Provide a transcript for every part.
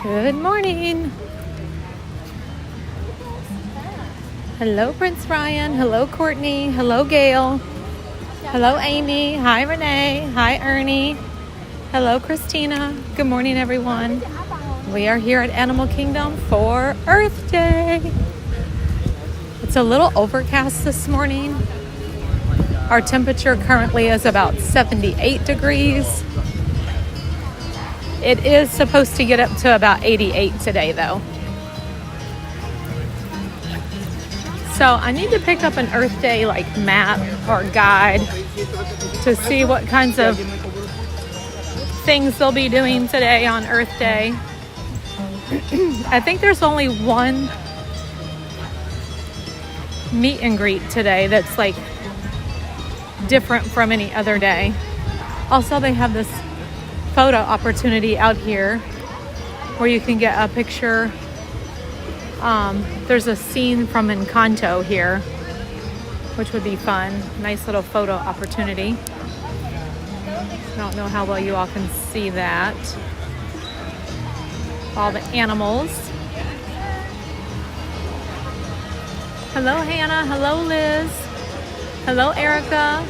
Good morning. Hello, Prince Ryan. Hello, Courtney. Hello, Gail. Hello, Amy. Hi, Renee. Hi, Ernie. Hello, Christina. Good morning, everyone. We are here at Animal Kingdom for Earth Day. It's a little overcast this morning. Our temperature currently is about 78 degrees. It is supposed to get up to about 88 today, though. So I need to pick up an Earth Day map or guide to see what kinds of things they'll be doing today on Earth Day. I think there's only one meet and greet today that's different from any other day. Also, they have this photo opportunity out here where you can get a picture. There's a scene from Encanto here, which would be fun. Nice little photo opportunity. I don't know how well you all can see that. All the animals. Hello, Hannah. Hello, Liz. Hello, Erica.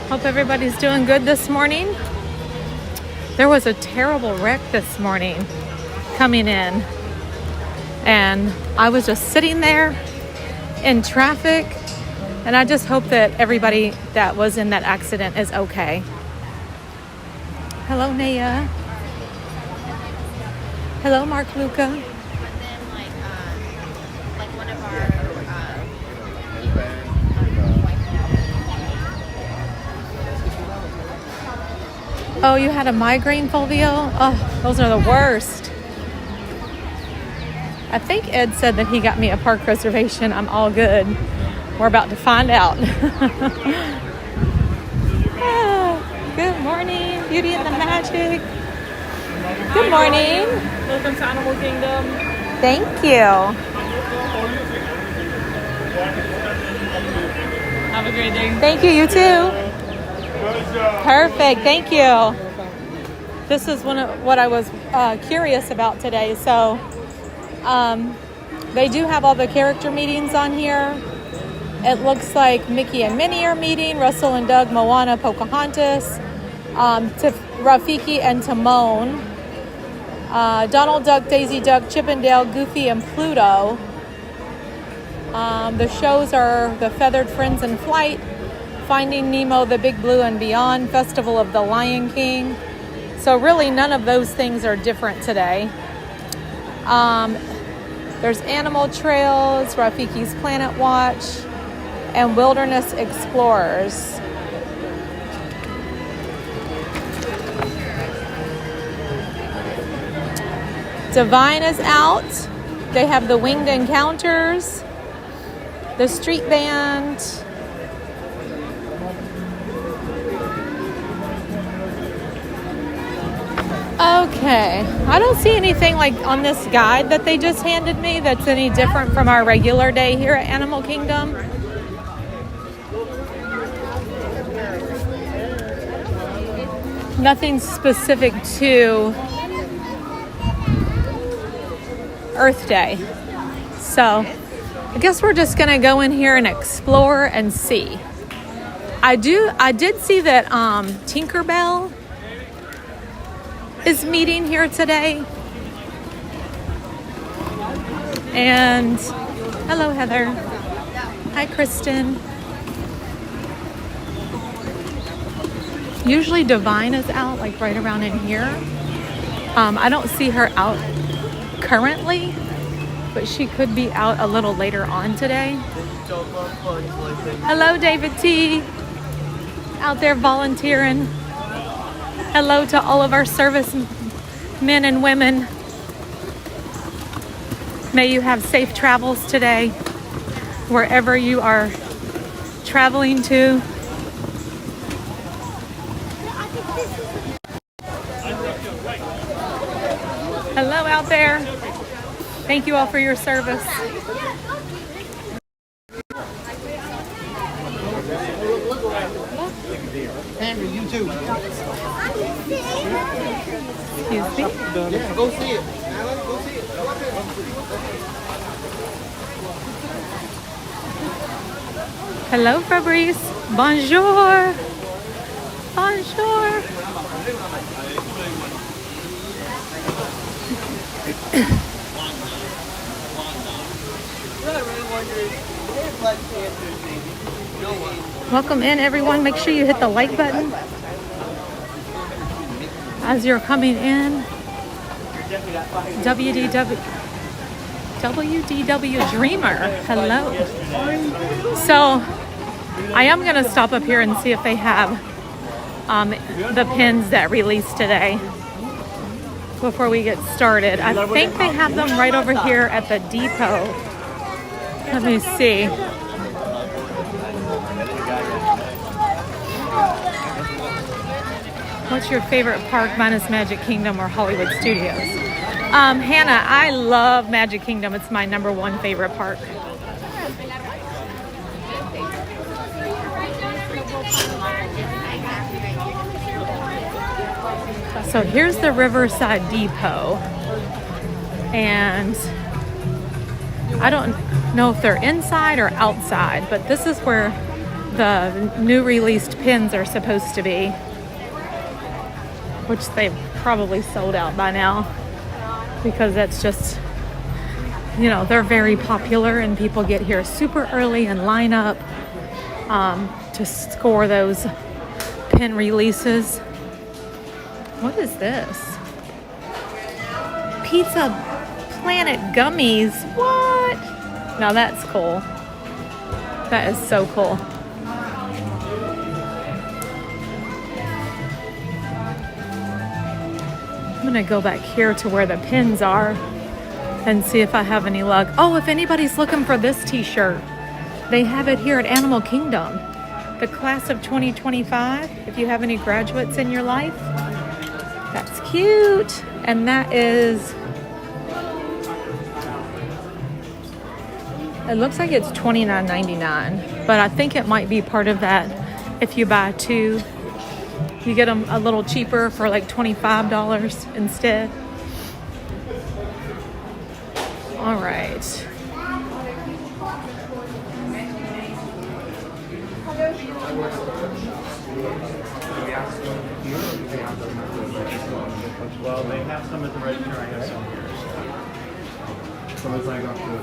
Hope everybody's doing good this morning. There was a terrible wreck this morning coming in, and I was just sitting there in traffic, and I just hope that everybody that was in that accident is okay. Hello, Naya. Hello, Mark Luca. Oh, you had a migraine, Fulvio? Oh, those are the worst. I think Ed said that he got me a park reservation. I'm all good. We're about to find out. Good morning, Beauty and the Magic. Good morning. Welcome to Animal Kingdom. Thank you. Have a great day. Thank you, you too. Perfect, thank you. This is what I was curious about today. So they do have all the character meetings on here. It looks like Mickey and Minnie are meeting, Russell and Doug, Moana, Pocahontas, Rafiki and Timon, Donald Duck, Daisy Duck, Chip and Dale, Goofy, and Pluto. The shows are The Feathered Friends in Flight, Finding Nemo, The Big Blue and Beyond, Festival of the Lion King. So really none of those things are different today. There's Animal Trails, Rafiki's Planet Watch, and Wilderness Explorers. Divine is out. They have the Winged Encounters, the Street Band, okay, I don't see anything on this guide that they just handed me that's any different from our regular day here at Animal Kingdom. Nothing specific to Earth Day. So I guess we're just gonna go in here and explore and see. I did see that Tinkerbell is meeting here today. And hello, Heather. Hi, Kristen. Usually Divine is out right around in here. I don't see her out currently, but she could be out a little later on today. Hello, David T. Out there volunteering. Hello to all of our service men and women. May you have safe travels today, wherever you are traveling to. Hello out there. Thank you all for your service. Henry, you too. Excuse me. Yeah, go see it. Alan, go see it. Hello, Fabrice. Bonjour. Bonjour. Welcome in, everyone. Make sure you hit the like button as you're coming in. WDW Dreamer. Hello. So I am going to stop up here and see if they have the pins that released today before we get started. I think they have them right over here at the depot. Let me see. What's your favorite park minus Magic Kingdom or Hollywood Studios? Hannah, I love Magic Kingdom. It's my #1 favorite park. So here's the Riverside Depot. And I don't know if they're inside or outside, but this is where the new released pins are supposed to be, which they've probably sold out by now because that's just, you know, they're very popular and people get here super early and line up to score those pin releases. What is this? Pizza Planet gummies. What? Now that's cool. That is so cool. I'm gonna go back here to where the pins are and see if I have any luck. Oh, if anybody's looking for this t-shirt, they have it here at Animal Kingdom. The class of 2025. If you have any graduates in your life, that's cute. And that is, it looks like it's $29.99, but I think it might be part of that. If you buy two, you get them a little cheaper for like $25 instead. All right. Well, they have some at the register. I have some here. So as I go through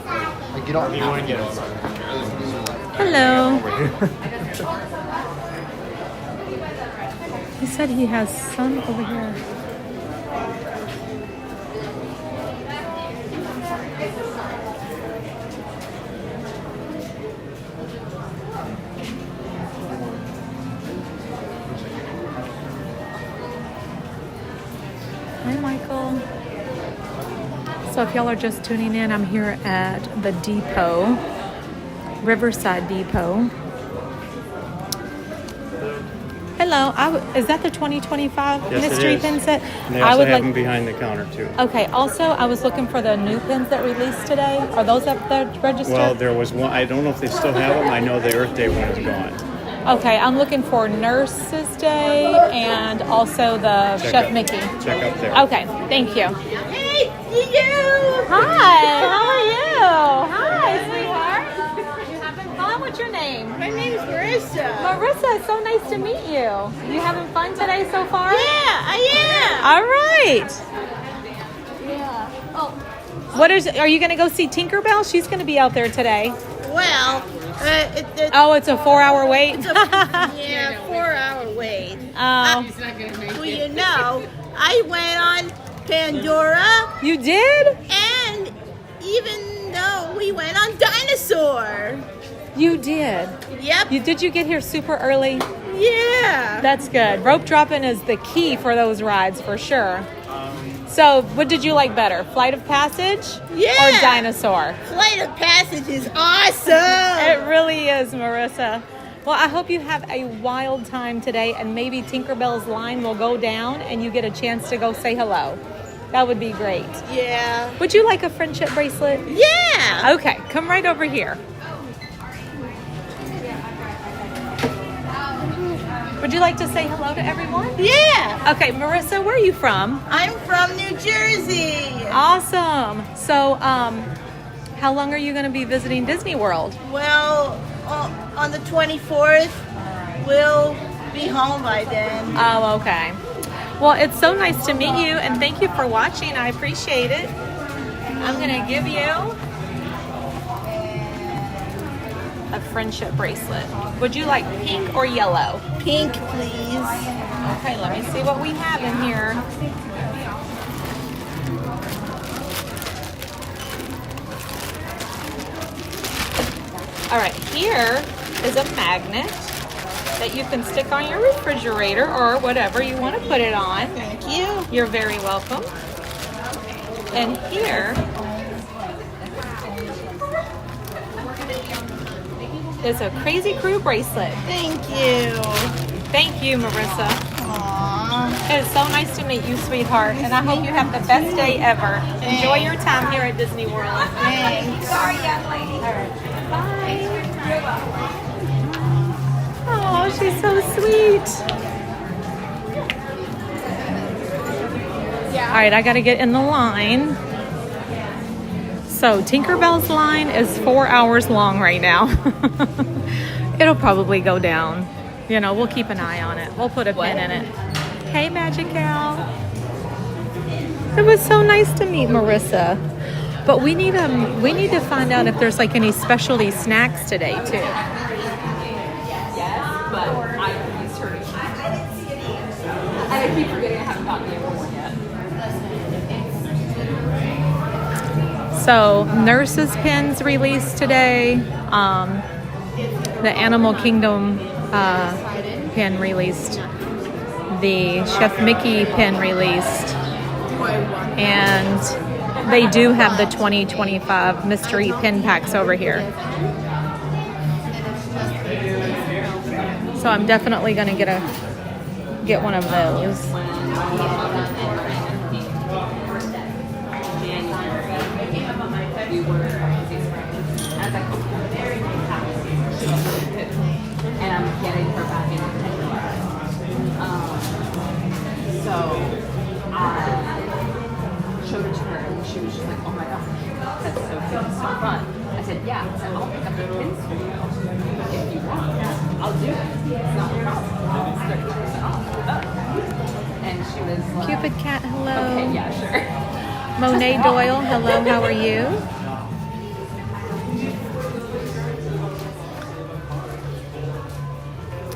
Like, you don't you want to get it. Hello. He said he has some over here. Hi, Michael. So if y'all are just tuning in, I'm here at the depot, Riverside Depot. Hello, is that the 2025 Yes, it mystery is. pin set? And they also have them behind the counter too. Okay, also I was looking for the new pins that released today. Are those at the register? Well, there was one. I don't know if they still have them. I know the Earth Day one is gone. Okay, I'm looking for Nurses Day and also the Chef Mickey. Check up there. Okay, thank you. Hey, you! Hi, how are you? Hi, sweetheart. You having fun? What's your name? My name is Marissa. Marissa, so nice to meet you. You having fun today so far? Yeah, I All right. am. Yeah. Oh, Are you going to go see Tinkerbell? She's going to be out there today. well, Oh, it's a 4-hour wait? it's a 4-hour wait. Oh, Well, you know, I went on Pandora, you did? and even though we went on Dinosaur. You did. Yep. Did you get here super early? Yeah. That's good. Rope dropping is the key for those rides for sure. So, what did you like better? Flight of Passage? Yeah. Or Dinosaur? Flight of Passage is awesome. It really is, Marissa. Well, I hope you have a wild time today, and maybe Tinkerbell's line will go down and you get a chance to go say hello. That would be great. Yeah. Would you like a friendship bracelet? Yeah. Okay, come right over here. Would you like to say hello to everyone? Yeah. Okay, Marissa, where are you from? I'm from New Jersey. Awesome. So, how long are you going to be visiting Disney World? Well, on the 24th, we'll be home by then. Oh, okay. Well, it's so nice to meet you, and thank you for watching. I appreciate it. I'm going to give you a friendship bracelet. Would you like pink or yellow? Pink, please. Okay, let me see what we have in here. All right, here is a magnet that you can stick on your refrigerator or whatever you want to put it on. Thank you. You're very welcome. And here is a Crazy Crew bracelet. Thank you. Thank you, Marissa. Aww. It is so nice to meet you, sweetheart, and I hope you have the best day ever. Enjoy your time here at Disney World. Thanks. Sorry, young lady. All right. Bye. Oh, she's so sweet. All right, I got to get in the line. So Tinkerbell's line is 4 hours long right now. It'll probably go down. You know, we'll keep an eye on it. We'll put a pin in it. Hey, Magic Cow. It was so nice to meet Marissa. But we need to find out if there's like any specialty snacks today too. Yes, but I used her. And I keep forgetting I haven't gotten the other one yet. So Nurse's Pins released today. The Animal Kingdom pin released. The Chef Mickey pin released. And they do have the 2025 mystery pin packs over here. So I'm definitely going to get one of those. And I'm getting her back in so I showed it to her and she was just like, oh my gosh, that's so good, so fun. I said, yeah, I said, I'll pick up the pins for you if you want. I'll do it. It's not a problem. It's 30% off. And she was like, Cupid Cat, hello. okay, yeah, sure. Monet Doyle, hello, how are you?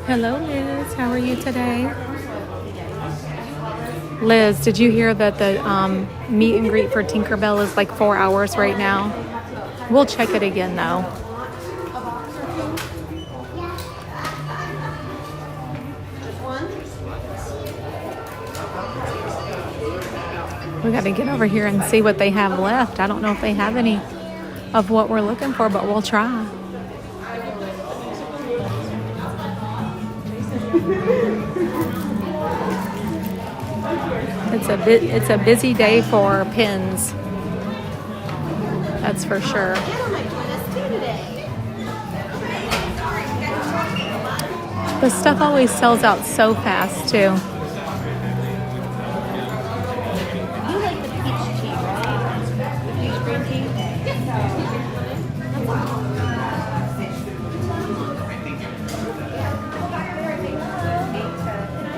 Hello, Liz, how are you today? Liz, did you hear that the meet and greet for Tinkerbell is like 4 hours right now? We'll check it again though. We got to get over here and see what they have left. I don't know if they have any of what we're looking for, but we'll try. It's a busy day for pins. That's for sure. The stuff always sells out so fast too. You like the peach tea, right? The peach green tea?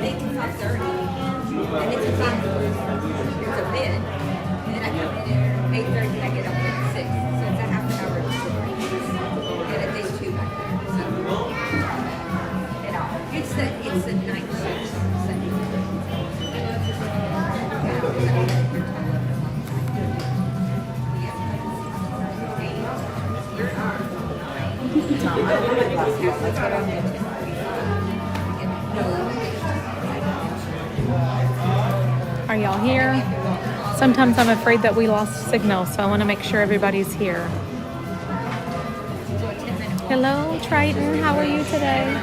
It's not dirty. And it's a bid. And then I come in at 8:30 and I get up at 6. So it's a half an hour. And it takes 2 back there. So, you know, it's the night shift. Are y'all here? Sometimes I'm afraid that we lost signal, so I want to make sure everybody's here. Hello, Triton. How are you today?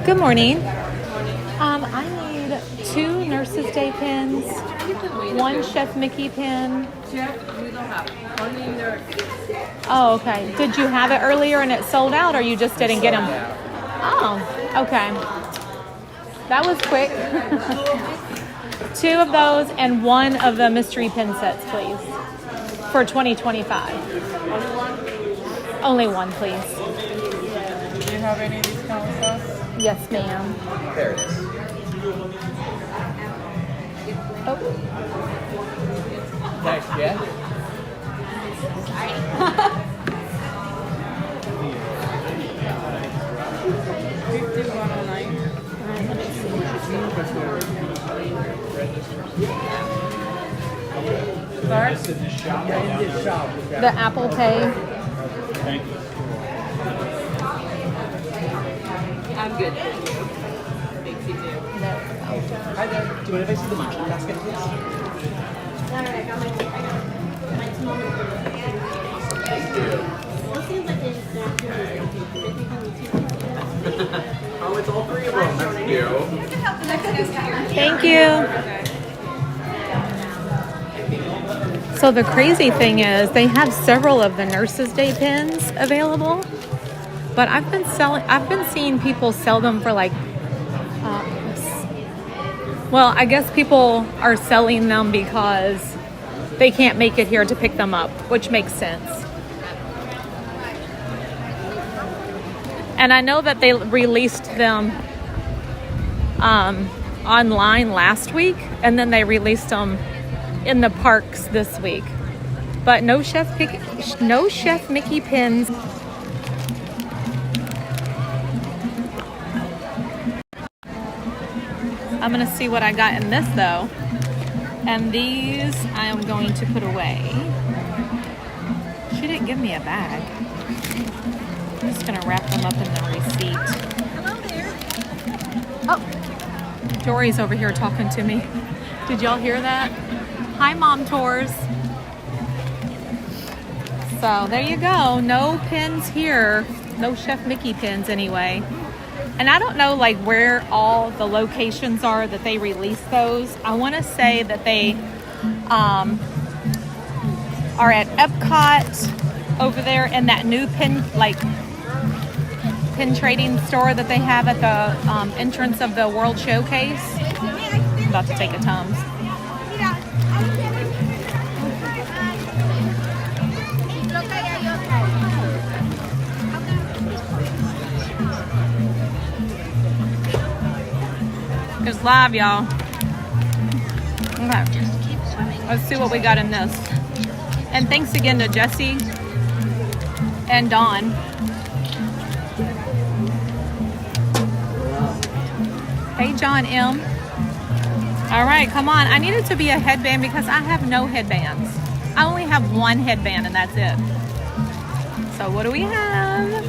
Good morning. I need 2 Nurse's Day pins, 1 Chef Mickey pin. Chef, we don't have only nurse. Oh, okay. Did you have it earlier and it sold out, or you just didn't get them? Oh, okay. That was quick. 2 of those and 1 of the mystery pin sets, please. For 2025. Only 1, please. Do you have any discount stuff? Yes, ma'am. There it is. Oh. Thanks, yeah. The Apple Pay. I'm good. Thanks, you too. Hi there. Do you want to visit the munchkin basket, please? Oh, it's all 3 of them. Thank you. Thank you. So the crazy thing is they have several of the Nurses Day pins available, but I've been seeing people sell them for like, well, I guess people are selling them because they can't make it here to pick them up, which makes sense. And I know that they released them online last week, and then they released them in the parks this week. But no Chef Mickey pins. I'm gonna see what I got in this though. And these I am going to put away. She didn't give me a bag. I'm just gonna wrap them up in the receipt. Hello there. Oh, Dory's over here talking to me. Did y'all hear that? Hi, Mom Tours. So there you go. No pins here. No Chef Mickey pins anyway. And I don't know like where all the locations are that they release those. I want to say that they are at Epcot over there in that new pin trading store that they have at the entrance of the World Showcase. I'm about to take a Tums. It's live, y'all. Okay. Let's see what we got in this. And thanks again to Jesse and Dawn. Hey, John M. All right, come on. I need it to be a headband because I have no headbands. I only have 1 headband and that's it. So what do we have?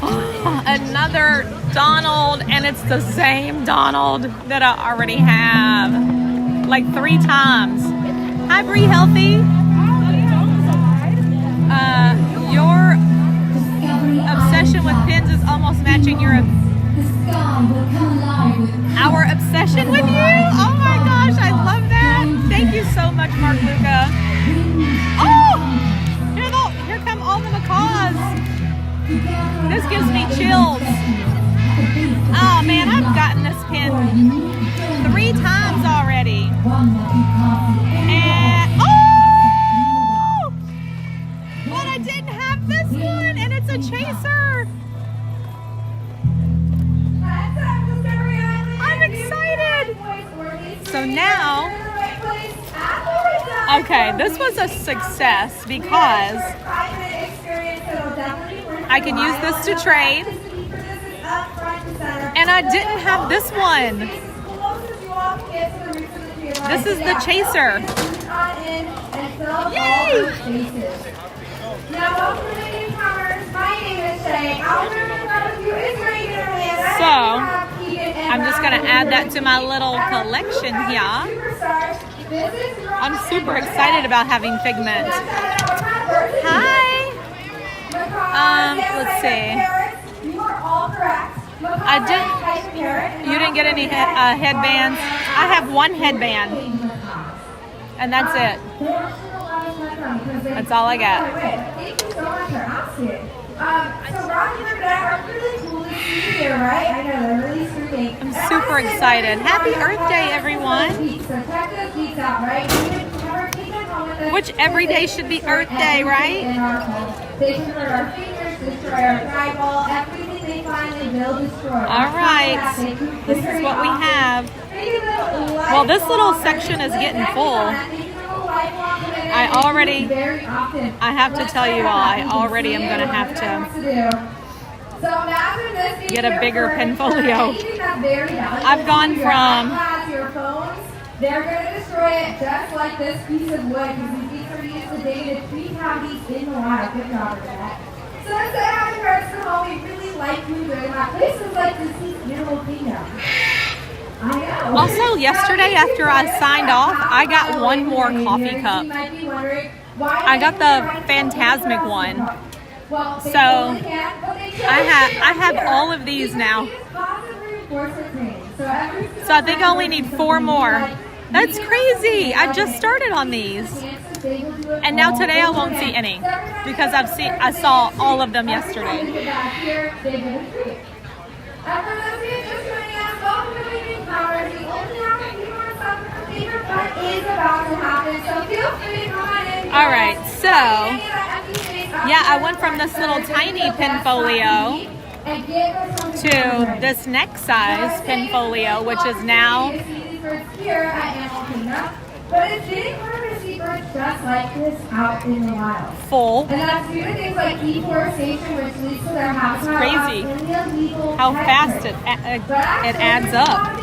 Oh, another Donald, and it's the same Donald that I already have. Like 3 times. Hi, Bree Healthy. Your obsession with pins is almost matching our obsession with you. Oh my gosh, I love that. Thank you so much, Mark Luca. Oh, here come all the macaws. This gives me chills. Oh man, I've gotten this pin 3 times already. And oh, but I didn't have this one, and it's a chaser. I'm excited. So now, okay, this was a success because I can use this to trade. And I didn't have this one. This is the chaser. Yay! So, I'm just going to add that to my little collection here. I'm super excited about having Figment. Hi! Let's see. You didn't get any headbands? I have 1 headband. And that's it. That's all I got. thank you so much for asking. So Rocky and Dad are really cool to see you here, right? I know, they're really screaming. I'm super excited. Happy Earth Day, everyone. So check those beats out, right? Which every day should be Earth Day, right? They can hurt our fingers, destroy our drywall, everything they find they will destroy. All right, this is what we have. Well, this little section is getting full. I have to tell you all, I already am going to have to get a bigger pinfolio. I've gone from... They're going to destroy it just like this piece of wood, because these are used today to treat cavities in the wild. Good job with that. So instead of having birds come home, we really like you doing that. Places like to see animal kingdom. I know. Also, yesterday after I signed off, I got one more coffee cup. I got the Phantasmic one. So I have all of these now. So I think I only need 4 more. That's crazy. I just started on these. And now today I won't see any because I saw all of them yesterday. All right, so yeah, I went from this little tiny pinfolio to this next size pinfolio, which is now full. And that's due to things like deforestation, which leads to their habitat. Crazy how fast it adds up.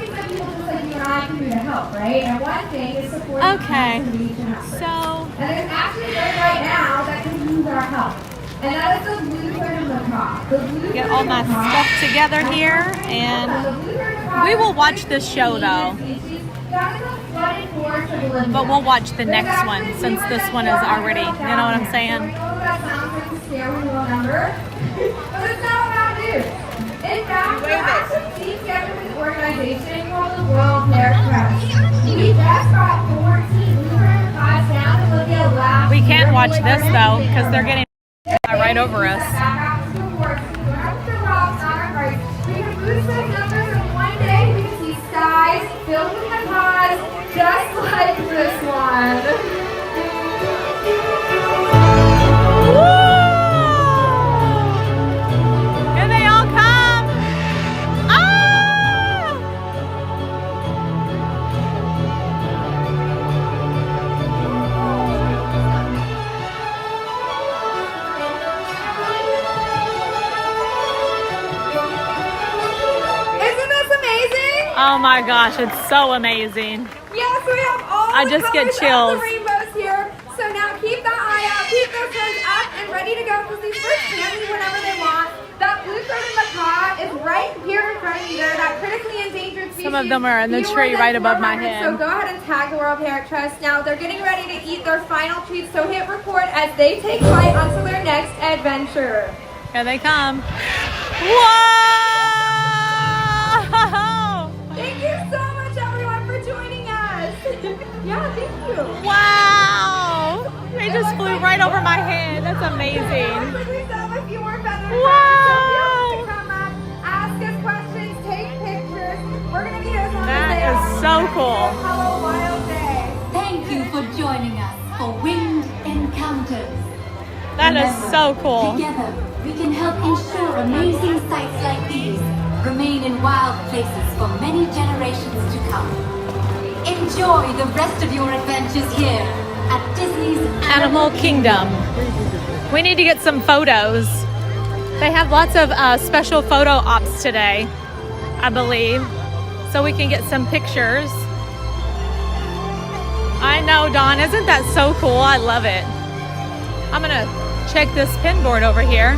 Okay, so and there's actually one right now that can use our help. And that is the blue bird macaque. Get all my stuff together here, and we will watch this show though. But we'll watch the next one since this one is already, you know what I'm saying? That sounds like a scary little number, but it's not about news. In fact, we're actually teamed together with an organization called the World Bear Press. We just got 14 blue bird macaques down in Libya last We can't year. watch this though because they're getting right over us. We can boost those numbers in one day. We can see skies filled with macaques, just like this one. Here they all come! Ah! Isn't this amazing? Oh my gosh, it's so amazing. Yes, we have all I the just get colors chills. of the rainbows here. So now keep that eye out, keep those hands up and ready to go because these birds can leave whenever they want. That blue-throated macaque is right here in front of you. They're that critically endangered species. Some of them are in the tree right above my head. So go ahead and tag the World Parrot Trust. Now they're getting ready to eat their final treats, so hit record as they take flight onto their next adventure. Here they come. Whoa! Thank you so much, everyone, for joining us. Yeah, thank you. Wow! They just flew right over my head. That's amazing. Wow! Come up, ask us questions, take pictures. We're gonna be here as long as they That is so cool. Have a wild day. Thank you for joining us for Winged Encounters. That is so cool. Together, we can help ensure amazing sights like these remain in wild places for many generations to come. Enjoy the rest of your adventures here at Disney's Animal Kingdom. We need to get some photos. They have lots of special photo ops today, I believe, so we can get some pictures. I know, Dawn, isn't that so cool? I love it. I'm gonna check this pin board over here.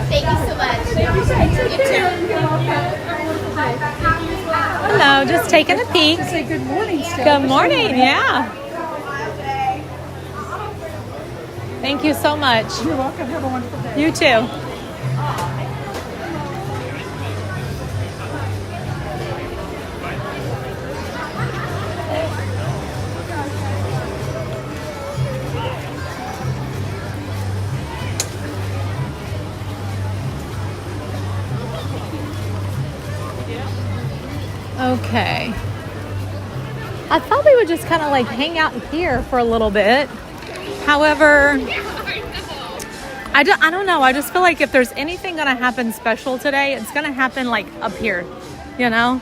Thank you so much. Hello, just taking a peek. Say good morning, Steph. Good morning, yeah. Thank you so much. You're welcome. Have a wonderful day. You too. Okay. I thought we would just kind of like hang out here for a little bit. However, I don't know. I just feel like if there's anything going to happen special today, it's going to happen like up here, you know?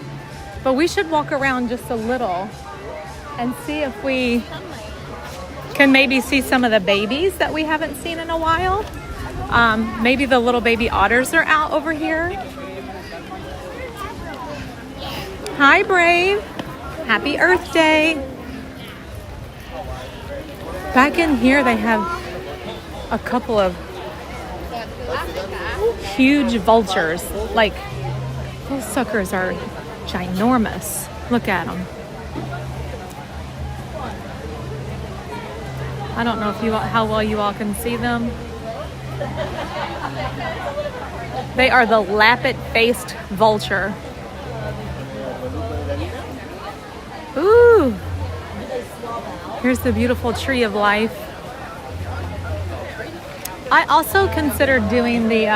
But we should walk around just a little and see if we can maybe see some of the babies that we haven't seen in a while. Maybe the little baby otters are out over here. Hi, Brave. Happy Earth Day. Back in here, they have a couple of huge vultures. Like, those suckers are ginormous. Look at them. I don't know if how well you all can see them. They are the lappet-faced vulture. Ooh! Here's the beautiful tree of life. I also considered doing the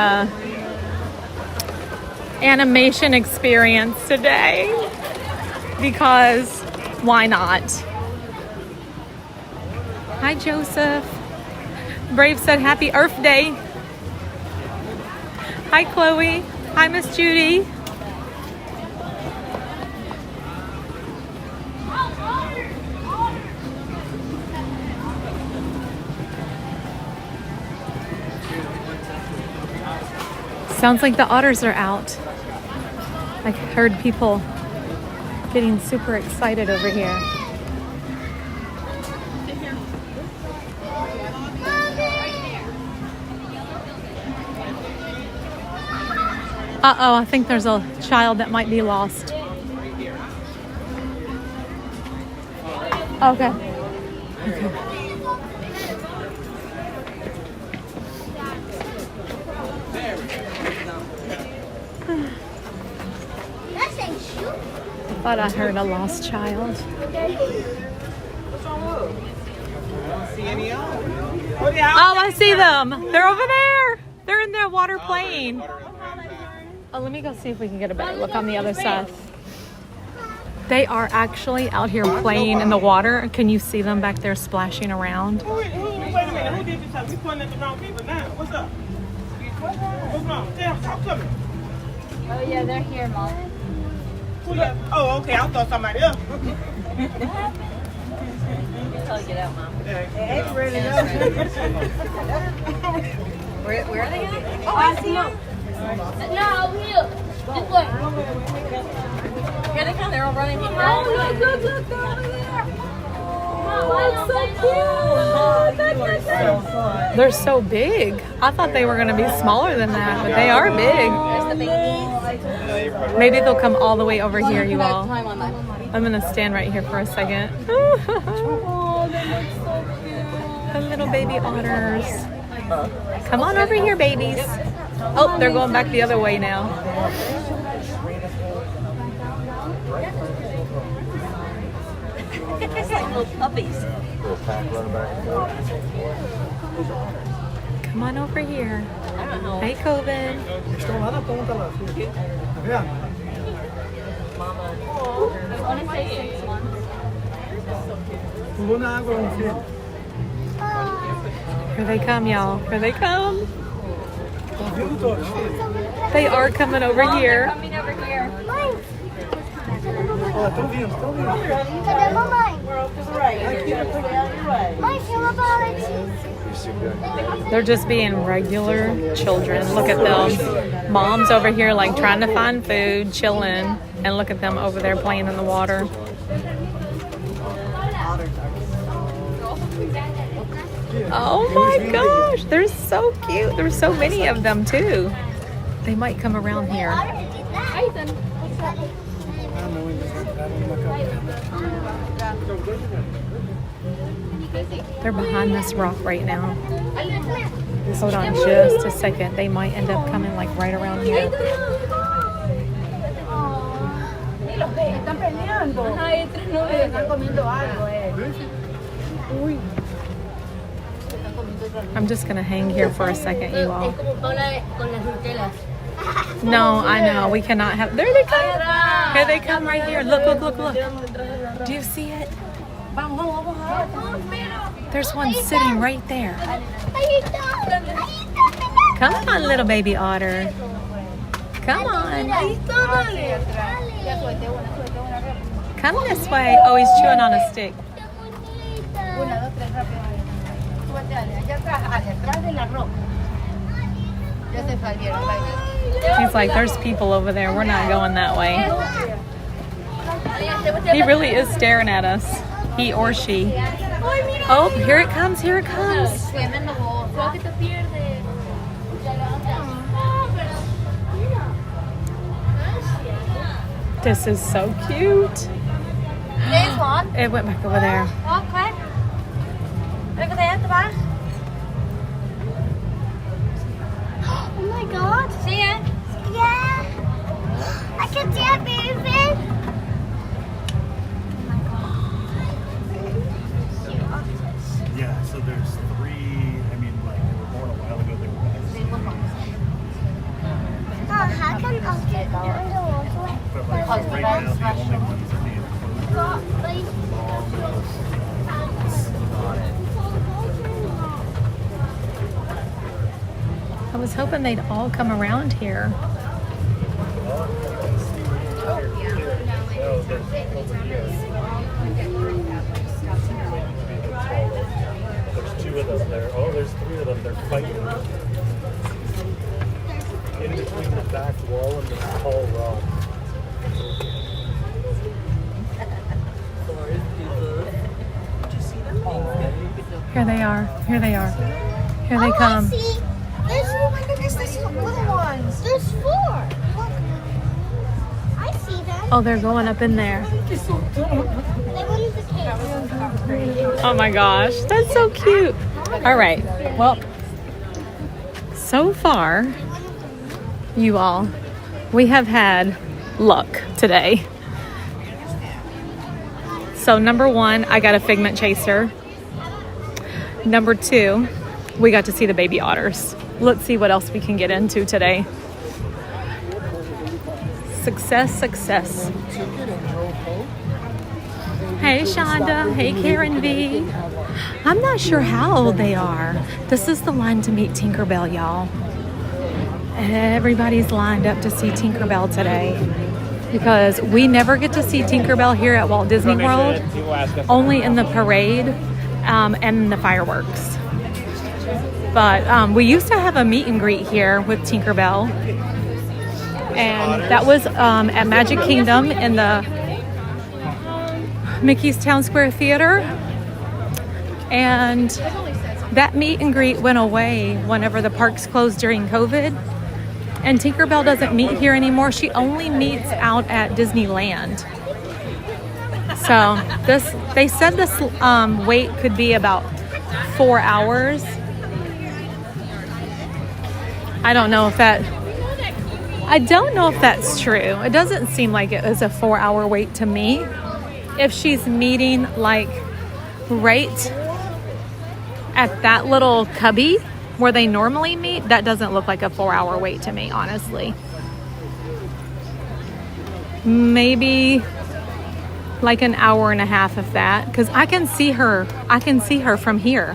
animation experience today because why not? Hi, Joseph. Brave said happy Earth Day. Hi, Chloe. Hi, Miss Judy. Sounds like the otters are out. I heard people getting super excited over here. Uh-oh, I think there's a child that might be lost. Okay. Okay. Thought I heard a lost child. Oh, I see them. They're over there. They're in the water playing. Oh, let me go see if we can get a better look on the other side. They are actually out here playing in the water. Can you see them back there splashing around? Wait a minute. Who did this? We pointing at the wrong people now. What's up? What's wrong? Damn, talk to me. Oh, yeah, they're here, Mom. Oh, okay. I thought somebody else. Get out, Mom. Hey, ready to Where are they at? Oh, I see them. No, here. This way. Here they come. They're all running. Oh, look, they're over there. Oh, that's so cute. They're so big. I thought they were going to be smaller than that, but they are big. There's the babies. Maybe they'll come all the way over here, you all. I'm going to stand right here for a second. Oh, they look so cute. The little baby otters. Come on over here, babies. Oh, they're going back the other way now. It's like little puppies. Come on over here. I don't know. Hey, Coven. Mama. I want to say 6 months. Here they come, y'all. Here they come. They are coming over here. Coming over here. Cadê mamãe? Mãe, chama pra Alexis. They're just being regular children. Look at them. Mom's over here like trying to find food, chilling, and look at them over there playing in the water. Oh my gosh, they're so cute. There's so many of them too. They might come around here. They're behind this rock right now. Hold on just a second. They might end up coming like right around here. Están peleando. Ajá, estos no están comiendo algo, Uy. I'm just gonna hang here for a second, you all. Es como Paula con las Nutellas. No, I know. We cannot have. There they come. Here they come right here. Look, look, look, look. Do you see it? There's one sitting right there. Come on, little baby otter. Come on. Come this way. Oh, he's chewing on a stick. He's like, there's people over there. We're not going that way. He really is staring at us. He or she. Oh, here it comes. Here it comes. This is so cute. It went back over there. Oh my God. See it? Yeah. I can see it, baby. Yeah, so there's 3, I mean, like, they were born a while ago, they were back. How can I get But like, so right now, the only ones that need I was hoping they'd all come around here. There's 2 of them there. Oh, there's 3 of them. They're fighting. In between the back wall and this tall rock. Here they are. Here they are. Here they come. Oh my goodness, there's little ones. There's 4. Look. I see them. Oh, they're going up in there. They went in the cave. Oh my gosh, that's so cute. All right, well, so far, you all, we have had luck today. So number 1, I got a figment chaser. Number 2, we got to see the baby otters. Let's see what else we can get into today. Success, success. Hey Shonda, hey Karen V. I'm not sure how old they are. This is the line to meet Tinkerbell, y'all. Everybody's lined up to see Tinkerbell today because we never get to see Tinkerbell here at Walt Disney World, only in the parade and the fireworks. But we used to have a meet and greet here with Tinkerbell, and that was at Magic Kingdom in the Mickey's Town Square Theater, and that meet and greet went away whenever the parks closed during COVID, and Tinkerbell doesn't meet here anymore. She only meets out at Disneyland. So they said this wait could be about 4 hours. I don't know if that's true. It doesn't seem like it was a 4-hour wait to me. If she's meeting like right at that little cubby where they normally meet, that doesn't look like a 4-hour wait to me, honestly. Maybe like an hour and a half of that, because I can see her from here.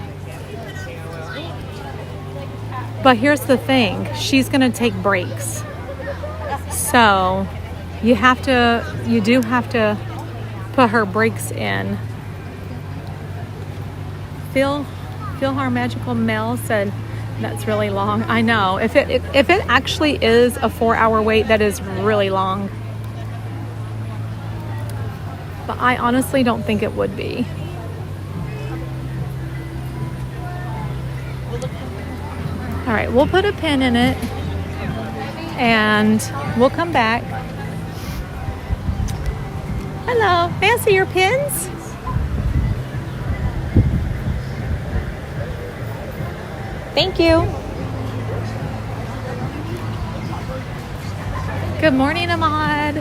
But here's the thing, she's gonna take breaks. So you do have to put her breaks in. Phil Our Magical Mel said that's really long. I know. If it actually is a 4-hour wait, that is really long. But I honestly don't think it would be. All right, we'll put a pin in it and we'll come back. Hello, may I see your pins? Thank you. Good morning, Ahmad.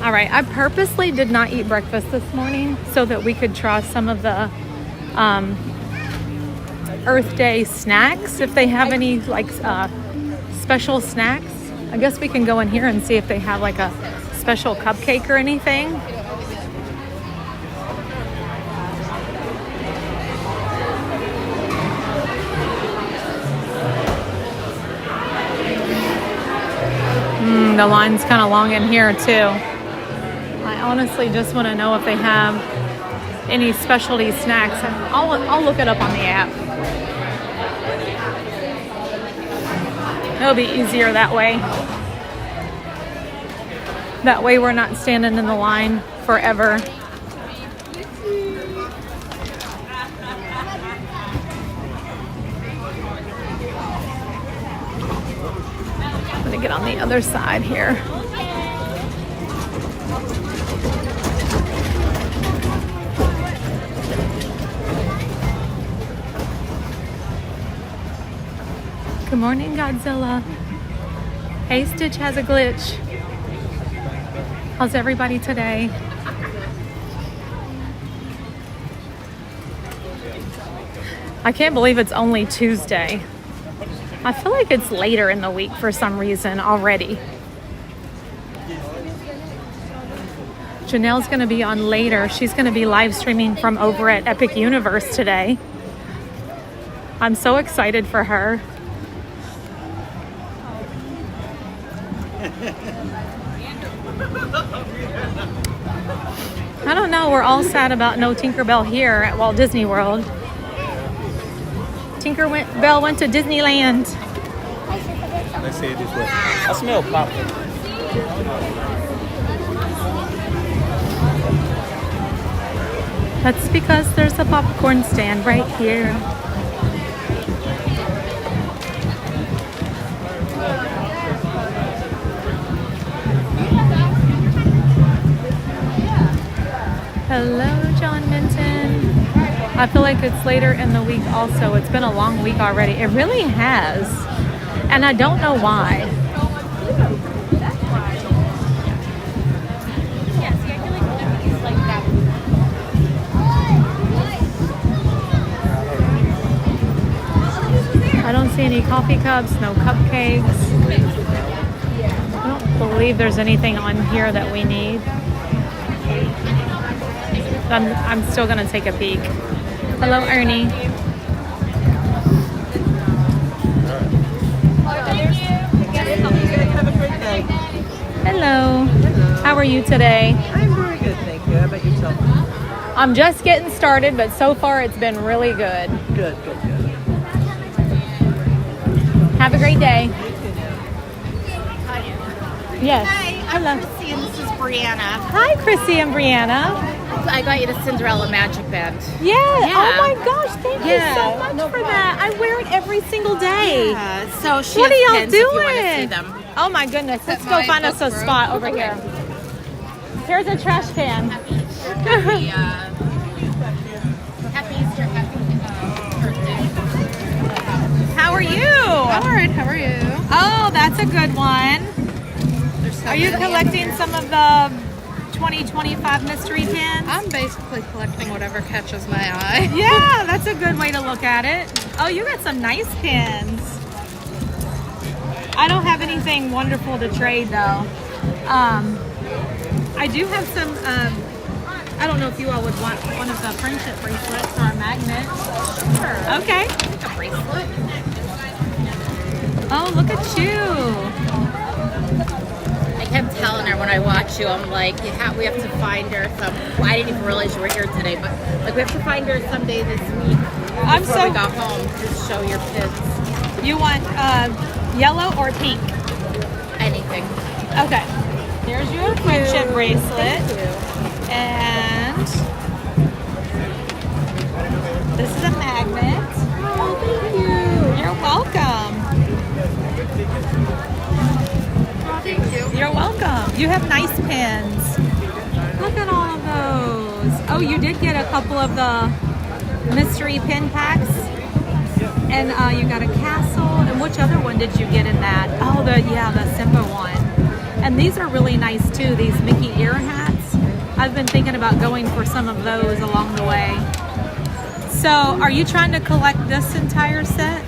All right, I purposely did not eat breakfast this morning so that we could try some of the Earth Day snacks. If they have any like special snacks, I guess we can go in here and see if they have like a special cupcake or anything. The line's kind of long in here too. I honestly just want to know if they have any specialty snacks. I'll look it up on the app. It'll be easier that way. That way we're not standing in the line forever. I'm gonna get on the other side here. Good morning, Godzilla. Hey, Stitch has a glitch. How's everybody today? I can't believe it's only Tuesday. I feel like it's later in the week for some reason already. Janelle's gonna be on later. She's gonna be live streaming from over at Epic Universe today. I'm so excited for her. I don't know, we're all sad about no Tinkerbell here at Walt Disney World. Tinkerbell went to Disneyland. Let's say it this way. I smell popcorn. That's because there's a popcorn stand right here. Hello, John Minton. I feel like it's later in the week also. It's been a long week already. It really has. And I don't know why. I don't see any coffee cups, no cupcakes. I don't believe there's anything on here that we need. I'm still gonna take a peek. Hello, Ernie. Have a great day. Hello. How are you today? I'm very good, thank you. How about yourself? I'm just getting started, but so far it's been really good. Good. Have a great day. Yes. Hi, I'm Chrissy and this is Brianna. Hi, Chrissy and Brianna. I got you the Cinderella Magic Band. Yeah. Oh my gosh, thank you so much for that. I wear it every single day. So she What are has y'all pins if you want to see doing? them. Oh my goodness. Let's go find us a spot over here. Here's a trash can. Happy Easter, happy birthday. How are you? All right, how are you? Oh, that's a good one. Are you collecting some of the 2025 mystery pins? I'm basically collecting whatever catches my eye. Yeah, that's a good way to look at it. Oh, you got some nice pins. I don't have anything wonderful to trade though. I do have some, I don't know if you all would want one of the friendship bracelets or a magnet. Sure. Okay. A bracelet. Oh, look at you. I kept telling her when I watch you, I'm like, we have to find her some. Well, I didn't even realize you were here today, but like we have to find her someday this week. Before we got home to show your kids. You want yellow or pink? Anything. Okay. Here's your friendship bracelet. Thank you. And this is a magnet. Oh, thank you. You're welcome. Thank you. You're welcome. You have nice pins. Look at all of those. Oh, you did get a couple of the mystery pin packs. And you got a castle. And which other one did you get in that? Oh, the Simba one. And these are really nice too, these Mickey ear hats. I've been thinking about going for some of those along the way. So, are you trying to collect this entire set?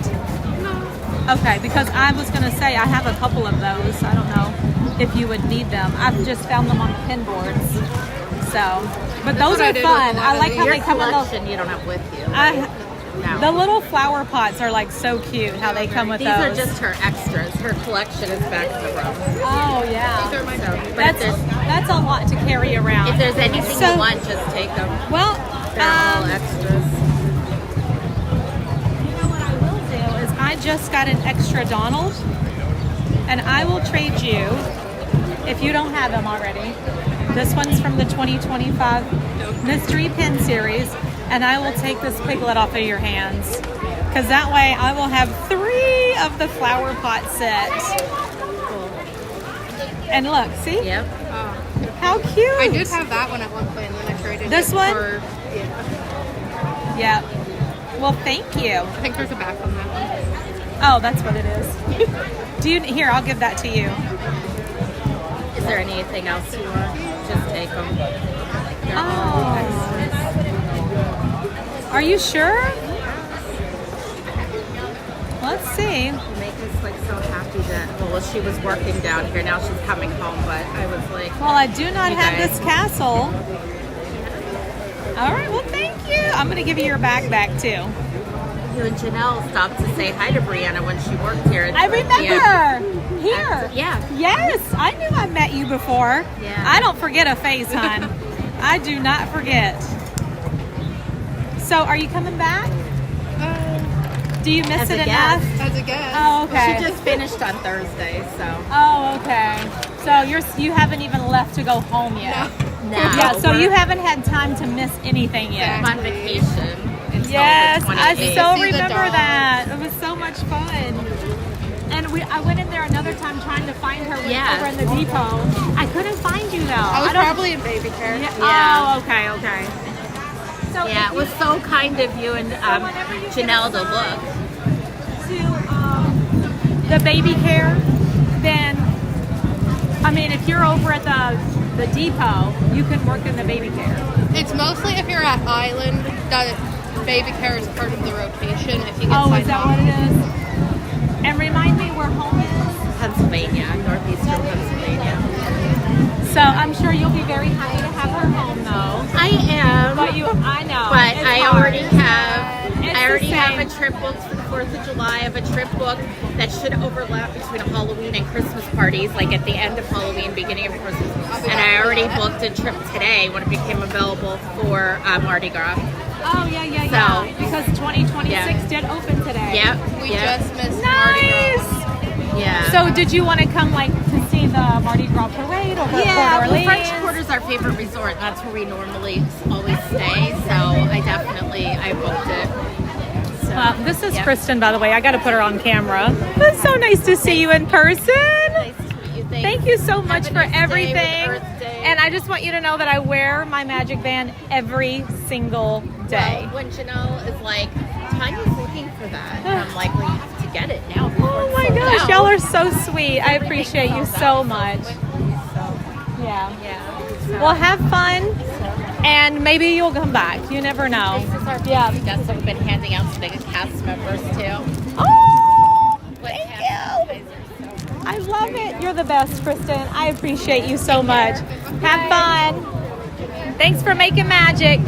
No. Okay, because I was going to say I have a couple of those. I don't know if you would need them. I've just found them on the pin boards. So, but those are fun. I like how they come in those. You don't have with you. No. The little flower pots are like so cute how they come with These those. are just her extras. Her collection is back to the room. Oh yeah. These are my that's a lot to carry around. If there's anything you want, just take them. Well, they're all extras. You know what I will do is I just got an extra Donald, and I will trade you if you don't have them already. This one's from the 2025 Mystery Pin Series. And I will take this piglet off of your hands. Because that way I will have 3 of the flower pot set. And look, see? Yep. How cute. I did have that one at one point and then I traded this it one? for... Yeah. Well, thank you. I think there's a back on that one. Oh, that's what it is. Here, I'll give that to you. Is there anything else you want? Just take them. They're all extras. Are you sure? Let's see. You make us like so happy that well she was working down here, now she's coming home, but I was like, well, I do not have this castle. All right, well, thank you. I'm going to give you your bag back too. You and Janelle stopped to say hi to Brianna when she worked here. I remember. Here. Yeah. Yes, I knew I met you before. Yeah. I don't forget a face, hon. I do not forget. So, are you coming back? Do you miss it enough? As a guest. Oh, okay. She just finished on Thursday, so. Oh, okay. So you haven't even left to go home yet. No. Yeah. So you haven't had time to miss anything yet. I'm on vacation. Yes, I so See the remember dog. that. It was so much fun. And I went in there another time trying to find her over in the depot. I couldn't find you though. I was probably in baby care. Yeah. Oh, okay. So yeah, it was so kind of you and Janelle to look. To the baby care, then, I mean, if you're over at the depot, you can work in the baby care. It's mostly if you're at Island, that baby care is part of the rotation. If you get Oh, signed is that off. what it is? And remind me where home is? Pennsylvania, northeastern Pennsylvania. So I'm sure you'll be very happy to have her home, though. I am. But I know. But it's I hard. already have. It's I already the have same. a trip booked for the 4th of July. I have a trip booked that should overlap between Halloween and Christmas parties, like at the end of Halloween, beginning of Christmas. And I already booked a trip today when it became available for Mardi Gras. Oh, yeah. Because 2026 did open today. Yep. We just missed Mardi Gras. Yeah. So did you want to come to see the Mardi Gras parade over at Yeah, Port well, Orleans? French Quarter is our favorite resort. And that's where we normally always stay. So I booked it. So, this is Kristen, by the way. I got to put her on camera. It's so nice to see you in person. Nice to meet you. Thank you so much for everything. Earth Day. And I just want you to know that I wear my magic band every single day. Well, when Janelle is like, Tanya's looking for that. And I'm like, well, you have to get it now. Oh my gosh, y'all are so sweet. I appreciate you so much. Yeah. Well, have fun. And maybe you'll come back. You never know. This is our guests that we've been handing out to the cast members too. Oh, thank you. I love it. You're the best, Kristen. I appreciate you so much. Have fun. Thanks for making magic.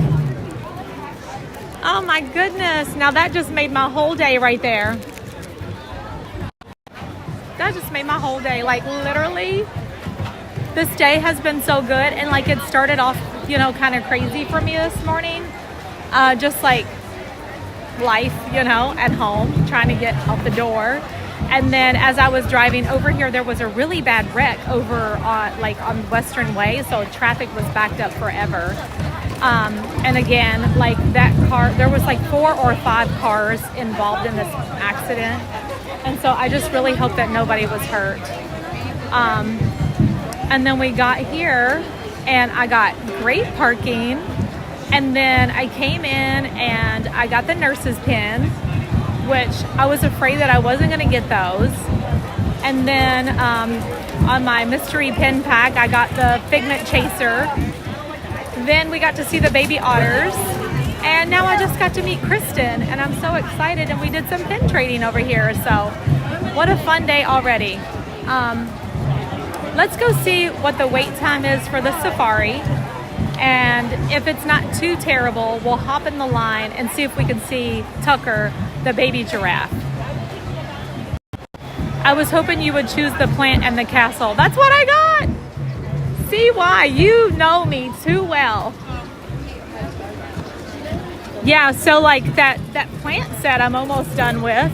Oh my goodness. Now that just made my whole day right there. That just made my whole day. Like literally, this day has been so good. And like it started off, kind of crazy for me this morning. Just like life, at home, trying to get out the door. And then as I was driving over here, there was a really bad wreck over on Western Way. So traffic was backed up forever. And again, like that car, there was like 4 or 5 cars involved in this accident. And so I just really hope that nobody was hurt. And then we got here and I got great parking. And then I came in and I got the nurse's pin. which I was afraid that I wasn't going to get those. And then on my mystery pin pack, I got the Figment Chaser. Then we got to see the baby otters. And now I just got to meet Kristen, and I'm so excited. And we did some pin trading over here. So what a fun day already. Let's go see what the wait time is for the safari. And if it's not too terrible, we'll hop in the line and see if we can see Tucker, the baby giraffe. I was hoping you would choose the plant and the castle. That's what I got. See why? You know me too well. Yeah, so like that plant set I'm almost done with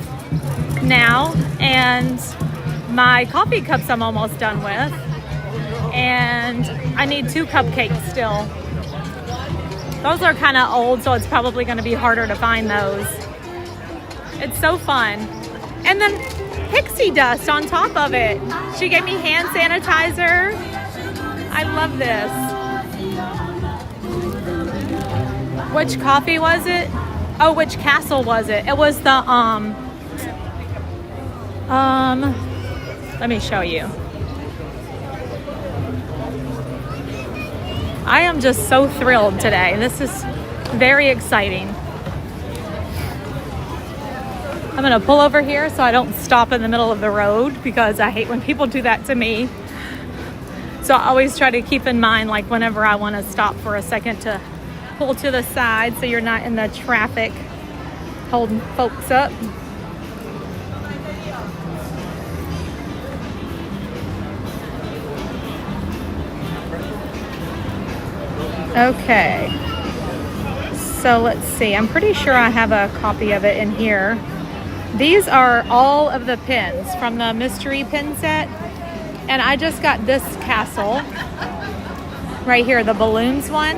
now. And my coffee cups I'm almost done with. And I need 2 cupcakes still. Those are kind of old, so it's probably going to be harder to find those. It's so fun. And then pixie dust on top of it. She gave me hand sanitizer. I love this. Which coffee was it? Oh, which castle was it? It was the let me show you. I am just so thrilled today. This is very exciting. I'm going to pull over here so I don't stop in the middle of the road because I hate when people do that to me. So I always try to keep in mind, like whenever I want to stop for a second, to pull to the side so you're not in the traffic holding folks up. Okay, so let's see. I'm pretty sure I have a copy of it in here. These are all of the pins from the mystery pin set. And I just got this castle right here, the balloons one,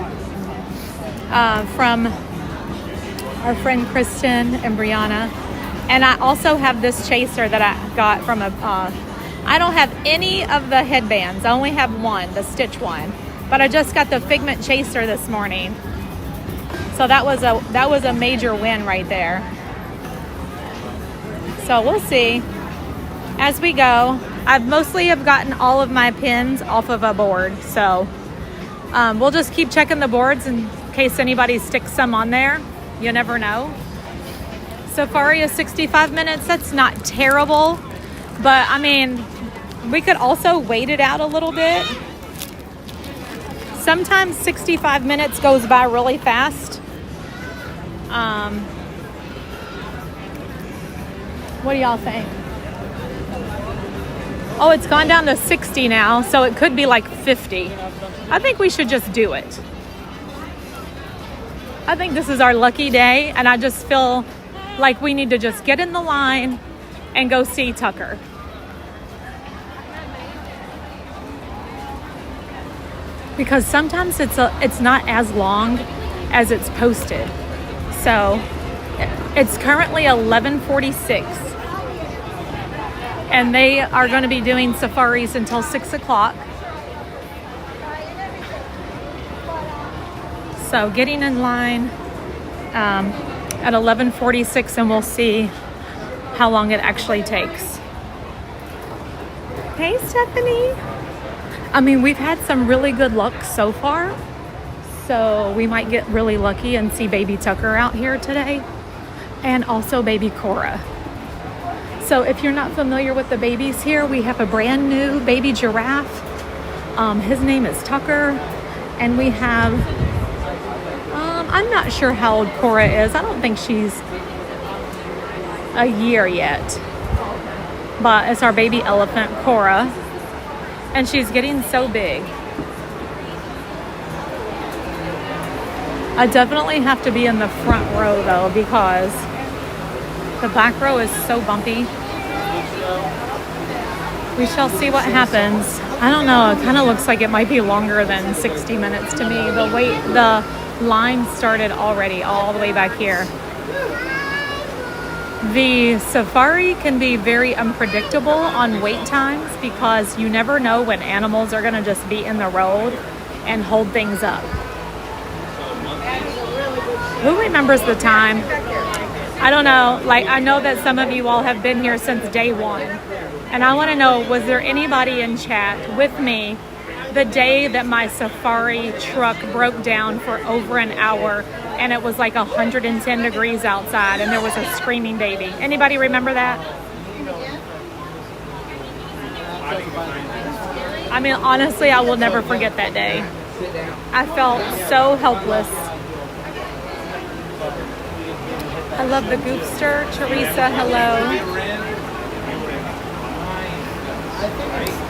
from our friend Kristen and Brianna. And I also have this chaser that I got from I don't have any of the headbands. I only have one, the Stitch one. But I just got the Figment Chaser this morning. So that was a major win right there. So we'll see as we go. I've mostly have gotten all of my pins off of a board. So we'll just keep checking the boards in case anybody sticks some on there. You never know. Safari is 65 minutes. That's not terrible. But I mean, we could also wait it out a little bit. Sometimes 65 minutes goes by really fast. What do y'all think? Oh, it's gone down to 60 now, so it could be like 50. I think we should just do it. I think this is our lucky day, and I just feel like we need to just get in the line and go see Tucker. Because sometimes it's not as long as it's posted. So it's currently 11:46, and they are going to be doing safaris until 6 o'clock. So getting in line at 11:46, and we'll see how long it actually takes. Hey, Stephanie. I mean, we've had some really good luck so far, so we might get really lucky and see baby Tucker out here today, and also baby Cora. So if you're not familiar with the babies here, we have a brand new baby giraffe. His name is Tucker, and we have, I'm not sure how old Cora is. I don't think she's a year yet, but it's our baby elephant, Cora. And she's getting so big. I definitely have to be in the front row though, because the back row is so bumpy. We shall see what happens. I don't know, it kind of looks like it might be longer than 60 minutes to me. The line started already all the way back here. The safari can be very unpredictable on wait times because you never know when animals are going to just be in the road and hold things up. Who remembers the time? I don't know, like I know that some of you all have been here since day one. And I want to know, was there anybody in chat with me the day that my safari truck broke down for over an hour and it was like 110 degrees outside and there was a screaming baby? Anybody remember that? I mean, honestly, I will never forget that day. I felt so helpless. I love the Goopster. Teresa, hello.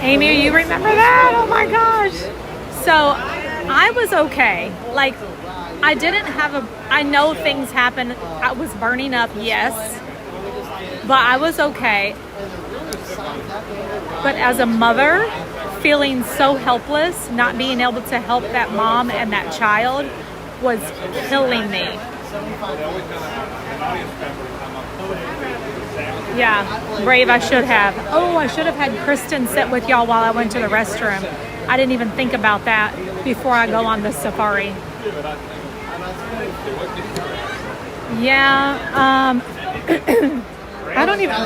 Amy, you remember that? Oh my gosh. So I was okay. Like, I didn't have I know things happen. I was burning up, yes. But I was okay. But as a mother, feeling so helpless, not being able to help that mom and that child was killing me. Yeah, brave I should have. Oh, I should have had Kristen sit with y'all while I went to the restroom. I didn't even think about that before I go on the safari. Yeah, I don't even...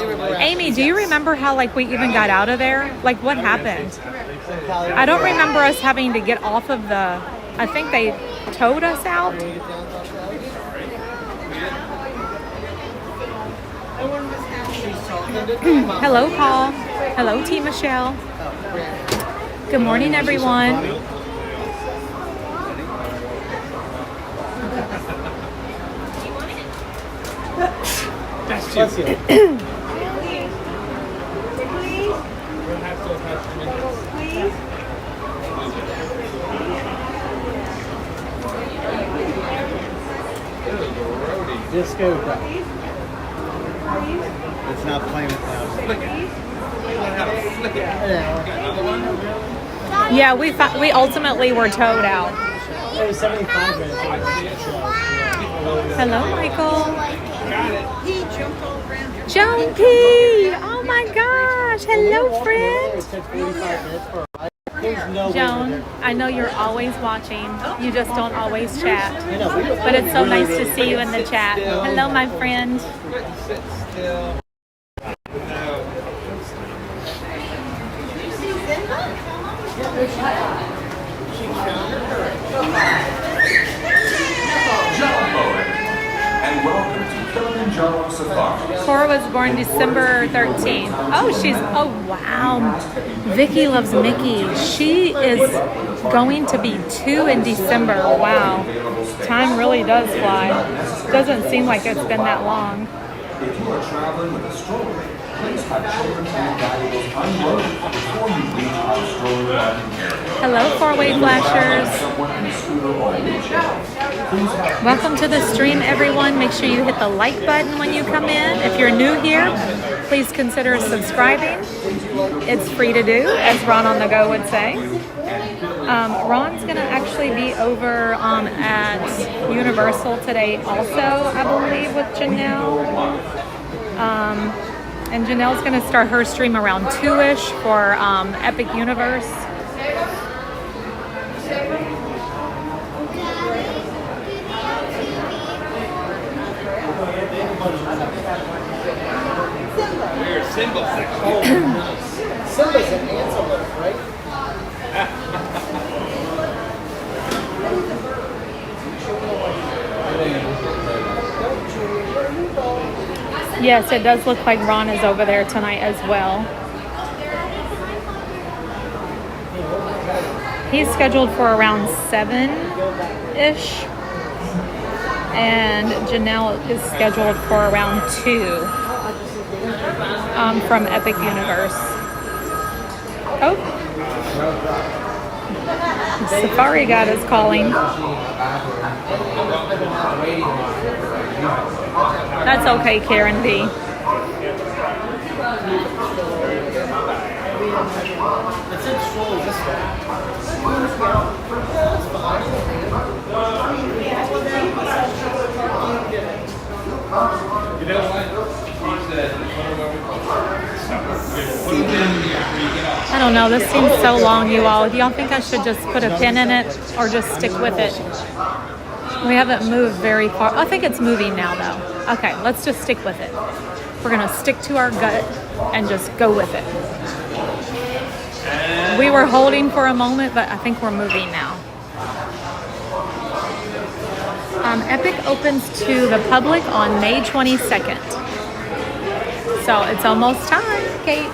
Amy, do you remember how, like, we even got out of there? Like, what happened? I don't remember us having to get off of the... I think they towed us out. Hello, Paul. Hello, T. Michelle. Good morning, everyone. Bless you. Disco duck. It's not playing it now. Yeah, we ultimately were towed out. It was 75 minutes. Hello, Michael. Junkie! Oh my gosh! Hello, friend. Joan, I know you're always watching. You just don't always chat. But it's so nice to see you in the chat. Hello, my friend. And welcome to Kilimanjaro Safari. Cora was born December 13th. Oh, oh wow. Vicky loves Mickey. She is going to be 2 in December. Wow. Time really does fly. Doesn't seem like it's been that long. If you are traveling with a stroller, please have children and valuables unloaded before you reach our stroller loading area. Hello, four-way flashers. Welcome to the stream, everyone. Make sure you hit the like button when you come in. If you're new here, please consider subscribing. It's free to do, as Ron on the Go would say. Ron's going to actually be over at Universal today also, I believe, with Janelle. And Janelle's going to start her stream around 2-ish for Epic Universe. We're Simba section. Simba's an antelope, right? Yes, it does look like Ron is over there tonight as well. He's scheduled for around 7-ish. And Janelle is scheduled for around 2 from Epic Universe. Oh. Safari God is calling. That's okay, Karen B. I don't know, this seems so long, you all. Do y'all think I should just put a pin in it or just stick with it? We haven't moved very far. I think it's moving now, though. Okay, let's just stick with it. We're going to stick to our gut and just go with it. We were holding for a moment, but I think we're moving now. Epic opens to the public on May 22nd. So it's almost time, Kate.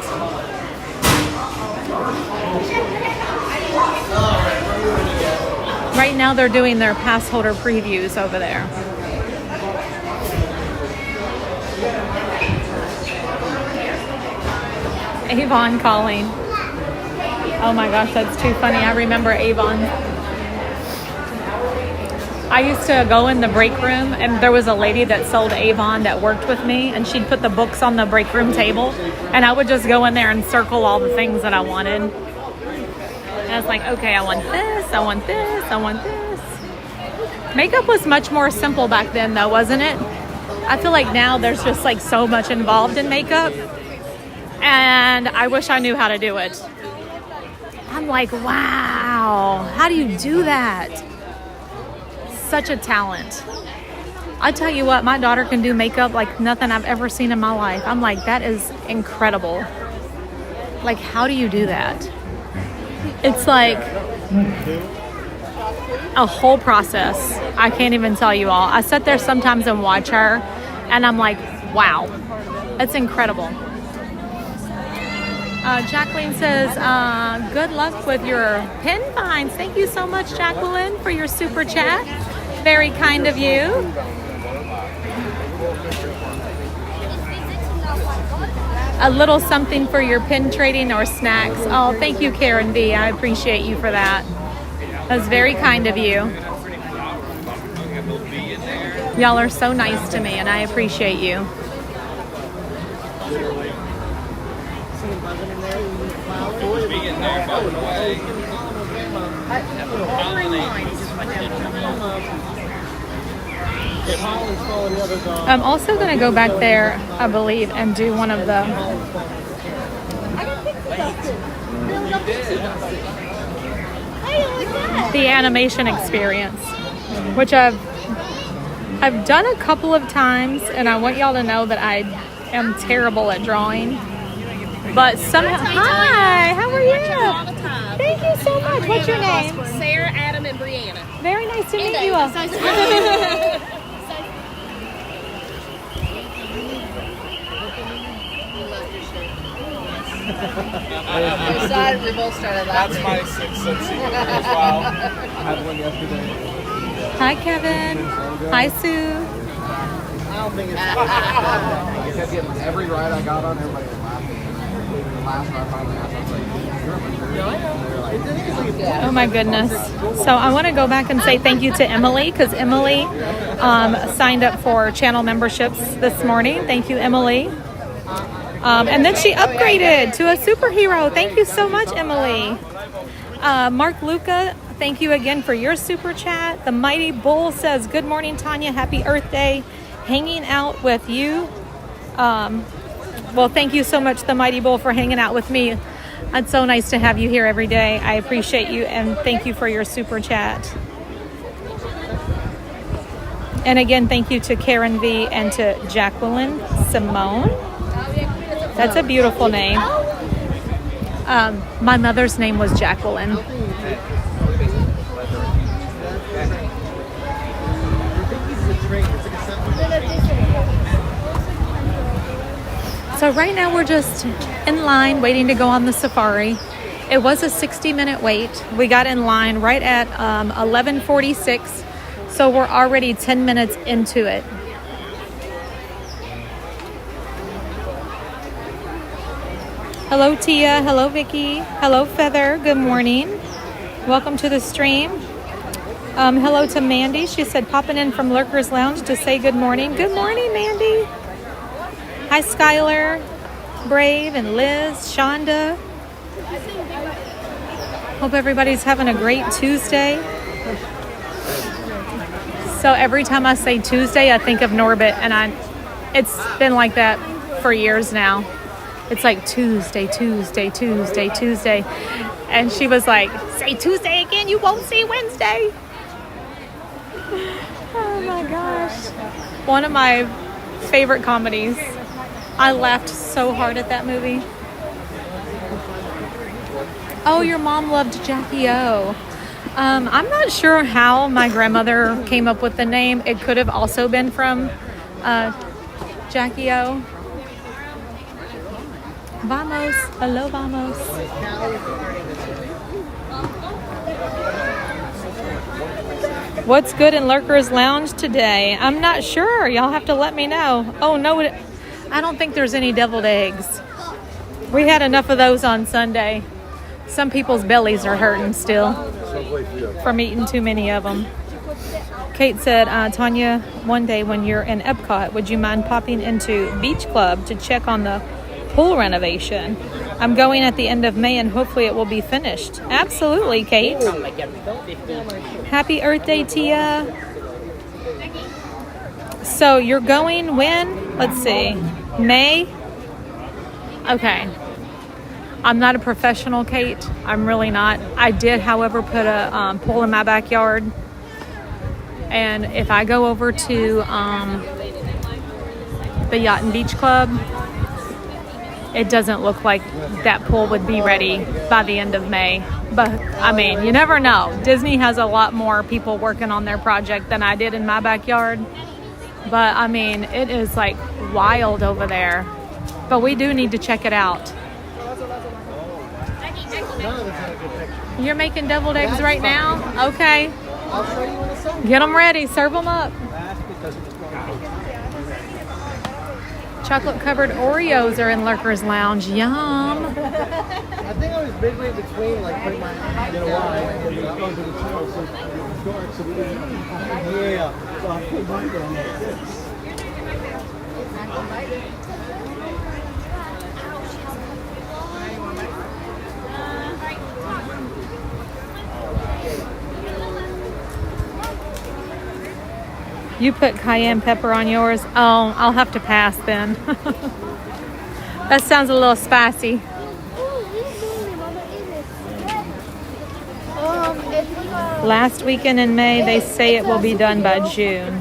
Right now they're doing their pass holder previews over there. Avon calling. Oh my gosh, that's too funny. I remember Avon. I used to go in the break room and there was a lady that sold Avon that worked with me, and she'd put the books on the break room table and I would just go in there and circle all the things that I wanted. And I was like, okay, I want this, I want this, I want this. Makeup was much more simple back then though, wasn't it? I feel like now there's just like so much involved in makeup, and I wish I knew how to do it. I'm like, wow, how do you do that? Such a talent. I tell you what, my daughter can do makeup like nothing I've ever seen in my life. I'm like, that is incredible. Like, how do you do that? It's like a whole process. I can't even tell you all. I sit there sometimes and watch her and I'm like, wow, it's incredible. Jacqueline says, good luck with your pen finds. Thank you so much, Jacqueline, for your super chat. Very kind of you. A little something for your pen trading or snacks. Oh, thank you, Karen V. I appreciate you for that. That's very kind of you. Y'all are so nice to me, and I appreciate you. I'm also going to go back there, I believe, and do one of the animation experience, which I've done a couple of times, and I want y'all to know that I am terrible at drawing. But somehow, hi, how are you? Thank you so much. What's your name? Sarah, Adam, and Brianna. Very nice to meet you all. Nice to meet you. We both started laughing. That's my sixth sense secret as well. I had one yesterday. Hi, Kevin. Hi, Sue. I don't think it's. I kept getting every ride I got on, everybody was laughing. The last ride I finally asked, I was like, oh my goodness. So I want to go back and say thank you to Emily, because Emily signed up for channel memberships this morning. Thank you, Emily. And then she upgraded to a superhero. Thank you so much, Emily. Mark Luca, thank you again for your super chat. The Mighty Bull says, good morning, Tanya. Happy Earth Day. Hanging out with you. Well, thank you so much, the Mighty Bull, for hanging out with me. It's so nice to have you here every day. I appreciate you, and thank you for your super chat. And again, thank you to Karen V and to Jacqueline Simone. That's a beautiful name. My mother's name was Jacqueline. So right now we're just in line waiting to go on the safari. It was a 60-minute wait. We got in line right at 11:46, so we're already 10 minutes into it. Hello, Tia. Hello, Vicky. Hello, Feather. Good morning. Welcome to the stream. Hello to Mandy. She said popping in from Lurkers Lounge to say good morning. Good morning, Mandy. Hi, Skylar, Brave, and Liz, Shonda. Hope everybody's having a great Tuesday. So every time I say Tuesday, I think of Norbit, and it's been like that for years now. It's like Tuesday, Tuesday, Tuesday, Tuesday. And she was like, say Tuesday again, you won't see Wednesday. gosh. One of my favorite comedies. I laughed so hard at that movie. Oh, your mom loved Jackie O. I'm not sure how my grandmother came up with the name. It could have also been from Jackie O. Vamos. Hello, vamos. What's good in Lurker's Lounge today? I'm not sure. Y'all have to let me know. Oh, no, I don't think there's any deviled eggs. We had enough of those on Sunday. Some people's bellies are hurting still from eating too many of them. Kate said, Tanya, one day when you're in Epcot, would you mind popping into Beach Club to check on the pool renovation? I'm going at the end of May and hopefully it will be finished. Absolutely, Kate. Happy Earth Day, Tia. So you're going when? Let's see. May? Okay. I'm not a professional, Kate. I'm really not. I did, however, put a pool in my backyard. And if I go over to the Yacht and Beach Club, it doesn't look like that pool would be ready by the end of May. But, I mean, you never know. Disney has a lot more people working on their project than I did in my backyard. But, I mean, it is, like, wild over there. But we do need to check it out. You're making deviled eggs right now? Okay. I'll show you in a second. Get them ready. Serve them up. Chocolate covered Oreos are in Lurker's Lounge. Yum. I think I was midway between, like, putting my hand in a wine and going to the tunnel so dark, so we didn't. Yeah. So I put mine on like this. You put cayenne pepper on yours? Oh, I'll have to pass then. That sounds a little spicy. Last weekend in May, they say it will be done by June.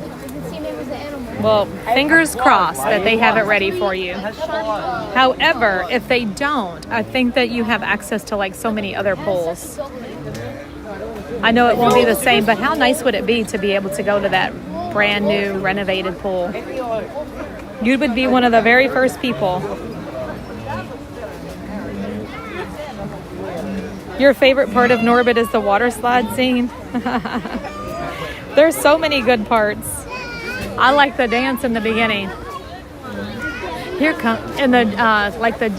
Well, fingers crossed that they have it ready for you. However, if they don't, I think that you have access to like so many other pools. I know it won't be the same, but how nice would it be to be able to go to that brand new renovated pool? You would be one of the very first people. Your favorite part of Norbit is the water slide scene. There's so many good parts. I like the dance in the beginning. Here come in the like the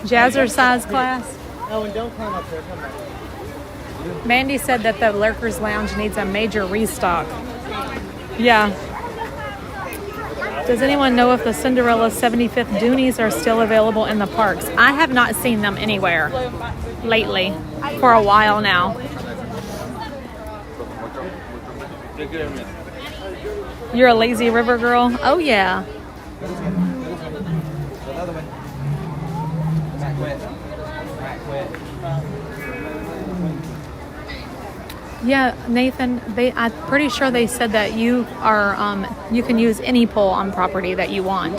jazzercise class. Oh, and don't climb up there. Come back. Mandy said that the Lurker's Lounge needs a major restock. Yeah. Does anyone know if the Cinderella 75th Doonies are still available in the parks? I have not seen them anywhere lately for a while now. You're a lazy river girl? Oh, yeah. Yeah, Nathan, I'm pretty sure they said that you are you can use any pool on property that you want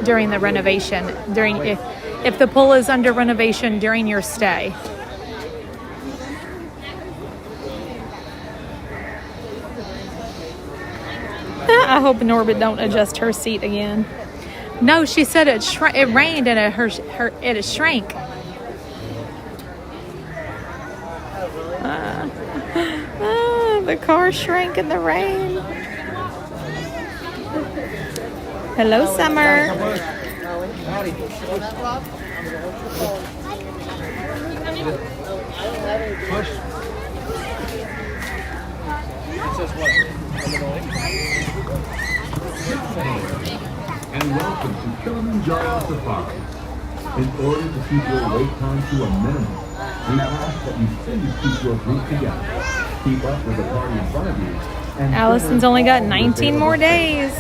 during the renovation, if the pool is under renovation during your stay. I hope Norbit don't adjust her seat again. No, she said it rained and it shrank. The car shrank in the rain. Hello, Summer. And welcome to Kilimanjaro Safari. In order to keep your wait time to a minimum, we ask that you please keep your group together. Keep up with the party in front of you. And Allison's only got 19 more days.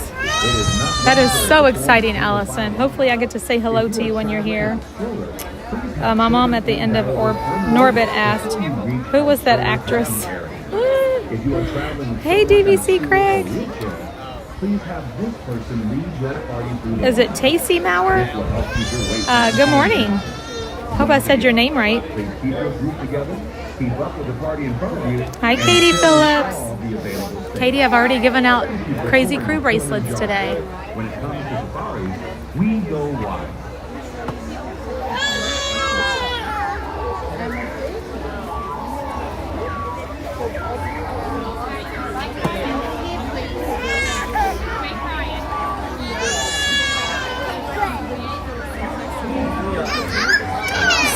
That is so exciting, Allison. Hopefully I get to say hello to you when you're here. My mom at the end of Norbit asked, who was that actress? If you are traveling with Hey, children DVC in Craig. a wheelchair, please have this person lead your party through the Is it Tacey Maurer? This will help keep your weight down. Good morning. Hope I said your name right. Please keep your group together. Keep up with the party in front of you. Hi, and Katie fill Phillips. all the available space. Katie, I've already given out Crazy Crew bracelets today. When it comes to safaris, we go wild.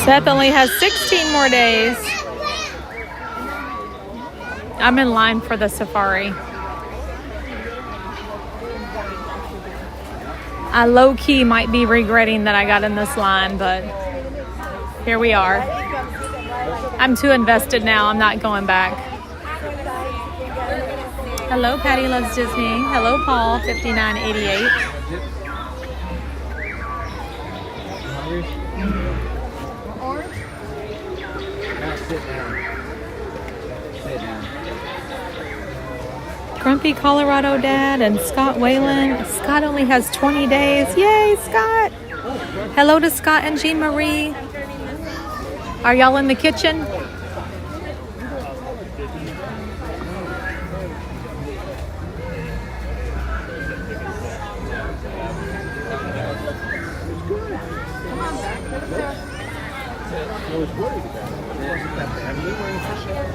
Seth only has 16 more days. I'm in line for the safari. I low-key might be regretting that I got in this line, but here we are. I'm too invested now. I'm not going back. Hello, Patty Loves Disney. Hello, Paul, 5988. Grumpy Colorado Dad and Scott Whalen. Scott only has 20 days. Yay, Scott! Hello to Scott and Jean Marie. Are y'all in the kitchen? I was worried about it. It wasn't that bad. We were in for sure.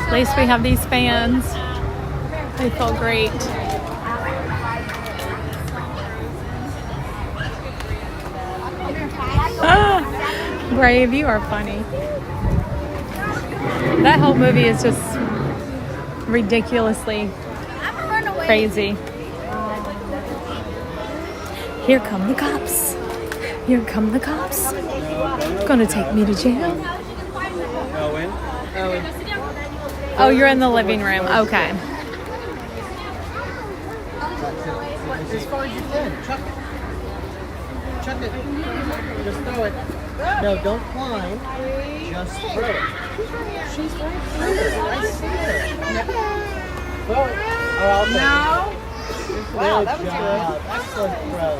At least we have these fans. They feel great. Brave, you are funny. That whole movie is just ridiculously crazy. Here come the cops. Here come the cops. Gonna take me to jail. Oh, you're in the living room. Okay. As far as you can. Chuck it. Chuck it. Just throw it. No, don't climb. Just throw it. She's right here. I see her. Throw it. Oh, I'll take it. Wow, that was good. Excellent throw.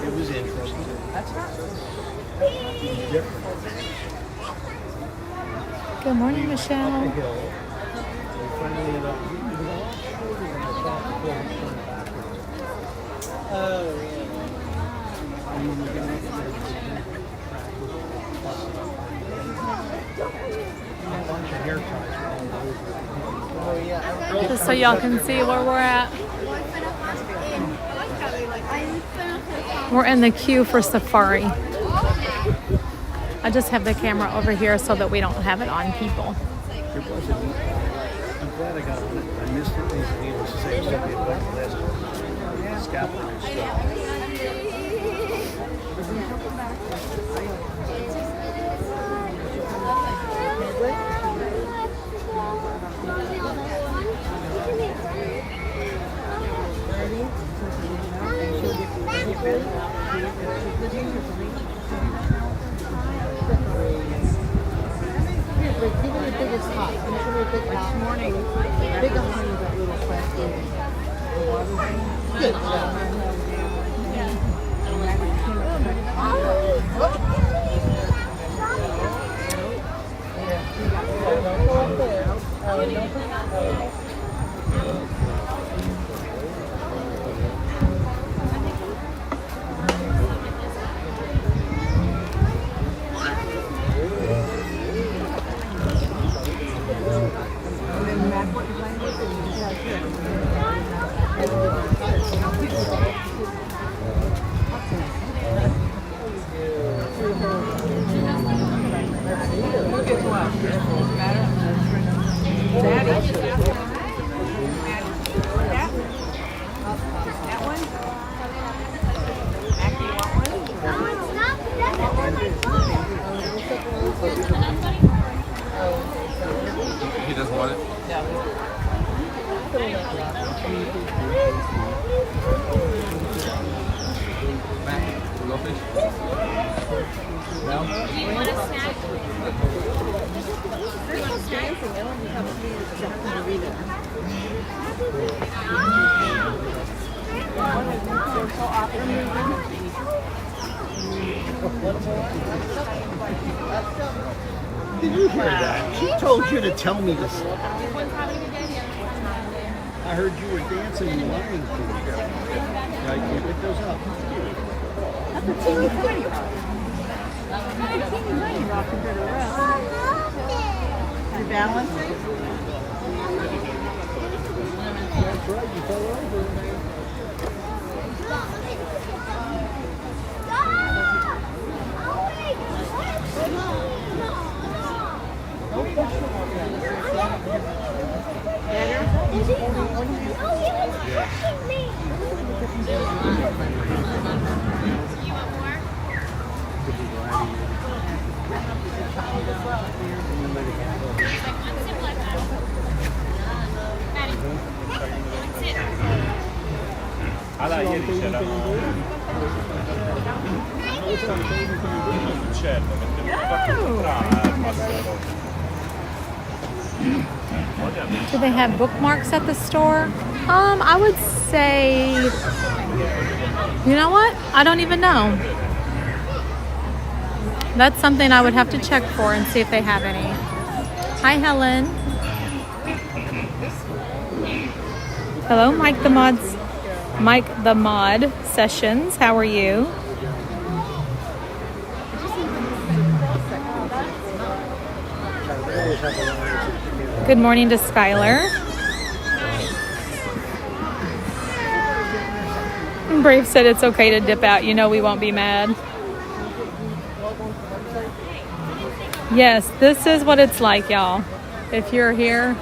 It was interesting. That's not different. Good morning, Michelle. We finally ended up. It was a lot shorter than I thought before we turned backwards. Oh, yeah. And then we got up there. A bunch of hair ties were all over. Oh, yeah. Just so y'all can see where we're at. We're in the queue for safari. I just have the camera over here so that we don't have it on people. I'm glad I got on it. I missed it. Needless to say, somebody had went the last scaffolding stuff. He doesn't want it? Matt, go fish? No? Do you want a snack? Did you hear that? She told you to tell me to stop. I heard you were dancing and lying to me. Yeah, I can't pick those up. That's a teeny tiny rock. That's a teeny tiny rock compared to the rest. Your balance? That's right, you fell over. Allora ieri c'erano l'uccello che devo far comprare. Do they have bookmarks at the store? I would say, you know what? I don't even know. That's something I would have to check for and see if they have any. Hi, Helen. Hello, Mike the Mod Sessions. How are you? Good morning to Skylar. Brave said it's okay to dip out. You know we won't be mad. Yes, this is what it's like, y'all. If you're here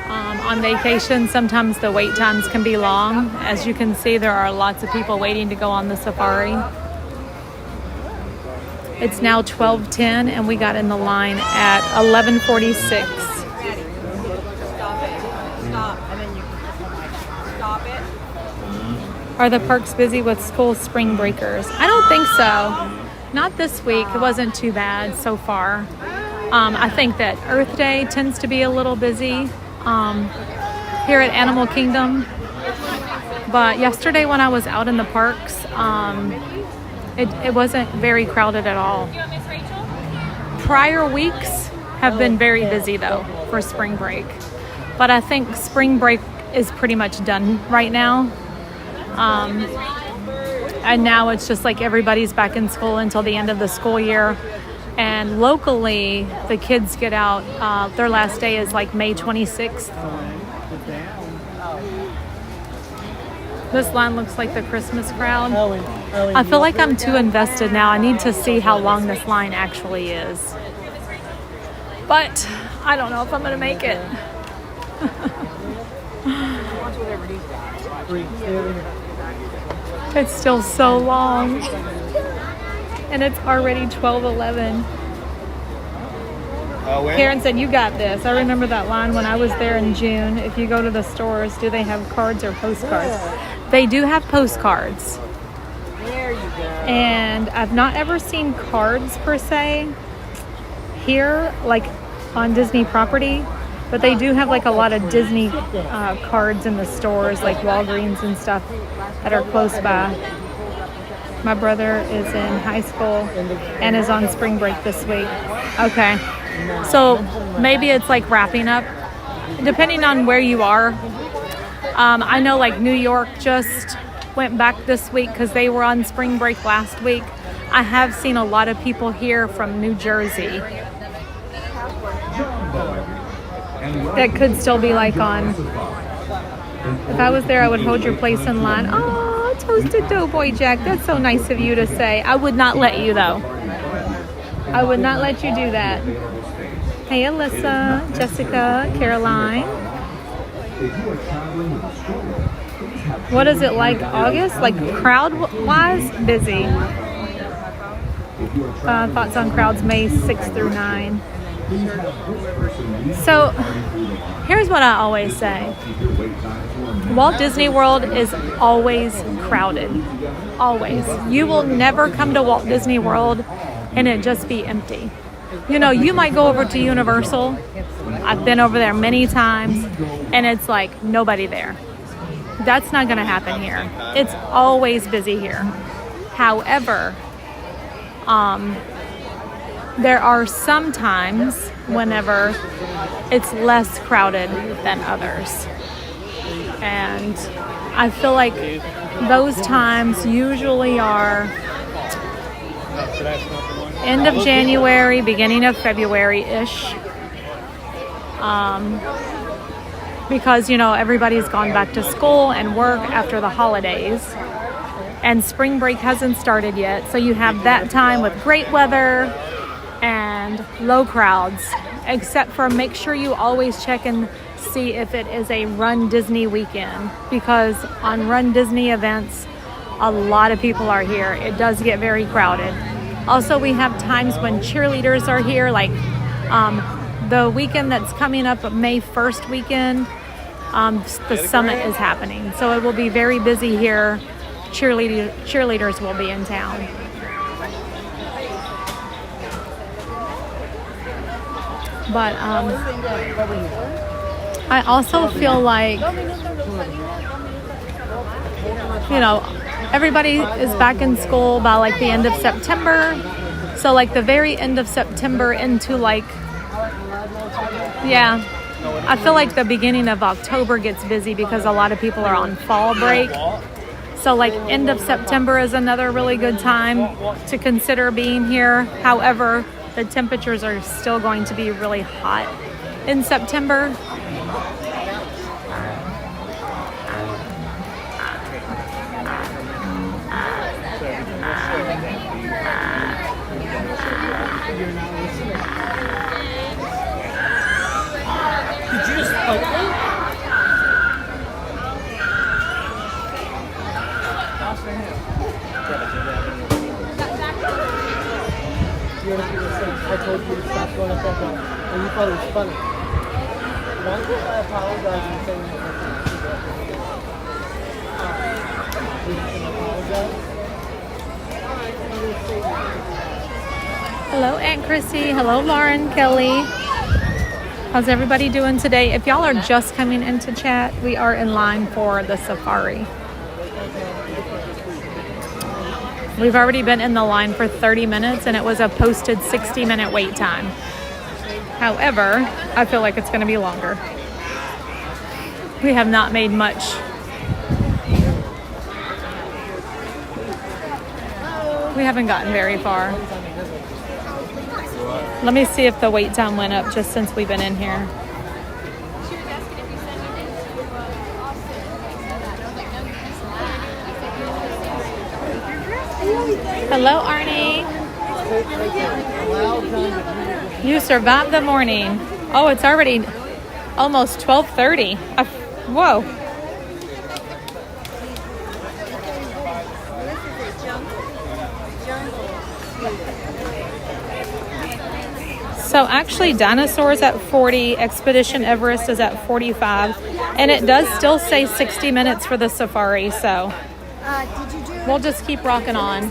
on vacation, sometimes the wait times can be long. As you can see, there are lots of people waiting to go on the safari. It's now 12:10 and we got in the line at 11:46. Are the parks busy with school spring breakers? I don't think so. Not this week. It wasn't too bad so far. I think that Earth Day tends to be a little busy here at Animal Kingdom. But yesterday when I was out in the parks, it wasn't very crowded at all. Prior weeks have been very busy though for spring break. But I think spring break is pretty much done right now. And now it's just like everybody's back in school until the end of the school year. And locally, the kids get out. Their last day is like May 26th. This line looks like the Christmas crowd. I feel like I'm too invested now. I need to see how long this line actually is. But I don't know if I'm going to make it. It's still so long. And it's already 12:11. Karen said, you got this. I remember that line when I was there in June. If you go to the stores, do they have cards or postcards? They do have postcards. There you go. And I've not ever seen cards per se here, like on Disney property. But they do have like a lot of Disney cards in the stores, like Walgreens and stuff that are close by. My brother is in high school and is on spring break this week. Okay. So maybe it's like wrapping up, depending on where you are. I know like New York just went back this week because they were on spring break last week. I have seen a lot of people here from New Jersey that could still be like on. If I was there, I would hold your place in line. Oh, toasted doughboy Jack. That's so nice of you to say. I would not let you though. I would not let you do that. Hey, Alyssa, Jessica, Caroline. What is it like August? Like crowd-wise? Busy. Thoughts on crowds May 6 through 9. So, here's what I always say. Walt Disney World is always crowded. Always. You will never come to Walt Disney World and it just be empty. You know, you might go over to Universal. I've been over there many times and it's like nobody there. That's not going to happen here. It's always busy here. However, there are some times whenever it's less crowded than others. And I feel like those times usually are end of January, beginning of February-ish. Because, you know, everybody's gone back to school and work after the holidays. And spring break hasn't started yet. So you have that time with great weather and low crowds. Except for make sure you always check and see if it is a Run Disney weekend. Because on Run Disney events, a lot of people are here. It does get very crowded. Also, we have times when cheerleaders are here, like the weekend that's coming up, May 1st weekend, the summit is happening. So it will be very busy here. Cheerleaders will be in town. But I also feel like, you know, everybody is back in school by like the end of September. So like the very end of September into like, yeah, I feel like the beginning of October gets busy because a lot of people are on fall break. So like end of September is another really good time to consider being here. However, the temperatures are still going to be really hot in September. Did you just like I told you to stop going up that hill, and you thought it was funny. Once I apologize and saying Hello, Aunt Chrissy. Hello, Lauren, Kelly. How's everybody doing today? If y'all are just coming into chat, we are in line for the safari. We've already been in the line for 30 minutes and it was a posted 60-minute wait time. However, I feel like it's going to be longer. We have not made much. We haven't gotten very far. Let me see if the wait time went up just since we've been in here. Hello, Arnie. You survived the morning. Oh, it's already almost 12:30. Whoa. So actually Dinosaur's at 40, Expedition Everest is at 45, and it does still say 60 minutes for the safari, so we'll just keep rocking on.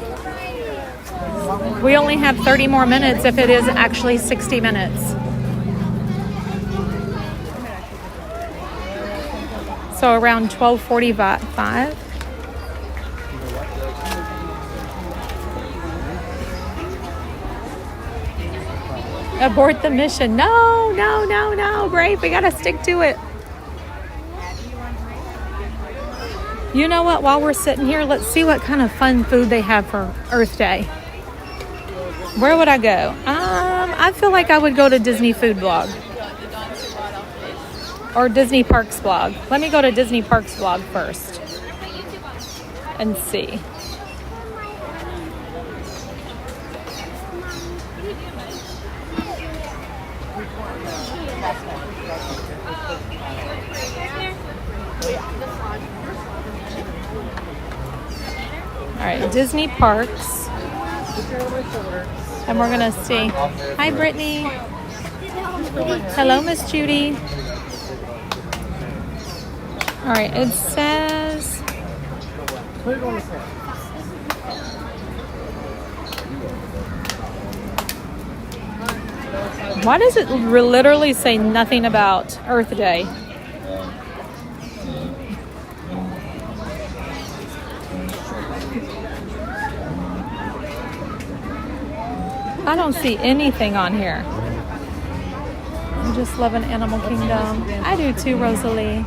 We only have 30 more minutes if it is actually 60 minutes. So around 12:45. Abort the mission. No, no, no, no, Grape. We gotta stick to it. You know what? While we're sitting here, let's see what kind of fun food they have for Earth Day. Where would I go? I feel like I would go to Disney Food Blog. Or Disney Parks Blog. Let me go to Disney Parks Blog first. And see. All right, Disney Parks. And we're gonna see. Hi, Brittany. Hello, Miss Judy. All right, it says. Why does it literally say nothing about Earth Day? I don't see anything on here. I'm just loving Animal Kingdom. I do too, Rosalie.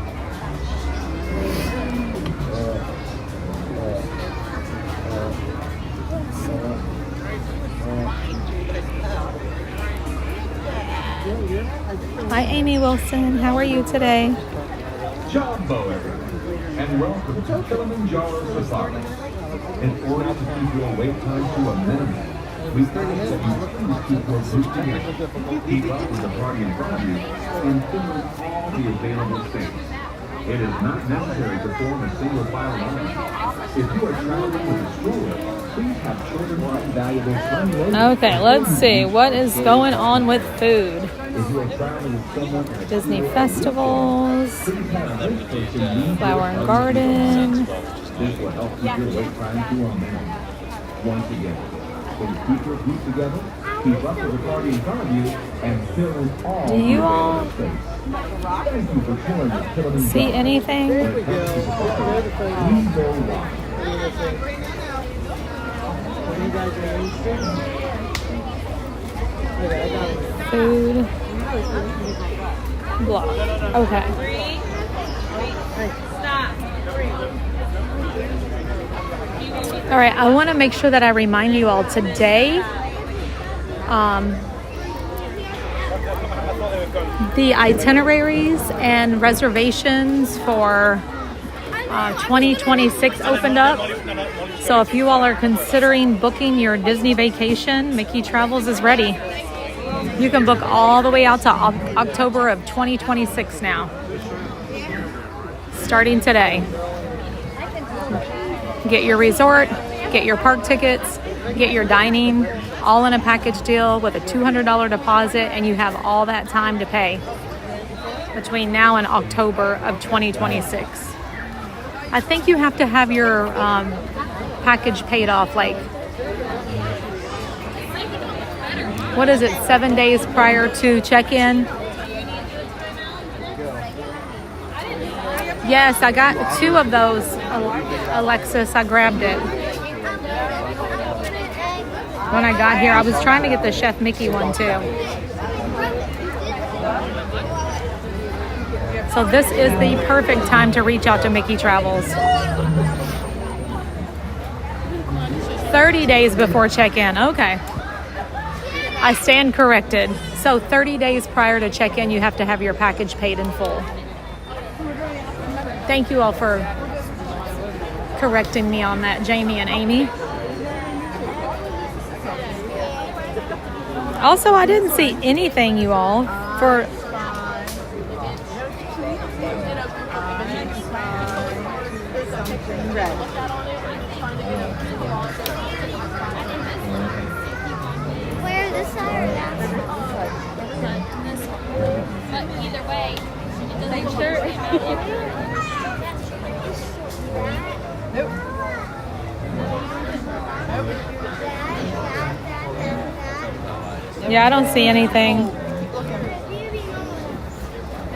Hi, Amy Wilson. How are you today? Jumbo, everyone, and welcome to Kilimanjaro Safari. In order to keep your wait time to a minimum, we ask that you please keep your group together, keep up with the party in front of you, and fill in all the available space. It is not necessary to form a single file line. If you are traveling with a stroller, please have children find valuable time. Okay, let's see. What is going on with food? Disney festivals, Flower and Garden. This will help keep your wait time to a minimum. Once again, please keep your feet together, keep up with the party in front of you, and fill in all Do you all Thank you for sharing this Kilimanjaro. see anything? Food blog. Okay. All right, I want to make sure that I remind you all today the itineraries and reservations for 2026 opened up. So if you all are considering booking your Disney vacation, Mickey Travels is ready. You can book all the way out to October of 2026 now, starting today. Get your resort, get your park tickets, get your dining, all in a package deal with a $200 deposit, and you have all that time to pay between now and October of 2026. I think you have to have your package paid off, like, what is it, 7 days prior to check-in? Yes, I got 2 of those, Alexis. I grabbed it when I got here. I was trying to get the Chef Mickey one too. So this is the perfect time to reach out to Mickey Travels. 30 days before check-in. Okay. I stand corrected. So 30 days prior to check-in, you have to have your package paid in full. Thank you all for correcting me on that, Jamie and Amy. Also, I didn't see anything, you all, for... Where the side? Either way, it doesn't sure. Yeah, I don't see anything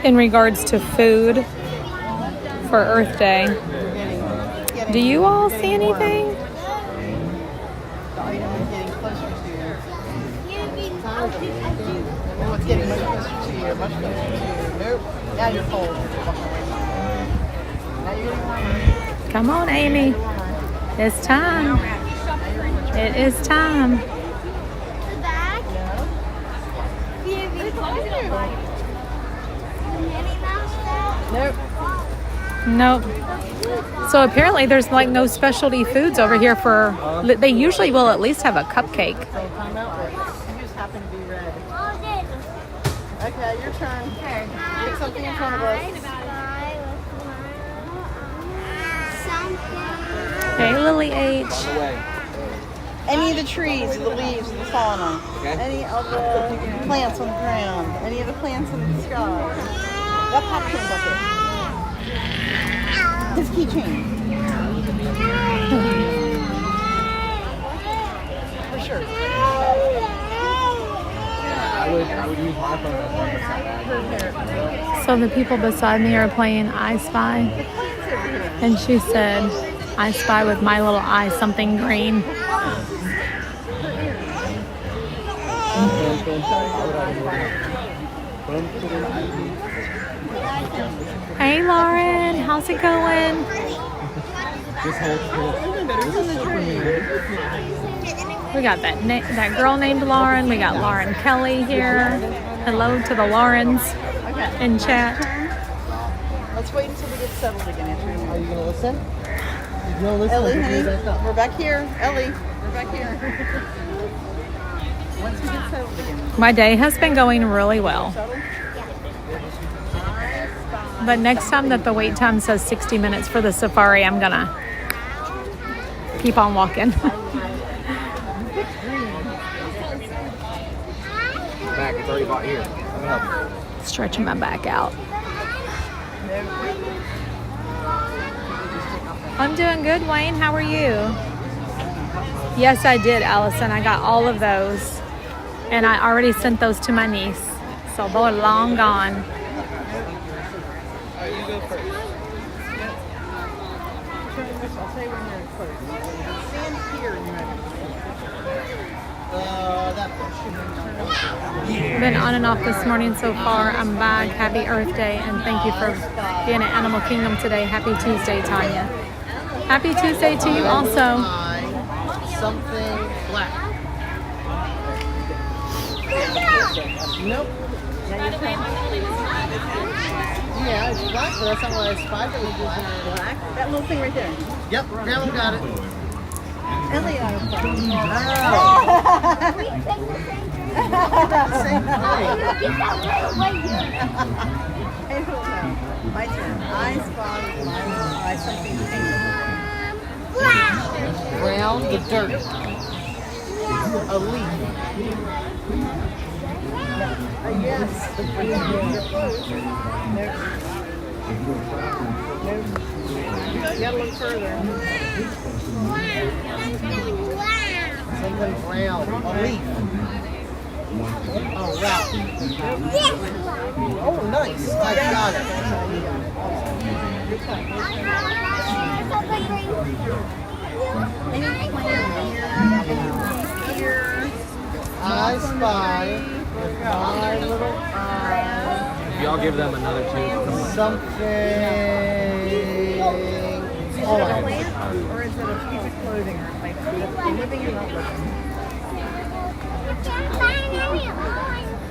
in regards to food for Earth Day. Do you all see anything? you're much closer. Nope. Now you're cold. Now you're getting warmer. Come on, Amy. It's time. It is time. Nope. Nope. So apparently there's like no specialty foods over here for, they usually will at least have a cupcake. So time out works. You just happen to be red. Okay, your turn. Pick something in front of us. Okay, Lily H. Any of the trees, the leaves, the fauna. Okay. Any of the plants on the ground. Any of the plants in the sky. That popcorn bucket. His keychain. For sure. I would use my phone as So the people beside me are playing I Spy. And she said, I spy with my little eye something green. Hey Lauren, how's it going? We got that girl named Lauren. We got Lauren Kelly here. Hello to the Laurens in chat. Let's wait until we get settled again. Are you going to listen? No, listen. Ellie, honey, we're back here. Ellie, we're back here. Once we get settled again. My day has been going really well. But next time that the wait time says 60 minutes for the safari, I'm gonna keep on walking. Back, it's already bought here. Let me help you. Stretching my back out. I'm doing good, Wayne. How are you? Yes, I did, Allison. I got all of those. And I already sent those to my niece. So they're long gone. You go first. I'll say when you're close. Stand here and you're that bush. Been on and off this morning so far. I'm back. Happy Earth Day. And thank you for being at Animal Kingdom today. Happy Tuesday, Tanya. Happy Tuesday to you also. Something black. Nope. Yeah, it's black, but that's not what I spied. It was just black. That little thing right there. Yep, Grandma got it. Ellie, I was Same thing. I don't know. My turn. I spotted something pink. Brown, the dirt. A leaf. Yes. Nope. You gotta look further. Something brown. A leaf. Oh, wow. Oh, nice. I got it. Any plant here? I spy with my little eye. Y'all give them another two. Something. Oh, or is it a piece of clothing or like living or not living?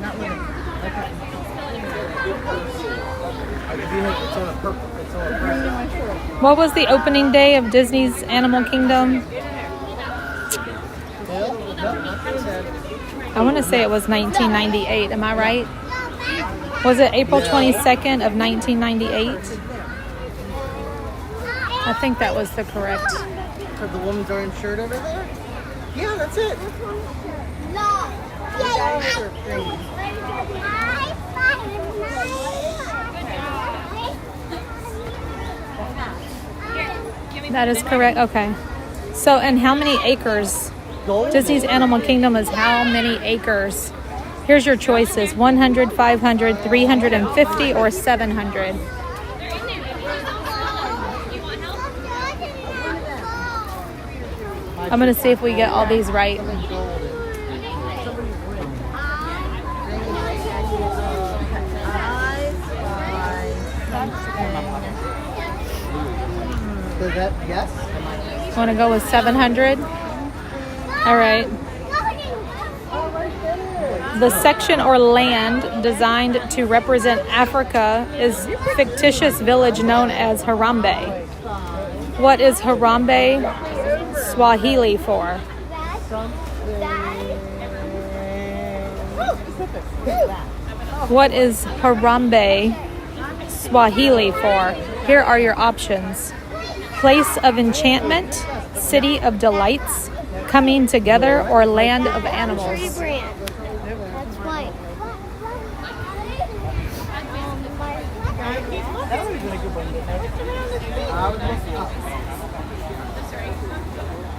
Not living. Okay. It's on a purple. It's on a purple. What was the opening day of Disney's Animal Kingdom? I want to say it was 1998. Am I right? Was it April 22nd of 1998? I think that was the correct. For the woman's orange shirt over there? Yeah, that's it. That is correct. Okay. So, and how many acres? Disney's Animal Kingdom is how many acres? Here's your choices: 100, 500, 350, or 700. I'm going to see if we get all these right. that yes? Want to go with 700? All right. The section or land designed to represent Africa is fictitious village known as Harambe. What is Harambe Swahili for? What is Harambe Swahili for? Here are your options. Place of enchantment, city of delights, coming together, or land of animals. That's white.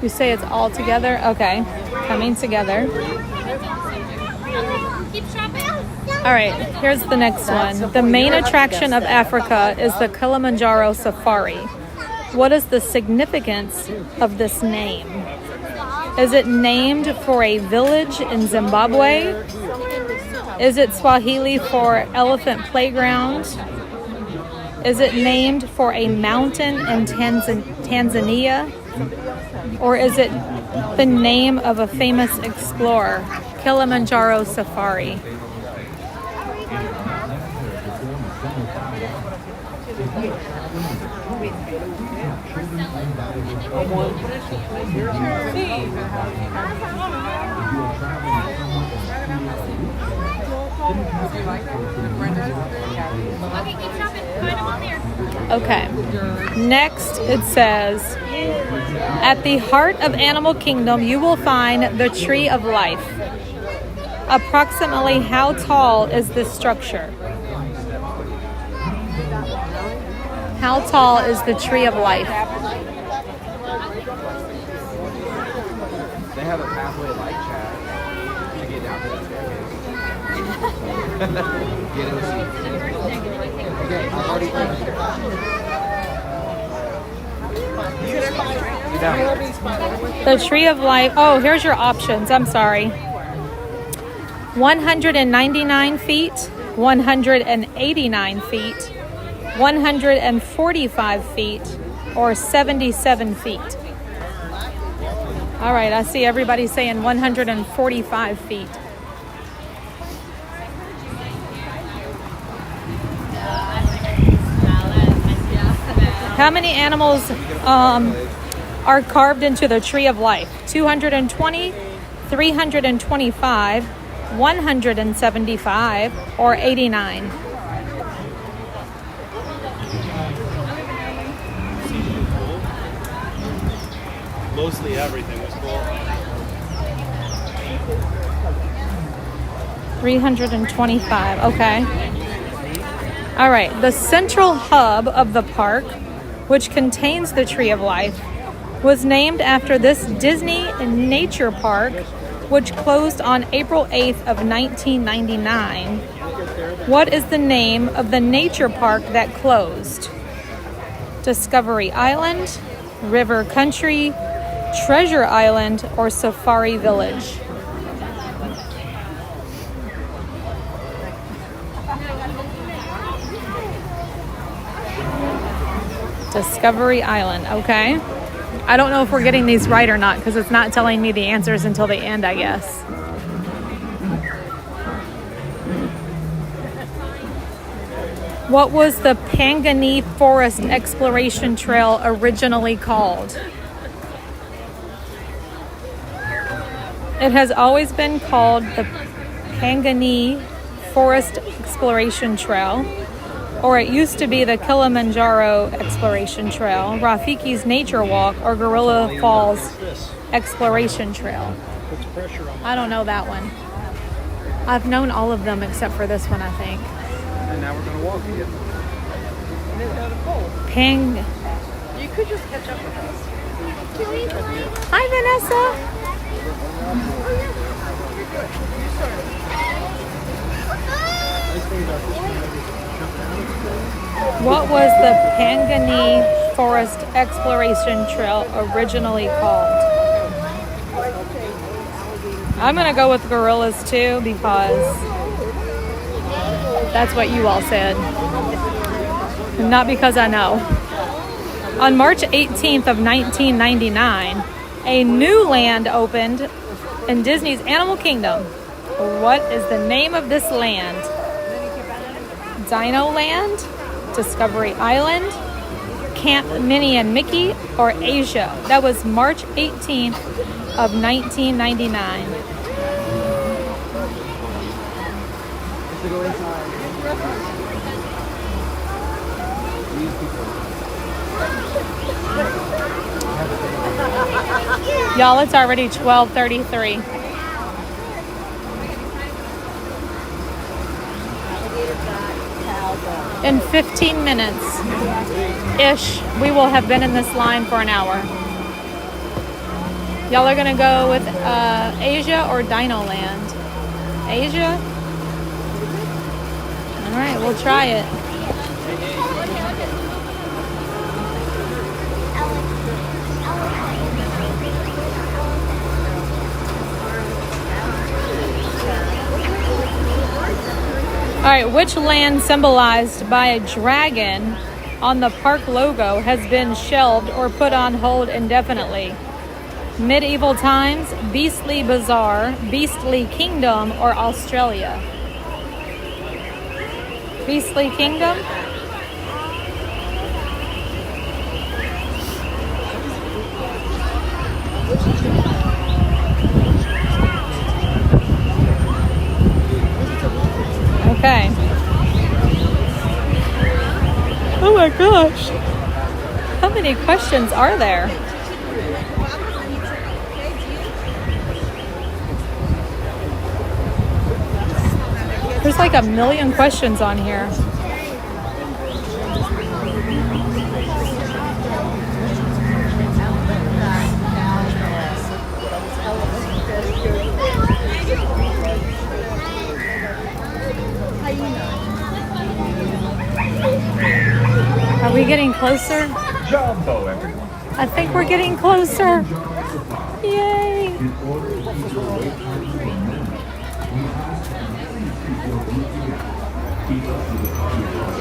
You say it's all together? Okay. Coming together. All right, here's the next one. The main attraction of Africa is the Kilimanjaro Safari. What is the significance of this name? Is it named for a village in Zimbabwe? Is it Swahili for elephant playground? Is it named for a mountain in Tanzania? Or is it the name of a famous explorer? Kilimanjaro Safari. Okay. Next it says, at the heart of Animal Kingdom, you will find the Tree of Life. Approximately how tall is this structure? How tall is the Tree of Life? They have a pathway like chat to get down to that staircase. Get in the seat. Okay, I've already finished it. The Tree of Life. Oh, here's your options. I'm sorry. 199 feet, 189 feet, 145 feet, or 77 feet. All right, I see everybody saying 145 feet. How many animals are carved into the Tree of Life? 220, 325, 175, or 89? Mostly everything was cool. 325, okay. All right, the central hub of the park, which contains the Tree of Life, was named after this Disney nature park, which closed on April 8th of 1999. What is the name of the nature park that closed? Discovery Island, River Country, Treasure Island, or Safari Village? Discovery Island, okay. I don't know if we're getting these right or not because it's not telling me the answers until the end, I guess. What was the Pangani Forest Exploration Trail originally called? It has always been called the Pangani Forest Exploration Trail, or it used to be the Kilimanjaro Exploration Trail, Rafiki's Nature Walk, or Gorilla Falls Exploration Trail. I don't know that one. I've known all of them except for this one, I think. And now we're going to walk again. You could just catch up with us. Hi, Vanessa. What was the Pangani Forest Exploration Trail originally called? I'm going to go with gorillas too because that's what you all said. Not because I know. On March 18th of 1999, a new land opened in Disney's Animal Kingdom. What is the name of this land? Dino Land, Discovery Island, Camp Minnie and Mickey, or Asia? That was March 18th of 1999. Y'all, it's already 12:33. In 15 minutes-ish, we will have been in this line for an hour. Y'all are gonna go with Asia or Dino Land? Asia? All right, we'll try it. All right, which land symbolized by a dragon on the park logo has been shelved or put on hold indefinitely? Medieval times, Beastly Bazaar, Beastly Kingdom, or Australia? Beastly Kingdom? Okay. Oh my gosh. How many questions are there? There's like a million questions on here. Are we getting closer? Jumbo, everyone. I think we're getting closer. Yay! In order to keep your wait time to a minimum, we ask that you please keep your group together. Keep up with the party party.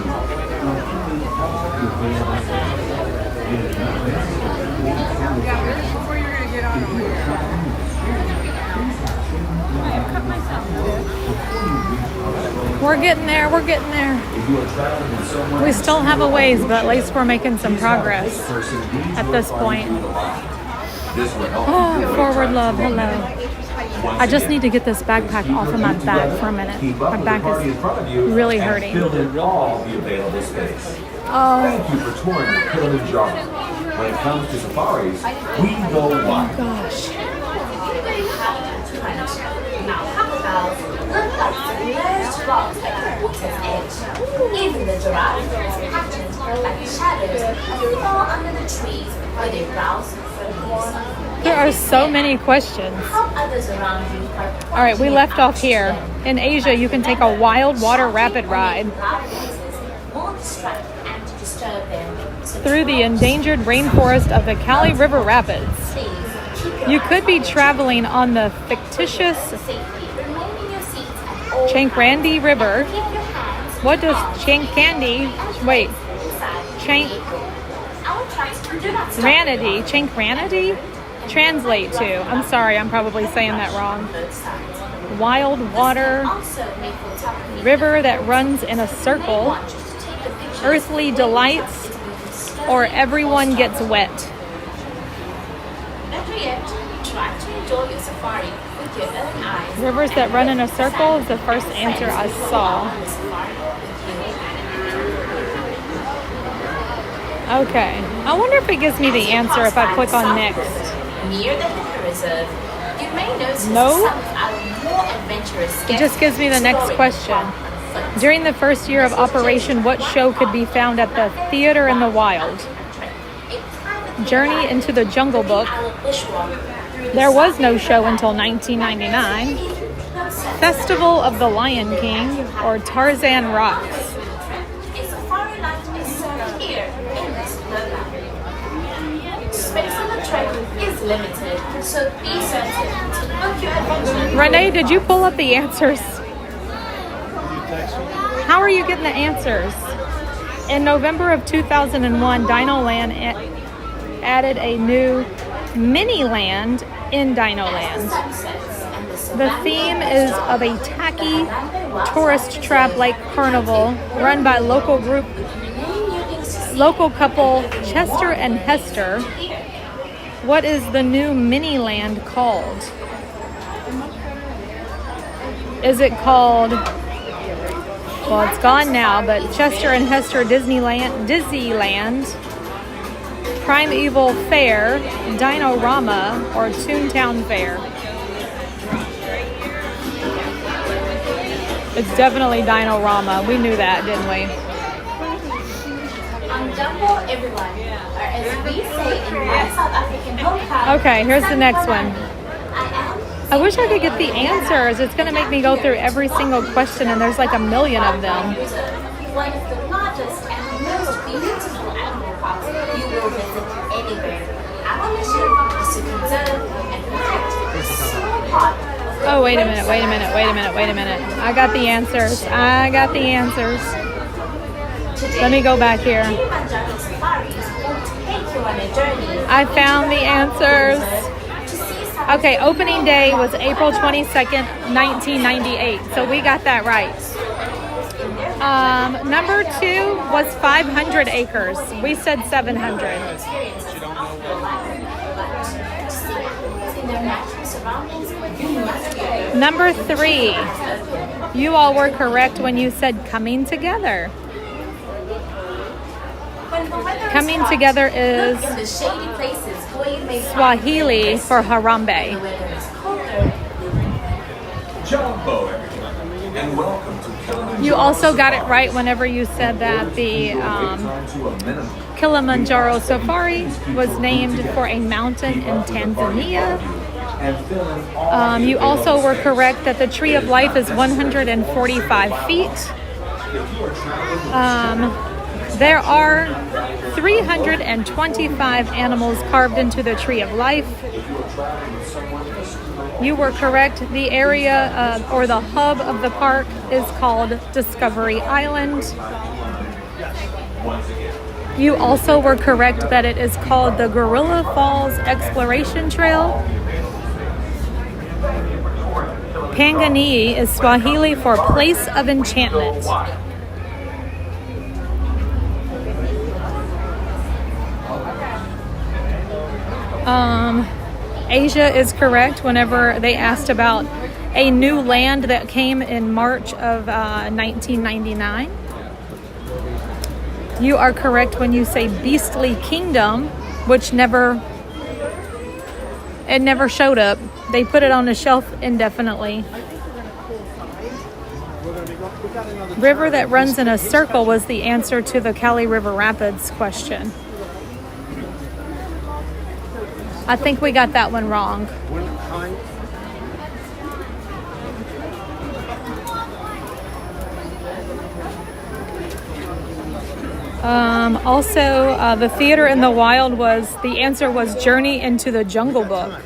Your available space. It is not necessary to walk from the party. Before you're gonna get on over here. We're getting there. We're getting there. If you are traveling with someone, We still have a ways, but at least we're making some progress at this point. this will help Oh, forward love. Hello. I just need to get this backpack off of my back for a minute. Keep My up with back the party in is front of you really and hurting. fill in all the available space. Oh, Thank you for touring with Kilimanjaro. When it comes to safaris, we go wild. gosh. Now, how about look like submerged rocks at the water's edge? Even the giraffe is patterned like shadows as they fall under the trees where they browse for leaves. There are so many questions. Help others around you by All right, we left off here. In Asia, you can take a wild water rapid ride won't distract and disturb them. So through the endangered rainforest of the Kali River Rapids. please keep your You could be traveling on the fictitious safety. Remain in your seats at all Chankrandi River. Keep your hands What does Chankrandi, wait, Chank, our tracks do not stop Ranity, Chankranity translate to? I'm sorry, I'm probably saying that wrong. both sides. Wild water Also make for top river that runs in a circle, want you to take the picture earthly delights, or everyone gets wet. better yet, try to enjoy your safari with your own eyes. Rivers that run in a circle is the first answer I saw. Okay, I wonder if it gives me the answer if I click on next. Near the Hippo Reserve, you may notice No. some of our more adventurous It just gives me the next exploring question. on foot. During the first year of operation, what show could be found at the Theater in the Wild? Journey into the Jungle Book. There was no show until 1999. Festival of the Lion King or Tarzan Rocks. A safari life is served here in this program. Space on the trek is limited, so be certain to book your adventure. Renee, did you pull up the answers? How are you getting the answers? In November of 2001, Dinoland added a new mini land in Dinoland. The theme is of a tacky tourist trap like carnival run by local couple Chester and Hester. What is the new mini land called? Is it called, well, it's gone now, but Chester and Hester Disneyland, Primeval Fair, Dino-Rama, or Toontown Fair? It's definitely Dino-Rama. We knew that, didn't we? Okay, here's the next one. I wish I could get the answers. It's going to make me go through every single question, and there's like a million of them. One of the largest and most beautiful animal parks you will visit anywhere. Our mission is to conserve and protect this small part. Oh, wait a minute. I got the answers. Let me go back here. Kilimanjaro Safari will take you on a journey. I found the answers. Okay, opening day was April 22nd, 1998. So we got that right. Number 2 was 500 acres. We said 700. Number 3. You all were correct when you said coming together. Coming together is Swahili for Harambe. Jumbo, everyone, and welcome to Kilimanjaro. You also got it right whenever you said that the Kilimanjaro Safari was named for a mountain in Tanzania. You also were correct that the Tree of Life is 145 feet. There are 325 animals carved into the Tree of Life. You were correct. The area or the hub of the park is called Discovery Island. You also were correct that it is called the Gorilla Falls Exploration Trail. Pangani is Swahili for place of enchantment. Asia is correct whenever they asked about a new land that came in March of 1999. You are correct when you say Beastly Kingdom, which never showed up. They put it on the shelf indefinitely. River that runs in a circle was the answer to the Cali River Rapids question. I think we got that one wrong. Also, the Theater in the Wild the answer was Journey into the Jungle Book.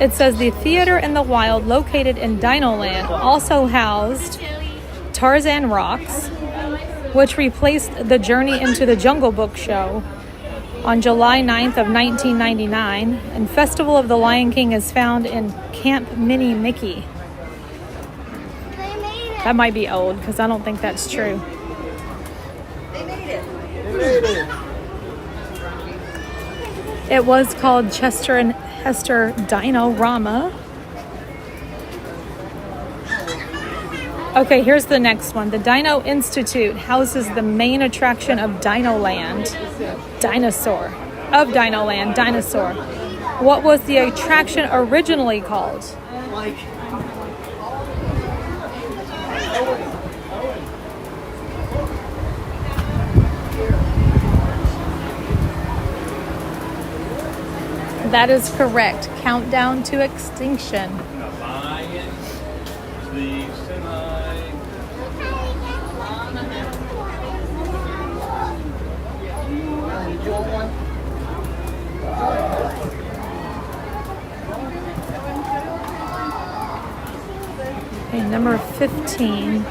It says the Theater in the Wild, located in Dinoland, also housed Tarzan Rocks, which replaced the Journey into the Jungle Book show on July 9th of 1999, and Festival of the Lion King is found in Camp Mini Mickey. That might be old, because I don't think that's true. It was called Chester and Hester Dino-Rama. Okay, here's the next one. The Dino Institute houses the main attraction of Dinoland, Dinosaur. What was the attraction originally called? That is correct. Countdown to Extinction. number 15.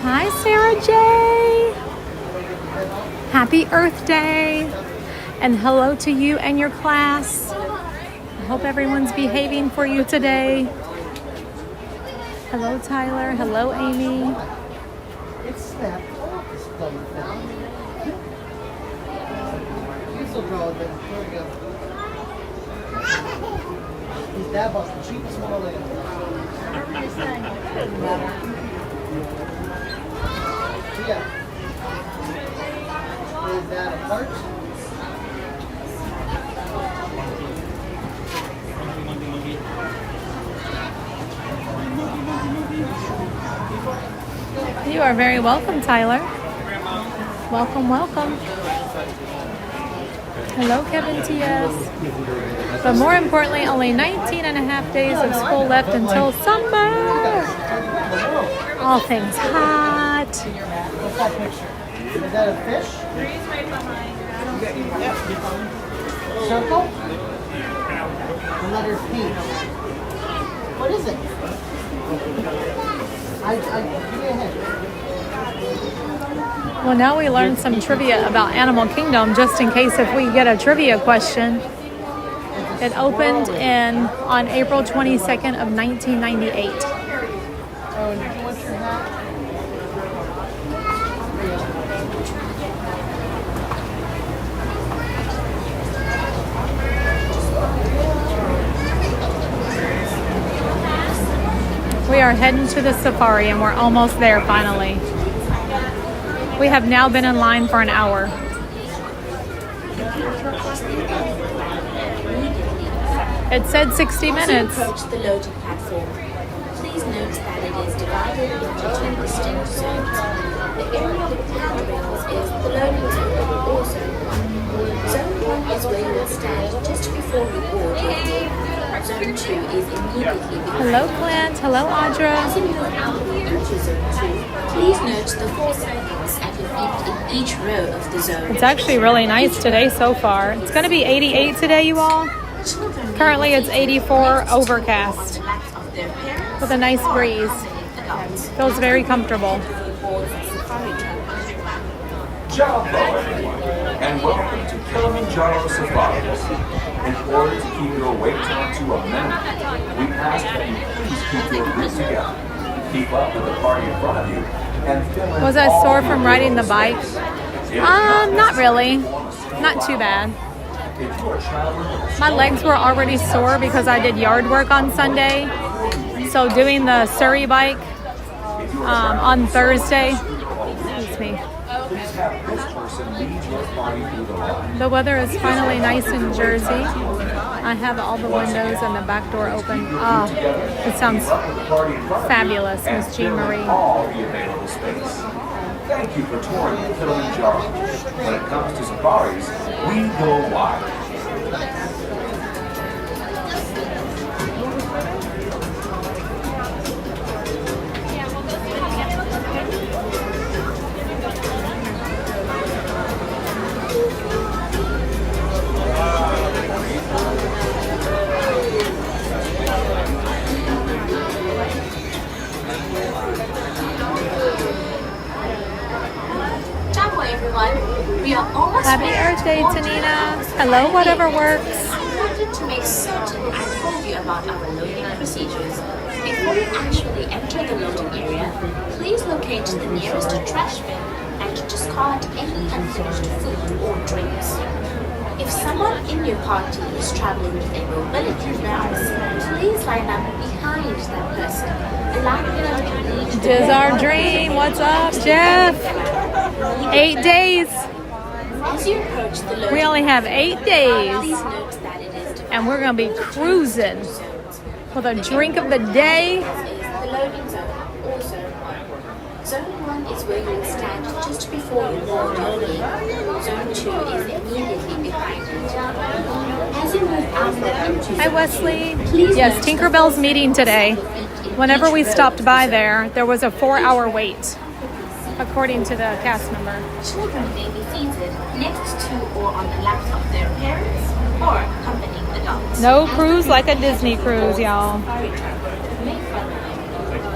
Hi, Sarah J. Happy Earth Day. And hello to you and your class. I hope everyone's behaving for you today. Hello, Tyler. Hello, Amy. It's snapped. It's done. You still draw it, there we go. His dad bought the cheapest one on land. Doesn't matter. Yeah. Is that a part? You are very welcome, Tyler. Welcome, welcome. Hello, Kevin TS. But more importantly, only 19 and a half days of school left until summer. All things hot. What's that picture? Is that a fish? Circle? The letter P. What is it? Give me a hint. Well, now we learned some trivia about Animal Kingdom, just in case if we get a trivia question. It opened on April 22nd of 1998. Oh, and what's your hat? We are heading to the safari and we're almost there finally. We have now been in line for an hour. It said 60 minutes. Approach the loading platform. Please note that it is divided into two distinct zones. The area with handrails is the loading zone or zone 1. Zone 1 is where you will stand just before you board your vehicle. Zone 2 is immediately behind. Hello, Clint. Hello, Audra. As you move out into Zone 2, please note the 4 sightings at your feet in each row of the zone. It's actually really nice today so far. It's going to be 88 today, you all. Currently it's 84 overcast with a nice breeze. Feels very comfortable. Ciao, everyone, and welcome to Kilimanjaro Safari. In order to keep your wait time to a minimum, we ask that you please keep your group together, keep up with the party in front of you, and fill in Was I all sore the from riding the bike? Not really. Not too bad. My legs were already sore because I did yard work on Sunday. So doing the Surrey bike on Thursday, excuse me. The weather is finally nice in Jersey. I have all the windows and the back door open. It sounds fabulous, Miss Jean Marie. Thank you for touring Kilimanjaro. When it comes to safaris, we go wild. We are almost Happy Earth Day, Tanina. Hello, whatever works. I wanted to make certain I told you about our loading procedures. Before you actually enter the loading area, please locate the nearest trash bin and discard any unfinished food or drinks. If someone in your party is traveling with a mobility mouse, please line up behind that person, allowing them to lead the It is our dream. What's up, Jeff? 8 days. As you approach the loading We only have 8 days. please note that it is And we're going to be cruising with a drink of the day. the loading zone or zone 1. Zone 1 is where you will stand just before you board your vehicle. Zone 2 is immediately behind it. As you move out into Hi, Wesley. Yes, Tinkerbell's meeting today. Whenever we stopped by there was a 4-hour wait, according to the cast member. Children may be seated next to or on the laps of their parents or accompanying adults. No cruise like a Disney cruise, y'all. Safari truck may follow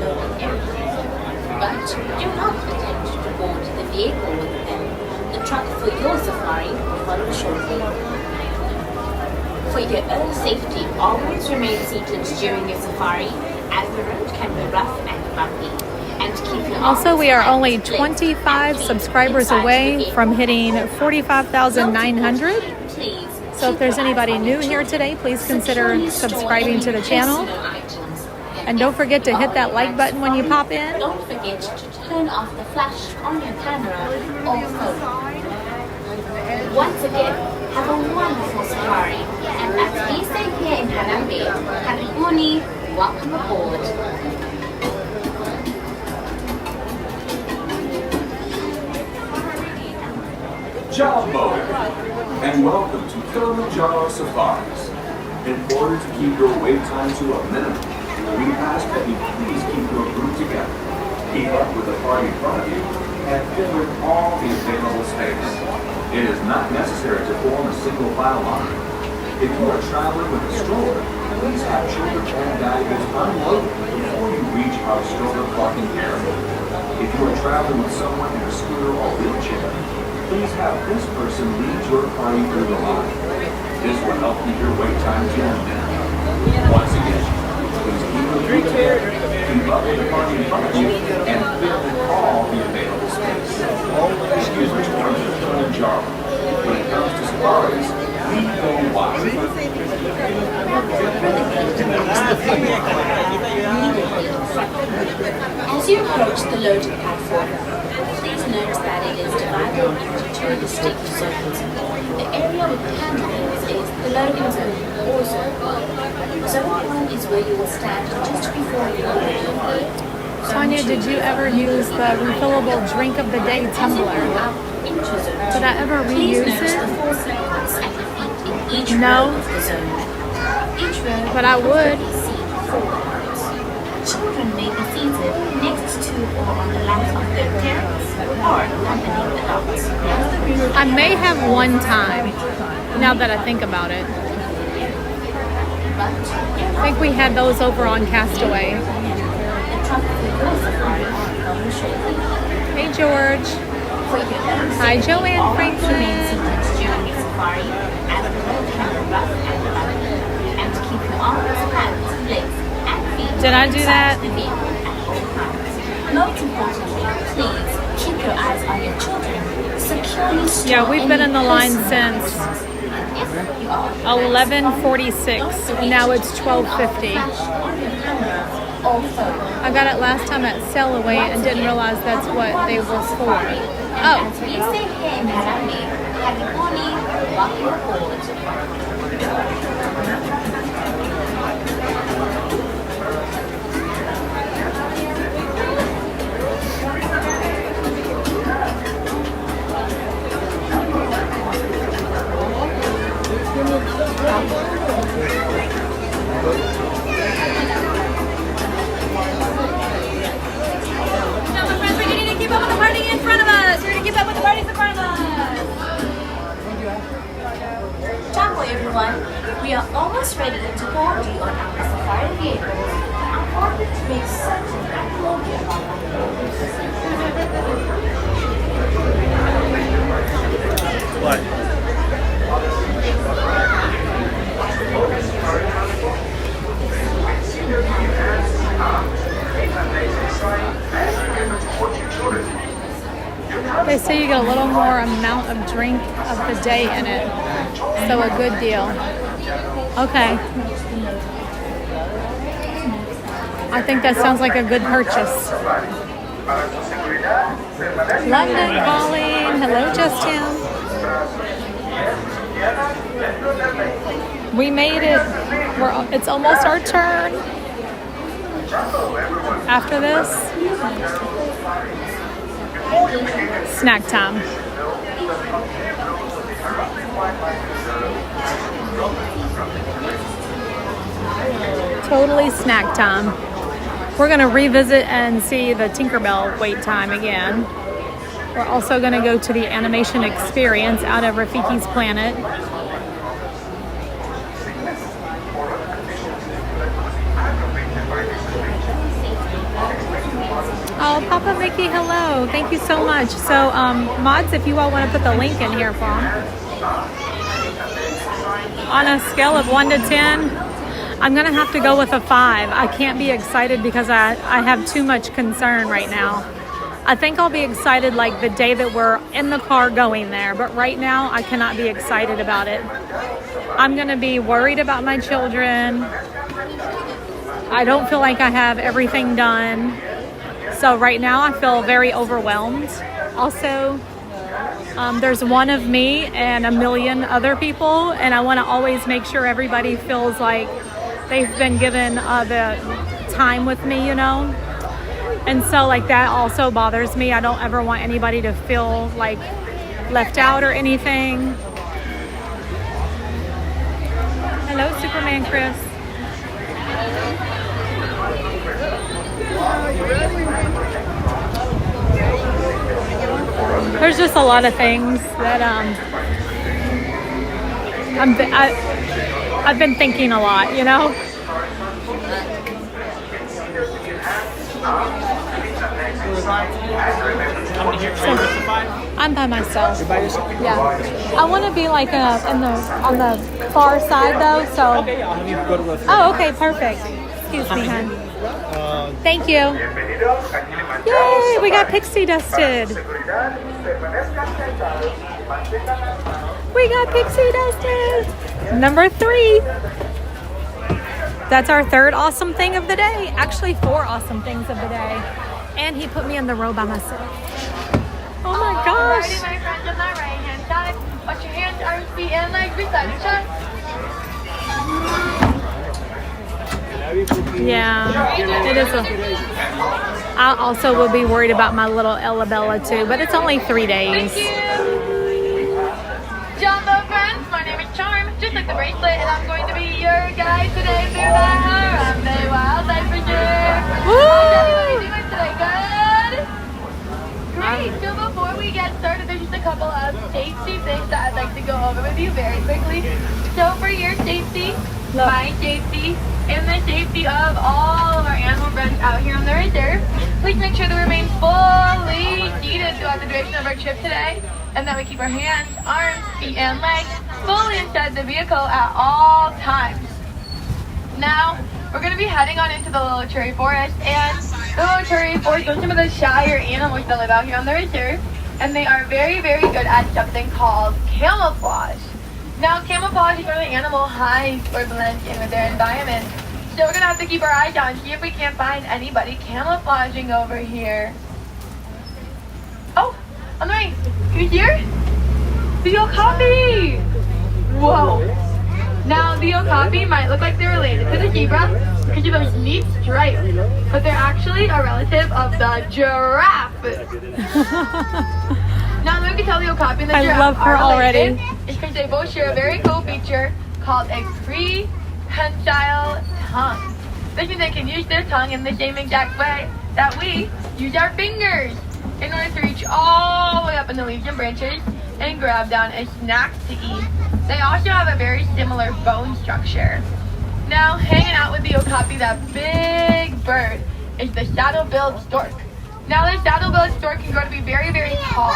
loading area. But do not attempt to board the vehicle with them. The truck for your safari will follow shortly. For your own safety, always remain seated during your safari, as the road can be rough and bumpy. And keep your Also, we are arms only tight, 25 feet subscribers inside the away vehicle. from hitting 45,900. Please So if keep there's your anybody eyes on new your here children. today, please consider Securely store subscribing to the any channel. personal items. And don't forget to hit that like button when you pop in. Don't forget to turn off the flash on your camera or phone. Once again, have a wonderful safari. And as we say here in Harambe, Karibuni, welcome aboard. Jumbo, and welcome to Kilimanjaro Safaris. In order to keep your wait time to a minimum, we ask that you please keep your group together, keep up with the party in front of you, and fill in all the available space. It is not necessary to form a single file line. If you are traveling with a stroller, please have children and valuables unloaded before you reach our stroller parking area. If you are traveling with someone in a scooter or wheelchair, please have this person lead your party through the line. This will help keep your wait time to a minimum. Once again, please keep your group together, keep up with the party in front of you, and fill in all the available space. Always use the terms of Kilimanjaro. When it comes to safaris, we go wide. As you approach the loading platform, please note that it is divided into two distinct zones. The area with handles is the loading zone or zone 1. Zone 1 is where you will stand just before you load. Tanya, did you ever use the refillable drink of the day tumbler? Did I ever reuse it? No, but I would. Children may be seated next to or on the lap of their parents or accompanying adults. I may have one time, now that I think about it. I think we had those over on Castaway. Hey, George. Hi, Joanne Franklin. Did I do that? Most importantly, please keep your eyes on your children. Securely store Yeah, we've been in the line personal since If you are 11:46, and now it's 12:50. I got it last time at Sail Away and didn't realize that's what they were for. Oh. As we say here in Harambe, Karibuni, welcome aboard. Ciao everyone, we are almost ready to board you on our safari vehicle. I wanted to make certain I told you about They say you get a little more amount of drink of the day in it. So a good deal. Okay. I think that sounds like a good purchase. London calling. Hello, Justin. We made it. It's almost our turn. After this, snack time. Totally snack time. We're going to revisit and see the Tinkerbell wait time again. We're also going to go to the animation experience out of Rafiki's Planet. Oh, Papa Mickey, hello. Thank you so much. So, mods, if you all want to put the link in here for them. On a scale of 1 to 10, I'm going to have to go with a 5. I can't be excited because I have too much concern right now. I think I'll be excited like the day that we're in the car going there. But right now, I cannot be excited about it. I'm going to be worried about my children. I don't feel like I have everything done. So right now I feel very overwhelmed. Also, there's one of me and a million other people, and I want to always make sure everybody feels like they've been given the time with me, you know? And so like that also bothers me. I don't ever want anybody to feel like left out or anything. Hello, Superman Chris. There's just a lot of things that I've been thinking a lot, you know. I'm by myself. You're by yourself? Yeah. I want to be like on the far side though. So. Okay, I'll have you go to the. Oh, okay, perfect. Excuse me, hon. Thank you. Yay, we got pixie dusted. We got pixie dusted. Number 3. That's our 3rd awesome thing of the day. Actually, 4 awesome things of the day. And he put me in the row by myself. Oh my gosh. Alrighty, my friends, on the right hand side. Watch your hands, arms, feet, and legs beside each other. Yeah, it is. I also will be worried about my little Ellabella too, but it's only 3 days. Thank you. Jumbo friends, my name is Charm, just like the bracelet, and I'm going to be your guide today through the Harambe Wild Adventure. How are you doing today? Good? Great. So before we get started, there's just a couple of safety things that I'd like to go over with you very quickly. So for your safety, my safety, and the safety of all of our animal friends out here on the reserve, please make sure to remain fully seated throughout the duration of our trip today, and that we keep our hands, arms, feet, and legs fully inside the vehicle at all times. Now, we're going to be heading on into the Little Cherry Forest, and the Little Cherry Forest are some of the shyer animals that live out here on the reserve, and they are very, very good at something called camouflage. Now, camouflage is where the animal hides or blends in with their environment. So we're going to have to keep our eyes out and see if we can't find anybody camouflaging over here. Oh, on the right. Who's here? The okapi! Whoa. Now, the okapi might look like they're related to the zebra because of those neat stripes, but they're actually a relative of the giraffe. Now, we can tell the okapi and the giraffe love her are related. already. It's because they both share a very cool feature called a prehensile tongue. This means they can use their tongue in the same exact way that we use our fingers in order to reach all the way up in the leaves and branches and grab down a snack to eat. They also have a very similar bone structure. Now, hanging out with the okapi, that big bird, is the saddle-billed stork. Now, the saddle-billed stork can grow to be very, very tall.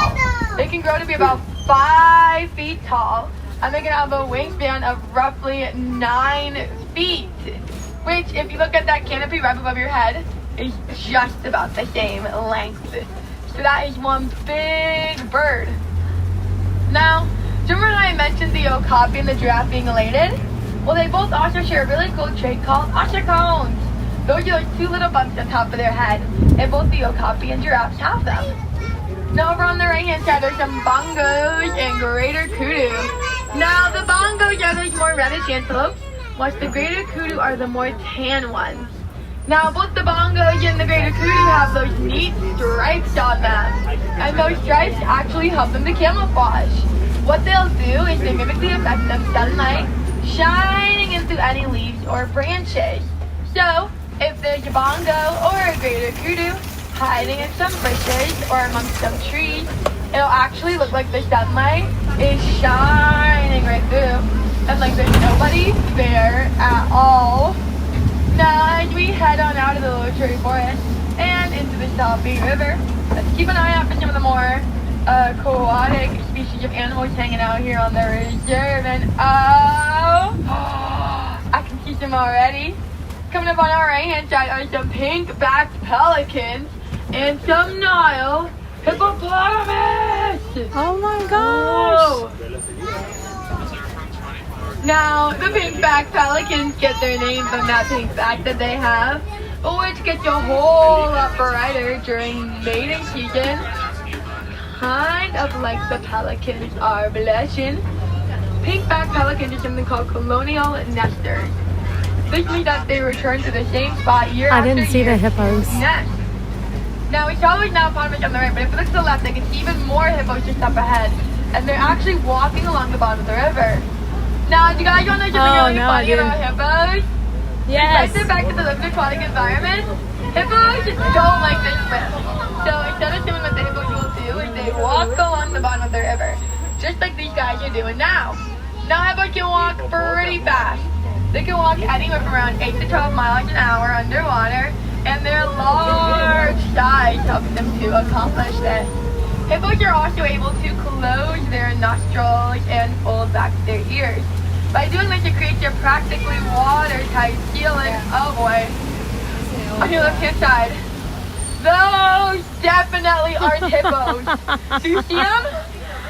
They can grow to be about 5 feet tall, and they can have a wingspan of roughly 9 feet, which, if you look at that canopy right above your head, is just about the same length. So that is one big bird. Now, remember when I mentioned the okapi and the giraffe being related? Well, they both also share a really cool trait called ossicones. Those are those 2 little bumps on top of their head, and both the okapi and giraffes have them. Now, over on the right-hand side, there's some bongos and greater kudu. Now, the bongos are those more reddish antelopes, whilst the greater kudu are the more tan ones. Now, both the bongos and the greater kudu have those neat stripes on them, and those stripes actually help them to camouflage. What they'll do is they mimic the effect of sunlight shining into any leaves or branches. So, if there's a bongo or a greater kudu hiding in some bushes or amongst some trees, it'll actually look like the sunlight is shining right through, and like there's nobody there at all. Now, as we head on out of the Little Cherry Forest and into the Mississippi River. Let's keep an eye out for some of the more aquatic species of animals hanging out here on the reserve. And oh, I can see some already. Coming up on our right hand side are some pink-backed pelicans and some Nile hippopotamus. Oh my gosh. Whoa. Now, the pink-backed pelicans get their name from that pink back that they have, which gets a whole lot brighter during mating season. Kind of like the pelicans are blushing. Pink-backed pelicans are something called colonial nesters. This means that they return to the same spot year after year. I didn't see the hippos. Nest. Now, we saw those hippopotamus on the right, but if we look to the left, I can see even more hippos just up ahead. And they're actually walking along the bottom of the river. Now, do you guys want to know something really funny about hippos? Yes. Besides the fact that they live in an aquatic environment, hippos don't like to swim. So instead of swimming, what the hippos will do is they walk along the bottom of the river, just like these guys are doing now. Now, hippos can walk pretty fast. They can walk anywhere from around 8 to 12 miles an hour underwater, and their large size helps them to accomplish this. Hippos are also able to close their nostrils and fold back their ears. By doing this, it creates a practically watertight ceiling. Oh boy. On your left hand side. Those definitely aren't hippos. Do you see them?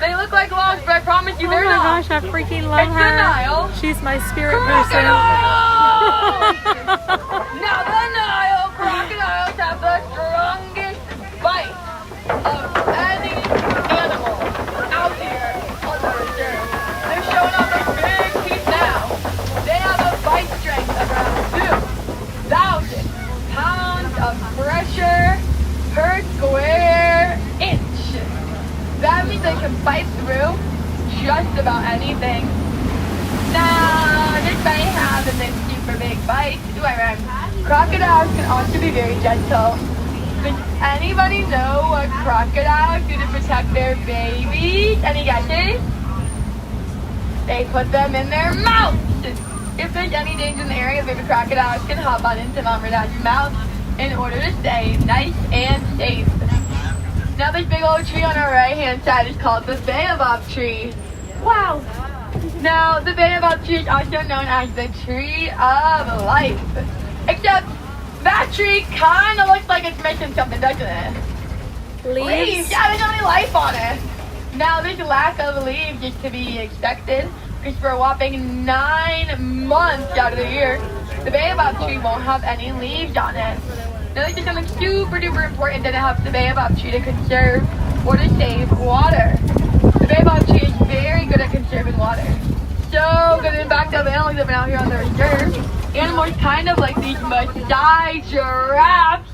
They look like logs, but I promise you they're not. Oh my gosh, I freaking love it's her. The Nile. She's my spirit person. Now the Nile crocodiles have the strongest bite of any animal out here on the reserve. They're showing off their big teeth now. They have a bite strength of around 2,000 pounds of pressure per square inch. That means they can bite through just about anything. Now, despite having this super big bite, crocodiles can also be very gentle. Does anybody know what crocodiles do to protect their babies? Any guesses? They put them in their mouths. If there's any danger in the area, baby crocodiles can hop on into Mom or Dad's mouth in order to stay nice and safe. Now this big old tree on our right hand side is called the baobab tree. Wow! Now the baobab tree is also known as the tree of life. Except that tree kind of looks like it's missing something, doesn't it? Leaves? Yeah, there's no any life on it. Now this lack of leaves is to be expected because for a whopping 9 months out of the year, the baobab tree won't have any leaves on it. Now this is something super duper important that it helps the baobab tree to conserve or to save water. The baobab tree is very good at conserving water. So good. In fact, the animals living out here on the reserve, animals kind of like these Maasai giraffes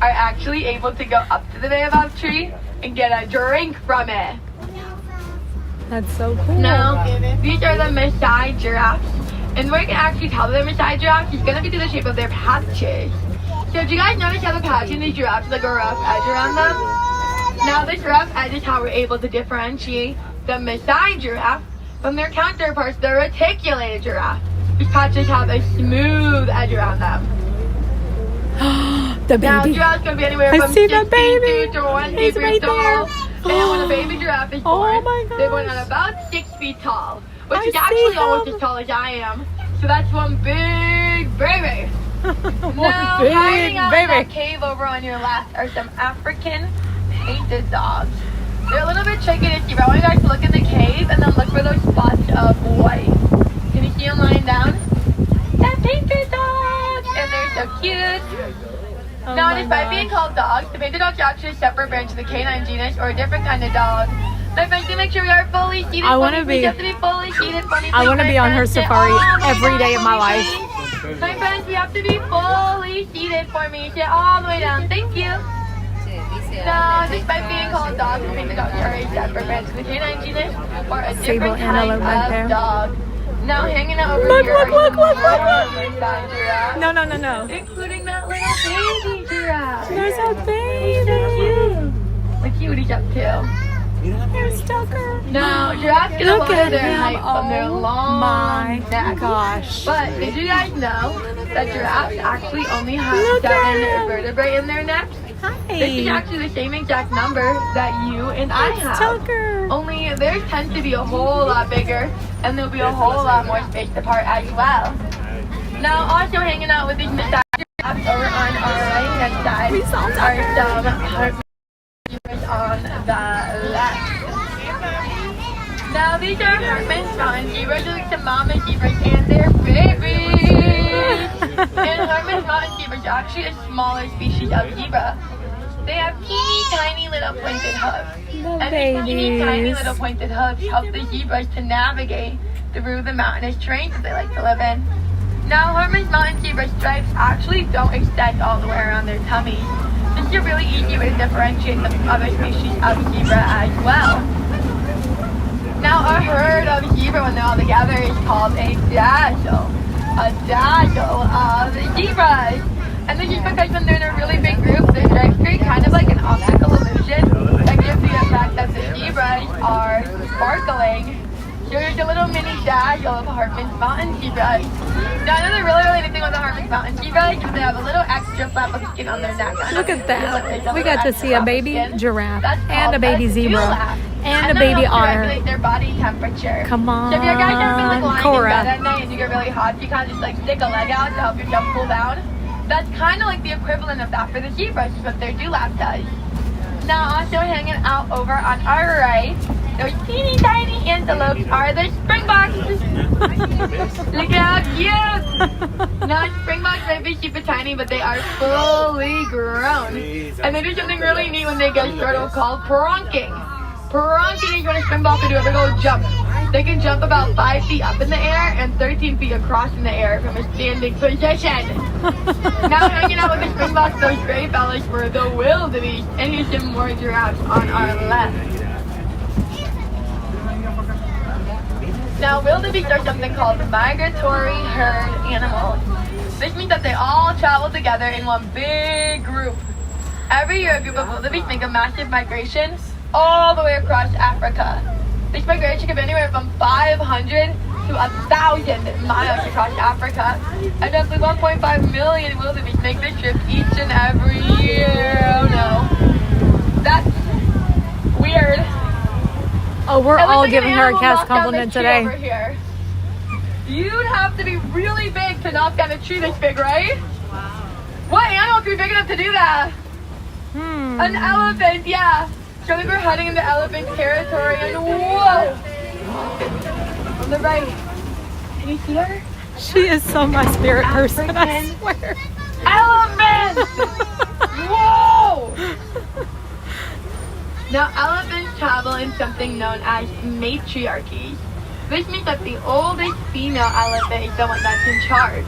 are actually able to go up to the baobab tree and get a drink from it. That's so cool. Now, these are the Maasai giraffes. And where you can actually tell they're Maasai giraffes is going to be through the shape of their patches. So do you guys notice how the patch in these giraffes is like a rough edge around them? Now this rough edge is how we're able to differentiate the Maasai giraffe from their counterparts, the reticulated giraffe. These patches have a smooth edge around them. The baby. Now giraffes can be anywhere from 16 to 20 He's feet right tall. there. And when a baby giraffe is born, they're born at about 6 feet tall, which is actually almost as tall as I am. So that's one big baby. Now, hiding out in that cave over on your left are some African painted dogs. They're a little bit tricky to see, but I want you guys to look in the cave and then look for those spots of white. Can you see them lying down? They're painted dogs, and they're so cute. Now, despite being called dogs, the painted dogs are actually a separate branch of the canine genus or a different kind of dog. My friends, to make sure we are fully seated. I want to be on her safari every day of my life. My friends, we have to be fully seated for me. Sit all the way down. Thank you. Now, despite being called dogs, painted dogs are a separate branch of the canine genus or a different kind of dog. Now, hanging out over here are some Maasai giraffes. No. Including that little baby giraffe. There's a baby. The cutie's up too. There's Tucker. Now, giraffes can Look lower at their him. height from their long my neck. gosh. But did you guys know that giraffes actually only have 7 vertebrae in their necks? This is actually the same exact number that you and I have. Tucker. Only theirs tends to be a whole lot bigger, and there'll be a whole lot more spaced apart as well. Now, also hanging out with these massager apps over on our right-hand side are some heart zebras on the left. Now, these are Hartman's Mountain zebras, like the mama zebras and their babies. And Hartman's Mountain zebra is actually a smaller species of zebra. They have teeny tiny little pointed hooves. And these teeny tiny little pointed hooves help the zebras to navigate through the mountainous terrains that they like to live in. Now, Hartman's Mountain zebra stripes actually don't extend all the way around their tummies. This is a really easy way to differentiate them from other species of zebra as well. Now, a herd of zebra when they're all together is called a dazzle. A dazzle of zebras. And this is because when they're in a really big group, the stripes create kind of like an optical illusion that gives the effect that the zebras are sparkling. So there's a little mini dazzle of Hartman's Mountain zebras. Now, another really neat thing with the Hartman's Mountain zebras is they have a little extra flap of skin on their neck. Look at that. We got to see a baby giraffe and a baby zebra and a baby otter. Regulate their body temperature. Come on, So if you guys ever been like lying Cora. in bed at night and you get really hot, you kind of just like stick a leg out to help yourself cool down. That's kind of like the equivalent of that for the zebras, is what their dewlap does. Now, also hanging out over on our right, those teeny tiny antelopes are the springboks. Look how cute! Now, springboks might be super tiny, but they are fully grown. And they do something really neat when they get started called pronking. Pronking is when a springbok can do a big old jump. They can jump about 5 feet up in the air and 13 feet across in the air from a standing position. Now hanging out with the springboks, those gray fellas for the wildebeest, and here's some more giraffes on our left. Now wildebeest are something called migratory herd animals. This means that they all travel together in one big group. Every year a group of wildebeest make a massive migration all the way across Africa. This migration can be anywhere from 500 to 1,000 miles across Africa. And roughly 1.5 million wildebeest make this trip each and every year. Oh no. That's weird. Oh, we're all like giving an her a animal cast knocked down compliment the tree today. over here. You'd have to be really big to knock down a tree this big, right? What animal could be big enough to do that? An elephant, yeah. So I think we're heading into elephant territory, and whoa! On the right. Can you see her? She is so my spirit person, I swear. Elephant! Whoa! Now, elephants travel in something known as matriarchies. This means that the oldest female elephant is the one that's in charge.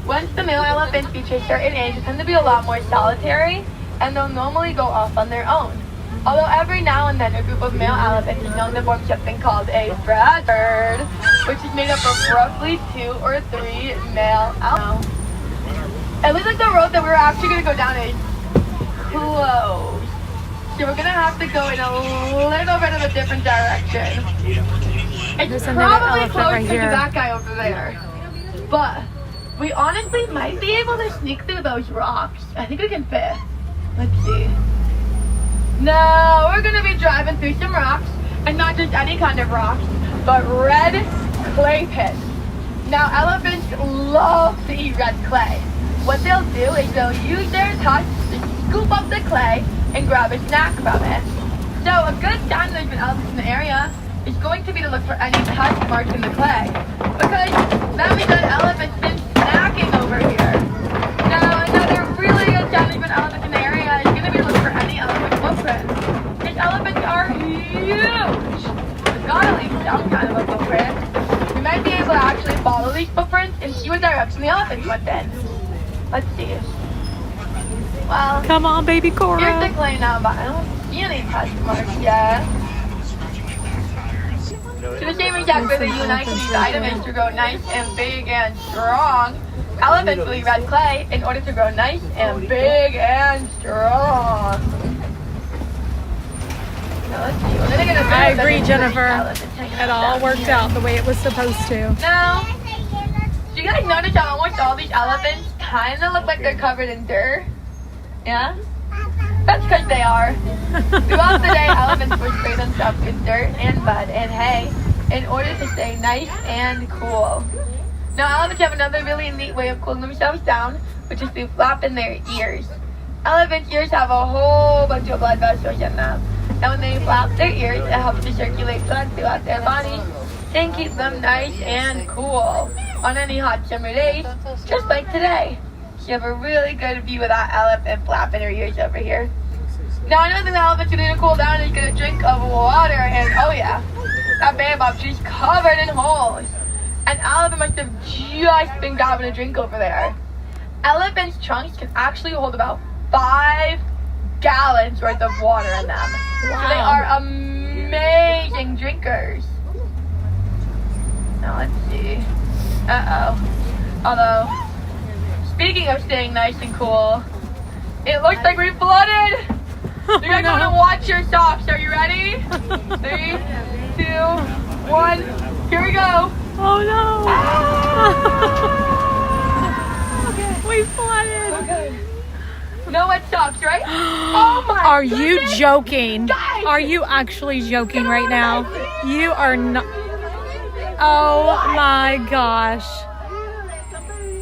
Once the male elephants reach a certain age, they tend to be a lot more solitary, and they'll normally go off on their own. Although every now and then a group of male elephants is known to form something called a herd, which is made up of roughly 2 or 3 male elephants. It looks like the road that we're actually going to go down is closed. So we're going to have to go in a little bit of a different direction. It's probably close to that guy over there. But we honestly might be able to sneak through those rocks. I think we can fit. Let's see. No, we're gonna be driving through some rocks, and not just any kind of rocks, but red clay pits. Now, elephants love to eat red clay. What they'll do is they'll use their tusks to scoop up the clay and grab a snack from it. So a good sign there's been elephants in the area is going to be to look for any tusk marks in the clay, because that means that elephant's been snacking over here. Now, another really good sign there's been elephants in the area is going to be to look for any elephant footprints. These elephants are huge. We've got to leave some kind of a footprint. We might be able to actually follow these footprints and see what direction the elephants went in. Let's see. Well, come on, baby Cora. Here's the clay now, but I don't see any tusk marks yet. To the same exact way that you and I can use vitamins to grow nice and big and strong, elephants will eat red clay in order to grow nice and big and strong. Now let's see. We're gonna get a I agree, Jennifer. It all worked out the way it was supposed to. Now, do you guys notice how almost all these elephants kind of look like they're covered in dirt? Yeah? That's because they are. Throughout the day, elephants will spray themselves with dirt and mud and hay in order to stay nice and cool. Now, elephants have another really neat way of cooling themselves down, which is through flapping their ears. Elephants' ears have a whole bunch of blood vessels in them. And when they flap their ears, it helps to circulate blood throughout their bodies and keep them nice and cool on any hot summer days, just like today. You have a really good view of that elephant flapping her ears over here. Now, another thing the elephants are going to cool down is get a drink of water, and oh yeah, that baobab tree's covered in holes. An elephant must have just been grabbing a drink over there. Elephants' trunks can actually hold about 5 gallons worth of water in them. Wow. So they are amazing drinkers. Now let's see. Although, speaking of staying nice and cool, it looks like we flooded. You guys want to watch your socks. Are you ready? 3, 2, 1. Here we go. Oh no! We flooded. Okay. No wet socks, right? Oh my Are goodness. you joking? Guys. Are you actually joking right now? You are not. Oh my gosh.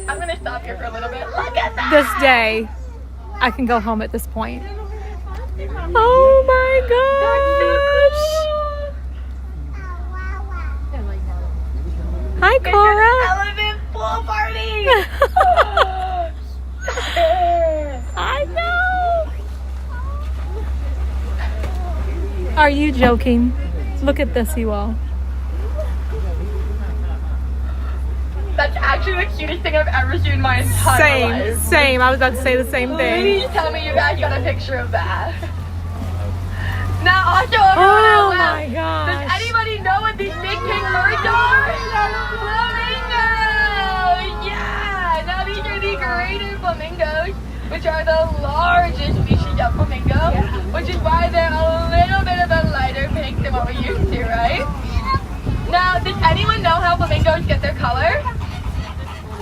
I'm gonna stop here for a little bit. Look at that. This day, I can go home at this point. Oh my gosh. Hi, Cora. Elephant pool party. I know. Are you joking? Look at this, you all. That's actually the cutest thing I've ever seen in my entire life. Same. I was about to say the same thing. Please tell me you guys got a picture of that. Now, also, everyone my gosh. Does anybody know what these big pink birds are? Flamingos! Yeah! Now, these are the greater flamingos, which are the largest species of flamingo, which is why they're a little bit of a lighter pink than what we used to, right? Now, does anyone know how flamingos get their color?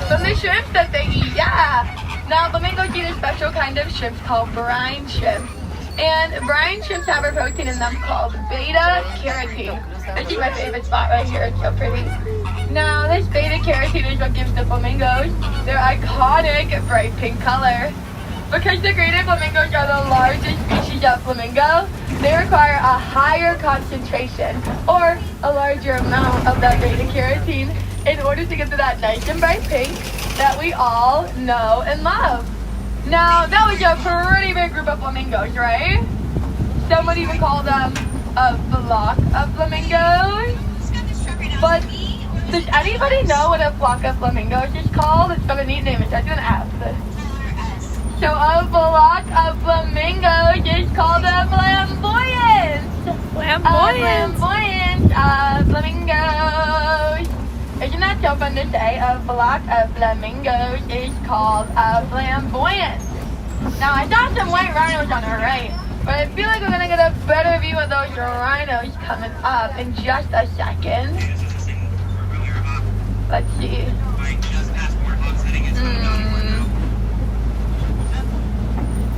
From the shrimps that they eat, yeah. Now, flamingos eat a special kind of shrimp called brine shrimp. And brine shrimps have a protein in them called beta-carotene. This is my favorite spot right here, it's so pretty. Now, this beta-carotene is what gives the flamingos their iconic bright pink color. Because the greater flamingos are the largest species of flamingo, they require a higher concentration, or a larger amount of that beta-carotene in order to get to that nice and bright pink that we all know and love. Now, that was a pretty big group of flamingos, right? Some would even call them a flock of flamingos. But does anybody know what a flock of flamingos is called? It's got a neat name. It starts with an F. So a flock of flamingos is called a flamboyance. Flamboyance. Flamingos. Isn't that so fun to say? A flock of flamingos is called a flamboyance. Now, I saw some white rhinos on our right, but I feel like we're going to get a better view of those rhinos coming up in just a second. Let's see.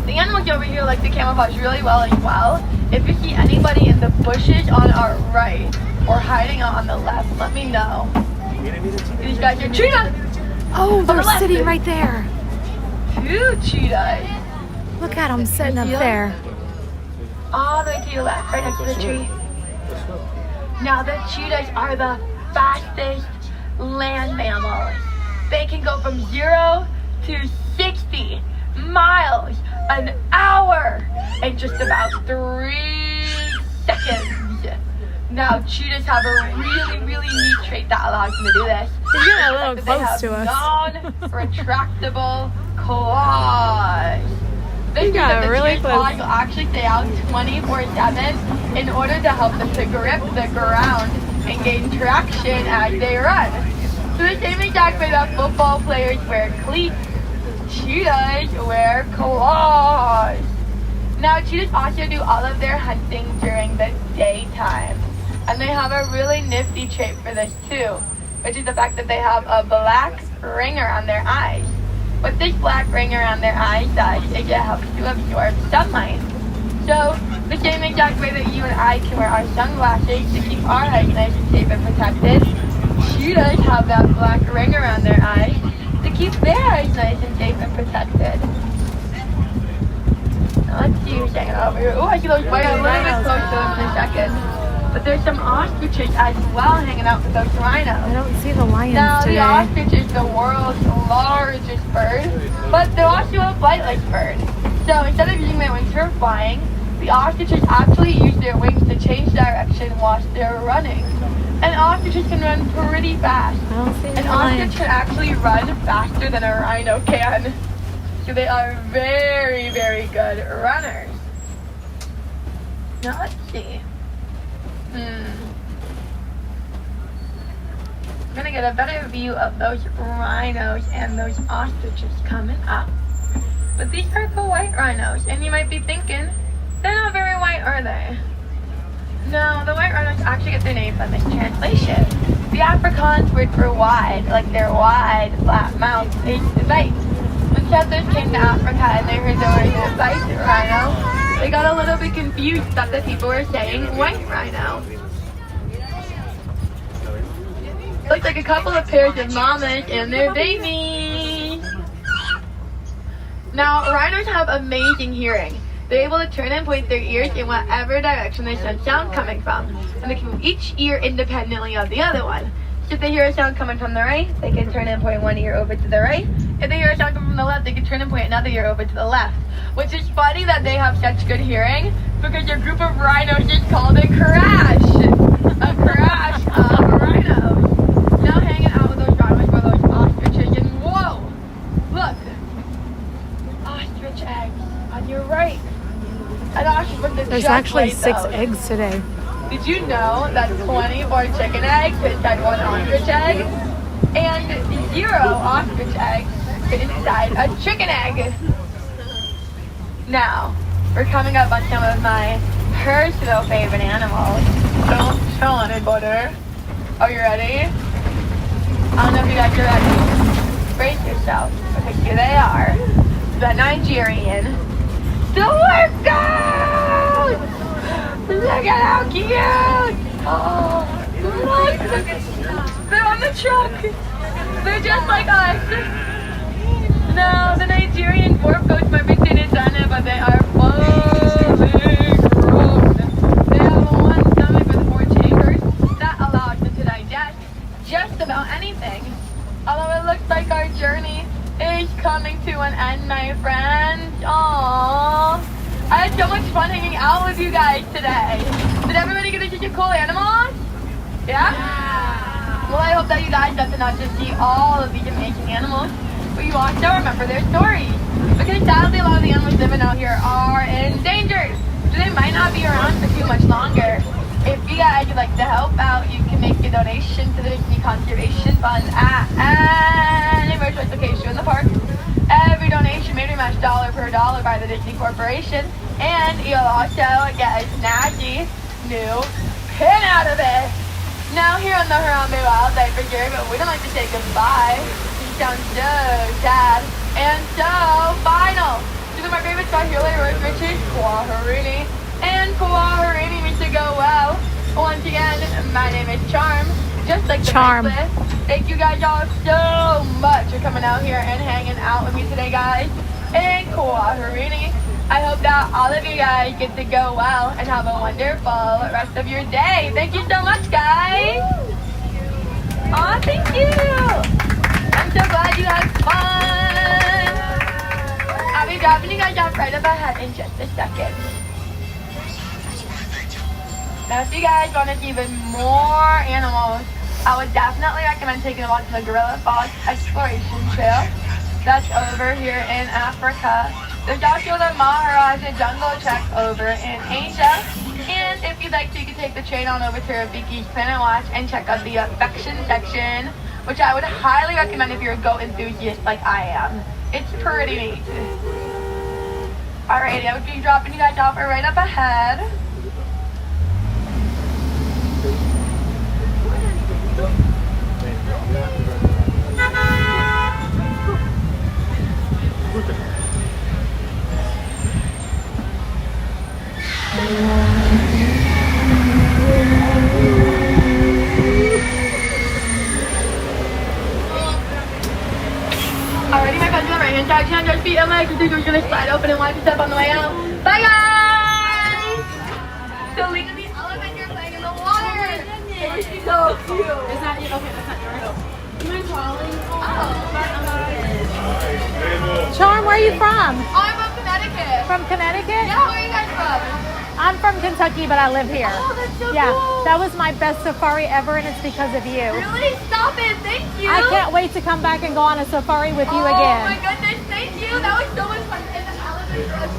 The animals over here like to camouflage really well as well. If you see anybody in the bushes on our right or hiding out on the left, let me know. These guys are cheetahs. Oh, they're sitting right there. 2 cheetahs. Look at them sitting up there. All the way to your left, right next to the tree. Now, the cheetahs are the fastest land mammals. They can go from 0 to 60 miles an hour in just about 3 seconds. Now, cheetahs have a really neat trait that allows them to do this. You're getting a little close to us. Non-retractable claws. This means that the cheetah's claws will actually stay out 24/7 in order to help them to grip the ground and gain traction as they run. So the same exact way that football players wear cleats, cheetahs wear claws. Now, cheetahs also do all of their hunting during the daytime. And they have a really nifty trait for this too, which is the fact that they have a black ring around their eyes. What this black ring around their eyes does is it helps to absorb sunlight. So, the same exact way that you and I can wear our sunglasses to keep our eyes nice and safe and protected, cheetahs have that black ring around their eyes to keep their eyes nice and safe and protected. Now, let's see who's hanging out over here. Oh, I see those white a little bit closer to them in a second. But there's some ostriches as well hanging out with those rhinos. I don't see the lions now, today. the ostrich is the world's largest bird, but they're also a flightless bird. So instead of using their wings for flying, the ostriches actually use their wings to change direction whilst they're running. And ostriches can run pretty fast. I don't see An ostrich can actually run faster than a rhino can. So they are very, very good runners. Now let's see. I'm gonna get a better view of those rhinos and those ostriches coming up. But these are the white rhinos, and you might be thinking, they're not very white, are they? No, the white rhinos actually get their name from this translation. The Afrikaans word for wide, like their wide, flat mouth, is white. When settlers came to Africa and they heard the word white rhino, they got a little bit confused that the people were saying white rhino. Looks like a couple of pairs of mamas and their babies. Now, rhinos have amazing hearing. They're able to turn and point their ears in whatever direction they sense sound coming from. And they can move each ear independently of the other one. So if they hear a sound coming from the right, they can turn and point one ear over to the right. If they hear a sound coming from the left, they can turn and point another ear over to the left. Which is funny that they have such good hearing, because a group of rhinos just called a crash. A crash of rhinos. Now hanging out with those rhinos were those ostriches, and whoa! Look! Ostrich eggs on your right. An ostrich with the There's actually 6 eggs today. Did you know that 24 chicken eggs fit inside 1 ostrich egg? And 0 ostrich eggs fit inside a chicken egg. Now, we're coming up on some of my personal favorite animals. Don't tell anybody. Are you ready? I don't know if you guys are ready. Brace yourself, because here they are. The Nigerian. The workout! Look at how cute! Oh, look! They're on the truck! They're just like us! No, the Nigerian dwarf goats might be seen in China, but they are fully grown. They have 1 stomach with 4 chambers that allows them to digest just about anything. Although it looks like our journey is coming to an end, my friends. Aww. I had so much fun hanging out with you guys today. Did everybody get to see some cool animals? Yeah? Well, I hope that you guys got to not just see all of these amazing animals, but you also remember their stories. Because sadly, a lot of the animals living out here are endangered. So they might not be around for too much longer. If you guys would like to help out, you can make a donation to the Disney Conservation Fund at any virtual location in the park. Every donation may be matched $1 per $1 by the Disney Corporation. And you'll also get a snazzy new pin out of it. Now here on the Harambe Wildlife Reserve, we don't like to say goodbye. You sound so sad and so final. These are my favorite spot here later, which is Kuaharini. And Kuaharini means to go well. Once again, my name is Charm. Just like the bracelet. Thank you guys all so much for coming out here and hanging out with me today, guys. In Kuaharini. I hope that all of you guys get to go well and have a wonderful rest of your day. Thank you so much, guys. Aw, thank you. I'm so glad you had fun. I'll be dropping you guys off right up ahead in just a second. Now, if you guys want to see even more animals, I would definitely recommend taking a walk to the Gorilla Falls Exploration Trail. That's over here in Africa. There's also the Maharaja Jungle Trek over in Asia. And if you'd like to, you can take the train on over to Rafiki's Planet Watch and check out the affection section, which I would highly recommend if you're a goat enthusiast like I am. It's pretty neat. Alrighty, I would be dropping you guys off right up ahead. watching on your feet and legs. The door's gonna slide open and watch us up on the way out. Bye guys! So look at these elephants are playing in the water. She's so cute. Is that you? Okay, that's not yours. You mind calling? Charm, where are you from? I'm from Connecticut. From Connecticut? Yeah, where are you guys from? I'm from Kentucky, but I live here. Oh, that's so Yeah, cool. that was my best safari ever, and it's because of you. Really? Stop it. Thank you. I can't wait to come back and go on a safari with you Oh again. my goodness, thank you. That was so much fun. And the elephant was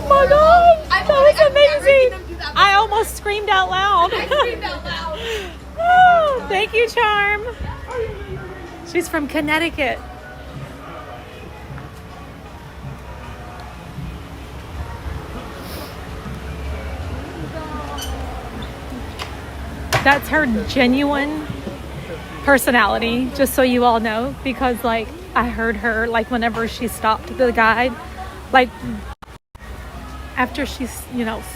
Oh my God, I've that was never seen amazing. them do that I almost screamed out loud. I screamed out loud. Oh, thank you, Charm. She's from Connecticut. That's her genuine personality, just so you all know, because like I heard her like whenever she stopped the guide, like after she's,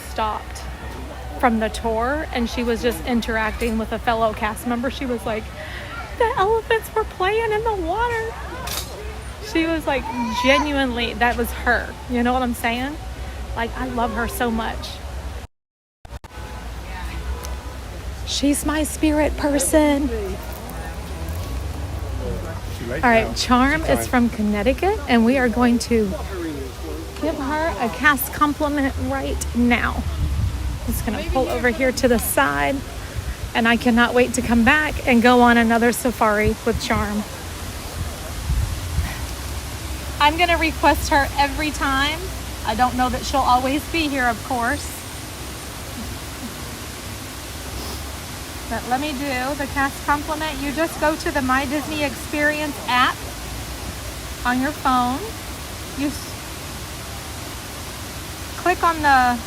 stopped from the tour and she was just interacting with a fellow cast member, she was like, the elephants were playing in the water. She was like, genuinely, that was her. You know what I'm saying? Like, I love her so much. She's my spirit person. All right, Charm is from Connecticut, and we are going to give her a cast compliment right now. Just gonna pull over here to the side, and I cannot wait to come back and go on another safari with Charm. I'm gonna request her every time. I don't know that she'll always be here, of course. But let me do the cast compliment. You just go to the My Disney Experience app on your phone. You click on the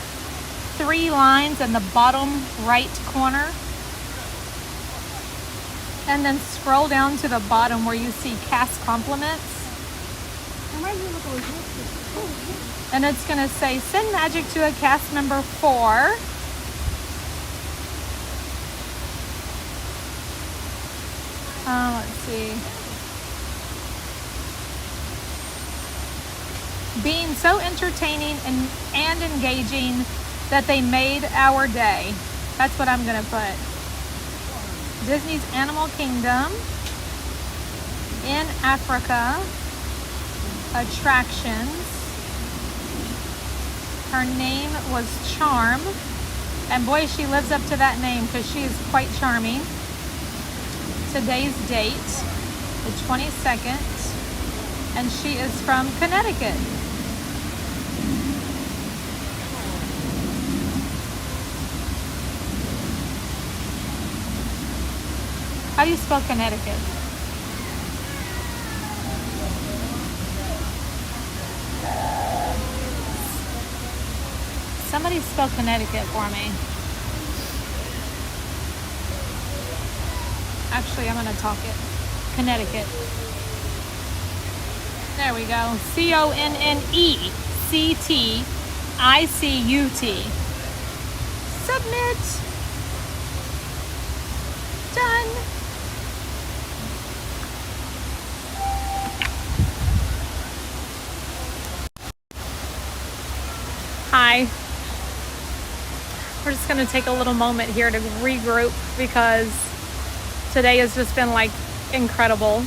3 lines in the bottom right corner. And then scroll down to the bottom where you see cast compliments. And it's going to say, send magic to a cast member for... let's see. Being so entertaining and engaging that they made our day. That's what I'm going to put. Disney's Animal Kingdom in Africa attractions. Her name was Charm. And boy, she lives up to that name because she is quite charming. Today's date, the 22nd, and she is from Connecticut. How do you spell Connecticut? Somebody spell Connecticut for me. Actually, I'm going to talk it. Connecticut. There we go. CONNECTICUT. Submit. Done. Hi. We're just going to take a little moment here to regroup because today has just been like incredible.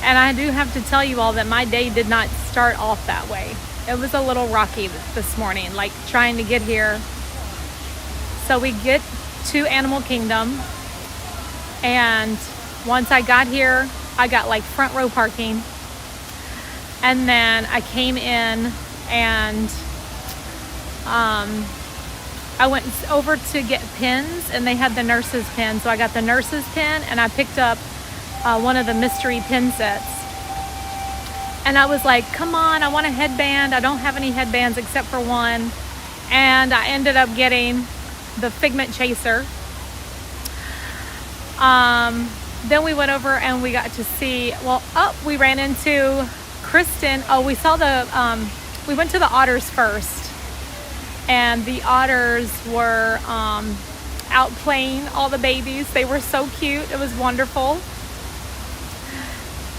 And I do have to tell you all that my day did not start off that way. It was a little rocky this morning, like trying to get here. So we get to Animal Kingdom, and once I got here, I got like front row parking. And then I came in and I went over to get pins, and they had the nurse's pin. So I got the nurse's pin, and I picked up one of the mystery pin sets. And I was like, come on, I want a headband. I don't have any headbands except for one. And I ended up getting the Figment Chaser. Then we went over and we got to see, we ran into Kristen. We saw we went to the otters first. And the otters were out playing all the babies. They were so cute. It was wonderful.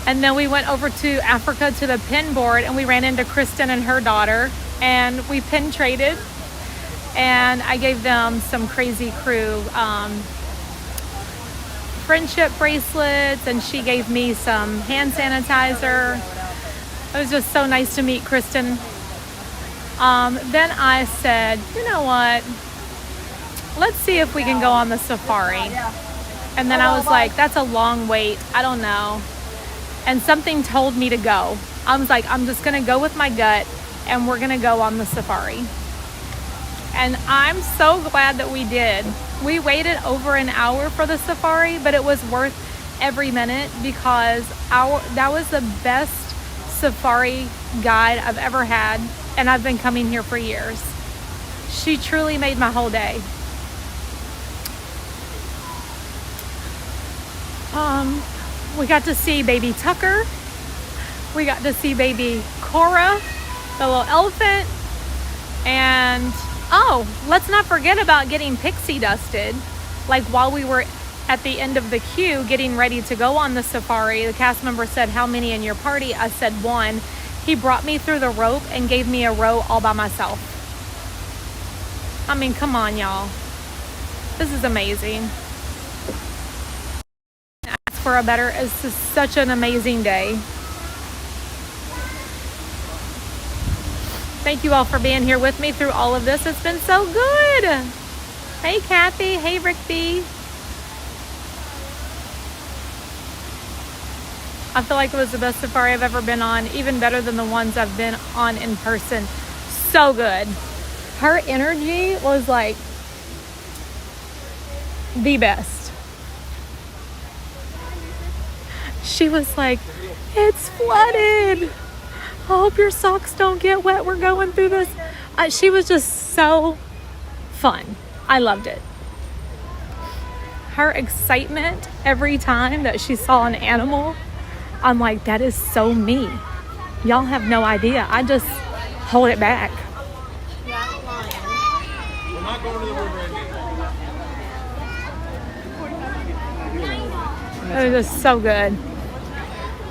And then we went over to Africa to the pin board, and we ran into Kristen and her daughter, and we pin traded. And I gave them some Crazy Crew friendship bracelets, and she gave me some hand sanitizer. It was just so nice to meet Kristen. Then I said, you know what? Let's see if we can go on the safari. And then I was like, that's a long wait. I don't know. And something told me to go. I was like, I'm just going to go with my gut, and we're going to go on the safari. And I'm so glad that we did. We waited over an hour for the safari, but it was worth every minute because that was the best safari guide I've ever had, and I've been coming here for years. She truly made my whole day. We got to see baby Tucker. We got to see baby Cora, the little elephant. And oh, let's not forget about getting pixie dusted. Like while we were at the end of the queue getting ready to go on the safari, the cast member said, how many in your party? I said 1. He brought me through the rope and gave me a row all by myself. I mean, come on, y'all. This is amazing. Ask for a better, it's just such an amazing day. Thank you all for being here with me through all of this. It's been so good. Hey, Kathy. Hey, Rick B. I feel like it was the best safari I've ever been on, even better than the ones I've been on in person. So good. Her energy was like the best. She was like, it's flooded. I hope your socks don't get wet. We're going through this. She was just so fun. I loved it. Her excitement every time that she saw an animal, I'm like, that is so me. Y'all have no idea. I just hold it back. We're not going to the river again. It was just so good.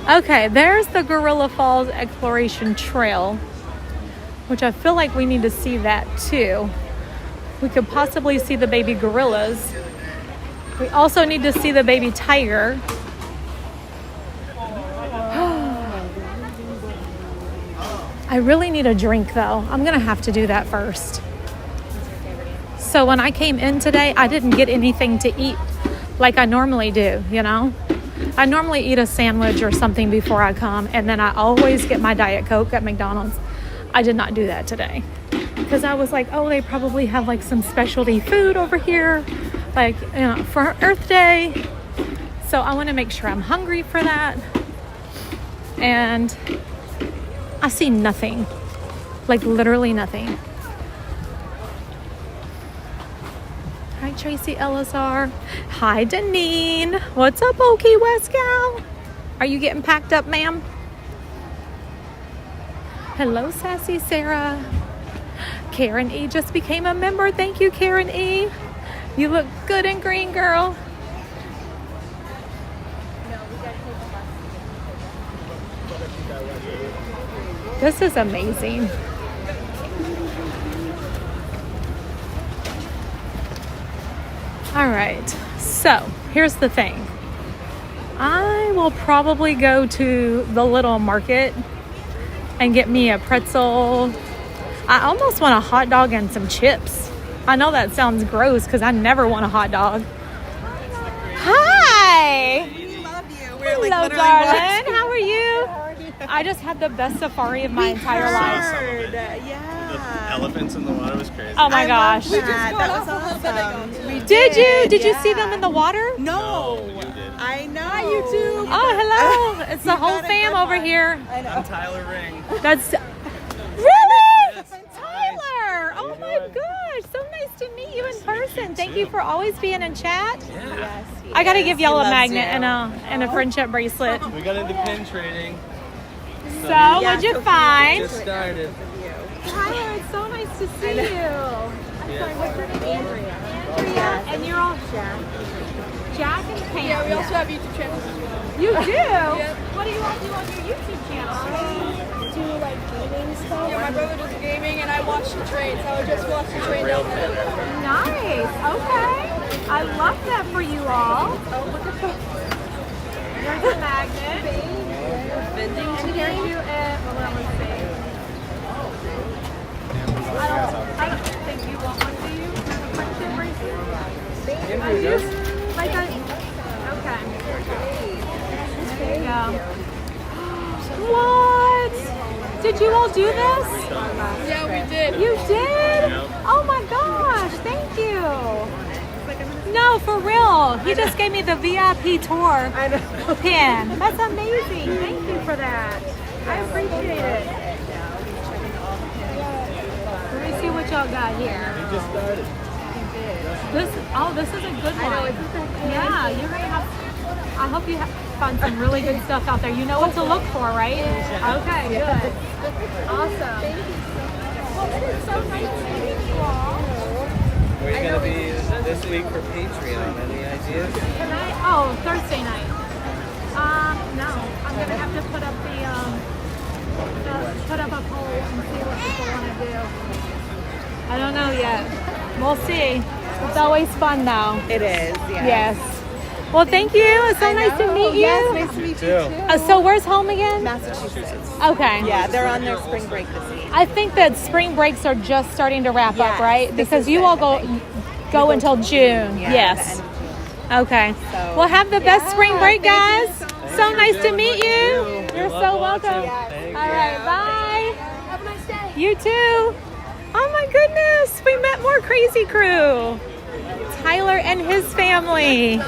Okay, there's the Gorilla Falls Exploration Trail, which I feel like we need to see that too. We could possibly see the baby gorillas. We also need to see the baby tiger. I really need a drink though. I'm gonna have to do that first. So when I came in today, I didn't get anything to eat like I normally do, you know? I normally eat a sandwich or something before I come, and then I always get my Diet Coke at McDonald's. I did not do that today because I was like, oh, they probably have like some specialty food over here, like, you know, for Earth Day. So I want to make sure I'm hungry for that. And I see nothing, like literally nothing. Hi, Tracy Elazar. Hi, Deneen. What's up, Okie West Gal? Are you getting packed up, ma'am? Hello, Sassy Sarah. Karen E just became a member. Thank you, Karen E. You look good in green, girl. This is amazing. All right, so here's the thing. I will probably go to the little market and get me a pretzel. I almost want a hot dog and some chips. I know that sounds gross because I never want a hot dog. Hi! We love you. Hello, darling. How are you? I just had the best safari of my entire life. Yeah. The elephants in the water was crazy. Oh my gosh. That was awesome. Did you see them in the water? No. You did. I know. Hi, YouTube. Oh, hello. It's the whole fam over here. I'm Tyler Ring. That's really Tyler. Oh my gosh. So nice to meet you in person. Thank you for always being in chat. Yeah. I got to give y'all a magnet and a friendship bracelet. We got into pin trading. So, what'd you find? Just started. Tyler, it's so nice to see you. sorry, what's your name? Andrea. Andrea, and you're all Jack. Jack and Pam. Yeah, we also have YouTube channels. You do? Yep. What do you all do on your YouTube channel? I do like gaming stuff. Yeah, my brother does gaming and I watch the trains. I would just watch the train down there. Nice. Okay. I love that for you all. Oh, look at that. There's a magnet. Vending And here's you well, let's see. I don't think you want one, do you? A friendship bracelet? I do. Like a, okay. There you go. What? Did you all do this? Yeah, we did. You did? Oh my gosh, thank you. No, for real. He just gave me the VIP tour pin. That's amazing. Thank you for that. I appreciate it. Let me see what y'all got here. You just started. This is a good one. Yeah, you're gonna have. I hope you find some really good stuff out there. You know what to look for, right? Okay, good. Awesome. Well, it is so nice to meet you all. Where are you going to be this week for Patreon? Any ideas? Tonight? Oh, Thursday night. No. I'm gonna have to put up a poll and see what people want to do. I don't know yet. We'll see. It's always fun though. It is, yeah. Yes. Well, thank you. It's so nice to meet you. Yes, nice to meet you too. So where's home again? Massachusetts. Okay. Yeah, they're on their spring break this week. I think that spring breaks are just starting to wrap up, right? Because you all go until June. Yeah, yes. Okay. Well, have the best spring break, guys. So nice to meet you. You're so welcome. All right. Bye. Have a nice day. You too. Oh my goodness. We met more crazy crew. Tyler and his family.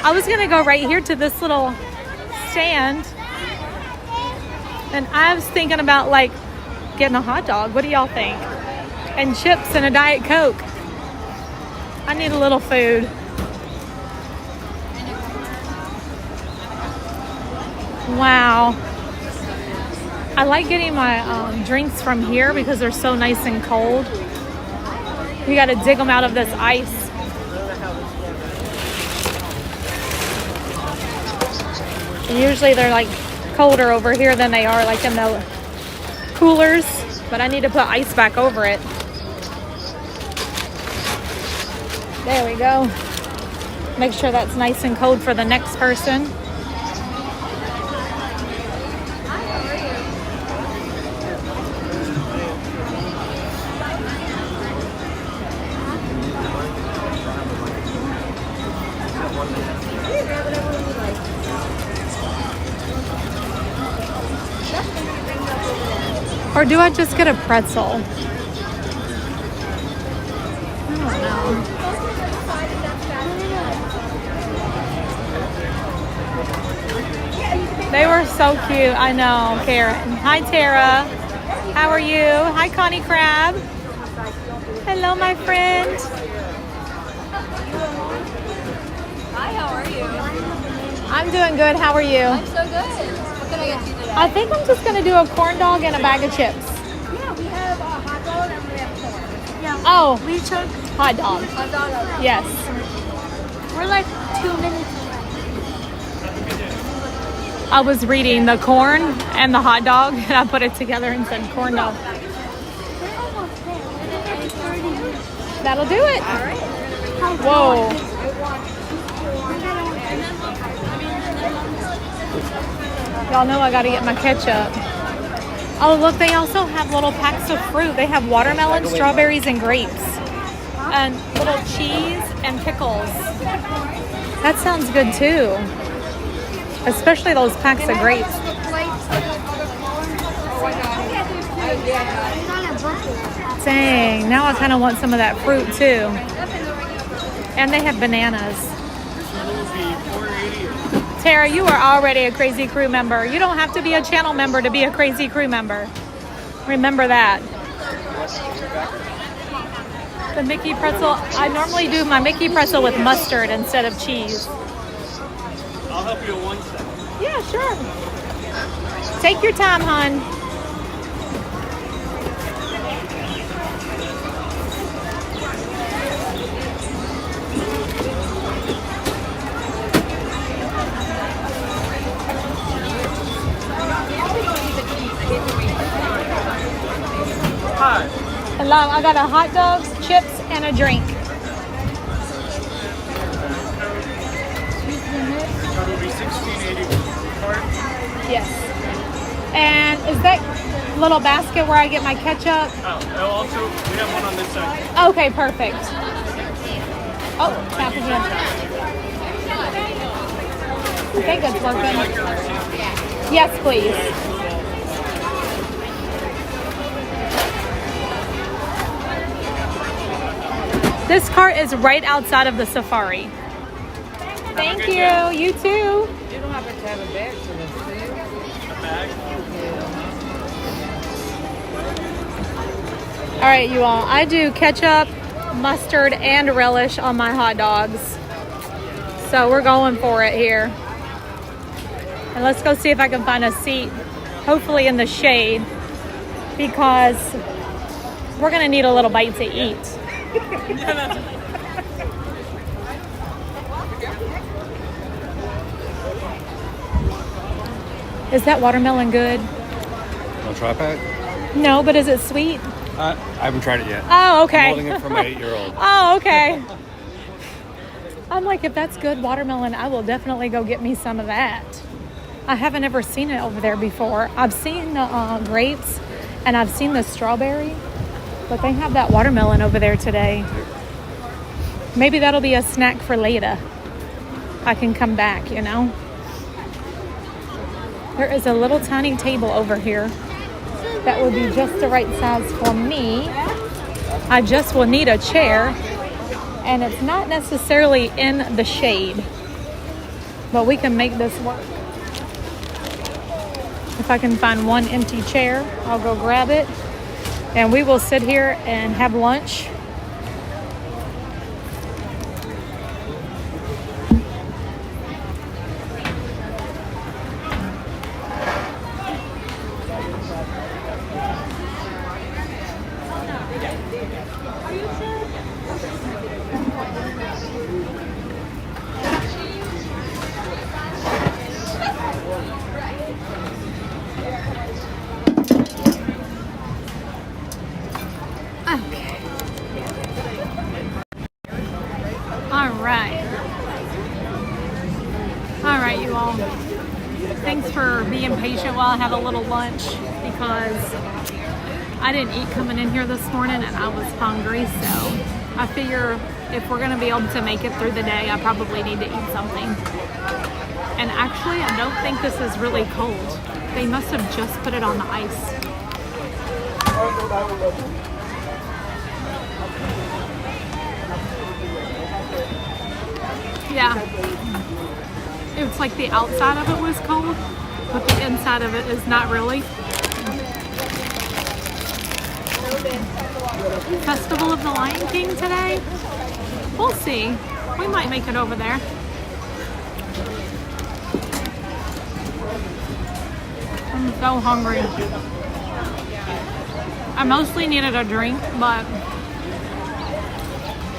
I was going to go right here to this little stand. And I was thinking about like getting a hot dog. What do y'all think? And chips and a Diet Coke. I need a little food. Wow. I like getting my drinks from here because they're so nice and cold. You got to dig them out of this ice. Usually they're like colder over here than they are like in the coolers, but I need to put ice back over it. There we go. Make sure that's nice and cold for the next person. Or do I just get a pretzel? I don't know. They were so cute. I know, Karen. Hi, Tara. How are you? Hi, Connie Crab. Hello, my friend. Hi, how are you? I'm doing good. How are you? I'm so good. What can I get you today? I think I'm just going to do a corn dog and a bag of chips. Yeah, we have a hot dog and we have corn. Yeah. Oh, we took hot dog. Hot dog. Yes. We're like 2 minutes. I was reading the corn and the hot dog, and I put it together and said corn dog. That'll do it. All right. Whoa. Y'all know I gotta get my ketchup. Oh, look, they also have little packs of fruit. They have watermelon, strawberries, and grapes. And little cheese and pickles. That sounds good too. Especially those packs of grapes. Dang, now I kind of want some of that fruit too. And they have bananas. Tara, you are already a Crazy Crew member. You don't have to be a channel member to be a Crazy Crew member. Remember that. The Mickey pretzel, I normally do my Mickey pretzel with mustard instead of cheese. I'll help you in 1 second. Yeah, sure. Take your time, hon. Hello, I got a hot dog, chips, and a drink. That will be $16.80 card. Yes. And is that little basket where I get my ketchup? Oh, also, we have one on this side. Okay, perfect. Oh, tap again. I think it's working. Yes, please. This cart is right outside of the safari. Thank you. You too. You don't happen to have a bag for this, do you? A bag? All right, you all. I do ketchup, mustard, and relish on my hot dogs. So we're going for it here. And let's go see if I can find a seat, hopefully in the shade, because we're going to need a little bite to eat. Is that watermelon good? Want to try pack? No, but is it sweet? I haven't tried it yet. Oh, okay. I'm holding it for my 8-year-old. Oh, okay. I'm like, if that's good watermelon, I will definitely go get me some of that. I haven't ever seen it over there before. I've seen the grapes and I've seen the strawberry, but they have that watermelon over there today. Maybe that'll be a snack for later. I can come back, you know. There is a little tiny table over here that would be just the right size for me. I just will need a chair, and it's not necessarily in the shade, but we can make this work. If I can find one empty chair, I'll go grab it, and we will sit here and have lunch. All right, you all. Thanks for being patient while I have a little lunch, because I didn't eat coming in here this morning and I was hungry. So I figure if we're going to be able to make it through the day, I probably need to eat something. And actually, I don't think this is really cold. They must have just put it on the ice. Yeah, it's like the outside of it was cold, but the inside of it is not really. Festival of the Lion King today? We'll see. We might make it over there. I'm so hungry. I mostly needed a drink, but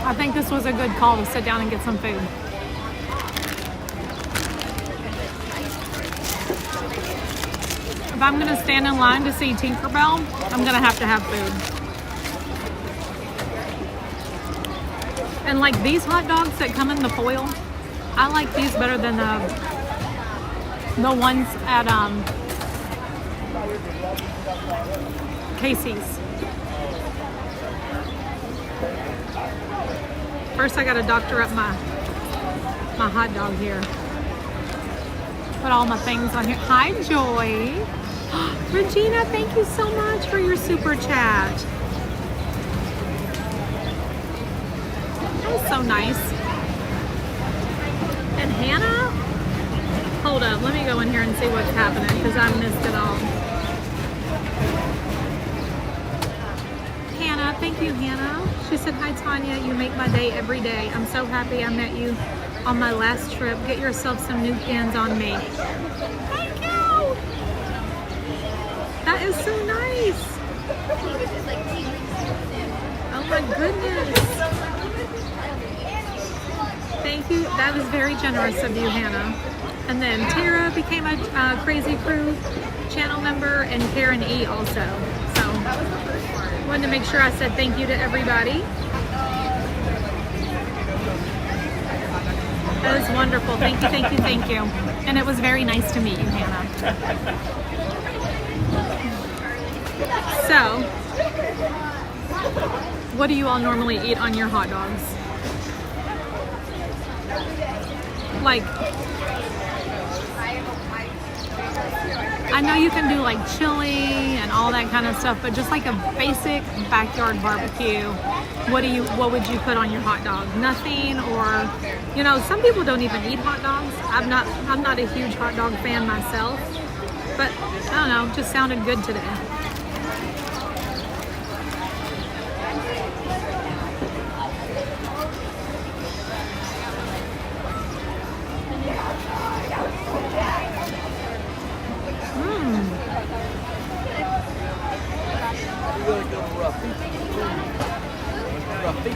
I think this was a good call to sit down and get some food. If I'm gonna stand in line to see Tinkerbell, I'm gonna have to have food. And like these hot dogs that come in the foil, I like these better than the ones at Casey's. First I gotta doctor up my hot dog here. Put all my things on here. Hi, Joy. Regina, thank you so much for your super chat. That was so nice. And Hannah? Hold up, let me go in here and see what's happening, because I missed it all. Hannah, thank you, Hannah. She said, hi, Tanya, you make my day every day. I'm so happy I met you on my last trip. Get yourself some new pins on me. Thank you! That is so nice. Oh my goodness. Thank you. That was very generous of you, Hannah. And then Tara became a Crazy Crew channel member, and Karen E also. So Wanted to make sure I said thank you to everybody. That was wonderful. Thank you, thank you, thank you. And it was very nice to meet you, Hannah. So, what do you all normally eat on your hot dogs? Like, I know you can do like chili and all that kind of stuff, but just like a basic backyard barbecue, what would you put on your hot dog? Nothing, or you know, some people don't even eat hot dogs. I'm not a huge hot dog fan myself, but I don't know, just sounded good today.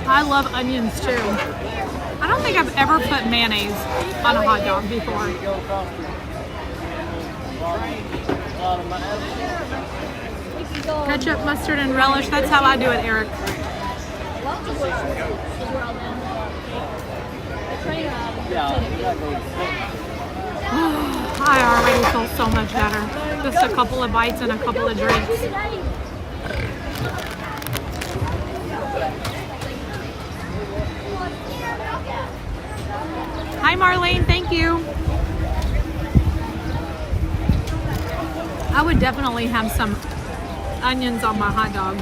I love onions too. I don't think I've ever put mayonnaise on a hot dog before. Ketchup, mustard, and relish. That's how I do it, Eric. I already feel so much better. Just a couple of bites and a couple of drinks. Hi Marlene, thank you. I would definitely have some onions on my hot dog.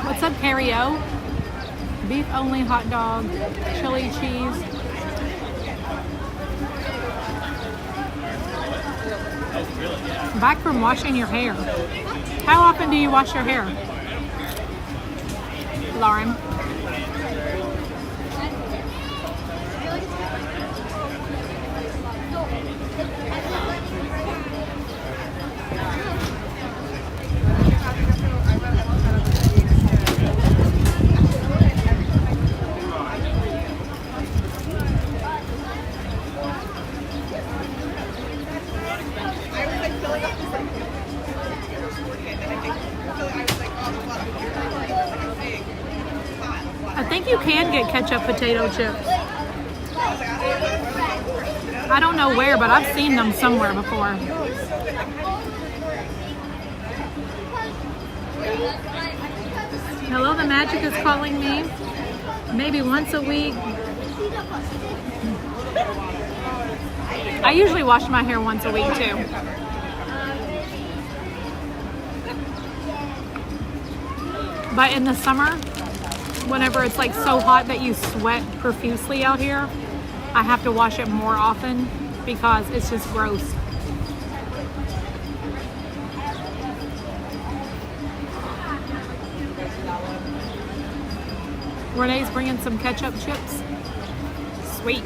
What's up, Carrio? Beef only hot dog, chili cheese. Back from washing your hair. How often do you wash your hair, Lauren? I think you can get ketchup potato chips. I don't know where, but I've seen them somewhere before. Hello, the magic is calling me. Maybe once a week. I usually wash my hair once a week too. But in the summer, whenever it's like so hot that you sweat profusely out here, I have to wash it more often because it's just gross. Renee's bringing some ketchup chips. Sweet.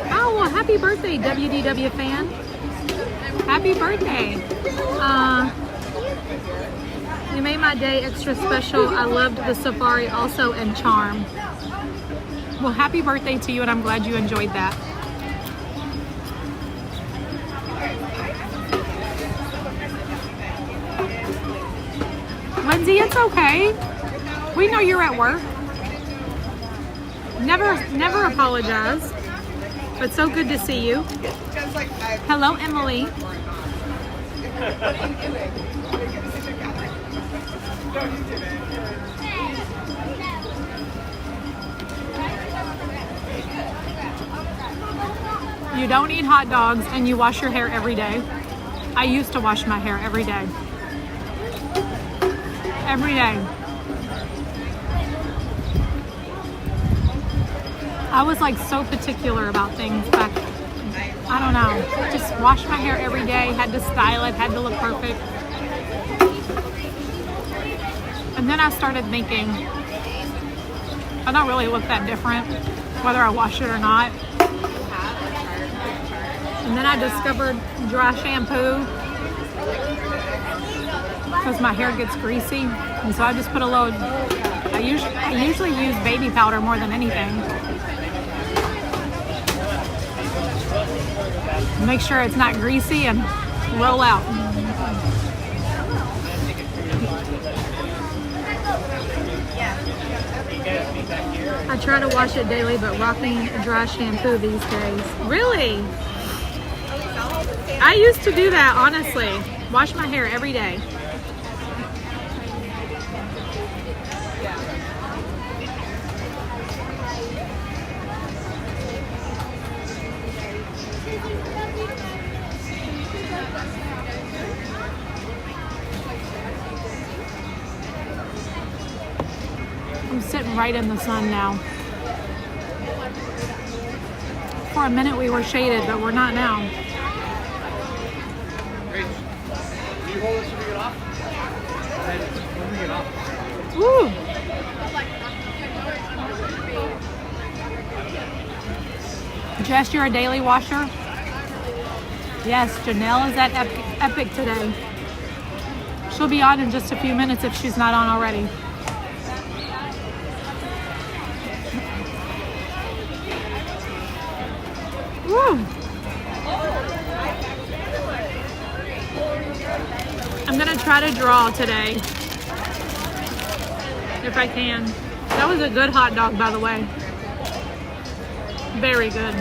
Oh, well, happy birthday, WDW fan. Happy birthday. You made my day extra special. I loved the safari also and charm. Well, happy birthday to you, and I'm glad you enjoyed that. Lindsay, it's okay. We know you're at work. Never apologize. But so good to see you. Hello, Emily. You don't eat hot dogs and you wash your hair every day. I used to wash my hair every day. Every day. I was like so particular about things back, I don't know, just wash my hair every day, had to style it, had to look perfect. And then I started thinking, I don't really look that different, whether I wash it or not. And then I discovered dry shampoo because my hair gets greasy, and so I just put a load. I usually use baby powder more than anything. Make sure it's not greasy and roll out. I try to wash it daily, but rocking dry shampoo these days. Really? I used to do that, honestly. Wash my hair every day. I'm sitting right in the sun now. For a minute we were shaded, but we're not now. Can you hold this when we get off? And then when we get off. Woo! Jess, you're a daily washer? Yes, Janelle is at Epic today. She'll be on in just a few minutes if she's not on already. Woo! I'm gonna try to draw today, if I can. That was a good hot dog, by the way. Very good.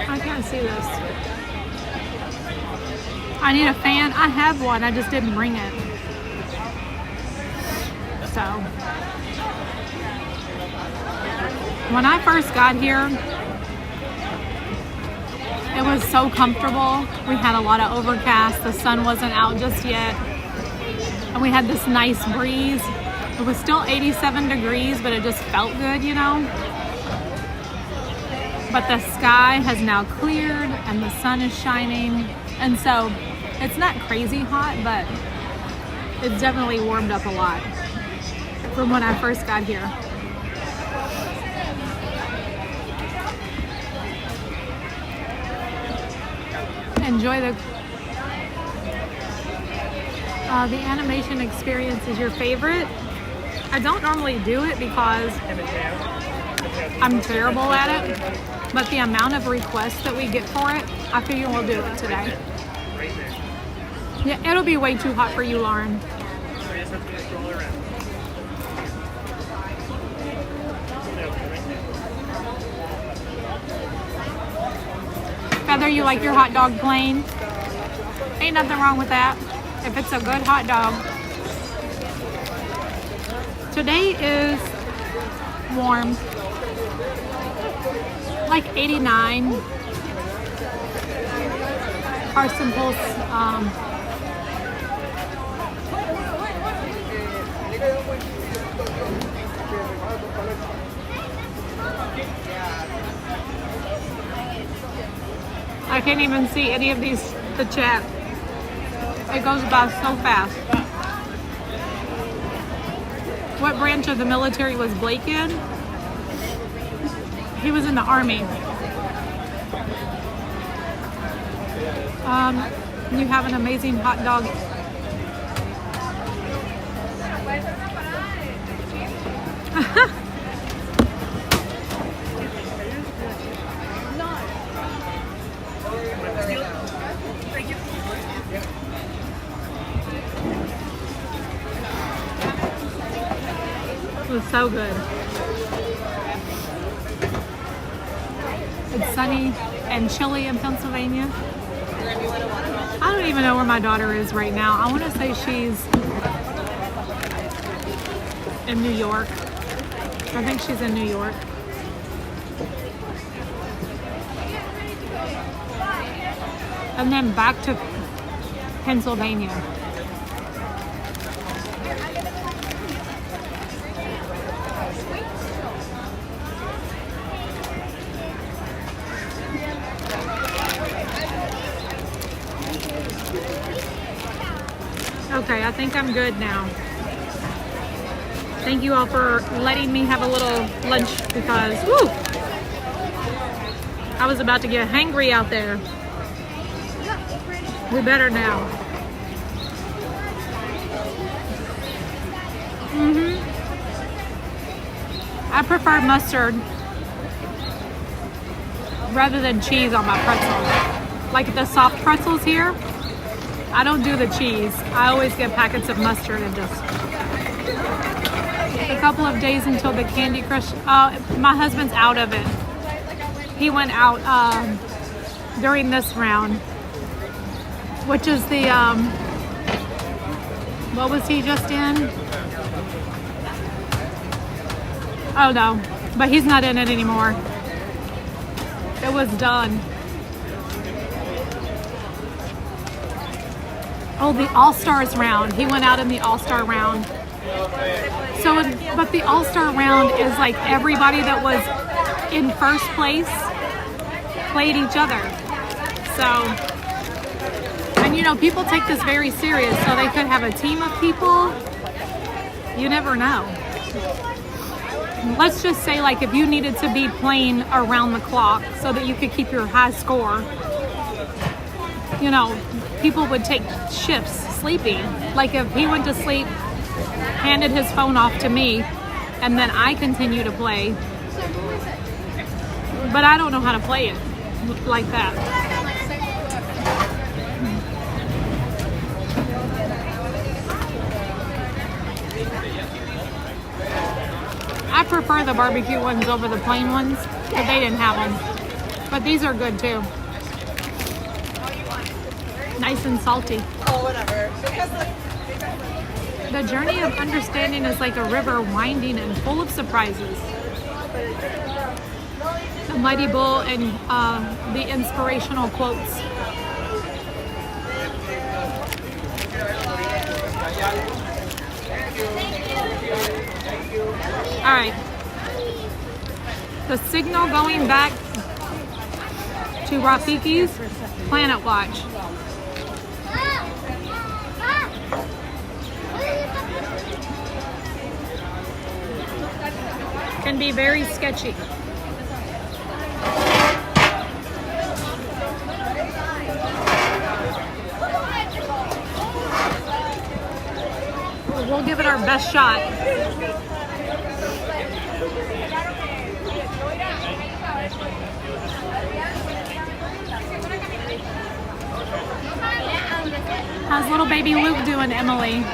I can't see this. I need a fan. I have one. I just didn't bring it. So, when I first got here, it was so comfortable. We had a lot of overcast. The sun wasn't out just yet. And we had this nice breeze. It was still 87 degrees, but it just felt good, you know? But the sky has now cleared and the sun is shining. And so it's not crazy hot, but it's definitely warmed up a lot from when I first got here. Enjoy the animation experience is your favorite. I don't normally do it because I'm terrible at it, but the amount of requests that we get for it, I figure we'll do it today. Yeah, it'll be way too hot for you, Lauren. Whether you like your hot dog plain, ain't nothing wrong with that. If it's a good hot dog. Today is warm, like 89. Carson Pulse. I can't even see any of these, the chat. It goes by so fast. What branch of the military was Blake in? He was in the Army. You have an amazing hot dog. It was so good. It's sunny and chilly in Pennsylvania. I don't even know where my daughter is right now. I want to say she's in New York. I think she's in New York. And then back to Pennsylvania. Okay, I think I'm good now. Thank you all for letting me have a little lunch because, whoo, I was about to get hangry out there. We better now. I prefer mustard rather than cheese on my pretzel. Like the soft pretzels here, I don't do the cheese. I always get packets of mustard and just a couple of days until the Candy Crush. My husband's out of it. He went out during this round, which is the what was he just in? Oh no, but he's not in it anymore. It was done. Oh, the All-Stars round. He went out in the All-Star round. So, but the All-Star round is like everybody that was in first place played each other. So, and you know, people take this very serious, so they could have a team of people. You never know. Let's just say, like, if you needed to be playing around the clock so that you could keep your high score, you know, people would take shifts sleeping. Like, if he went to sleep, handed his phone off to me, and then I continue to play. But I don't know how to play it like that. I prefer the barbecue ones over the plain ones, but they didn't have them. But these are good too. Nice and salty. Oh, whatever. The journey of understanding is like a river winding and full of surprises. The Mighty Bull and the inspirational quotes. All right. The signal going back to Rafiki's Planet Watch. Can be very sketchy. We'll give it our best shot. How's little baby Luke doing, Emily?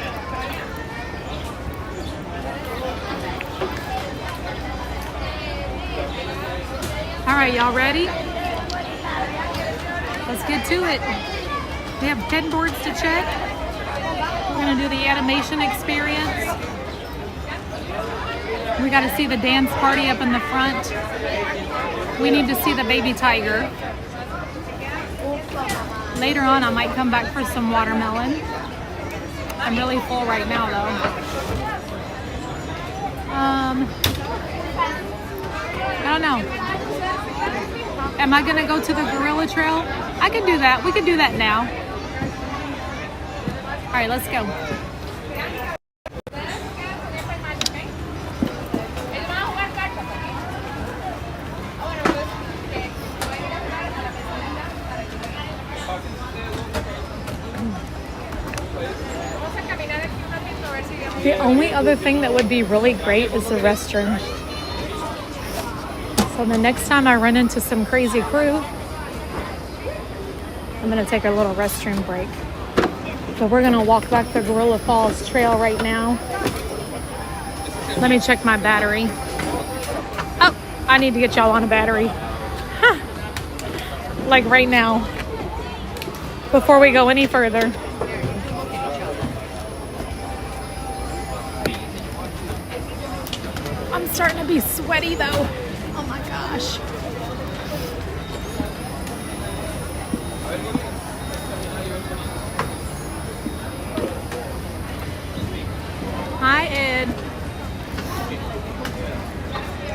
All right, y'all ready? Let's get to it. We have 10 boards to check. We're gonna do the animation experience. We gotta see the dance party up in the front. We need to see the baby tiger. Later on, I might come back for some watermelon. I'm really full right now, though. I don't know. Am I gonna go to the gorilla trail? I can do that. We can do that now. All right, let's go. The only other thing that would be really great is the restroom. So the next time I run into some crazy crew, I'm gonna take a little restroom break. So we're gonna walk back the Gorilla Falls Trail right now. Let me check my battery. Oh, I need to get y'all on a battery. Huh. Like right now, before we go any further. I'm starting to be sweaty though. Oh my gosh. Hi, Ed.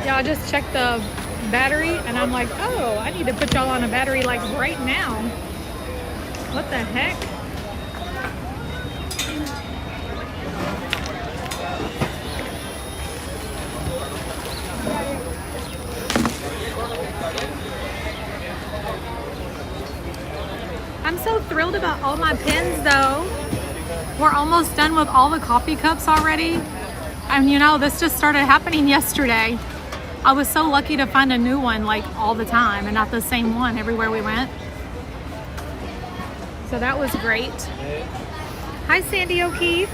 Yeah, I just checked the battery and I'm like, oh, I need to put y'all on a battery like right now. What the heck? thrilled about all my pins though. We're almost done with all the coffee cups already. And you know, this just started happening yesterday. I was so lucky to find a new one like all the time and not the same one everywhere we went. So that was great. Hi, Sandy O'Keefe.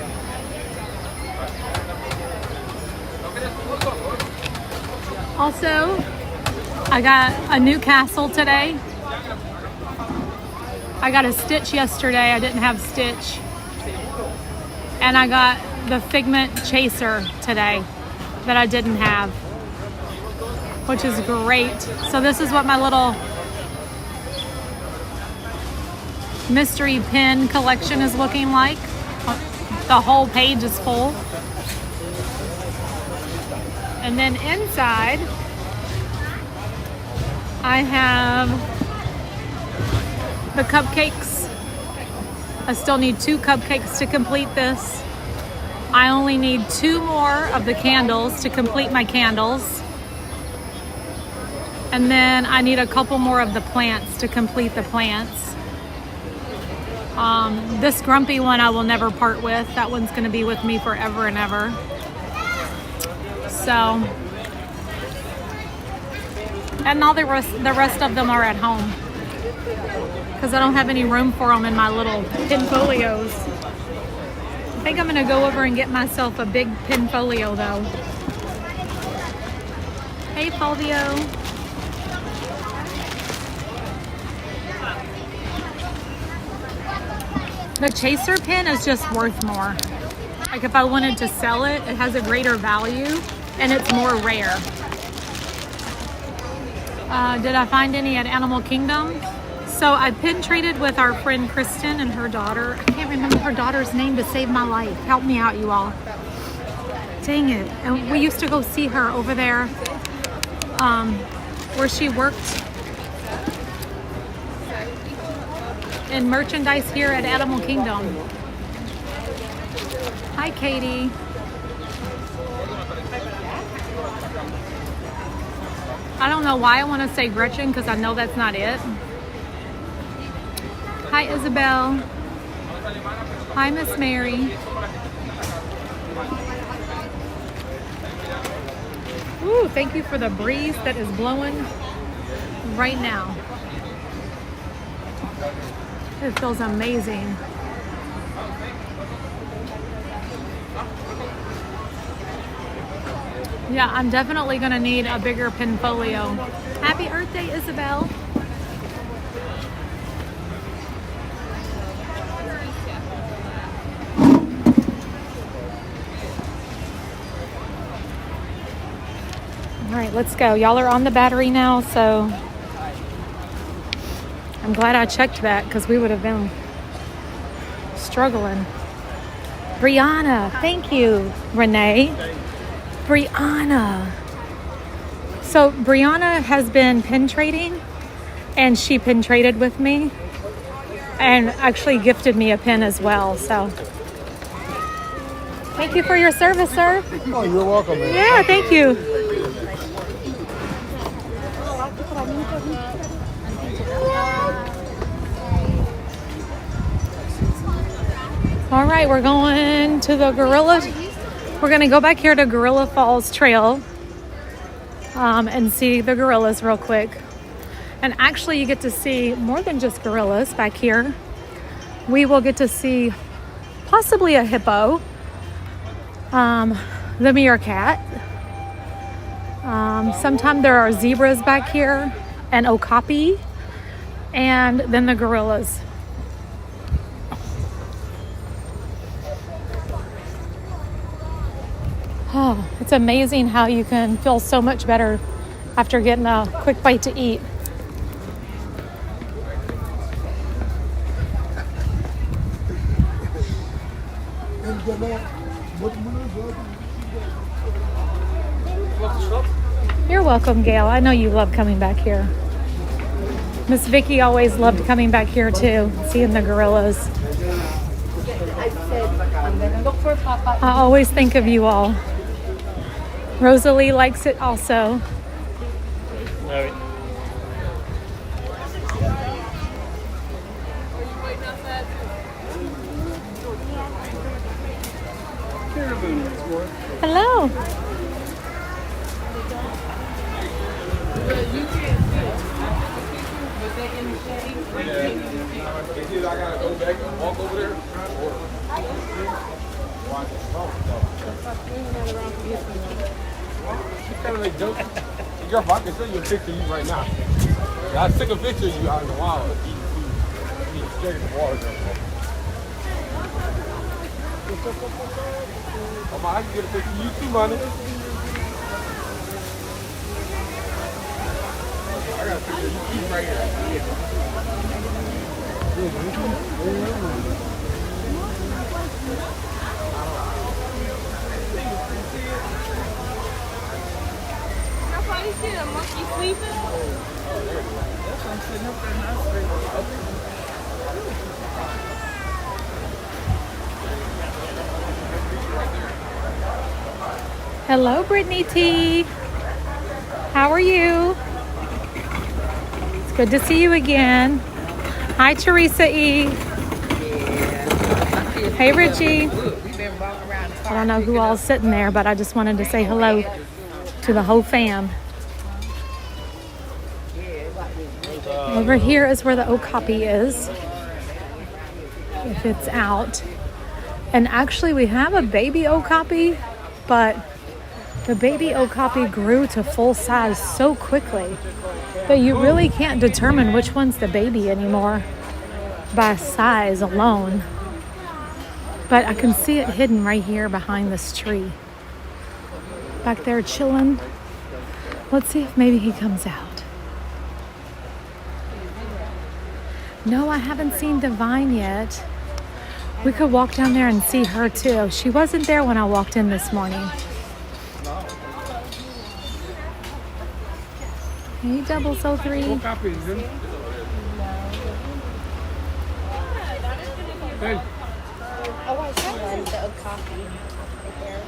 Also, I got a new castle today. I got a Stitch yesterday. I didn't have Stitch. And I got the Figment Chaser today that I didn't have, which is great. So this is what my little mystery pin collection is looking like. The whole page is full. And then inside, I have the cupcakes. I still need 2 cupcakes to complete this. I only need 2 more of the candles to complete my candles. And then I need a couple more of the plants to complete the plants. This grumpy one I will never part with. That one's going to be with me forever and ever. So, and all the rest of them are at home because I don't have any room for them in my little pin folios. I think I'm going to go over and get myself a big pin folio though. Hey, Fulvio. The chaser pin is just worth more. Like if I wanted to sell it, it has a greater value and it's more rare. Did I find any at Animal Kingdom? So I pin traded with our friend Kristen and her daughter. I can't remember her daughter's name to save my life. Help me out, you all. Dang it. And we used to go see her over there where she worked in merchandise here at Animal Kingdom. Hi, Katie. I don't know why I want to say Gretchen because I know that's not it. Hi, Isabel. Hi, Miss Mary. Ooh, thank you for the breeze that is blowing right now. It feels amazing. Yeah, I'm definitely gonna need a bigger pin folio. Happy Earth Day, Isabel. All right, let's go. Y'all are on the battery now, so I'm glad I checked that because we would have been struggling. Brianna, thank you, Renee. Brianna. So Brianna has been pin trading and she pin traded with me and actually gifted me a pin as well. So thank you for your service, sir. Oh, you're welcome, man. Yeah, thank you. All right, we're going to the Gorilla. We're going to go back here to Gorilla Falls Trail and see the gorillas real quick. And actually, you get to see more than just gorillas back here. We will get to see possibly a hippo, the meerkat. Sometimes there are zebras back here, and okapi, and then the gorillas. Oh, it's amazing how you can feel so much better after getting a quick bite to eat. You're welcome, Gail. I know you love coming back here. Miss Vicky always loved coming back here too, seeing the gorillas. I said, I'm gonna look for Papa. I always think of you all. Rosalie likes it also. Hello. I gotta go back and walk over there. She's kind of like joke. Girl, I can show you a picture of you right now. I took a picture of you out in the wild eating food. You straight in the water. Come on, I can get a picture of you too, money. I got a picture of you right here. You see the monkey sleeping? That's why I'm sitting up there now. Hello, Brittany T. How are you? It's good to see you again. Hi, Teresa E. Hey, Richie. I don't know who all's sitting there, but I just wanted to say hello to the whole fam. Over here is where the okapi is, if it's out. And actually we have a baby okapi, but the baby okapi grew to full size so quickly that you really can't determine which one's the baby anymore by size alone. But I can see it hidden right here behind this tree. Back there chilling. Let's see if maybe he comes out. No, I haven't seen Divine yet. We could walk down there and see her too. She wasn't there when I walked in this morning. Hey, 003. Hey. Oh, I saw the okapi right there.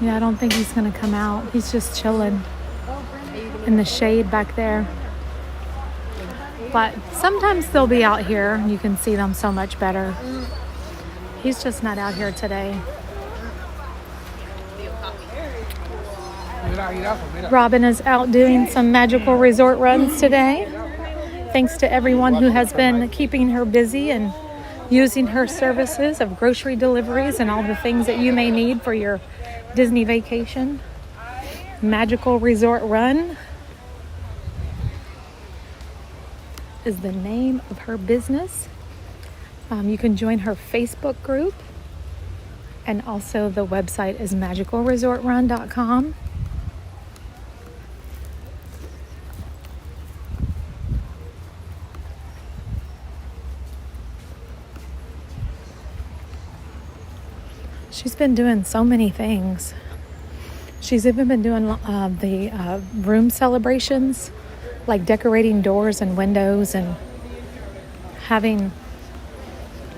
Yeah, I don't think he's gonna come out. He's just chilling in the shade back there. But sometimes they'll be out here and you can see them so much better. He's just not out here today. Robin is out doing some magical resort runs today. Thanks to everyone who has been keeping her busy and using her services of grocery deliveries and all the things that you may need for your Disney vacation. Magical Resort Run is the name of her business. You can join her Facebook group, and also the website is magicalresortrun.com. She's been doing so many things. She's even been doing the room celebrations, like decorating doors and windows and having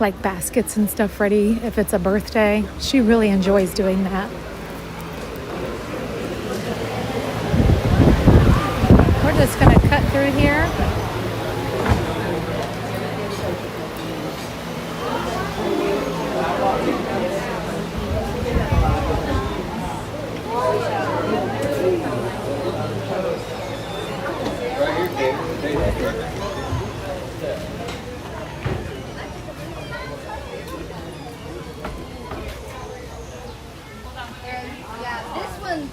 like baskets and stuff ready if it's a birthday. She really enjoys doing that. We're just gonna cut through here.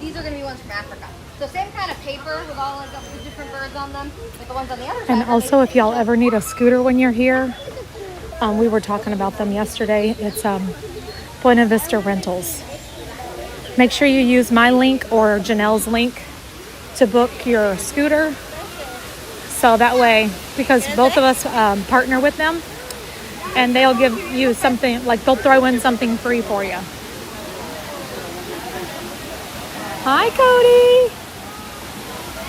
These are going to be ones from Africa. So same kind of paper with all of the different birds on them, with the ones on the other side. And also, if y'all ever need a scooter when you're here, we were talking about them yesterday. It's Buena Vista Rentals. Make sure you use my link or Janelle's link to book your scooter. So that way, because both of us partner with them, and they'll give you something, like they'll throw in something free for you. Hi, Cody.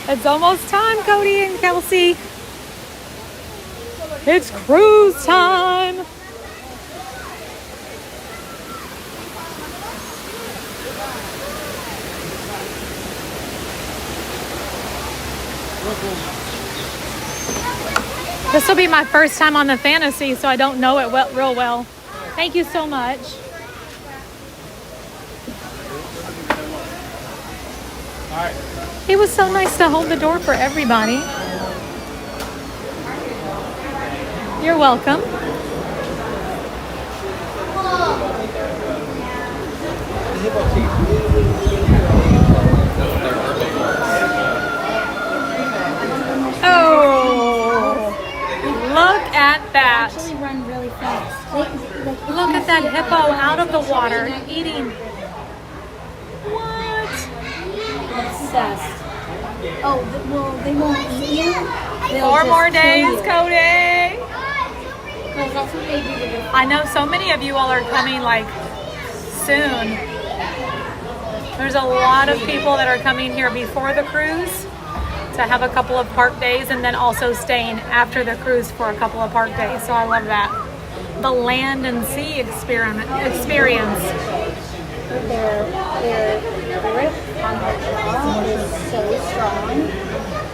It's almost time, Cody and Kelsey. It's cruise time. This will be my first time on the Fantasy, so I don't know it real well. Thank you so much. He was so nice to hold the door for everybody. You're welcome. Oh, look at that. Actually run really fast. Look at that hippo out of the water eating. What? Obsessed. Oh, well, they won't eat you. They'll 4 just more kill days, you. Cody. Because that's what they do to their I know so many of you all are coming like soon. There's a lot of people that are coming here before the cruise to have a couple of park days and then also staying after the cruise for a couple of park days. So I love that. The land and sea experience. Their grip on the jaw is so strong.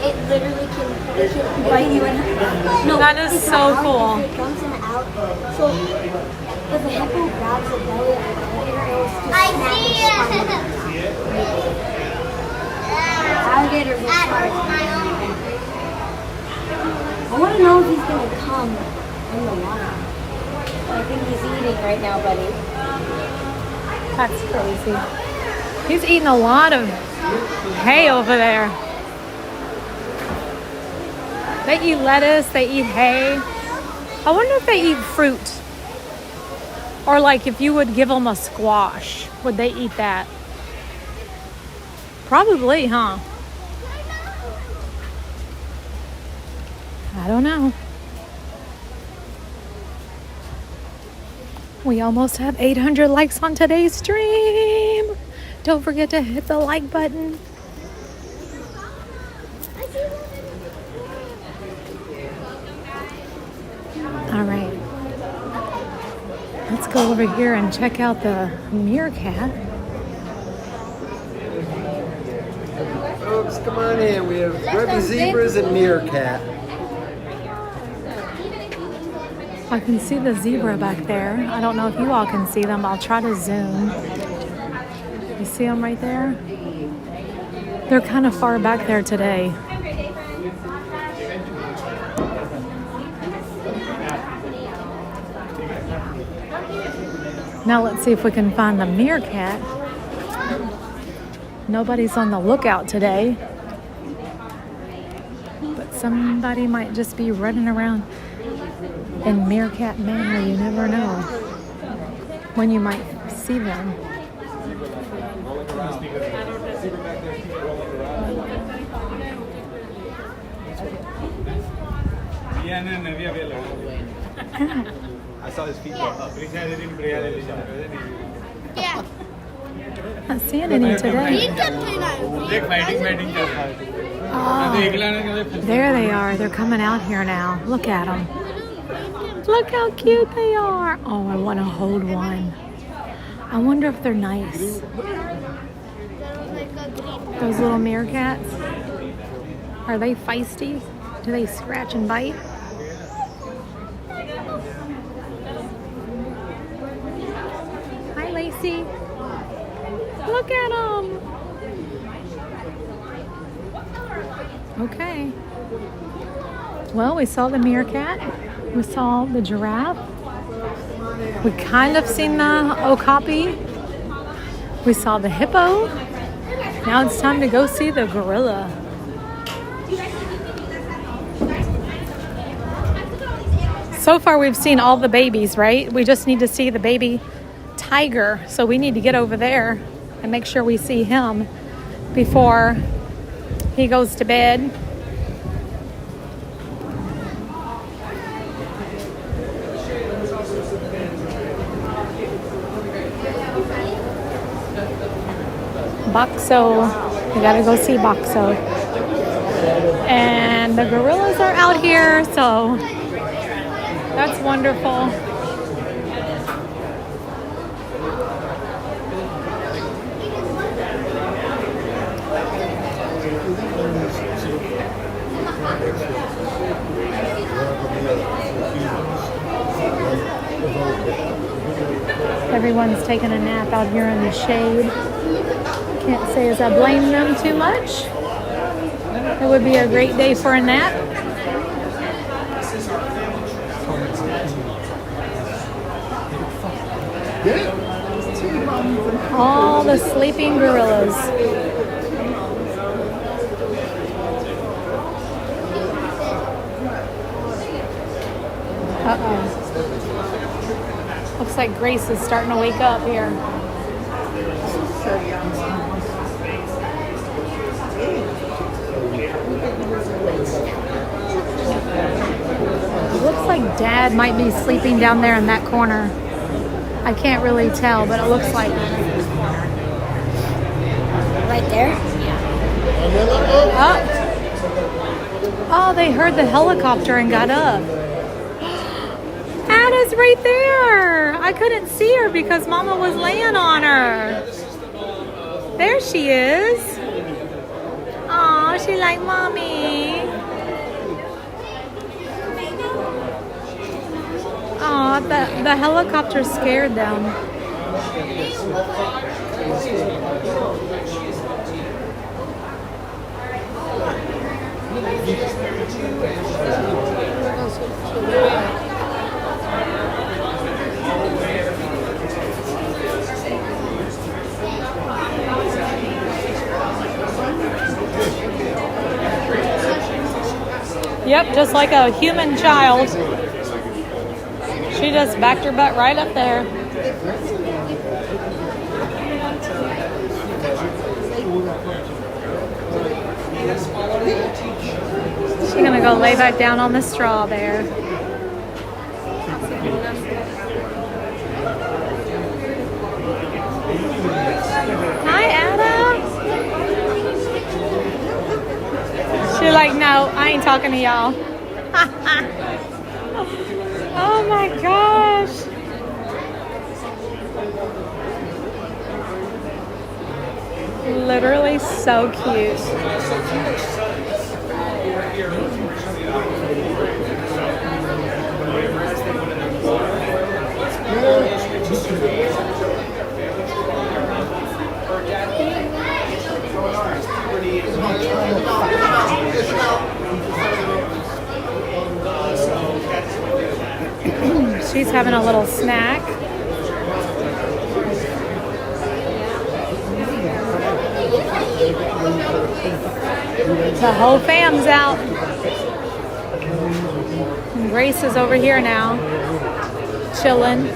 It literally can bite you in half. No, That is it's so not out, cool. It comes in out. So if the hippo grabs the belly of the alligator, it will just snap its spine. Alligators are smart. I want to know if he's going to come in the water. I think he's eating right now, buddy. That's crazy. He's eating a lot of hay over there. They eat lettuce, they eat hay. I wonder if they eat fruit. Or like if you would give them a squash, would they eat that? Probably, huh? I don't know. We almost have 800 likes on today's stream. Don't forget to hit the like button. All right. Let's go over here and check out the meerkat. Folks, come on in. We have grubby zebras and meerkat. I can see the zebra back there. I don't know if you all can see them. I'll try to zoom. You see them right there? They're kind of far back there today. Now let's see if we can find the meerkat. Nobody's on the lookout today. But somebody might just be running around in meerkat manner. You never know when you might see them. I saw his feet go up. Yeah. Not seeing any today. Oh, there they are. They're coming out here now. Look at them. Look how cute they are. Oh, I want to hold one. I wonder if they're nice. Those little meerkats. Are they feisty? Do they scratch and bite? Hi, Lacey. Look at them. Okay. Well, we saw the meerkat. We saw the giraffe. We kind of seen the okapi. We saw the hippo. Now it's time to go see the gorilla. So far we've seen all the babies, right? We just need to see the baby tiger. So we need to get over there and make sure we see him before he goes to bed. Boxo. We gotta go see Boxo. And the gorillas are out here, so that's wonderful. Everyone's taking a nap out here in the shade. Can't say as I blame them too much. It would be a great day for a nap. All the sleeping gorillas. Uh-oh. Looks like Grace is starting to wake up here. It looks like Dad might be sleeping down there in that corner. I can't really tell, but it looks like Right there? Oh, they heard the helicopter and got up. Anna's right there. I couldn't see her because Mama was laying on her. There she is. Oh, she like Mommy. Oh, the helicopter scared them. Yep, just like a human child. She just backed her butt right up there. She's gonna go lay back down on the straw there. Hi, Anna. She's like, no, I ain't talking to y'all. Oh my gosh. Literally so cute. She's having a little snack. The whole fam's out. And Grace is over here now, chilling.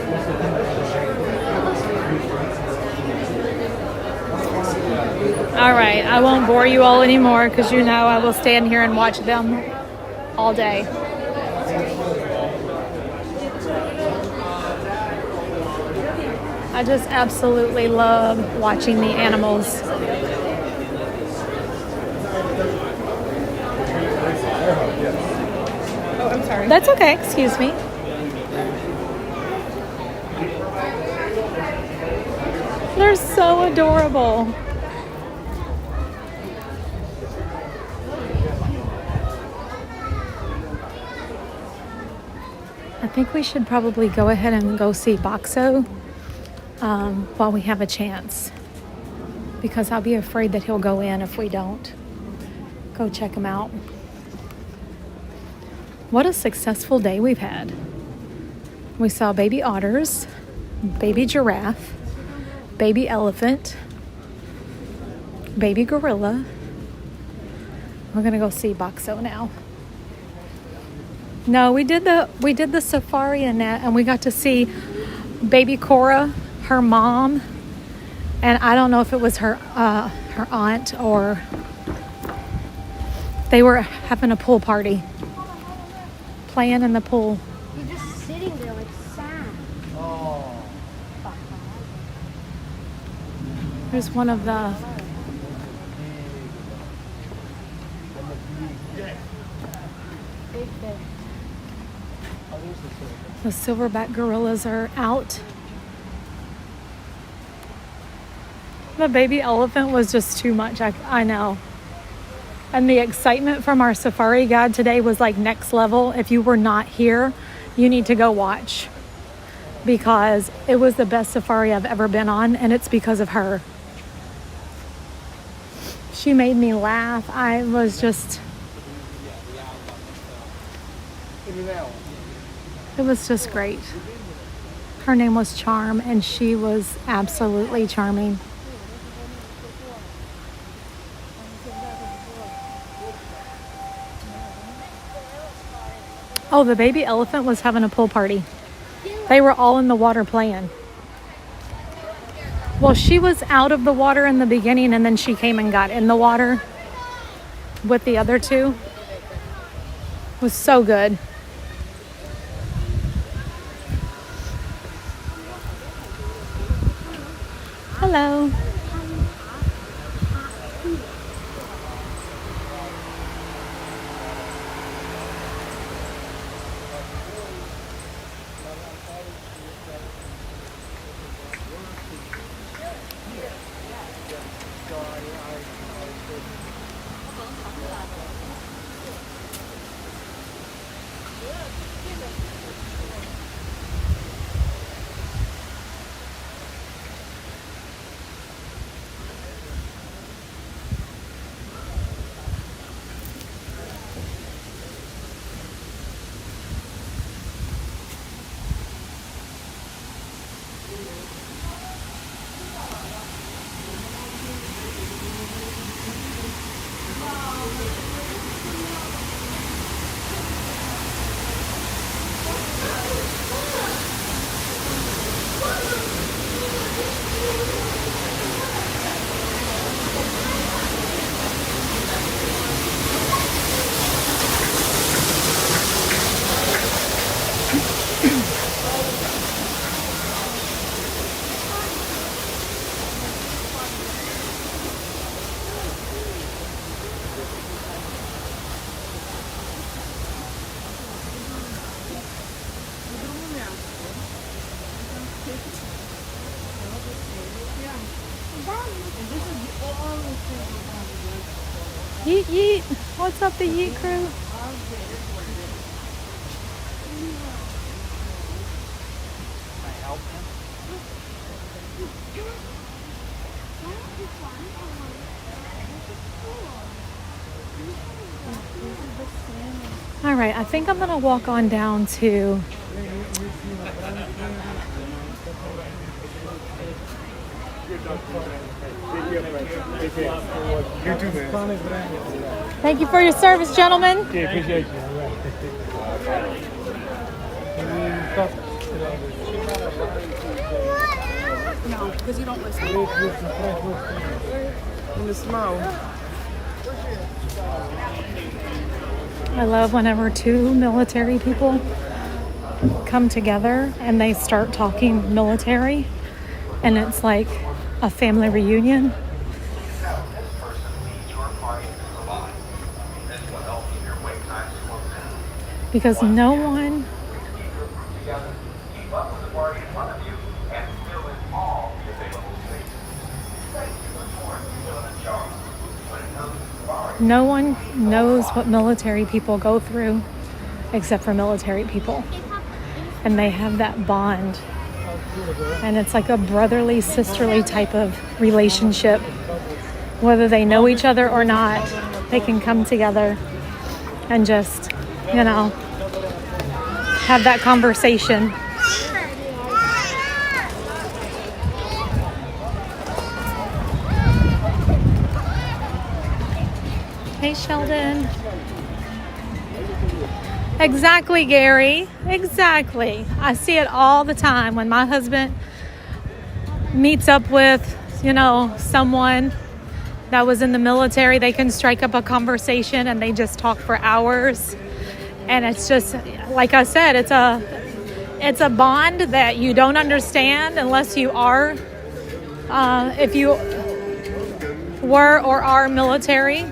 All right, I won't bore you all anymore because you know I will stand here and watch them all day. I just absolutely love watching the animals. Oh, I'm sorry. That's okay, excuse me. They're so adorable. I think we should probably go ahead and go see Boxo while we have a chance, because I'll be afraid that he'll go in if we don't. Go check him out. What a successful day we've had. We saw baby otters, baby giraffe, baby elephant, baby gorilla. We're gonna go see Boxo now. No, we did the safari and we got to see baby Cora, her mom, and I don't know if it was her aunt or they were having a pool party, playing in the pool. You're just sitting there like sad. Oh. There's one of the silverback gorillas are out. The baby elephant was just too much, I know. And the excitement from our safari guide today was like next level. If you were not here, you need to go watch. because it was the best safari I've ever been on, and it's because of her. She made me laugh. I was just, it was just great. Her name was Charm, and she was absolutely charming. Oh, the baby elephant was having a pool party. They were all in the water playing. Well, she was out of the water in the beginning, and then she came and got in the water with the other two. It was so good. Hello. Yeet yeet. What's up, the yeet crew? All right, I think I'm gonna walk on down to Thank you for your service, gentlemen. Okay, appreciate you. No, because you don't listen. In the small. I love whenever two military people come together and they start talking military, and it's like a family reunion. Because no one knows what military people go through except for military people. And they have that bond. And it's like a brotherly, sisterly type of relationship. Whether they know each other or not, they can come together and just, you know, have that conversation. Hey, Sheldon. Exactly, Gary. Exactly. I see it all the time when my husband meets up with, you know, someone that was in the military. They can strike up a conversation and they just talk for hours. And it's just, like I said, it's a bond that you don't understand unless you are, if you were or are military.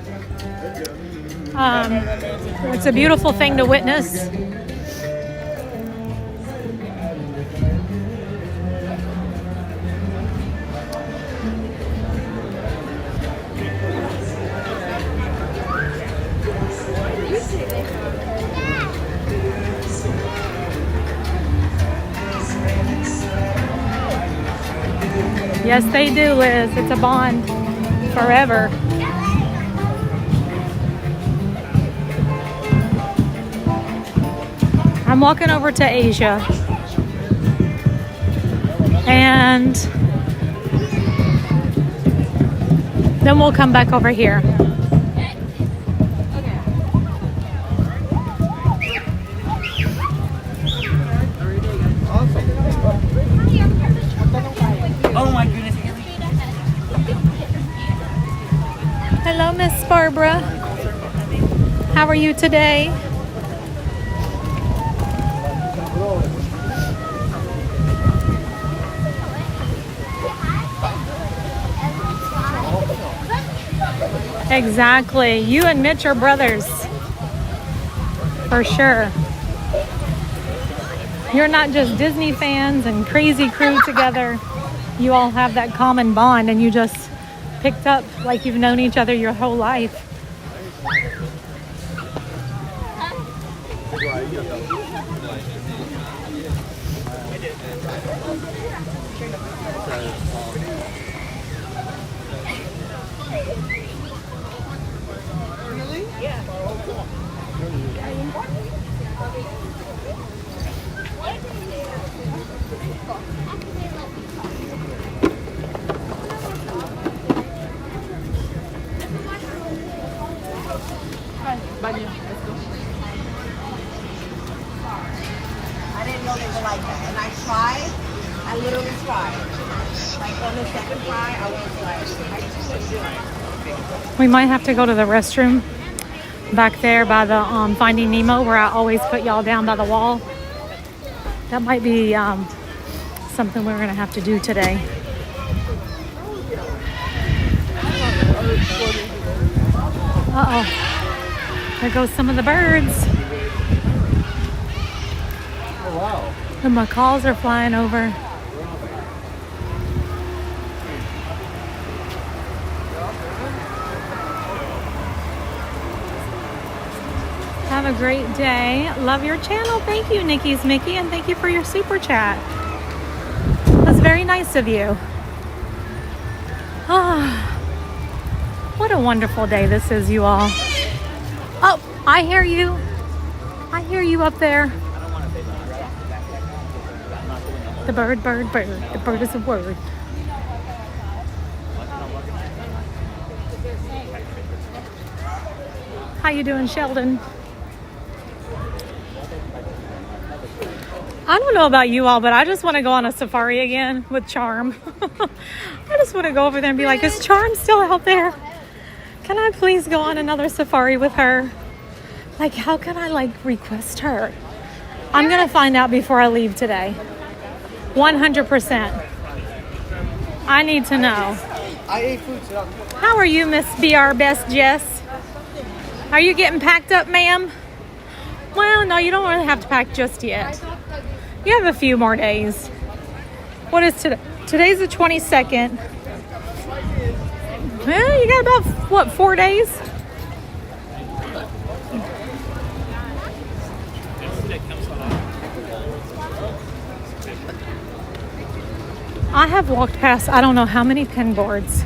It's a beautiful thing to witness. Yes, they do, Liz. It's a bond forever. I'm walking over to Asia. And then we'll come back over here. Oh my goodness. Hello, Miss Barbara. How are you today? Exactly. You and Mitch are brothers. For sure. You're not just Disney fans and crazy crew together. You all have that common bond and you just picked up like you've known each other your whole life. I didn't know they were like that. And I tried. I literally tried. Like on the second try, I was like, I just couldn't do it. We might have to go to the restroom back there by the Finding Nemo where I always put y'all down by the wall. That might be something we're going to have to do today. Uh-oh. There goes some of the birds. Oh, wow. The macaws are flying over. Have a great day. Love your channel. Thank you, Nikki's Mickey, and thank you for your super chat. That's very nice of you. Ah, what a wonderful day this is, you all. Oh, I hear you. I hear you up there. The bird, bird, bird. The bird is a word. How you doing, Sheldon? I don't know about you all, but I just want to go on a safari again with Charm. I just want to go over there and be like, is Charm still out there? Can I please go on another safari with her? Like, how can I, like, request her? I'm going to find out before I leave today. 100%. I need to know. I ate food, so How are you, Miss BR Best Jess? Are you getting packed up, ma'am? Well, no, you don't really have to pack just yet. You have a few more days. What is today? Today's the 22nd. Well, you got about, what, 4 days? I have walked past I don't know how many pin boards,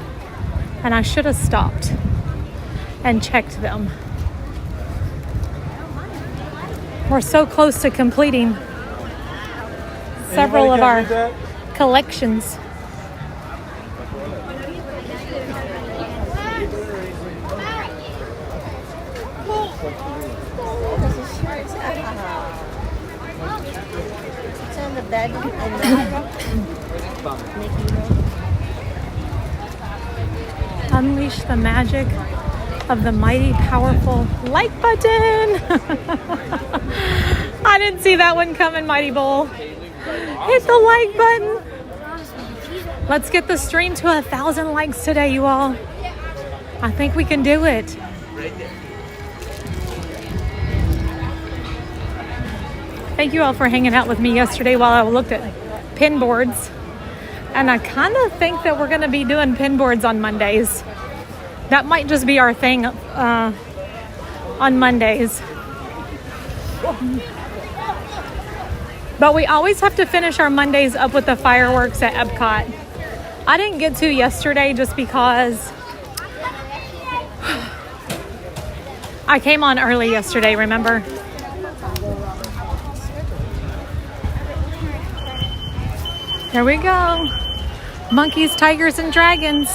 and I should have stopped and checked them. We're so close to completing several of our collections. It's on the bed. Unleash the magic of the mighty, powerful like button. I didn't see that one coming, Mighty Bull. Hit the like button. Let's get the stream to 1,000 likes today, you all. I think we can do it. Thank you all for hanging out with me yesterday while I looked at pin boards. And I kind of think that we're going to be doing pin boards on Mondays. That might just be our thing on Mondays. But we always have to finish our Mondays up with the fireworks at Epcot. I didn't get to yesterday just because I came on early yesterday, remember? There we go. Monkeys, tigers, and dragons.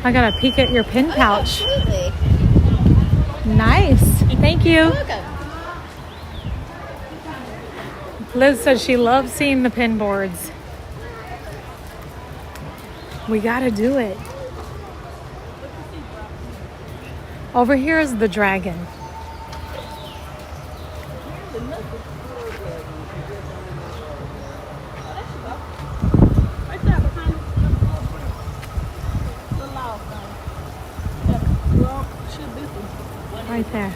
I got a peek at your pin pouch. Absolutely. Nice. Thank you. You're welcome. Liz says she loves seeing the pin boards. We gotta do it. Over here is the dragon. Right there.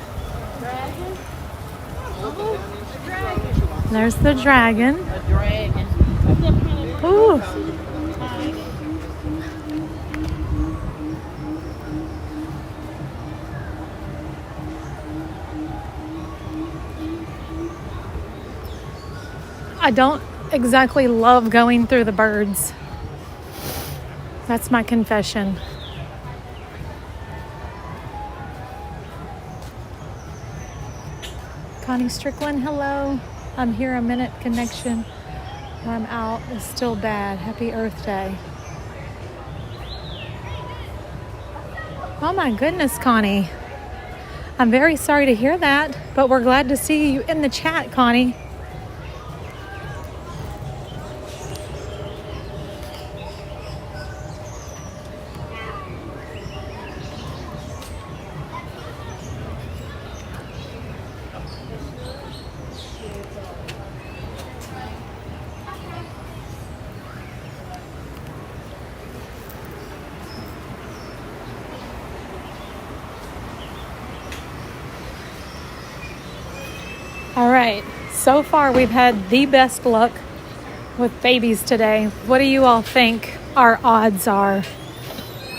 There's the dragon. Ooh. I don't exactly love going through the birds. That's my confession. Connie Strickland, hello. I'm here a minute connection. I'm out. It's still bad. Happy Earth Day. Oh my goodness, Connie. I'm very sorry to hear that, but we're glad to see you in the chat, Connie. All right, so far we've had the best luck with babies today. What do you all think our odds are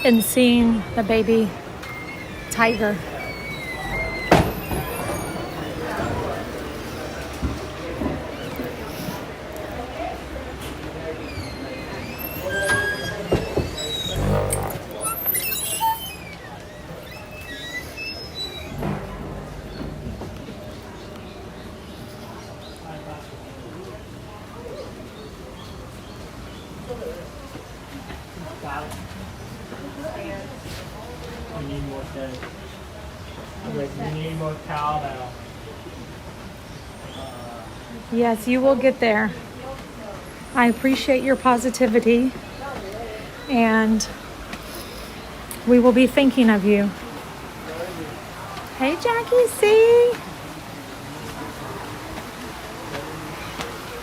in seeing the baby tiger? Yes, you will get there. I appreciate your positivity, and we will be thinking of you. Hey, Jackie C.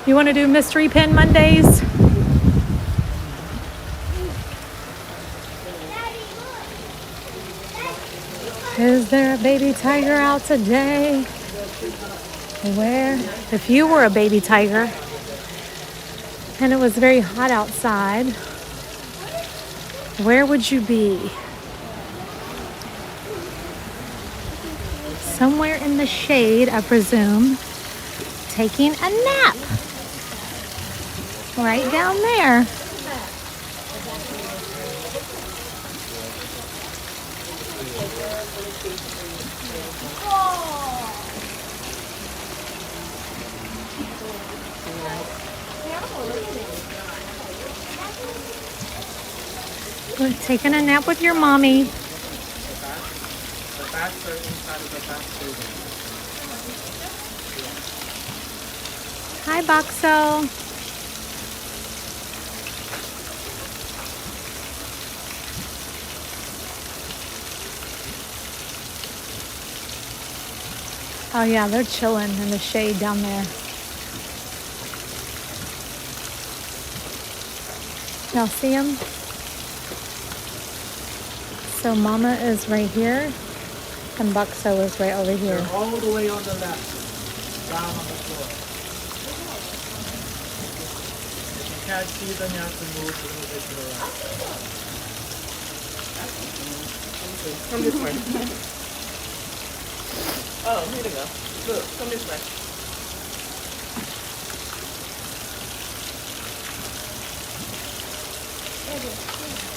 You want to do Mystery Pin Mondays? Is there a baby tiger out today? Where, if you were a baby tiger and it was very hot outside, where would you be? Somewhere in the shade, I presume, taking a nap. Right down there. We're taking a nap with your mommy. The bats are inside of the bat building. Hi, Boxo. Oh yeah, they're chilling in the shade down there. Y'all see them? So Mama is right here, and Boxo is right over here. They're all the way on the left, down on the floor. If you can't see them, you have to move it to the right. Come this way. Oh, here they go. Look, come this way.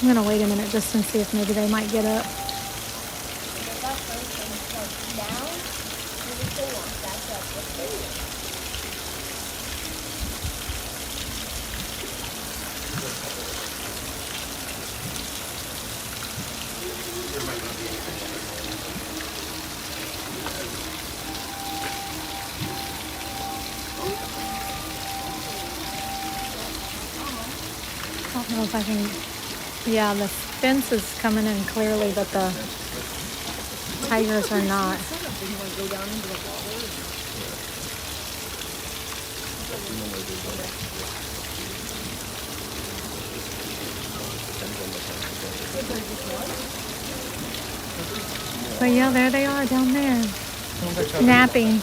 I'm gonna wait a minute just and see if maybe they might get up. I don't know if I can. Yeah, the fence is coming in clearly, but the tigers are not. But yeah, there they are down there, napping.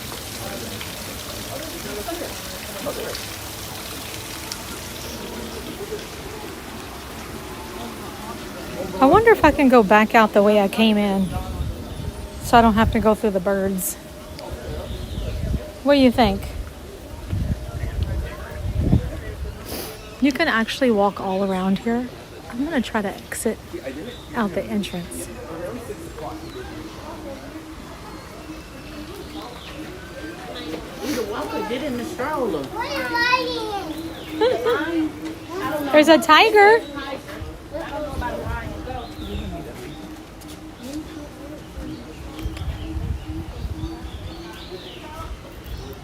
I wonder if I can go back out the way I came in so I don't have to go through the birds. What do you think? You can actually walk all around here. I'm going to try to exit out the entrance. Get in the stroller. There's a tiger.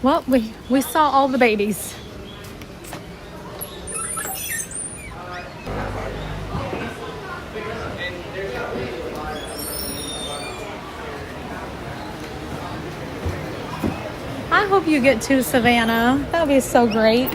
Well, we saw all the babies. I hope you get to Savannah. That would be so great.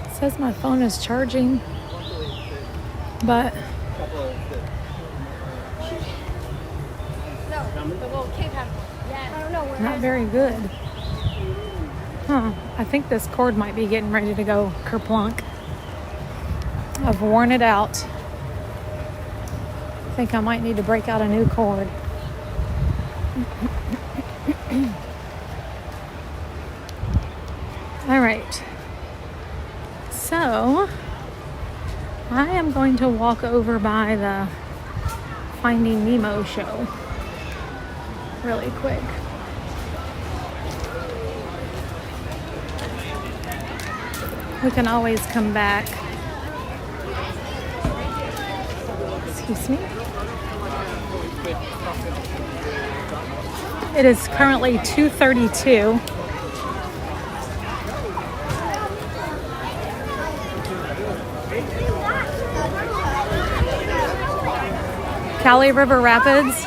It says my phone is charging, but not very good. Huh, I think this cord might be getting ready to go kerplunk. I've worn it out. I think I might need to break out a new cord. All right. So, I am going to walk over by the Finding Nemo show really quick. We can always come back. Excuse me. It is currently 2:32. Cali River Rapids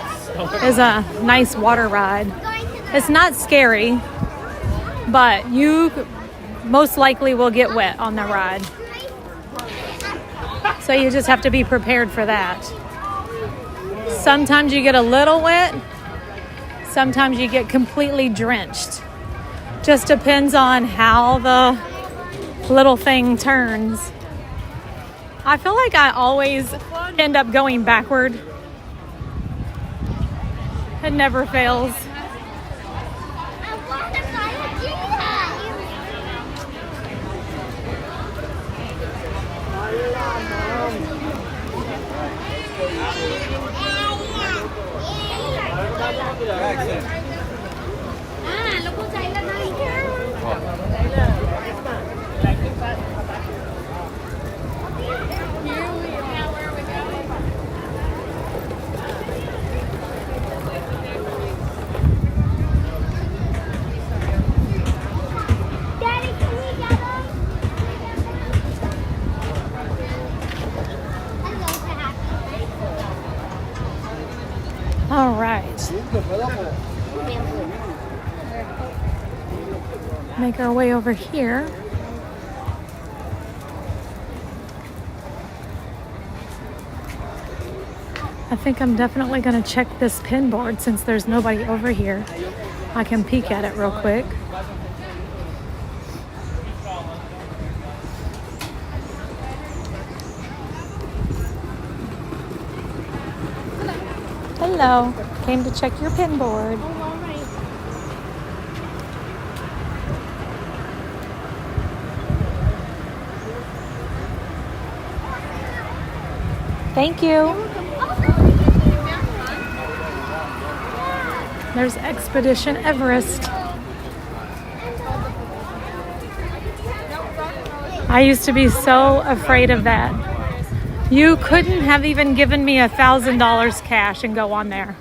is a nice water ride. It's not scary, but you most likely will get wet on the ride. So you just have to be prepared for that. Sometimes you get a little wet. Sometimes you get completely drenched. Just depends on how the little thing turns. I feel like I always end up going backward. It never fails. right. Make our way over here. I think I'm definitely going to check this pin board since there's nobody over here. I can peek at it real quick. Hello. Came to check your pin board. Thank you. There's Expedition Everest. I used to be so afraid of that. You couldn't have even given me $1,000 cash and go on there.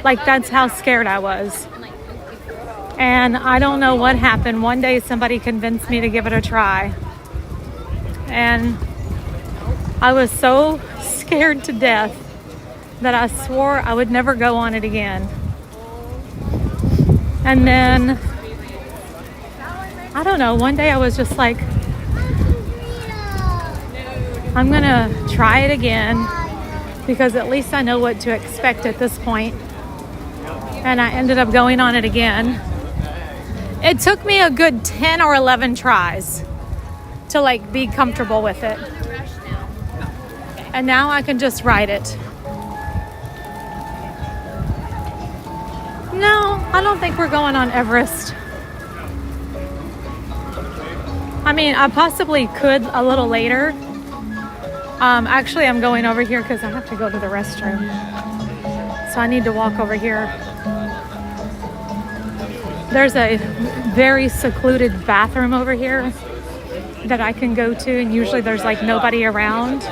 Like, that's how scared I was. And I don't know what happened. One day somebody convinced me to give it a try. And I was so scared to death that I swore I would never go on it again. And then, I don't know, one day I was just like, I'm gonna try it again because at least I know what to expect at this point. And I ended up going on it again. It took me a good 10 or 11 tries to like be comfortable with it. And now I can just ride it. No, I don't think we're going on Everest. I mean, I possibly could a little later. Actually, I'm going over here because I have to go to the restroom. So I need to walk over here. There's a very secluded bathroom over here that I can go to, and usually there's like nobody around.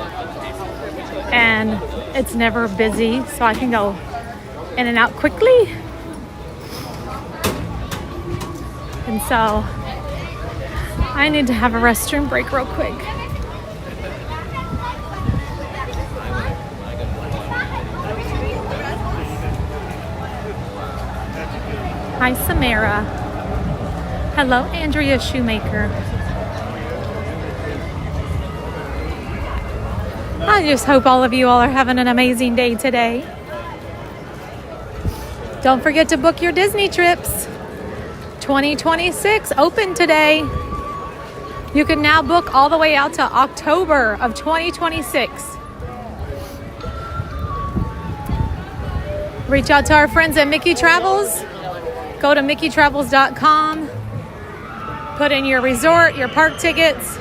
And it's never busy, so I can go in and out quickly. And so I need to have a restroom break real quick. Hi, Samara. Hello, Andrea Shoemaker. I just hope all of you all are having an amazing day today. Don't forget to book your Disney trips. 2026 open today. You can now book all the way out to October of 2026. Reach out to our friends at Mickey Travels. Go to MickeyTravels.com. Put in your resort, your park tickets.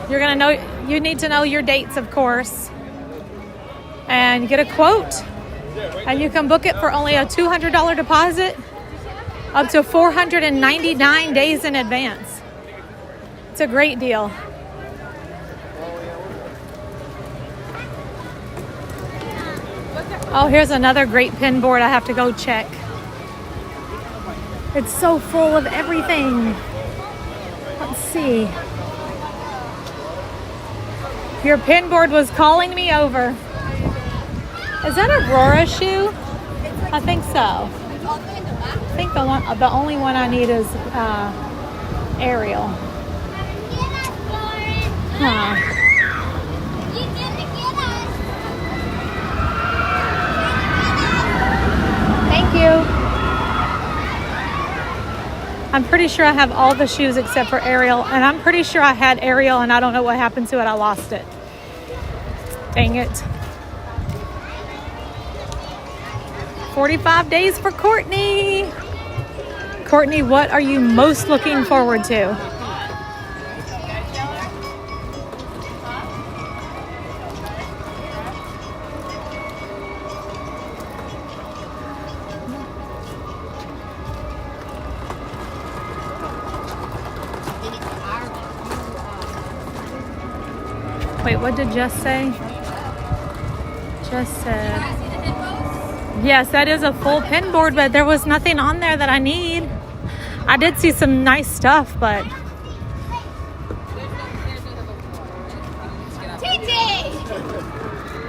You're gonna know. You need to know your dates, of course, and get a quote. And you can book it for only a $200 deposit, up to 499 days in advance. It's a great deal. Oh, here's another great pin board I have to go check. It's so full of everything. Let's see. Your pin board was calling me over. Is that Aurora's shoe? I think so. I think the only one I need is Ariel. Huh. Thank you. I'm pretty sure I have all the shoes except for Ariel, and I'm pretty sure I had Ariel and I don't know what happened to it. I lost it. Dang it. 45 days for Courtney. Courtney, what are you most looking forward to? Wait, what did Jess say? Jess said, yes, that is a full pin board, but there was nothing on there that I need. I did see some nice stuff, but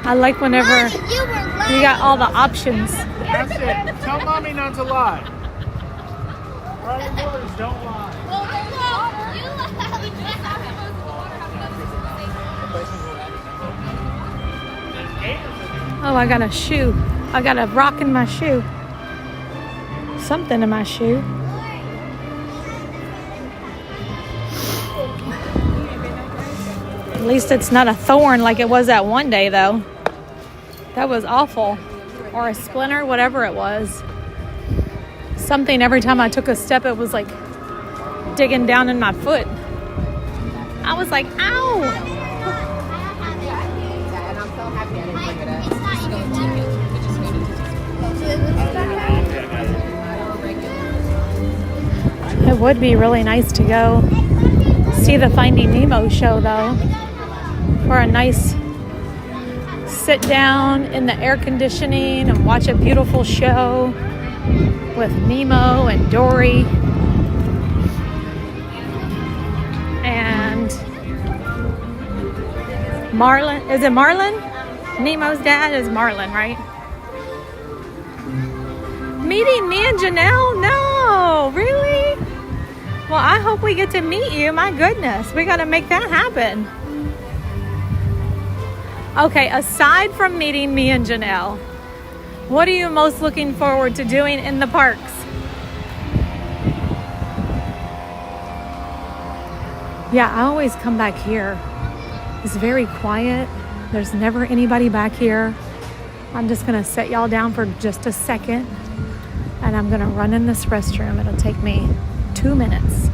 I like whenever You got all the options. That's it. Tell mommy not to lie. Ryan Waters, don't lie. Oh, I got a shoe. I got a rock in my shoe. Something in my shoe. At least it's not a thorn like it was that one day, though. That was awful. Or a splinter, whatever it was. Something every time I took a step, it was like digging down in my foot. I was like, ow! And I'm so happy I didn't bring it up. It would be really nice to go see the Finding Nemo show, though, for a nice sit down in the air conditioning and watch a beautiful show with Nemo and Dory and Marlin. Is it Marlin? Nemo's dad is Marlin, right? Meeting me and Janelle? No, really? Well, I hope we get to meet you. My goodness, we got to make that happen. Okay, aside from meeting me and Janelle, what are you most looking forward to doing in the parks? Yeah, I always come back here. It's very quiet. There's never anybody back here. I'm just gonna set y'all down for just a second and I'm gonna run in this restroom. It'll take me 2 minutes.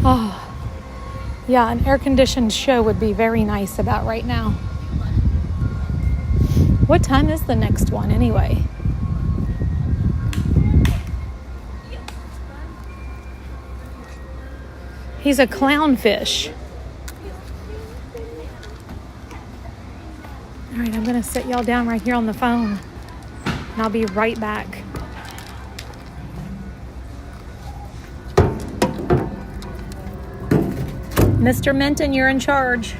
Oh, yeah, an air-conditioned show would be very nice about right now. What time is the next one anyway? He's a clownfish. All right, I'm gonna sit y'all down right here on the phone and I'll be right back. Mr. Minton, you're in charge.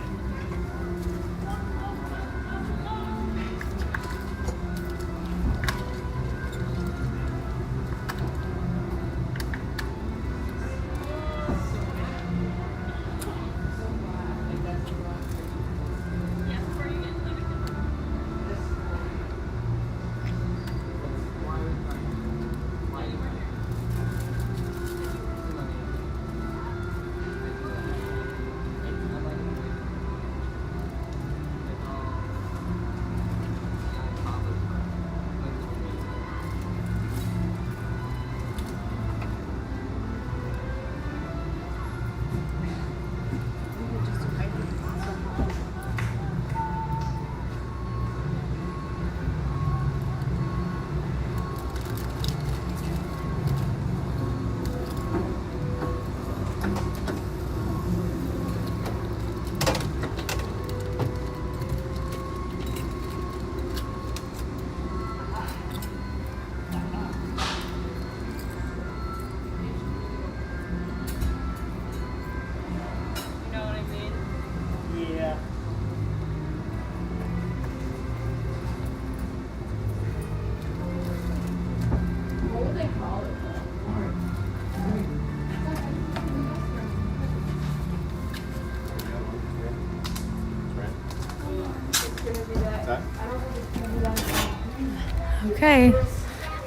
Okay,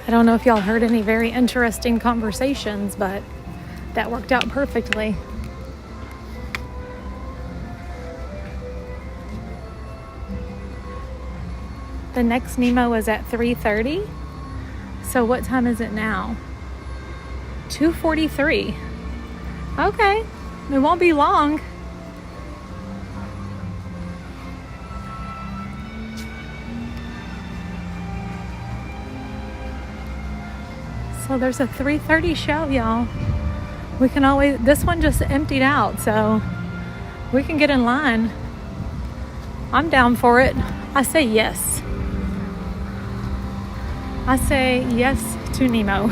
I don't know if y'all heard any very interesting conversations, but that worked out perfectly. The next Nemo is at 3:30. So what time is it now? 2:43. Okay, it won't be long. So there's a 3:30 show, y'all. We can always, this one just emptied out, so we can get in line. I'm down for it. I say yes. I say yes to Nemo.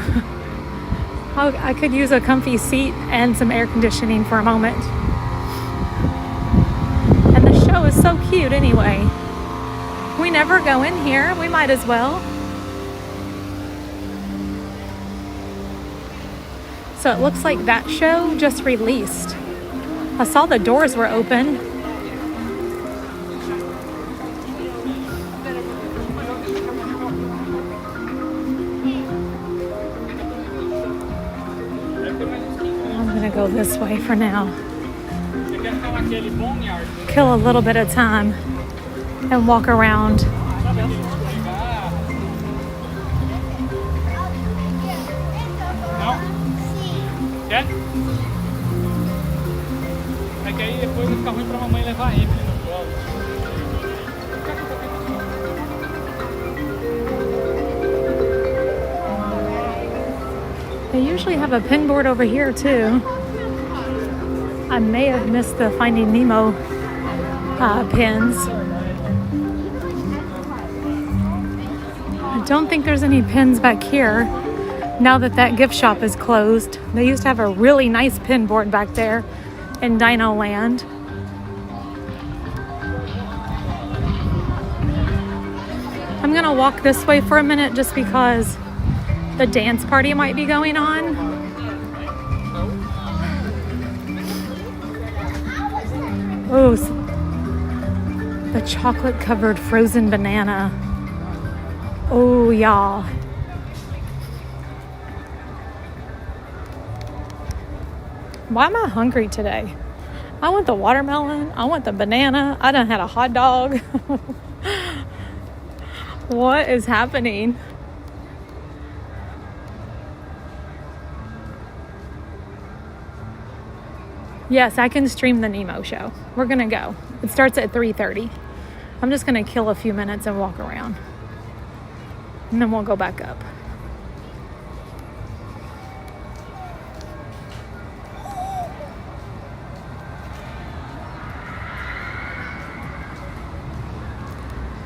I could use a comfy seat and some air conditioning for a moment. was so cute anyway. We never go in here. We might as well. So it looks like that show just released. I saw the doors were open. I'm gonna go this way for now. Kill a little bit of time and walk around. Quer? É que aí depois vai ficar ruim pra mamãe levar a Emily no colo. They usually have a pin board over here too. I may have missed the Finding Nemo pins. I don't think there's any pins back here now that that gift shop is closed. They used to have a really nice pin board back there in Dino Land. I'm gonna walk this way for a minute just because the dance party might be going on. Oh, the chocolate covered frozen banana. Oh, y'all. Why am I hungry today? I want the watermelon. I want the banana. I done had a hot dog. What is happening? Yes, I can stream the Nemo show. We're gonna go. It starts at 3:30. I'm just gonna kill a few minutes and walk around. And then we'll go back up.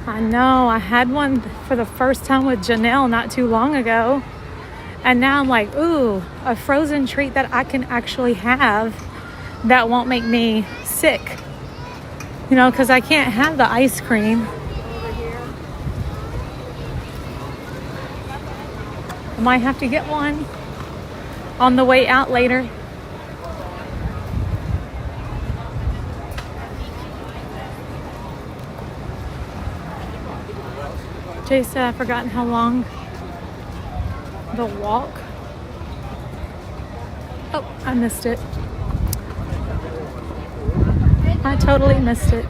I know, I had one for the first time with Janelle not too long ago. And now I'm like, ooh, a frozen treat that I can actually have that won't make me sick. You know, because I can't have the ice cream. I might have to get one on the way out later. Jay said I've forgotten how long the walk. Oh, I missed it. I totally missed it.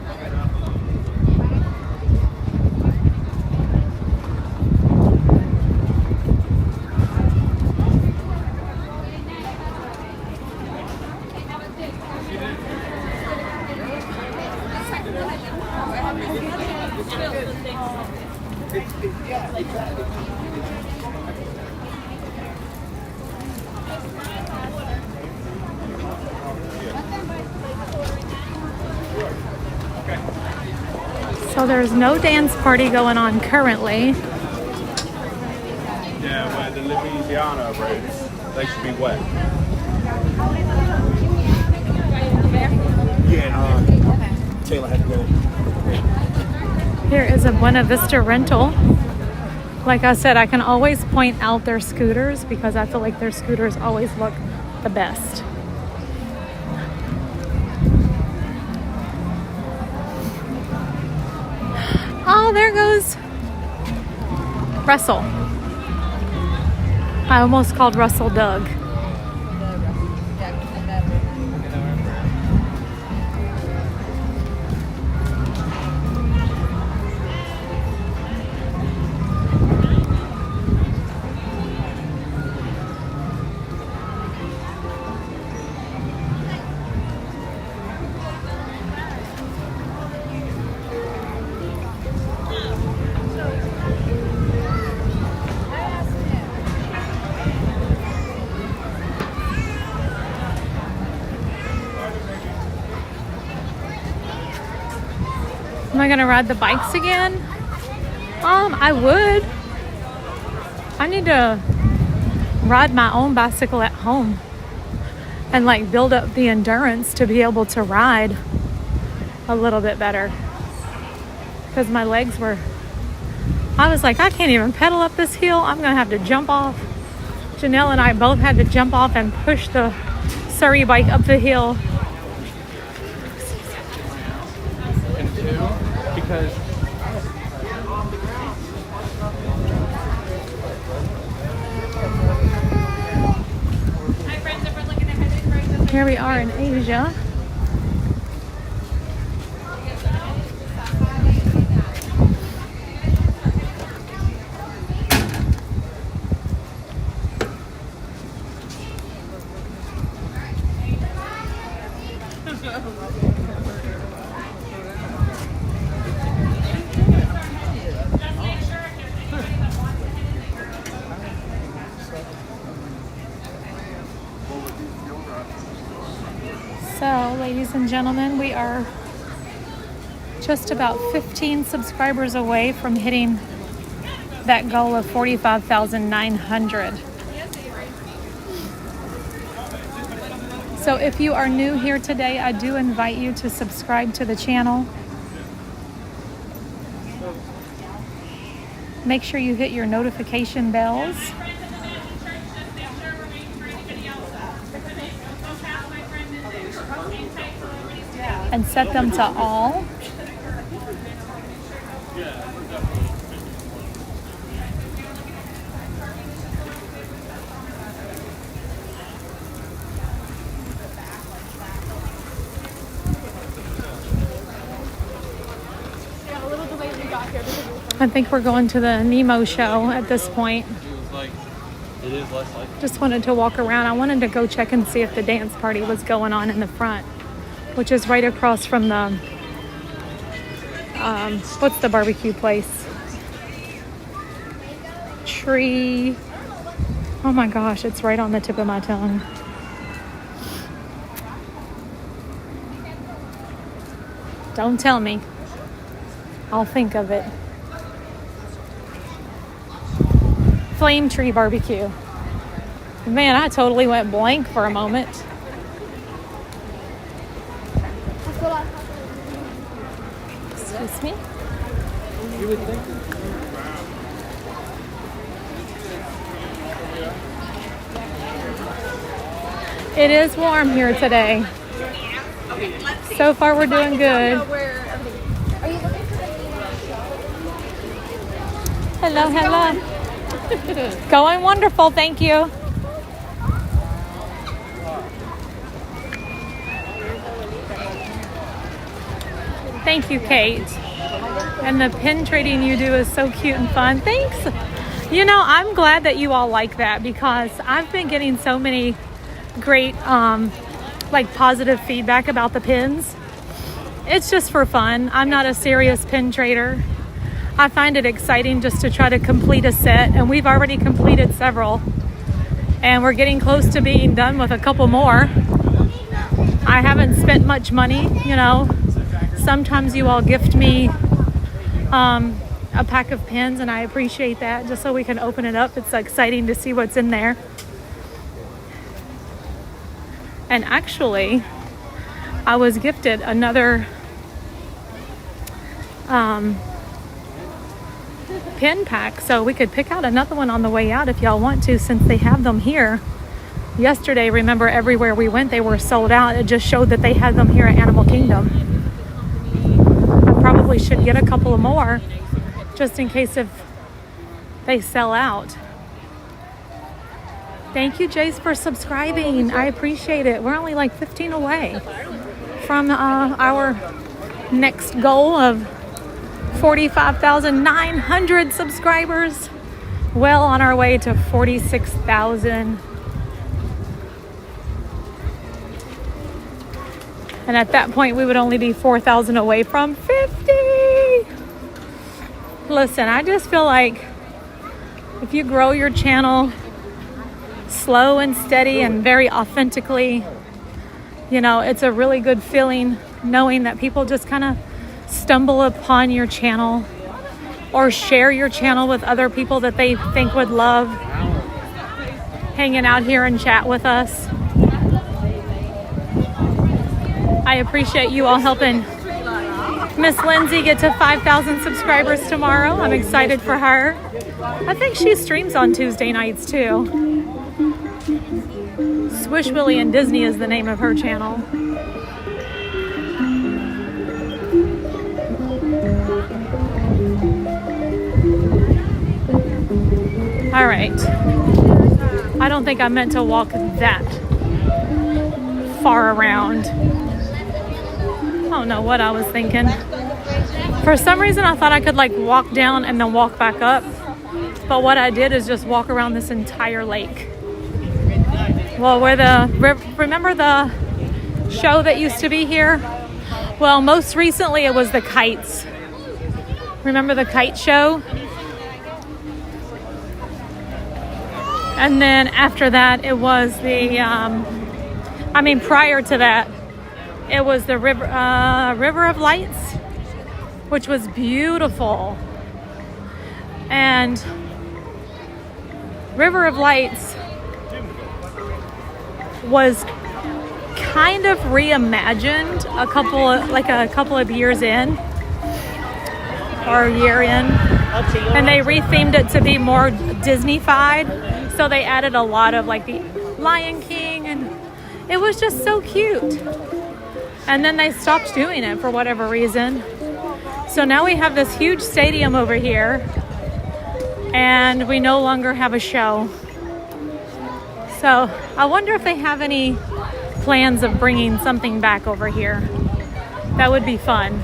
So there's no dance party going on currently. Yeah, but the Louisiana braids, they should be wet. Yeah, Taylor had to go. Here is a Buena Vista rental. Like I said, I can always point out their scooters because I feel like their scooters always look the best. Oh, there goes Russell. I almost called Russell Doug. Am I gonna ride the bikes again? I would. I need to ride my own bicycle at home and like build up the endurance to be able to ride a little bit better because my legs were, I was like, I can't even pedal up this hill. I'm going to have to jump off. Janelle and I both had to jump off and push the Surrey bike up the hill. And two, because here we are in Asia. So, ladies and gentlemen, we are just about 15 subscribers away from hitting that goal of 45,900. So if you are new here today, I do invite you to subscribe to the channel. Make sure you hit your notification bells. And set them to all. I think we're going to the Nemo show at this point. it is less likely. Just wanted to walk around. I wanted to go check and see if the dance party was going on in the front, which is right across from the, what's the barbecue place? Tree. Oh my gosh, it's right on the tip of my tongue. Don't tell me. I'll think of it. Flame Tree Barbecue. Man, I totally went blank for a moment. Excuse me? You would think. It is warm here today. So far, we're doing good. Hello, hello. Going wonderful, thank you. Thank you, Kate. And the pin trading you do is so cute and fun. Thanks. You know, I'm glad that you all like that because I've been getting so many great like positive feedback about the pins. It's just for fun. I'm not a serious pin trader. I find it exciting just to try to complete a set, and we've already completed several, and we're getting close to being done with a couple more. I haven't spent much money, you know. Sometimes you all gift me a pack of pins, and I appreciate that, just so we can open it up. It's exciting to see what's in there. And actually, I was gifted another pin pack, so we could pick out another one on the way out if y'all want to, since they have them here. Yesterday, remember, everywhere we went, they were sold out. It just showed that they had them here at Animal Kingdom. I probably should get a couple of more, just in case if they sell out. Thank you, Jace, for subscribing. I appreciate it. We're only like 15 away from our next goal of 45,900 subscribers. Well on our way to 46,000. And at that point, we would only be 4,000 away from 50. Listen, I just feel like if you grow your channel slow and steady and very authentically, you know, it's a really good feeling knowing that people just kind of stumble upon your channel or share your channel with other people that they think would love hanging out here and chat with us. I appreciate you all helping Miss Lindsay get to 5,000 subscribers tomorrow. I'm excited for her. I think she streams on Tuesday nights too. Swish Willie and Disney is the name of her channel. All right. I don't think I meant to walk that far around. I don't know what I was thinking. For some reason, I thought I could like walk down and then walk back up. But what I did is just walk around this entire lake. Well, remember the show that used to be here? Well, most recently it was the kites. Remember the kite show? And then after that, it was the, prior to that, it was the River of Lights, which was beautiful. And River of Lights was kind of reimagined a couple of years in, or a year in, and they rethemed it to be more Disney-fied. So they added a lot of like the Lion King, and it was just so cute. And then they stopped doing it for whatever reason. So now we have this huge stadium over here, and we no longer have a show. So I wonder if they have any plans of bringing something back over here. That would be fun.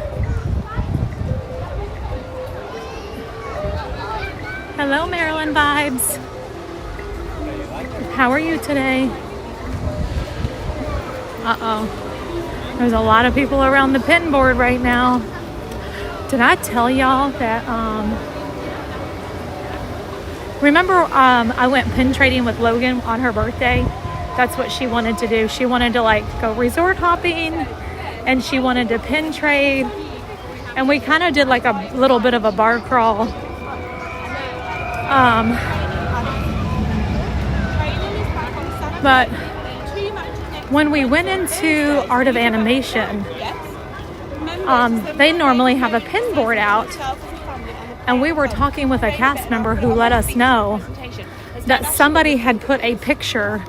Hello, Maryland Vibes. How are you today? Uh-oh. There's a lot of people around the pin board right now. Did I tell y'all that, remember I went pin trading with Logan on her birthday? That's what she wanted to do. She wanted to like go resort hopping, and she wanted to pin trade. And we kind of did like a little bit of a bar crawl. But when we went into Art of Animation, they normally have a pin board out, and we were talking with a cast member who let us know that somebody had put a picture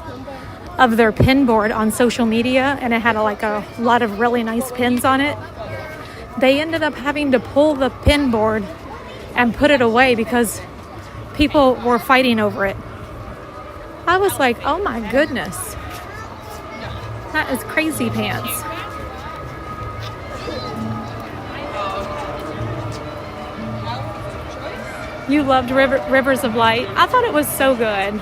of their pin board on social media, and it had a lot of really nice pins on it. They ended up having to pull the pin board and put it away because people were fighting over it. I was like, oh my goodness. That is crazy pants. You loved Rivers of Light? I thought it was so good.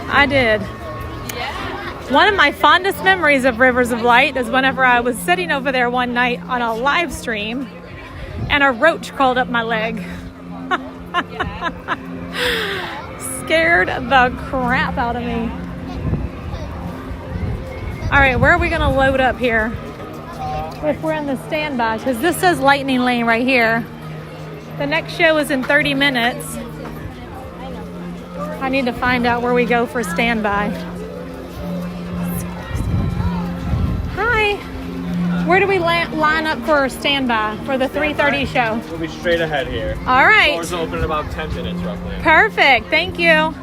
I did. One of my fondest memories of Rivers of Light is whenever I was sitting over there one night on a live stream and a roach crawled up my leg. Scared the crap out of me. All right, where are we gonna load up here? If we're in the standby, because this says Lightning Lane right here. The next show is in 30 minutes. I need to find out where we go for standby. Hi. Where do we line up for standby for the 3:30 show? We'll be straight ahead here. All right. Doors will open in about 10 minutes roughly. Perfect. Thank you.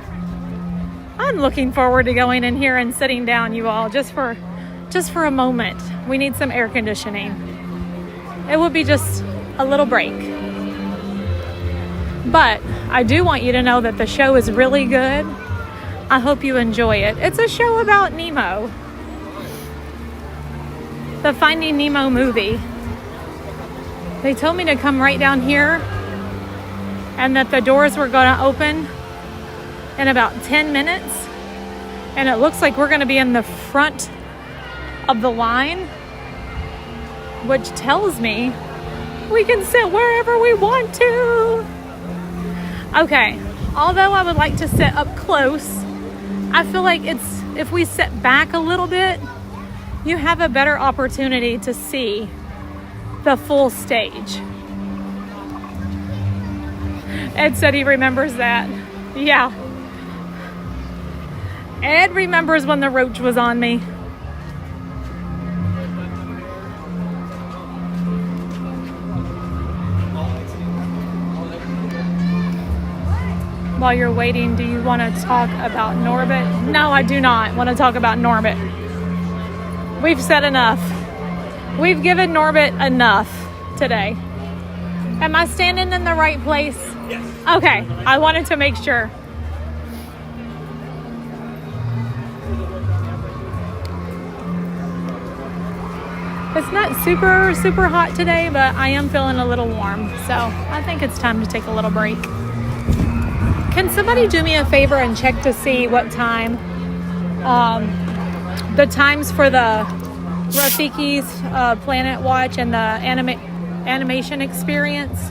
I'm looking forward to going in here and sitting down, you all, just for a moment. We need some air conditioning. It will be just a little break. But I do want you to know that the show is really good. I hope you enjoy it. It's a show about Nemo. The Finding Nemo movie. They told me to come right down here and that the doors were going to open in about 10 minutes. And it looks like we're going to be in the front of the line, which tells me we can sit wherever we want to. Okay, although I would like to sit up close, I feel like if we sit back a little bit, you have a better opportunity to see the full stage. Ed said he remembers that. Yeah. Ed remembers when the roach was on me. While you're waiting, do you want to talk about Norbit? No, I do not want to talk about Norbit. We've said enough. We've given Norbit enough today. Am I standing in the right place? Yes. Okay, I wanted to make sure. It's not super hot today, but I am feeling a little warm. So I think it's time to take a little break. Can somebody do me a favor and check to see what time, the times for the Rafiki's Planet Watch and the animation experience?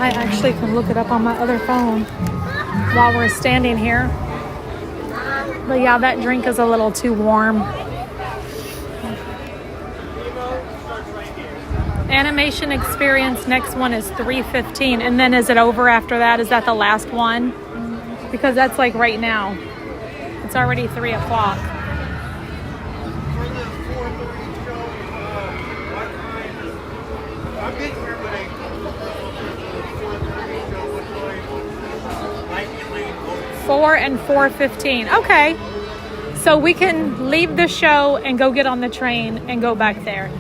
I actually can look it up on my other phone while we're standing here. But yeah, that drink is a little too warm. Animation experience, next one is 3:15. And then is it over after that? Is that the last one? Because that's like right now. It's already 3 o'clock. And 4:15. Okay. So we can leave the show and go get on the train and go back there.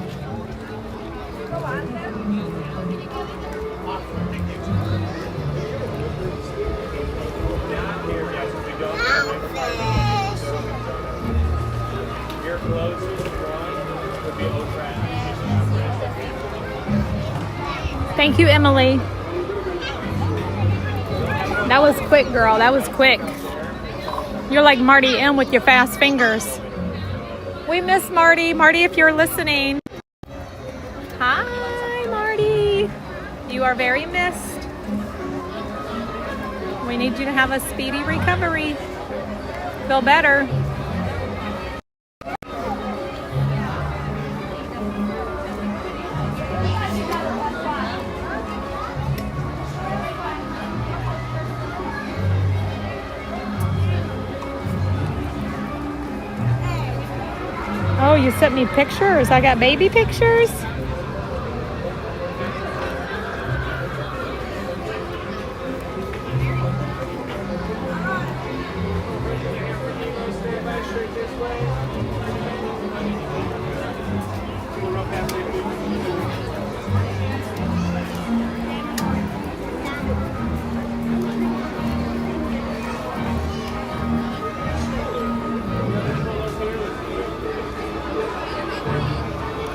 Thank you, Emily. That was quick, girl. That was quick. You're like Marty M with your fast fingers. We miss Marty. Marty, if you're listening. Hi, Marty. You are very missed. We need you to have a speedy recovery. Feel better. Oh, you sent me pictures. I got baby pictures.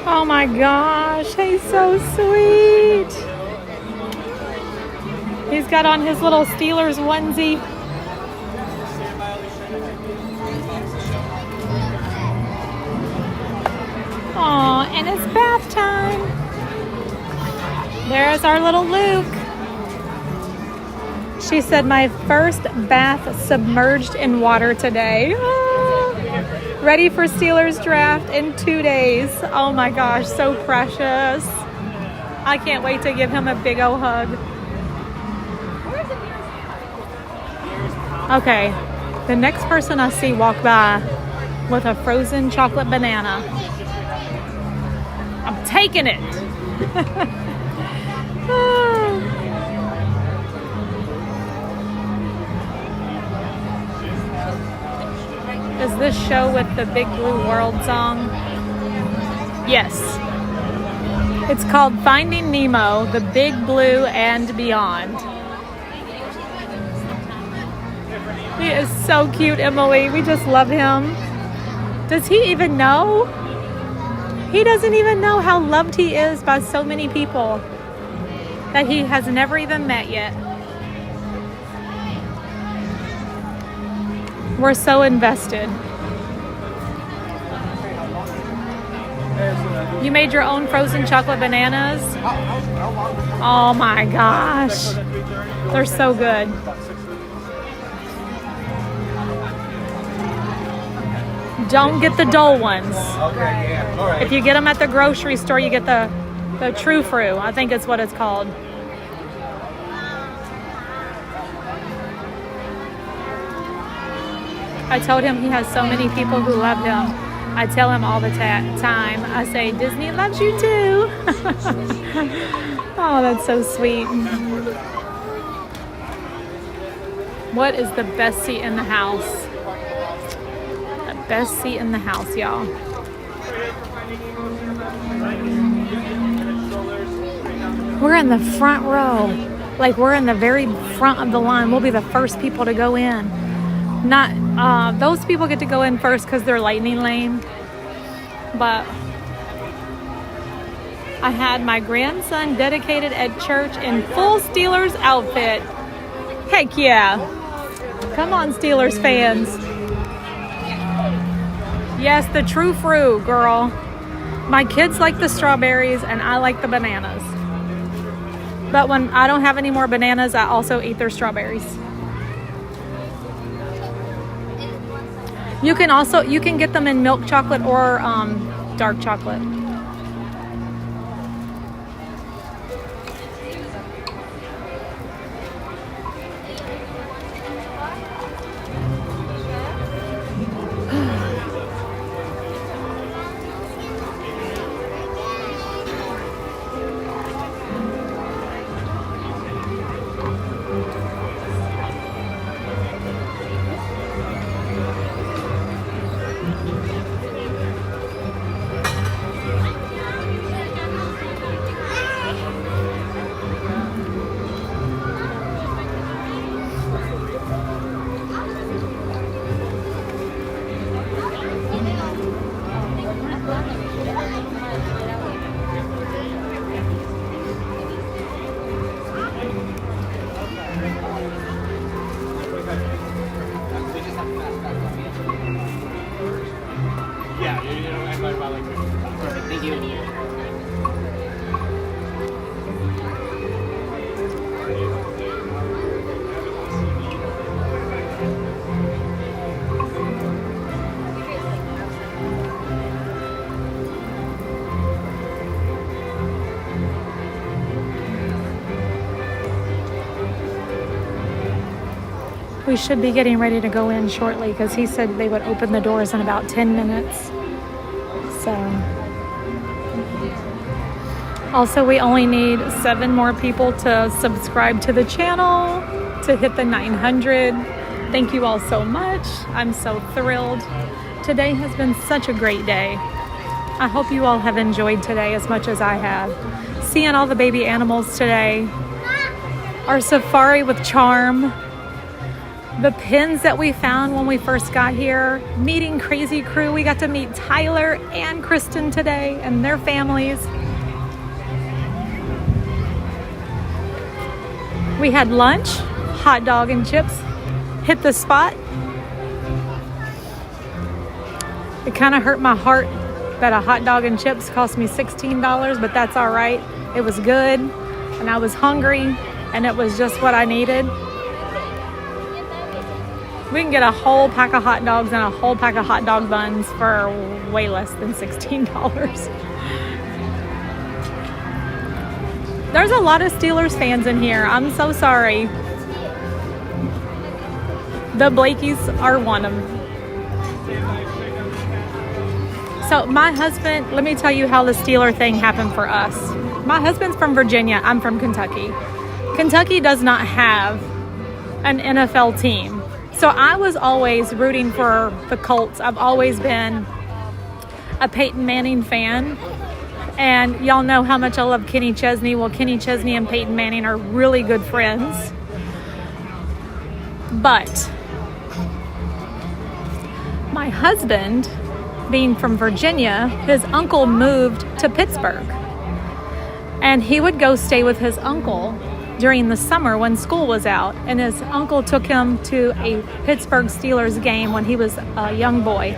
Oh my gosh, he's so sweet. He's got on his little Steelers onesie. Aw, and it's bath time. There's our little Luke. She said, my first bath submerged in water today. Ready for Steelers draft in 2 days. Oh my gosh, so precious. I can't wait to give him a big old hug. Okay, the next person I see walk by with a frozen chocolate banana, I'm taking it. Is this show with the Big Blue World song? Yes. It's called Finding Nemo, the Big Blue and Beyond. He is so cute, Emily. We just love him. Does he even know? He doesn't even know how loved he is by so many people that he has never even met yet. We're so invested. You made your own frozen chocolate bananas? Oh my gosh. They're so good. Don't get the dull ones. If you get them at the grocery store, you get the The True Fruit, I think it's what it's called. I told him he has so many people who love him. I tell him all the time. I say, Disney loves you too. Oh, that's so sweet. What is the best seat in the house? The best seat in the house, y'all. We're in the front row. Like, we're in the very front of the line. We'll be the first people to go in. Not, those people get to go in first because they're lightning lane. But I had my grandson dedicated at church in full Steelers outfit. Heck yeah. Come on, Steelers fans. Yes, the True Fruit, girl. My kids like the strawberries and I like the bananas. But when I don't have any more bananas, I also eat their strawberries. You can get them in milk chocolate or dark chocolate. We should be getting ready to go in shortly because he said they would open the doors in about 10 minutes. So, also we only need 7 more people to subscribe to the channel to hit the 900. Thank you all so much. I'm so thrilled. Today has been such a great day. I hope you all have enjoyed today as much as I have. Seeing all the baby animals today. Our safari with Charm. The pins that we found when we first got here, meeting Crazy Crew. We got to meet Tyler and Kristen today and their families. We had lunch, hot dog and chips, hit the spot. It kind of hurt my heart that a hot dog and chips cost me $16, but that's all right. It was good and I was hungry and it was just what I needed. We can get a whole pack of hot dogs and a whole pack of hot dog buns for way less than $16. There's a lot of Steelers fans in here. I'm so sorry. The Blakeys are one of them. So my husband, let me tell you how the Steeler thing happened for us. My husband's from Virginia. I'm from Kentucky. Kentucky does not have an NFL team. So I was always rooting for the Colts. I've always been a Peyton Manning fan. And y'all know how much I love Kenny Chesney. Well, Kenny Chesney and Peyton Manning are really good friends. But my husband, being from Virginia, his uncle moved to Pittsburgh. And he would go stay with his uncle during the summer when school was out, and his uncle took him to a Pittsburgh Steelers game when he was a young boy.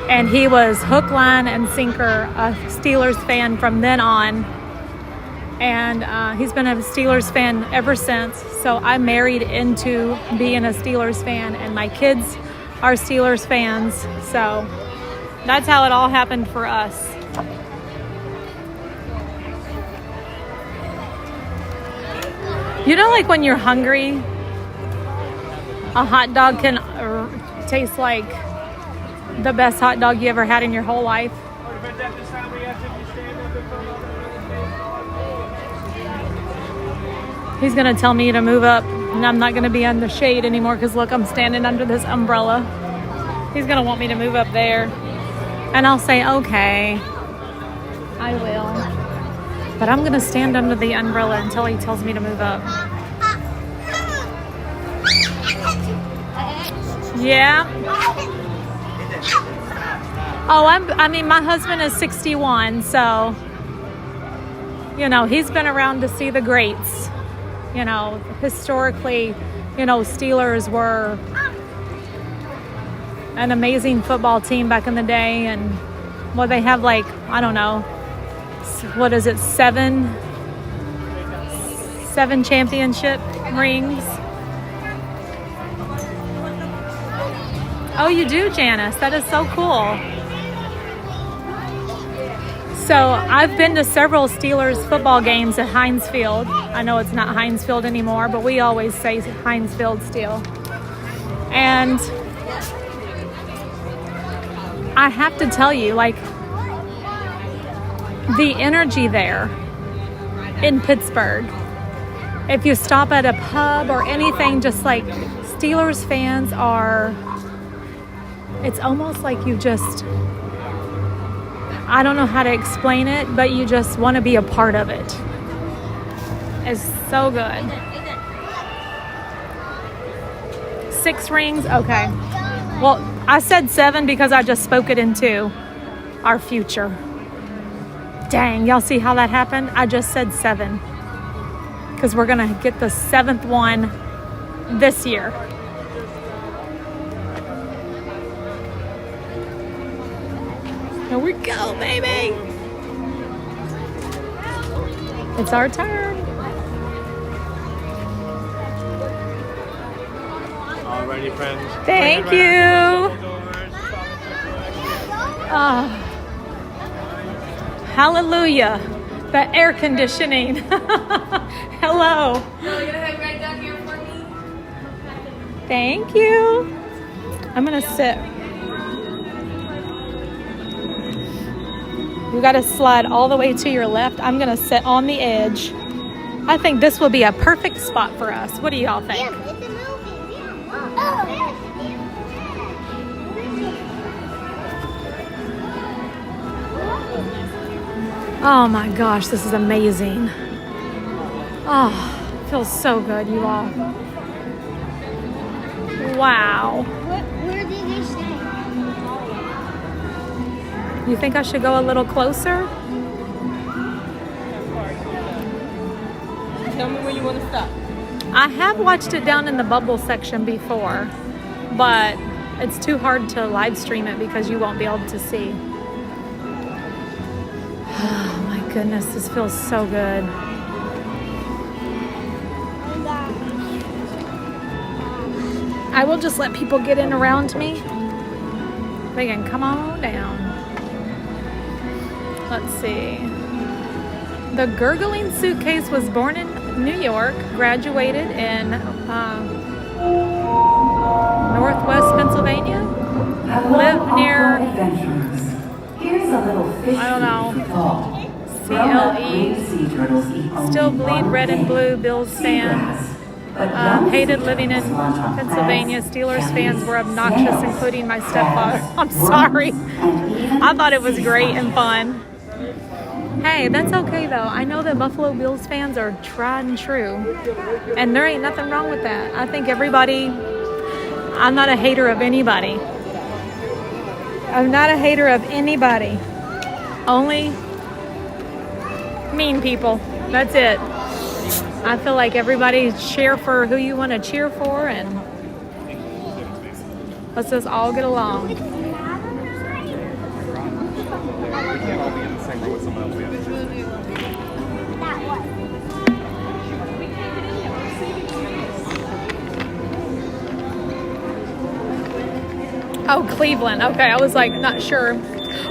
And he was hook, line, and sinker a Steelers fan from then on. And he's been a Steelers fan ever since. So I married into being a Steelers fan, and my kids are Steelers fans. So that's how it all happened for us. You know, like when you're hungry, a hot dog can taste like the best hot dog you ever had in your whole life. He's gonna tell me to move up, and I'm not gonna be in the shade anymore because look, I'm standing under this umbrella. He's gonna want me to move up there, and I'll say, okay, I will. But I'm gonna stand under the umbrella until he tells me to move up. Yeah. Oh, I mean, my husband is 61, so, you know, he's been around to see the greats. You know, historically, you know, Steelers were an amazing football team back in the day. And, well, they have like, I don't know, what is it, seven championship rings? Oh, you do, Janice? That is so cool. So I've been to several Steelers football games at Heinz Field. I know it's not Heinz Field anymore, but we always say Heinz Field still. And I have to tell you, like, the energy there in Pittsburgh, if you stop at a pub or anything, just like Steelers fans are, it's almost like you just, I don't know how to explain it, but you just want to be a part of it. It's so good. 6 rings? Okay. Well, I said 7 because I just spoke it into our future. Dang, y'all see how that happened? I just said 7. Because we're going to get the 7th one this year. Here we go, baby. It's our turn. Alrighty, friends. Thank you. Oh, hallelujah. The air conditioning. Hello. No, you're gonna have right down here for me. Thank you. I'm going to sit. You got to slide all the way to your left. I'm going to sit on the edge. I think this will be a perfect spot for us. What do y'all think? Oh my gosh, this is amazing. Oh, feels so good, you all. Wow. Where did they stay? You think I should go a little closer? Tell me where you want to stop. I have watched it down in the bubble section before, but it's too hard to live stream it because you won't be able to see. Oh my goodness, this feels so good. I will just let people get in around me. They can come on down. Let's see. The Gurgling Suitcase was born in New York, graduated in Northwest Pennsylvania, lived near, Here's a little fish I don't know, CLE, still bleed red and blue, Bills fan. Hated living in Pennsylvania. Steelers fans were obnoxious, including my stepfather. I'm sorry. I thought it was great and fun. Hey, that's okay though. I know that Buffalo Bills fans are tried and true. And there ain't nothing wrong with that. I think everybody, I'm not a hater of anybody. I'm not a hater of anybody. Only mean people. That's it. I feel like everybody cheer for who you want to cheer for, and let's just all get along. Oh, Cleveland. Okay, I was like not sure.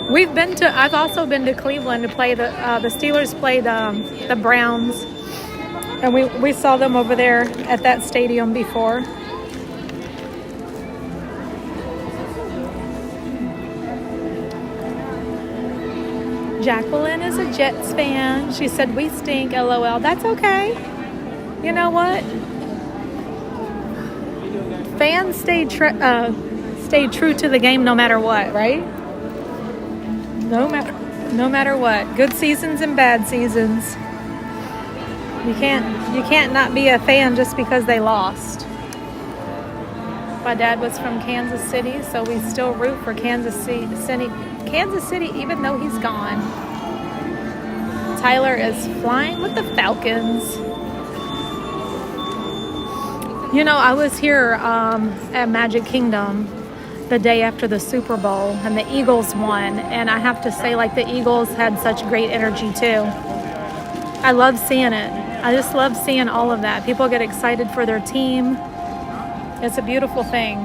I've also been to Cleveland to play the Steelers play the Browns And we saw them over there at that stadium before. Jacqueline is a Jets fan. She said, we stink, LOL. That's okay. You know what? Fans stay true to the game no matter what, right? No matter what. Good seasons and bad seasons. You can't not be a fan just because they lost. My dad was from Kansas City, so we still root for Kansas City, even though he's gone. Tyler is flying with the Falcons. You know, I was here at Magic Kingdom the day after the Super Bowl, and the Eagles won. And I have to say, like, the Eagles had such great energy, too. I love seeing it. I just love seeing all of that. People get excited for their team. It's a beautiful thing.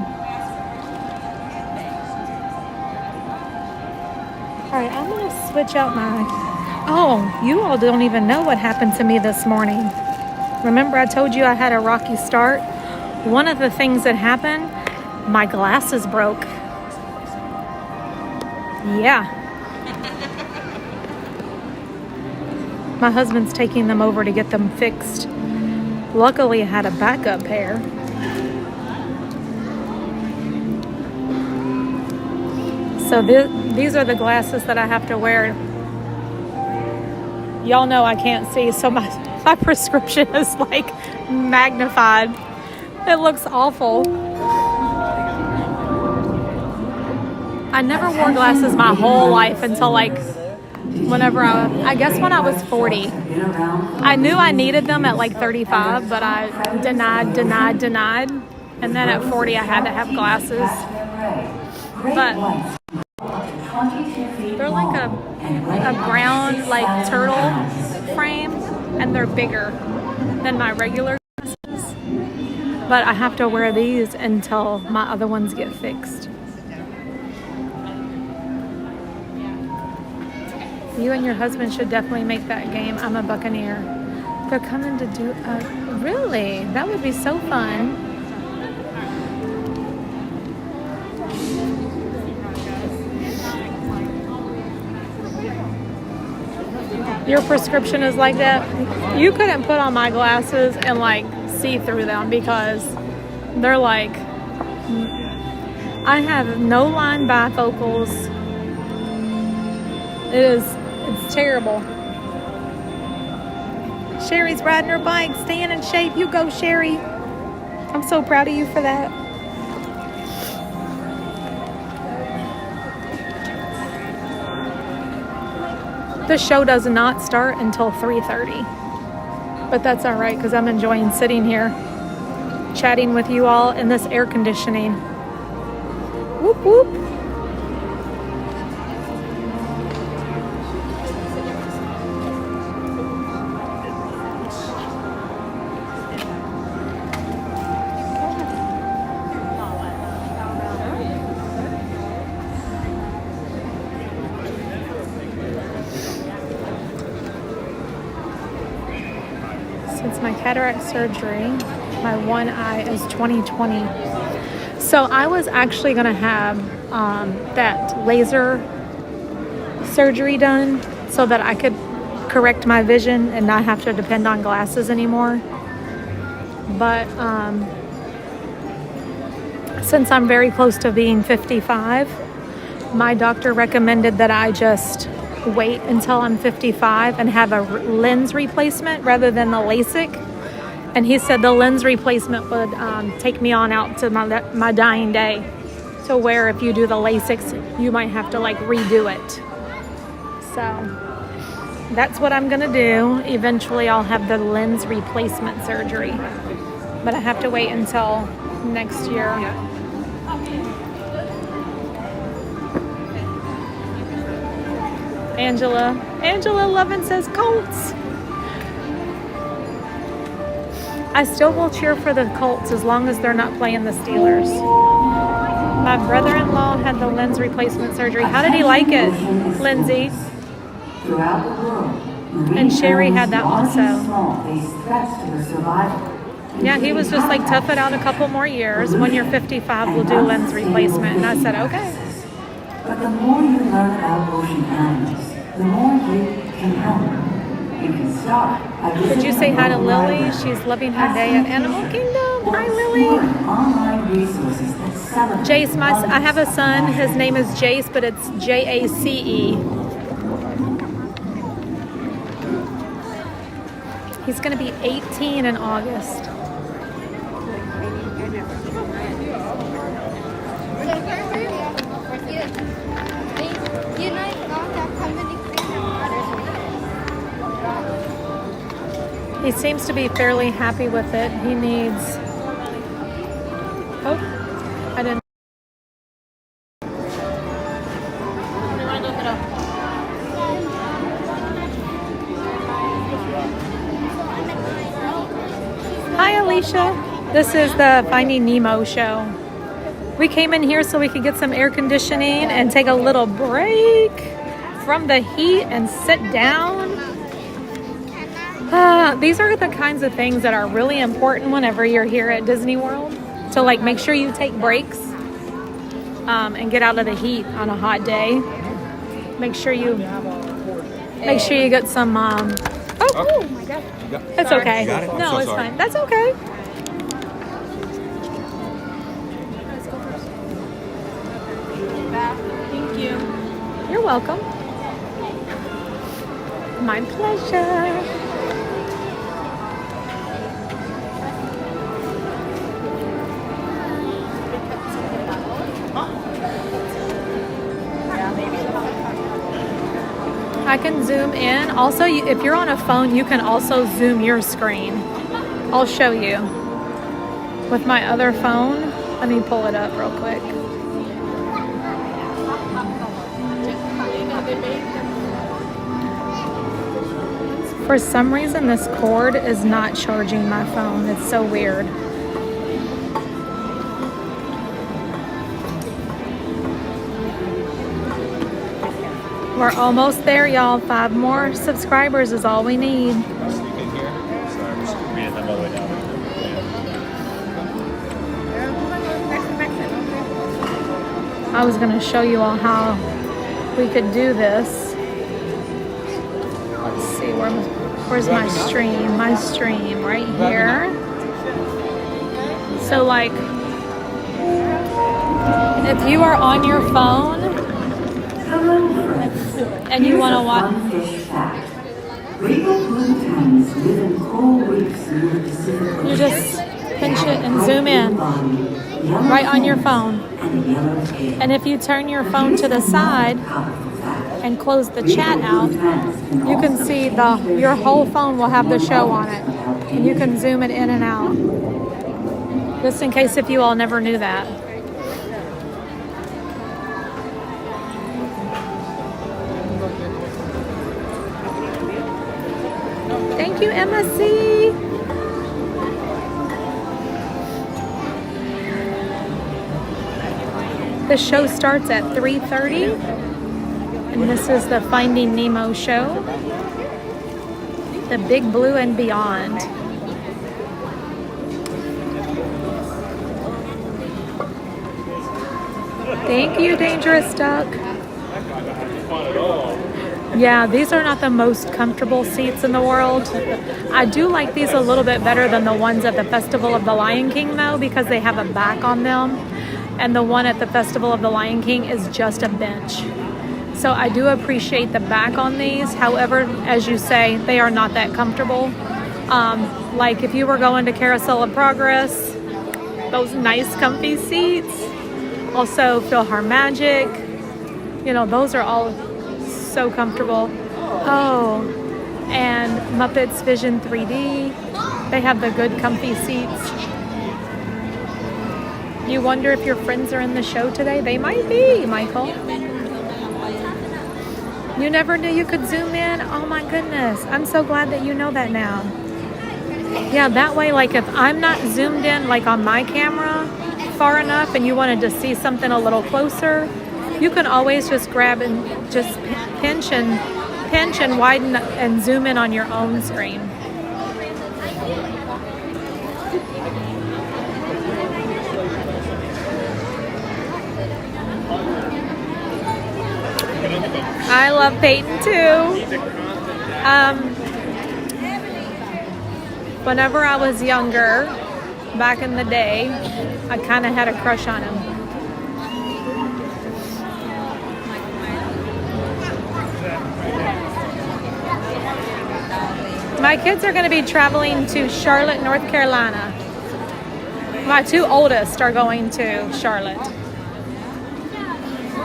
All right, I'm going to switch out my... Oh, you all don't even know what happened to me this morning. Remember I told you I had a rocky start? One of the things that happened, my glasses broke. Yeah. My husband's taking them over to get them fixed. Luckily, I had a backup pair. So these are the glasses that I have to wear. Y'all know I can't see, so my prescription is like magnified. It looks awful. I never wore glasses my whole life until like whenever I guess when I was 40. I knew I needed them at like 35, but I denied. And then at 40 I had to have glasses. But they're like a brown like turtle frame, and they're bigger than my regular glasses. But I have to wear these until my other ones get fixed. You and your husband should definitely make that game. I'm a Buccaneer. They're coming to do really? That would be so fun. Your prescription is like that? You couldn't put on my glasses and like see through them because they're like, I have no line bifocals. It's terrible. Sherry's riding her bike, staying in shape. You go, Sherry. I'm so proud of you for that. The show does not start until 3:30. But that's all right because I'm enjoying sitting here chatting with you all in this air conditioning. Whoop, whoop. My cataract surgery, my one eye is 2020. So I was actually going to have that laser surgery done so that I could correct my vision and not have to depend on glasses anymore. But since I'm very close to being 55, my doctor recommended that I just wait until I'm 55 and have a lens replacement rather than the LASIK. And he said the lens replacement would take me on out to my dying day, to where if you do the LASIK, you might have to like redo it. So that's what I'm gonna do. Eventually I'll have the lens replacement surgery, but I have to wait until next year. Angela Lovin says Colts. I still will cheer for the Colts as long as they're not playing the Steelers. My brother-in-law had the lens replacement surgery. How did he like it, Lindsay? Throughout the world, And Sherry had that also. Small face threats to her survival. Yeah, he was just like, tough it out a couple more years. When you're 55, we'll do lens replacement. And I said, okay. But the more you learn about ocean animals, the more you can help. You can start by Could you say hi to Lily? She's loving her day at Animal Kingdom. Hi, Lily. online resources that celebrate Jace, I have a son. His name is Jace, but it's Jace. He's going to be 18 in August. He seems to be fairly happy with it. He needs... Oh, I didn't... Hi, Alicia. This is the Finding Nemo show. We came in here so we could get some air conditioning and take a little break from the heat and sit down. These are the kinds of things that are really important whenever you're here at Disney World. So like make sure you take breaks and get out of the heat on a hot day. Make sure you get some oh my god. That's okay. No, it's fine. That's okay. Thank you. You're welcome. My pleasure. I can zoom in. Also, if you're on a phone, you can also zoom your screen. I'll show you. With my other phone, let me pull it up real quick. For some reason, this cord is not charging my phone. It's so weird. We're almost there, y'all. 5 more subscribers is all we need. I was going to show you all how we could do this. Let's see, where's my stream? My stream right here. So like, if you are on your phone, and you want to watch. You just pinch it and zoom in right on your phone. And if you turn your phone to the side and close the chat out, you can see your whole phone will have the show on it. And you can zoom it in and out. Just in case if you all never knew that. Thank you, Emma C. The show starts at 3:30, and this is the Finding Nemo show, the Big Blue and Beyond. Thank you, Dangerous Duck. Yeah, these are not the most comfortable seats in the world. I do like these a little bit better than the ones at the Festival of the Lion King, though, because they have a back on them. And the one at the Festival of the Lion King is just a bench. So I do appreciate the back on these. However, as you say, they are not that comfortable. Like if you were going to Carousel of Progress, those nice comfy seats. Also, PhilharMagic, you know, those are all so comfortable. Oh, and Muppets Vision 3D, they have the good comfy seats. You wonder if your friends are in the show today? They might be, Michael. You never knew you could zoom in? Oh my goodness, I'm so glad that you know that now. Yeah, that way, like if I'm not zoomed in like on my camera far enough and you wanted to see something a little closer, you can always just grab and just pinch and pinch and widen and zoom in on your own screen. I love Peyton too. Whenever I was younger, back in the day, I kind of had a crush on him. My kids are going to be traveling to Charlotte, North Carolina. My two oldest are going to Charlotte.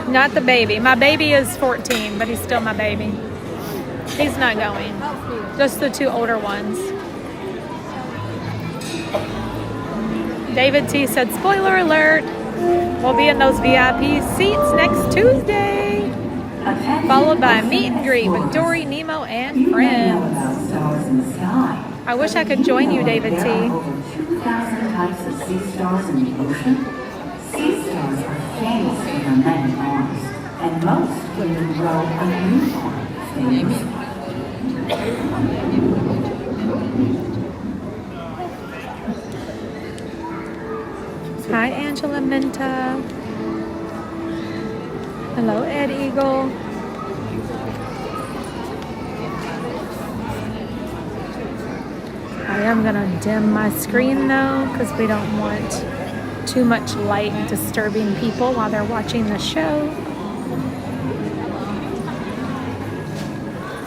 Not the baby. My baby is 14, but he's still my baby. He's not going. Just the two older ones. David T said, spoiler alert, we'll be in those VIP seats next Tuesday. Followed by a meet and greet with Dory, Nemo, and friends. I wish I could join you, David T. There are over 2,000 types of sea stars in the ocean. Sea stars are famous for their many arms, and most can even grow a unicorn. Hi, Angela Minta. Hello, Ed Eagle. I am gonna dim my screen though, because we don't want too much light disturbing people while they're watching the show.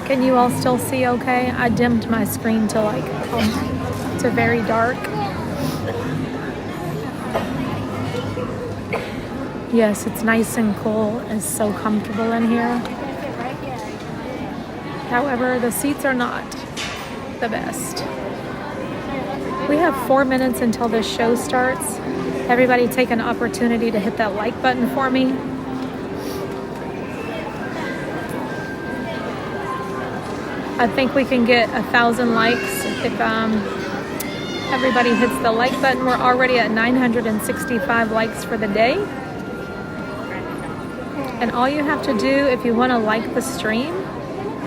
Can you all still see okay? I dimmed my screen to to very dark. Yes, it's nice and cool. It's so comfortable in here. However, the seats are not the best. We have 4 minutes until this show starts. Everybody take an opportunity to hit that like button for me. I think we can get 1,000 likes if everybody hits the like button. We're already at 965 likes for the day. And all you have to do if you want to like the stream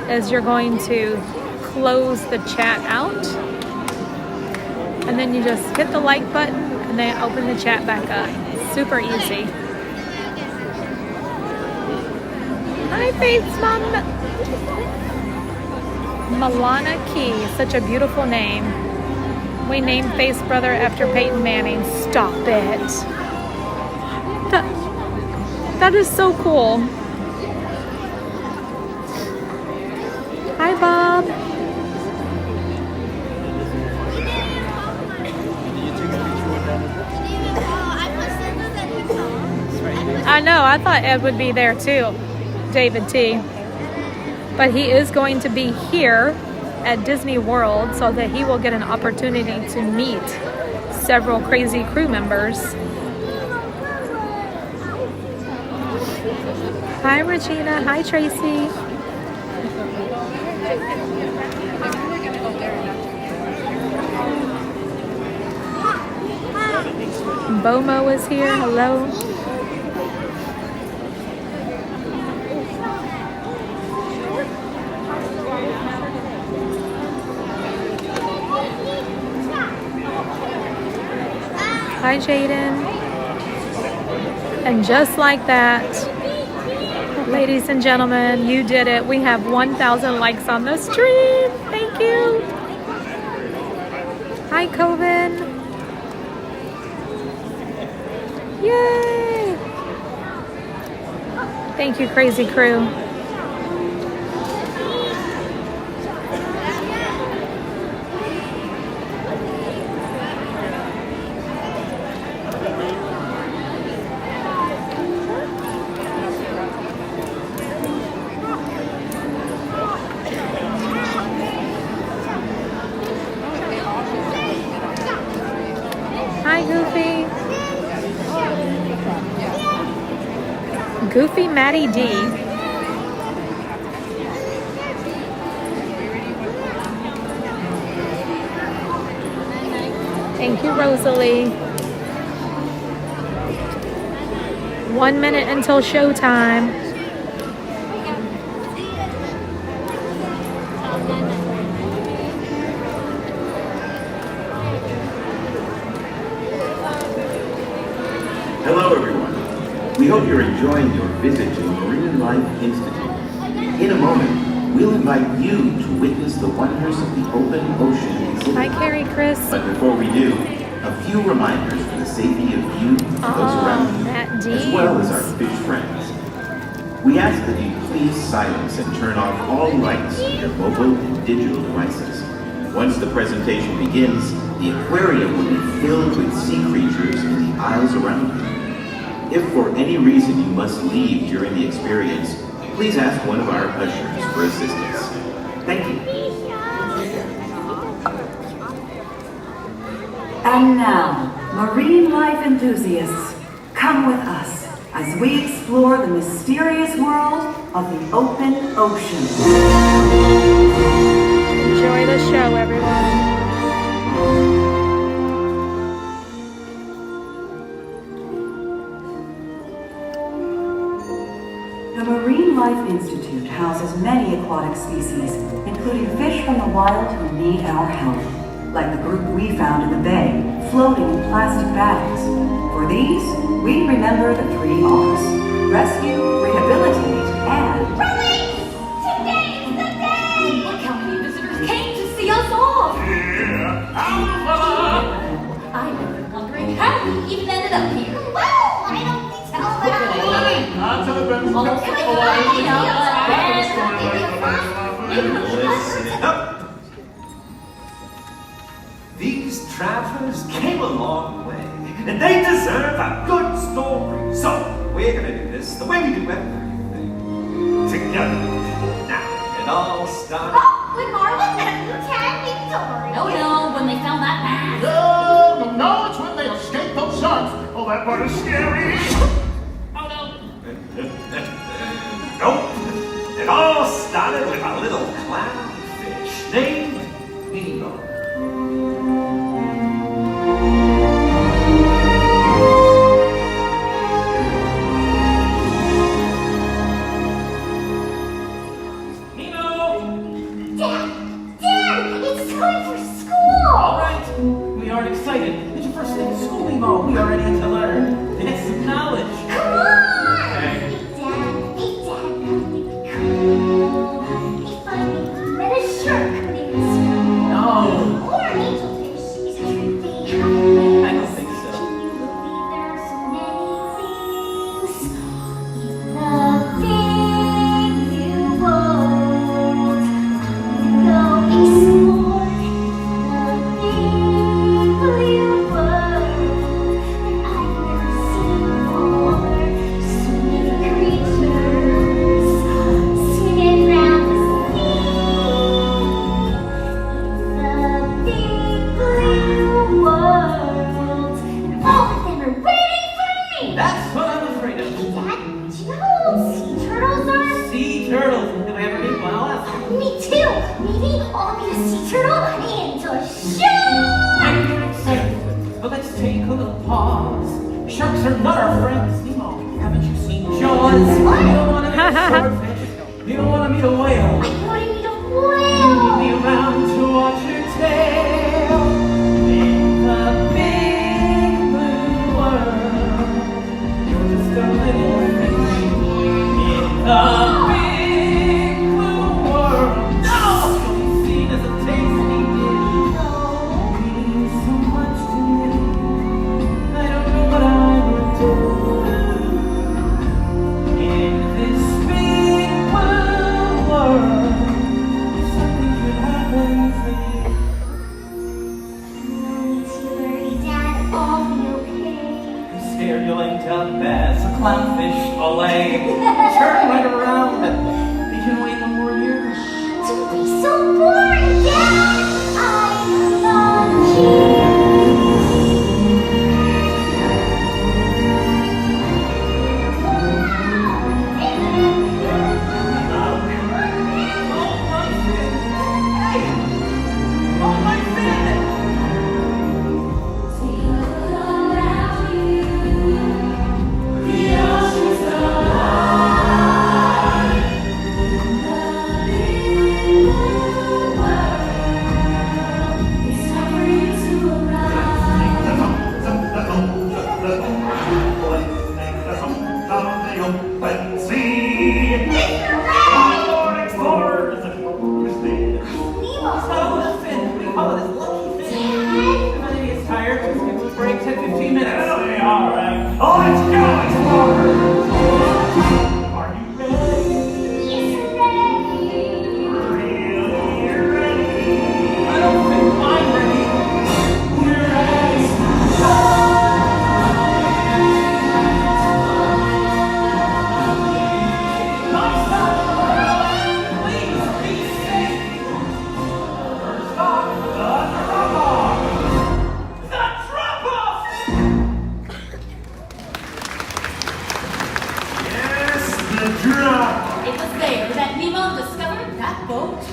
is you're going to close the chat out. And then you just hit the like button and then open the chat back up. Super easy. Hi, Faith's mom. Milana Key, such a beautiful name. We named Faith's brother after Peyton Manning. Stop it. That is so cool. Hi, Bob. I know, I thought Ed would be there too, David T. But he is going to be here at Disney World so that he will get an opportunity to meet several crazy crew members. Hi, Regina. Hi, Tracy. Bomo is here. Hello. Hi, Jaden. And just like that, ladies and gentlemen, you did it. We have 1,000 likes on the stream. Thank you. Hi, Coven. Yay. Thank you, crazy crew. Goofy Maddie D. Thank you, Rosalie. 1 minute until showtime. We hope you're enjoying your visit to Marine Life Institute. In a moment, we'll invite you to witness the wonders of the open ocean exhibit. Hi, Carrie, Chris. But before we do, a few reminders for the safety of you and those around you, as well as our fish friends. We ask that you please silence and turn off all lights on your mobile and digital devices. Once the presentation begins, the aquarium will be filled with sea creatures in the aisles around you. If for any reason you must leave during the experience, please ask one of our ushers for assistance. Thank you. And now, marine life enthusiasts, come with us as we explore the mysterious world of the open ocean. Enjoy the show, everyone. The Marine Life Institute houses many aquatic species, including fish from the wild who need our help, like the group we found in the bay, floating in plastic bags. For these, we remember the 3 R's: rescue, rehabilitate, and Release! Today is the day! Look how many visitors came to see us off! I've been wondering how we even ended up here. Well, why don't we tell them? Listen up. These travelers came a long way, and they deserve a good story. So, we're gonna do this the way we do everything. Together. Now, it all started. When Marlon met Lieutenant Victoria. No, when they found that mask. No, it's when they escaped those sharks. Oh, that part is scary. Nope. It all started with a little clownfish named Nemo. Dad, it's time for school. All right, we are excited. It's your first day of school, Nemo. We are ready to learn and get some knowledge. Come on! Hey, Dad, wouldn't it be cool if I met a shark when he was small? No. Or an angelfish. Is that your thing? I don't think so. There are so many things. The big new world. Go explore the big blue world that I've never seen before. So many creatures swimming around the sea. The big blue world, and all of them are waiting for me. That's what I'm afraid of. Dad, do you know how old sea turtles are? Sea turtles. If I ever meet one, I'll ask you. Me too. Maybe I'll be a sea turtle and a shark. But let's take a little pause. Sharks are not our friends, Nemo. Haven't you seen Jaws? What? You don't want to meet a swordfish. You don't want to meet a whale. I want to meet a whale. Leave me around to watch your tail. In the big blue world, you're just a little fish. In the big blue world, no! You'll be seen as a tasty dish. Meaning so much to me. I don't know what I would do. In this big blue world, something could happen for you. Don't you worry, Dad. I'll be okay. I'm scared you'll end up as a clownfish olay. Turn right around. You can wait 1 more year. Don't be so boring, Dad. I love you. World.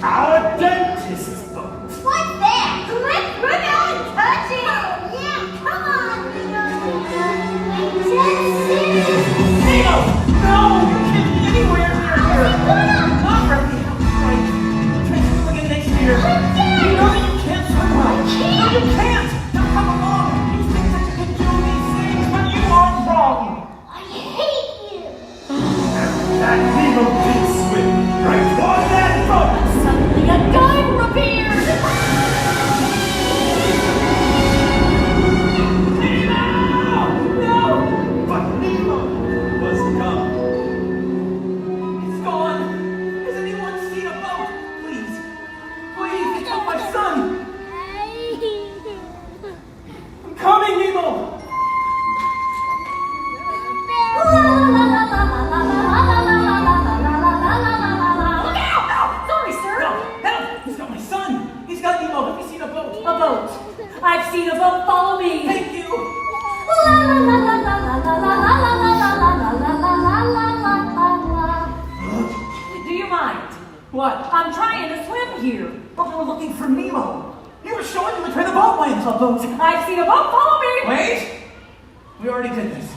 Our dentist's boat. What's that? Let's run out and touch it! Yeah, come on! Nemo! No! You can't be anywhere near here! Not Rafiki. Right. Try swim again next year. You know that you can't swim well. No, you can't! Now come along! You think that you can do these things, but you are wrong! I hate you! That Nemo did swim right on that boat! Suddenly a diver appeared! But Nemo was gone. It's gone! Has anyone seen a boat? Please! Please, it's not my son! I'm coming, Nemo! Look out! Sorry, sir! Help! He's got my son! He's got Nemo! Have you seen a boat? A boat. I've seen a boat. Follow me. Thank you! Do you mind? What? I'm trying to swim here. But we were looking for Nemo! You were showing me which way the boat went! A boat! I've seen a boat. Follow me. Wait! We already did this.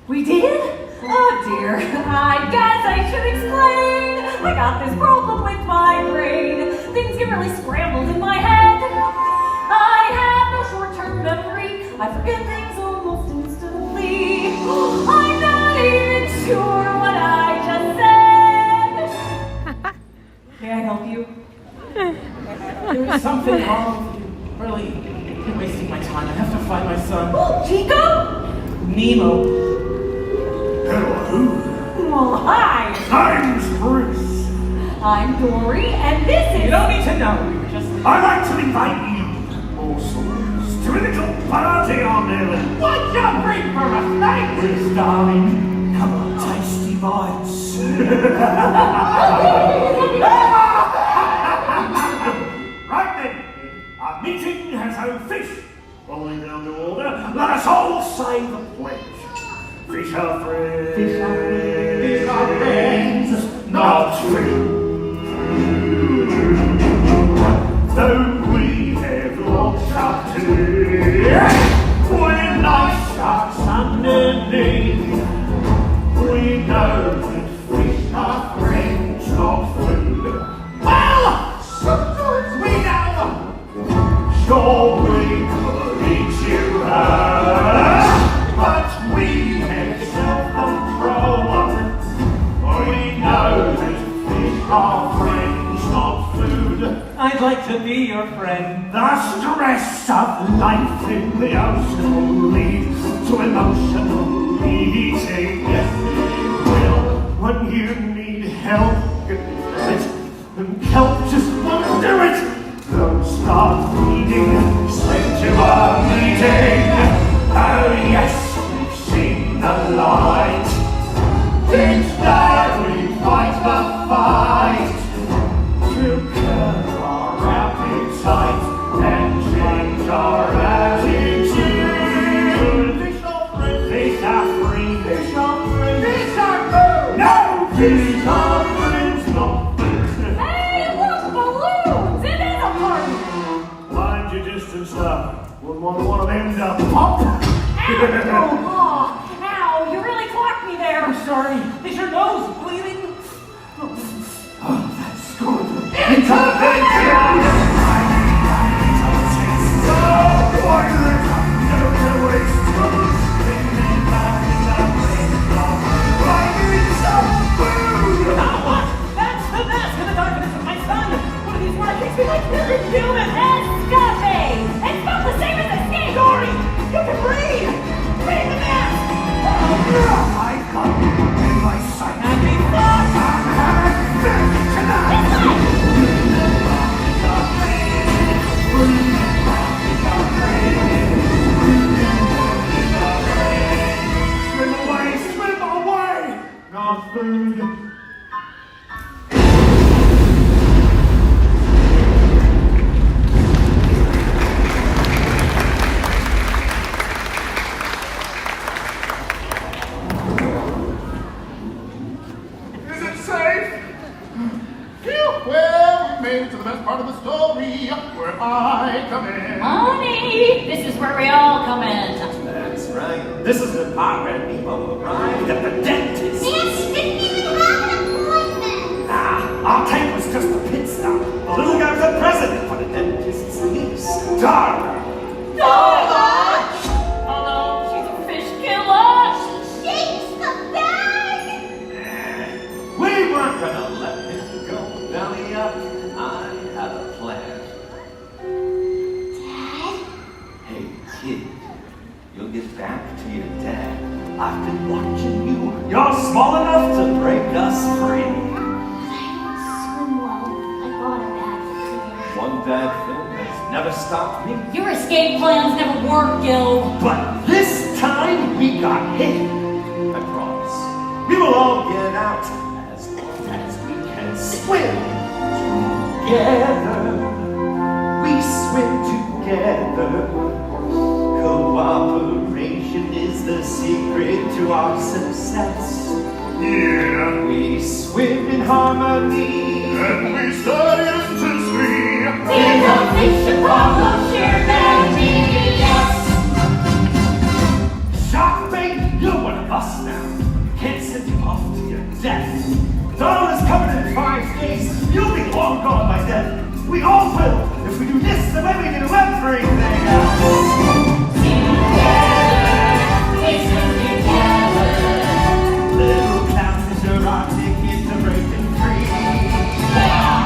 We did? Oh dear. I guess I should explain. I got this problem with my brain. Things get really scrambled in my head. I have no short-term memory. I forget things almost instantly. I'm not even sure what I just said. May I help you? There is something wrong with you. Really, you're wasting my time. I have to find my son. Oh, Chico? Nemo. Hello. Well, hi. I'm Chris. I'm Dory, and this is... You don't need to know. We were just... I'd like to invite you, also, to a little party on Ellen. What you bring for a night? Please, darling, come on, tasty bites. Right then, our meeting has our fish. Following down the order, let us all say the pledge. Fish are friends. Fish are friends. Fish are friends. Not true. Though we have lots up to, we're nice sharks underneath. We know that fish are friends, not food. Well, sometimes we know. Sure, we could eat you up, but we have self-control. We know that fish are friends, not food. I'd like to be your friend. The stress of life in the ocean will lead to emotional eating. Yes, it will. When you need help, get it. And help just won't do it. Don't start feeding, straight to our meeting. Oh yes, we've seen the light. It's there we fight the fight. To curb our appetite and change our attitude. Fish are free. Fish are free. Fish are free. Fish are food. No! Fish are friends, not food. Hey, look, balloons! It is a party! Mind your distance now. Wouldn't want one of them to pop. Ow, you really clocked me there. I'm sorry. Is your nose bleeding? Oh, that's good. Intervention! So, why do they come to the waste? Why do you some food? Now what? That's the mask in the darkness of my son. One of these words makes me like very human. Escape! It's not the same as escape! Dory, you can breathe. Bring the mask. I got in my sight. Happy fun. I'm having fish tonight. This is the part where Nemo arrived at the dentist. Didn't even have an appointment. Nah, our tank was just a pit stop. The little guy was a president for the dentist's niece, Darla. Darla! Although she's a fish killer. She shakes the bag. We weren't gonna let him go belly up. I had a plan. Dad? Hey, kid, you'll get back to your dad. I've been watching you. You're small enough to break us free. Swim well. I thought I had to. One bad thing has never stopped me. Your escape plans never work, Gil. But this time we got hit. I promise. We will all get out as long as we can swim together. We swim together. Cooperation is the secret to our success. Yeah. We swim in harmony. And we study history. Innovation, problem, sheer genius. Shark bait, you're one of us now. Can't send you off to your death. Darla's coming in 5 days. You'll be long gone by then. We all will if we do this the way we do everything else. Little clouds is your our ticket to breaking free.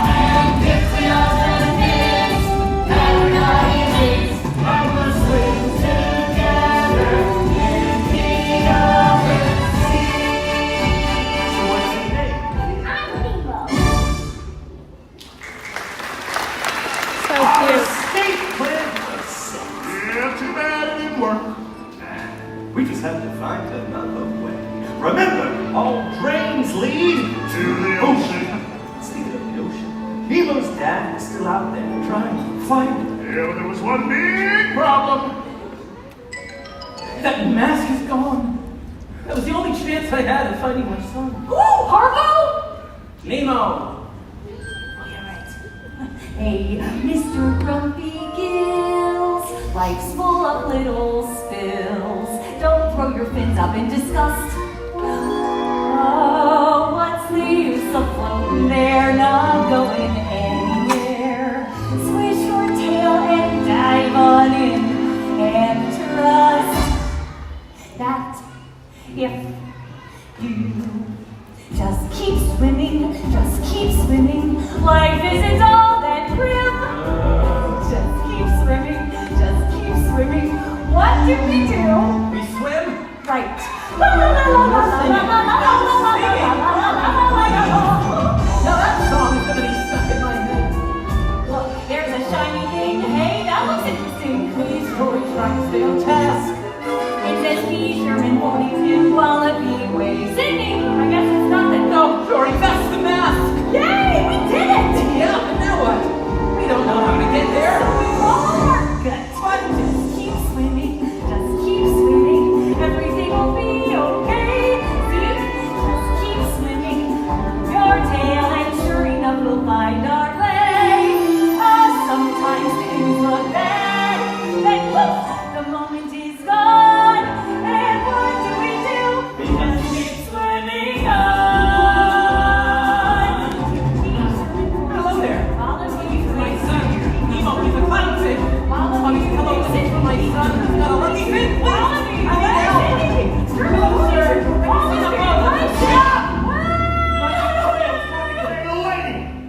And if we all do this, everybody leaves. And we'll swim together in the open sea. So what's your name? I'm Nemo. So cute. Escape plan was set. Yeah, too bad it didn't work. We just have to find another way. Remember, all drains lead To the ocean. Speaking of the ocean, Nemo's dad is still out there trying to find him. Yeah, but there was one big problem. That mask is gone. That was the only chance I had of finding my son. Who? Harpo? Nemo. Oh, you're right. Hey, Mr. Grumpy Gills, life's full of little spills. Don't throw your fins up in disgust. Oh, what's the use of floating there, not going anywhere? Swish your tail and dive on in, and trust that if you just keep swimming, life isn't all that grim. Just keep swimming, what do we do? We swim. Right. La la la la la la la la la la la la. Now that song is gonna be stuck in my head. Look, there's a shiny thing. Hey, that looks interesting. Please don't try to stay on task. It says Fisherman 42 Wallaby Way. Singing! I guess it's nothing. No, Dory, that's the mask. Yay! We did it! Yeah, but now what? We don't know how to get there. So we roll our guts. But just keep swimming. Everything will be okay. See? Just keep swimming. Your tail and sure enough we'll find our way. Sometimes things look bad. Then poof, the moment is gone. And what do? We just keep swimming on. Hello there. Wallaby, My son, Nemo, he's a clownfish. Hello, this is for my son who's got a lucky fin. Wallaby, I need help. Hello, sir.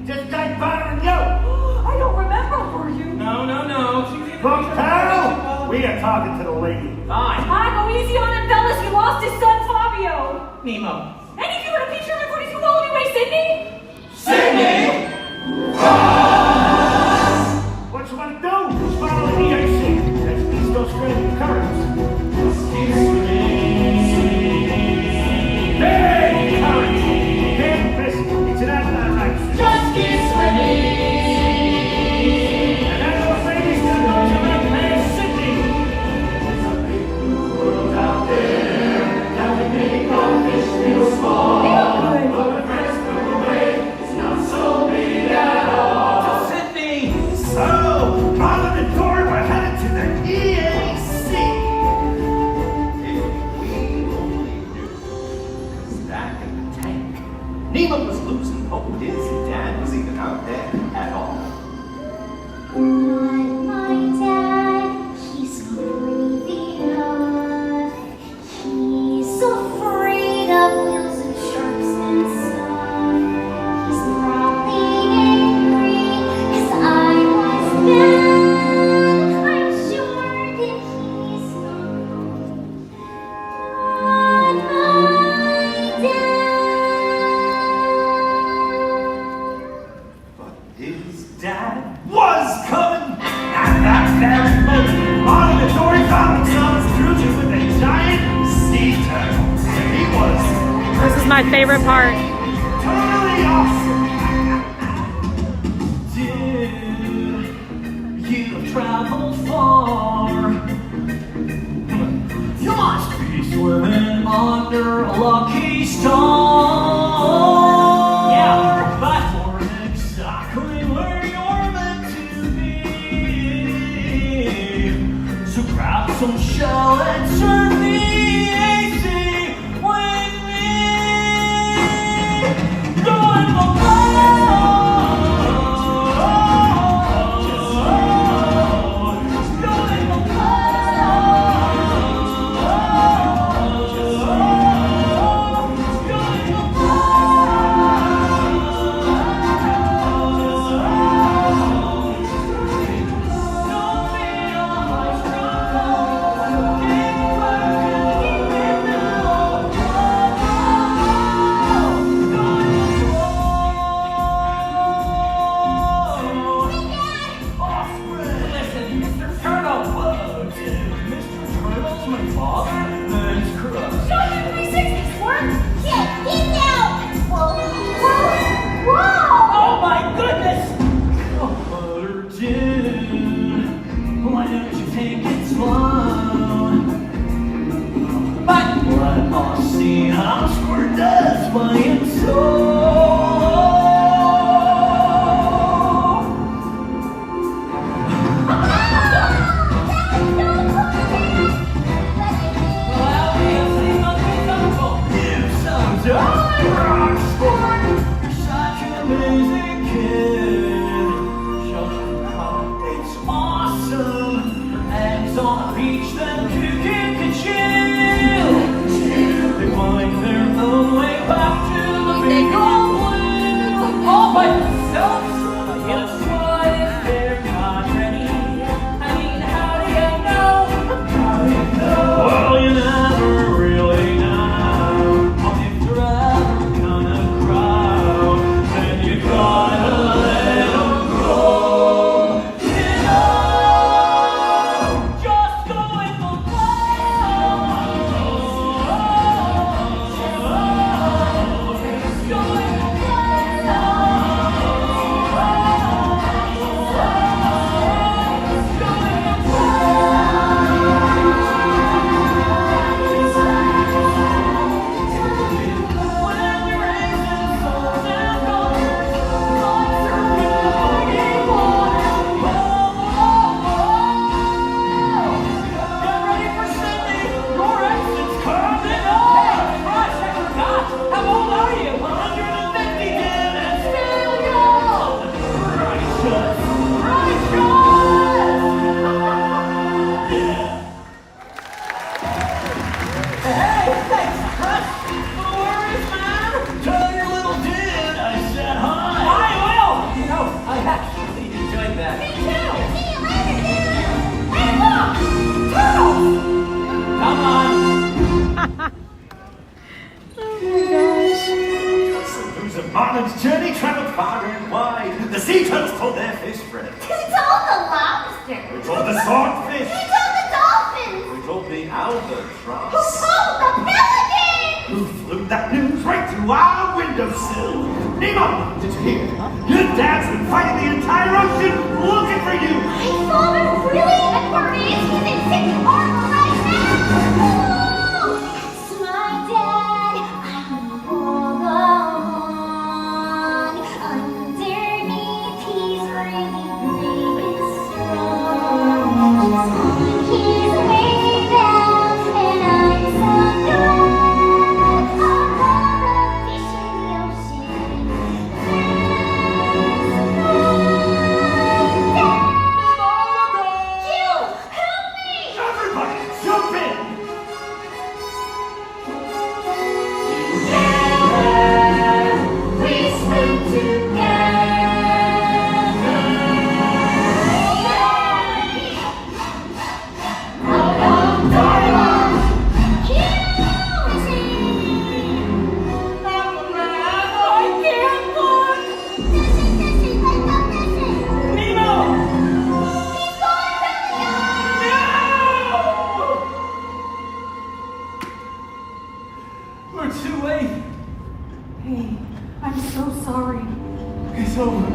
Just got bothering you. I don't remember, were you? No. She's in the Look, picture. pal, we are talking to the lady. Fine. Hi, go easy on him, fellas. He lost his son, Fabio. Nemo. Any of you want a picture of him 42 Wallaby Way, Sydney? Sydney! What you want to do? Just follow the AC. That's East Australian currents. Hey, currents! Can't miss it. It's an outline right. Just keep swimming. And that old lady's gonna go to that man, Sydney. There's a big blue world out there that would make all fish feel small. my favorite part. You've traveled far. You must be swimming under a lucky star. Yeah, but we're exactly where you're meant to be. So grab some shell and serve the AC with me. Going for Marlin's journey traveled far and wide. The sea turtles told their fish friends. We told the lobster. We told the swordfish. We told the dolphins. We told the albatross. Who told the pelican? Who flew that news right through our windowsill. Nemo, did you hear? Your dad's been fighting the entire ocean looking for you. My father, really? And where is he? He's in Sydney Harbor right now. That's my dad. I'm full on. Underneath, he's really brave and strong. He's on his way down, and I'm so glad. I'll have a fish in the ocean. Everybody, jump in. We swim We're too late. so sorry. It's over.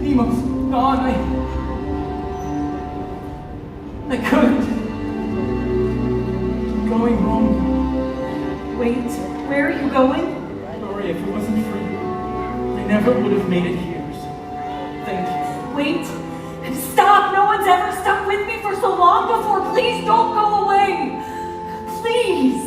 Nemo's gone. I couldn't. I'm going home. Wait, where are you going? Sorry, if it wasn't for you, I never would have made it here. So thank you. Wait, stop! No one's ever stuck with me for so long before. Please don't go away. Please.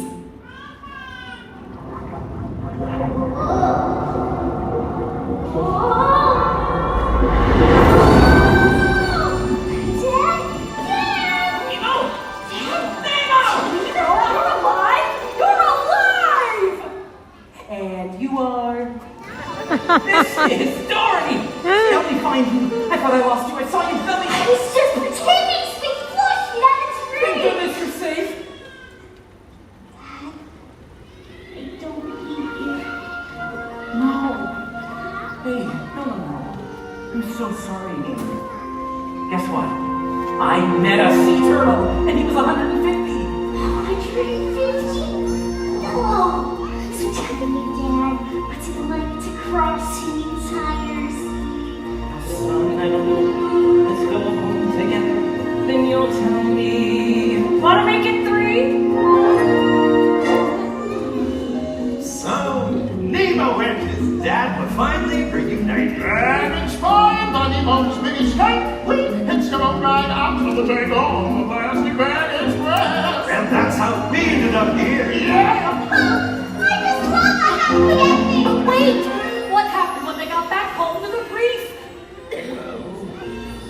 This is Dory! Help me find you. I thought I lost you. I saw you coming. He's just pretending. Speak flush. Get out of the Thank screen. goodness you're safe. I don't believe you. No. Hey, no. I'm so sorry. Guess what? I met a sea turtle, and he was 150. 150? Whoa. So tell me, Dad, what's it like to cross human tires? Son, I don't know. Let's go home together. Then you'll tell me. Wanna make it 3? So, Nemo and his dad were finally reunited. And inspired by Nemo's big escape, we hitched a boat ride out to the tango on the Plastic Bag Express. And that's how we ended up here. Yeah! But wait! What happened when they got back home to the reef?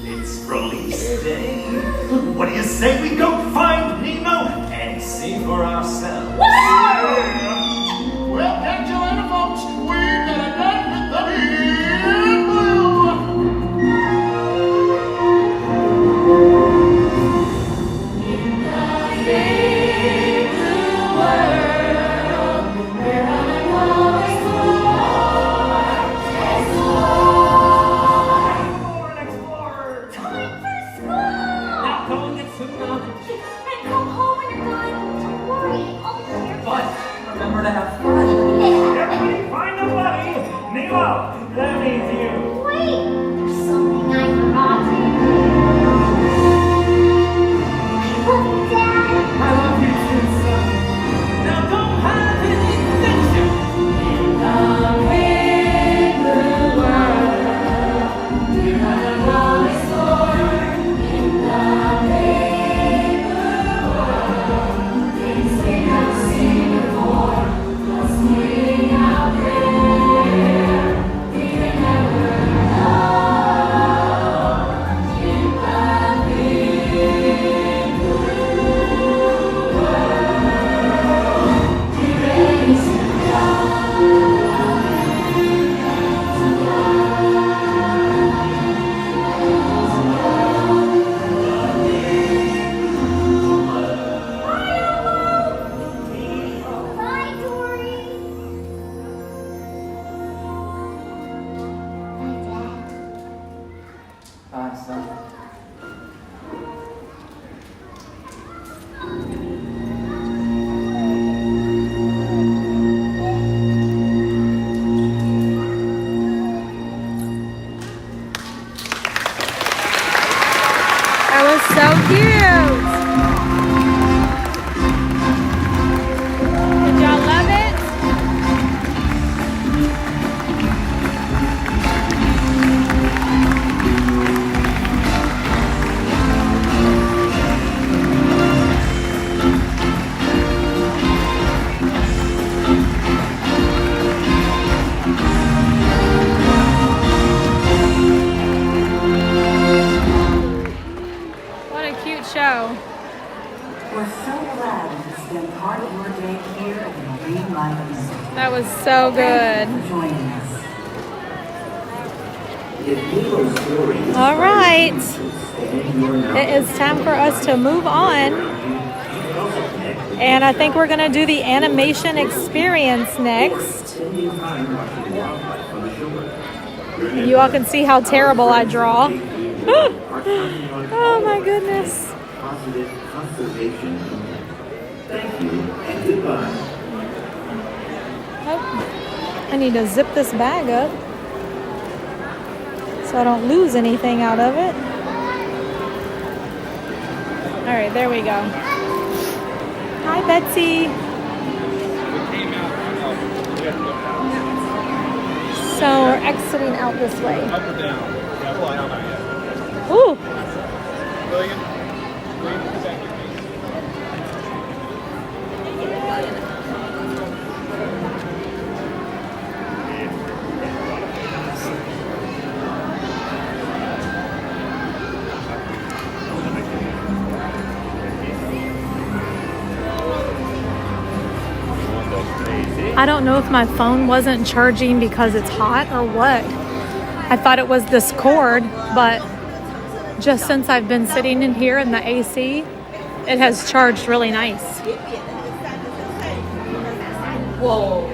It's release day. What do you say we go find Nemo and see for ourselves? Well, catch you later, folks. We're gonna get with the big blue. Remember to have fun. Everybody find a buddy. Nemo, that means you. Wait, there's something I forgot. I love you, Dad. I love you too, son. Now don't have any adventure. In the big blue world, we're gonna go explore. In the big blue world, things we never seen before. Let's swing out there. We may never know. In the big blue world, we're ready to go. Bye, Dory. Bye, Dad. Bye, son. That was so cute. Did y'all love it? What a cute show. We're so glad you could spend part of your day here at the Marine Life Institute. That was so good. Thank you for joining us. All right. It is time for us to move on. And I think we're going to do the animation experience next. You all can see how terrible I draw. Oh my goodness. Positive conservation. Thank you and goodbye. Oh. I need to zip this bag up so I don't lose anything out of it. All right, there we go. Hi, Betsy. So we're exiting out this way. Up or down? Yeah, well, I don't know yet. Ooh. William? I don't know if my phone wasn't charging because it's hot or what. I thought it was this cord, but just since I've been sitting in here in the AC, it has charged really nice. Whoa.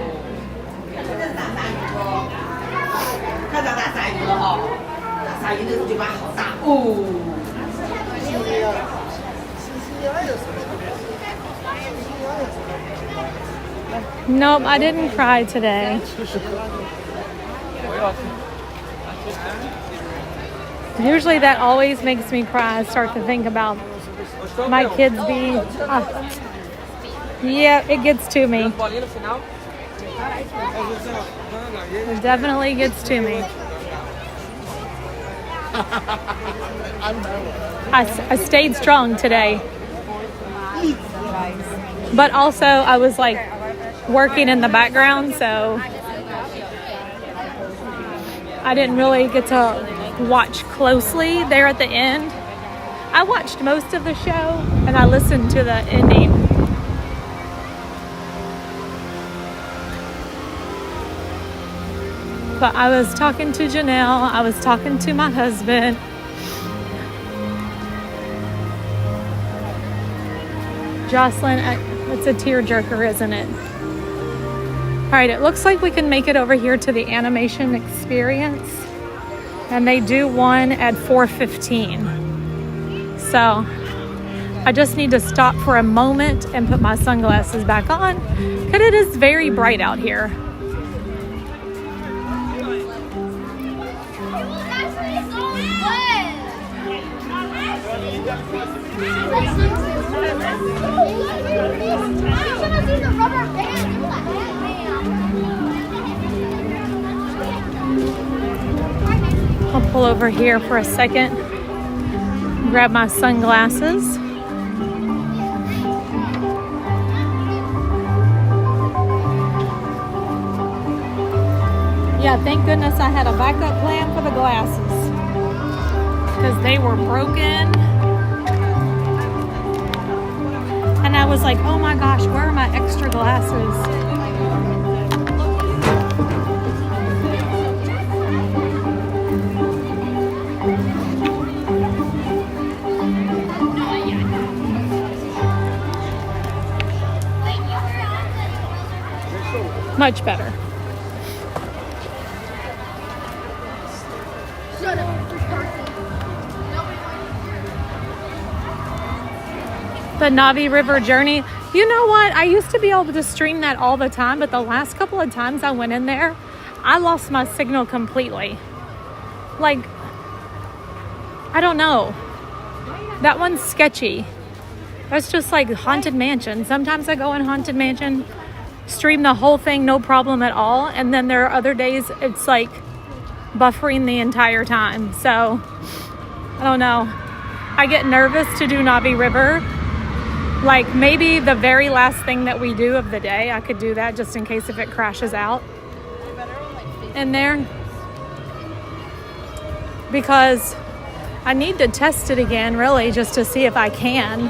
Nope, I didn't cry today. Usually that always makes me cry. I start to think about my kids being... yeah, it gets to me. It definitely gets to me. I stayed strong today. But also I was like working in the background, so I didn't really get to watch closely there at the end. I watched most of the show and I listened to the ending. But I was talking to Janelle, I was talking to my husband. Jocelyn, it's a tearjerker, isn't it? All right, it looks like we can make it over here to the animation experience. And they do one at 4:15. So I just need to stop for a moment and put my sunglasses back on because it is very bright out here. I'll pull over here for a second, grab my sunglasses. Yeah, thank goodness I had a backup plan for the glasses because they were broken. And I was like, oh my gosh, where are my extra glasses? Much better. The Navi River journey. You know what? I used to be able to stream that all the time, but the last couple of times I went in there, I lost my signal completely. Like, I don't know. That one's sketchy. That's just like Haunted Mansion. Sometimes I go in Haunted Mansion, stream the whole thing, no problem at all. And then there are other days it's like buffering the entire time. So, I don't know. I get nervous to do Navi River. Like maybe the very last thing that we do of the day, I could do that just in case if it crashes out in there. Because I need to test it again, really, just to see if I can.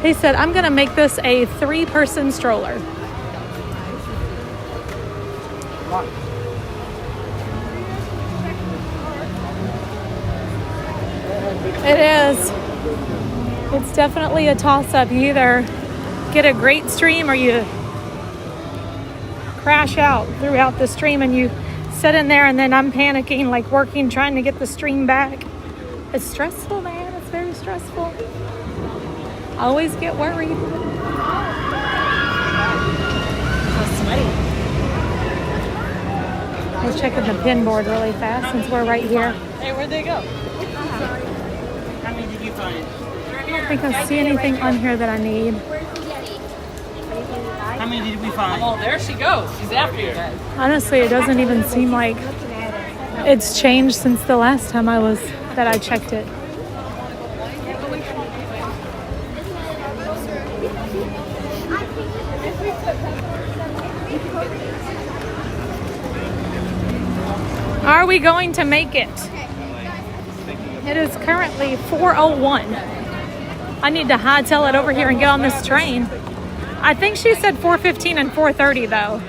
He said, I'm going to make this a 3-person stroller. It is. It's definitely a toss-up. You either get a great stream or you crash out throughout the stream and you sit in there and then I'm panicking, like working, trying to get the stream back. It's stressful, man. It's very stressful. I always get worried. How sweaty. We're checking the pin board really fast since we're right here. Hey, where'd they go? How many did you find? I don't think I see anything on here that I need. How many did we find? Oh, there she goes. She's after you guys. Honestly, it doesn't even seem like it's changed since the last time I checked it. Are we going to make it? It is currently 4:01. I need to hightail it over here and get on this train. I think she said 4:15 and 4:30 though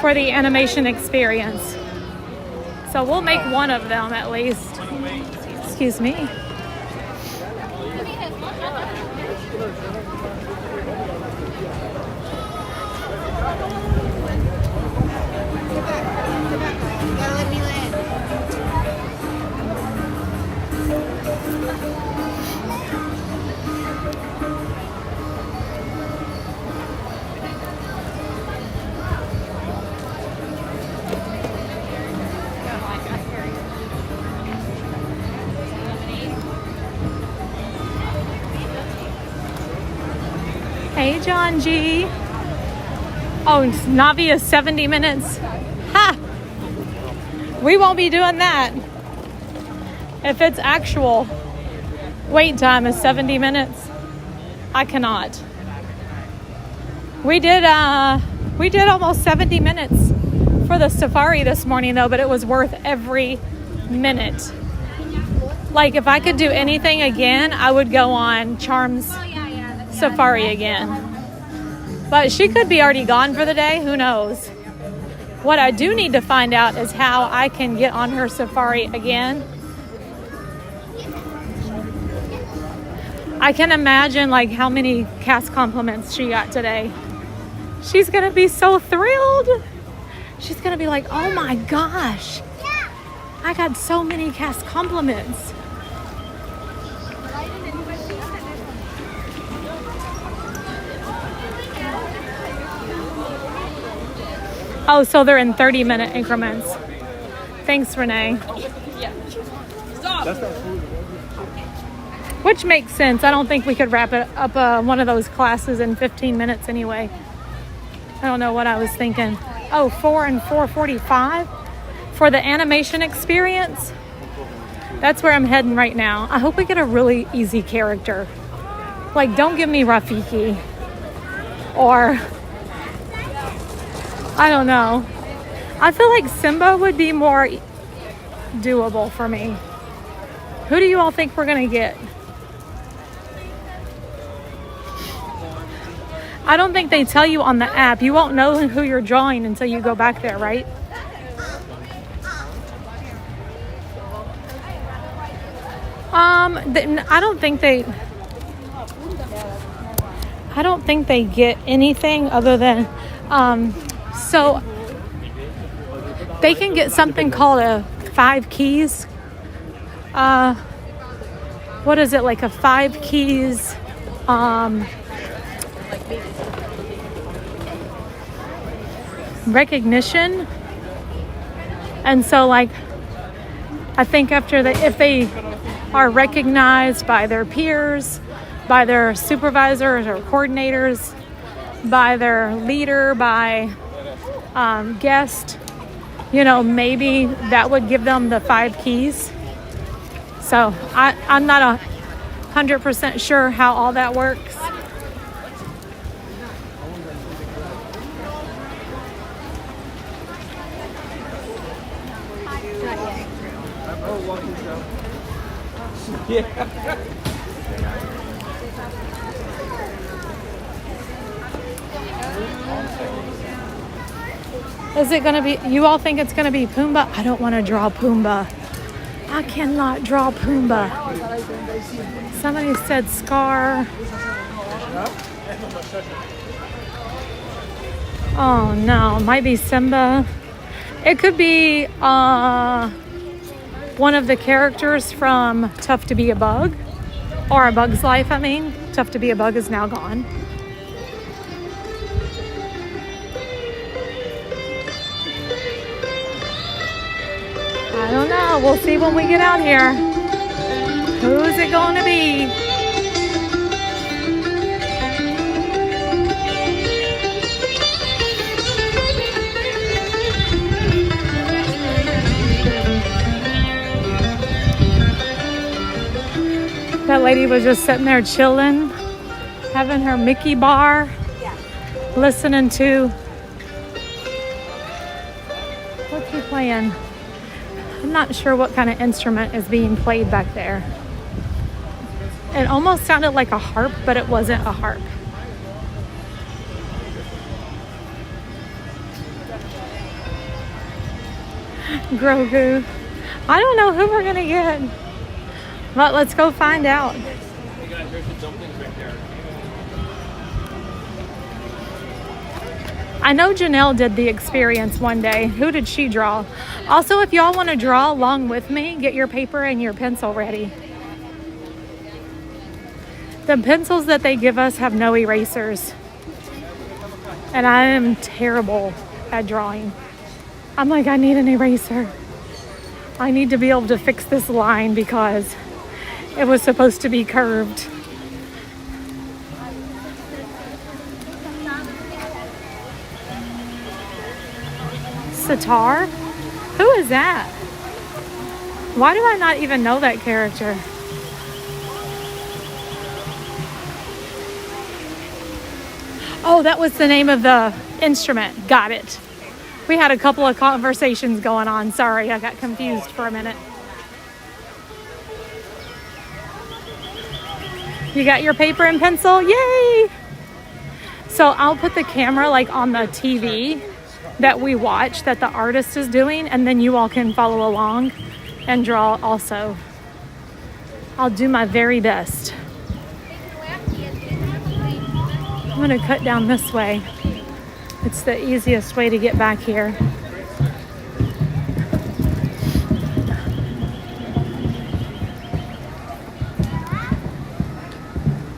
for the animation experience. So we'll make one of them at least. Excuse me. Hey, John G. Oh, Navi is 70 minutes. Ha! We won't be doing that. If its actual wait time is 70 minutes, I cannot. We did almost 70 minutes for the safari this morning though, but it was worth every minute. Like if I could do anything again, I would go on Charm's Safari again. But she could be already gone for the day, who knows? What I do need to find out is how I can get on her safari again. I can imagine like how many cast compliments she got today. She's gonna be so thrilled. She's gonna be like, oh my gosh, I got so many cast compliments. Oh, so they're in 30-minute increments. Thanks, Renee. Which makes sense. I don't think we could wrap it up one of those classes in 15 minutes anyway. I don't know what I was thinking. Oh, 4 and 4:45 for the animation experience. That's where I'm heading right now. I hope we get a really easy character. Like, don't give me Rafiki. Or, I don't know. I feel like Simba would be more doable for me. Who do you all think we're going to get? I don't think they tell you on the app. You won't know who you're drawing until you go back there, right? I don't think they get anything other than so they can get something called a 5 keys. What is it, like a 5 keys recognition? And so like I think after if they are recognized by their peers, by their supervisors or coordinators, by their leader, by guest, you know, maybe that would give them the 5 keys. So I'm not 100% sure how all that works. Is it going to be, you all think it's going to be Pumbaa? I don't want to draw Pumbaa. I cannot draw Pumbaa. Somebody said Scar. Oh no, it might be Simba. It could be one of the characters from Tough to Be a Bug. Or A Bug's Life, I mean. Tough to Be a Bug is now gone. I don't know. We'll see when we get out here. Who's it going to be? That lady was just sitting there chilling, having her Mickey bar, listening to, what's he playing? I'm not sure what kind of instrument is being played back there. It almost sounded like a harp, but it wasn't a harp. Grogu. I don't know who we're gonna get. But let's go find out. I know Janelle did the experience one day. Who did she draw? Also, if y'all want to draw along with me, get your paper and your pencil ready. The pencils that they give us have no erasers. And I am terrible at drawing. I'm like, I need an eraser. I need to be able to fix this line because it was supposed to be curved. Sitar? Who is that? Why do I not even know that character? Oh, that was the name of the instrument. Got it. We had a couple of conversations going on. Sorry, I got confused for a minute. You got your paper and pencil? Yay! So I'll put the camera like on the TV that we watch that the artist is doing, and then you all can follow along and draw also. I'll do my very best. I'm gonna cut down this way. It's the easiest way to get back here.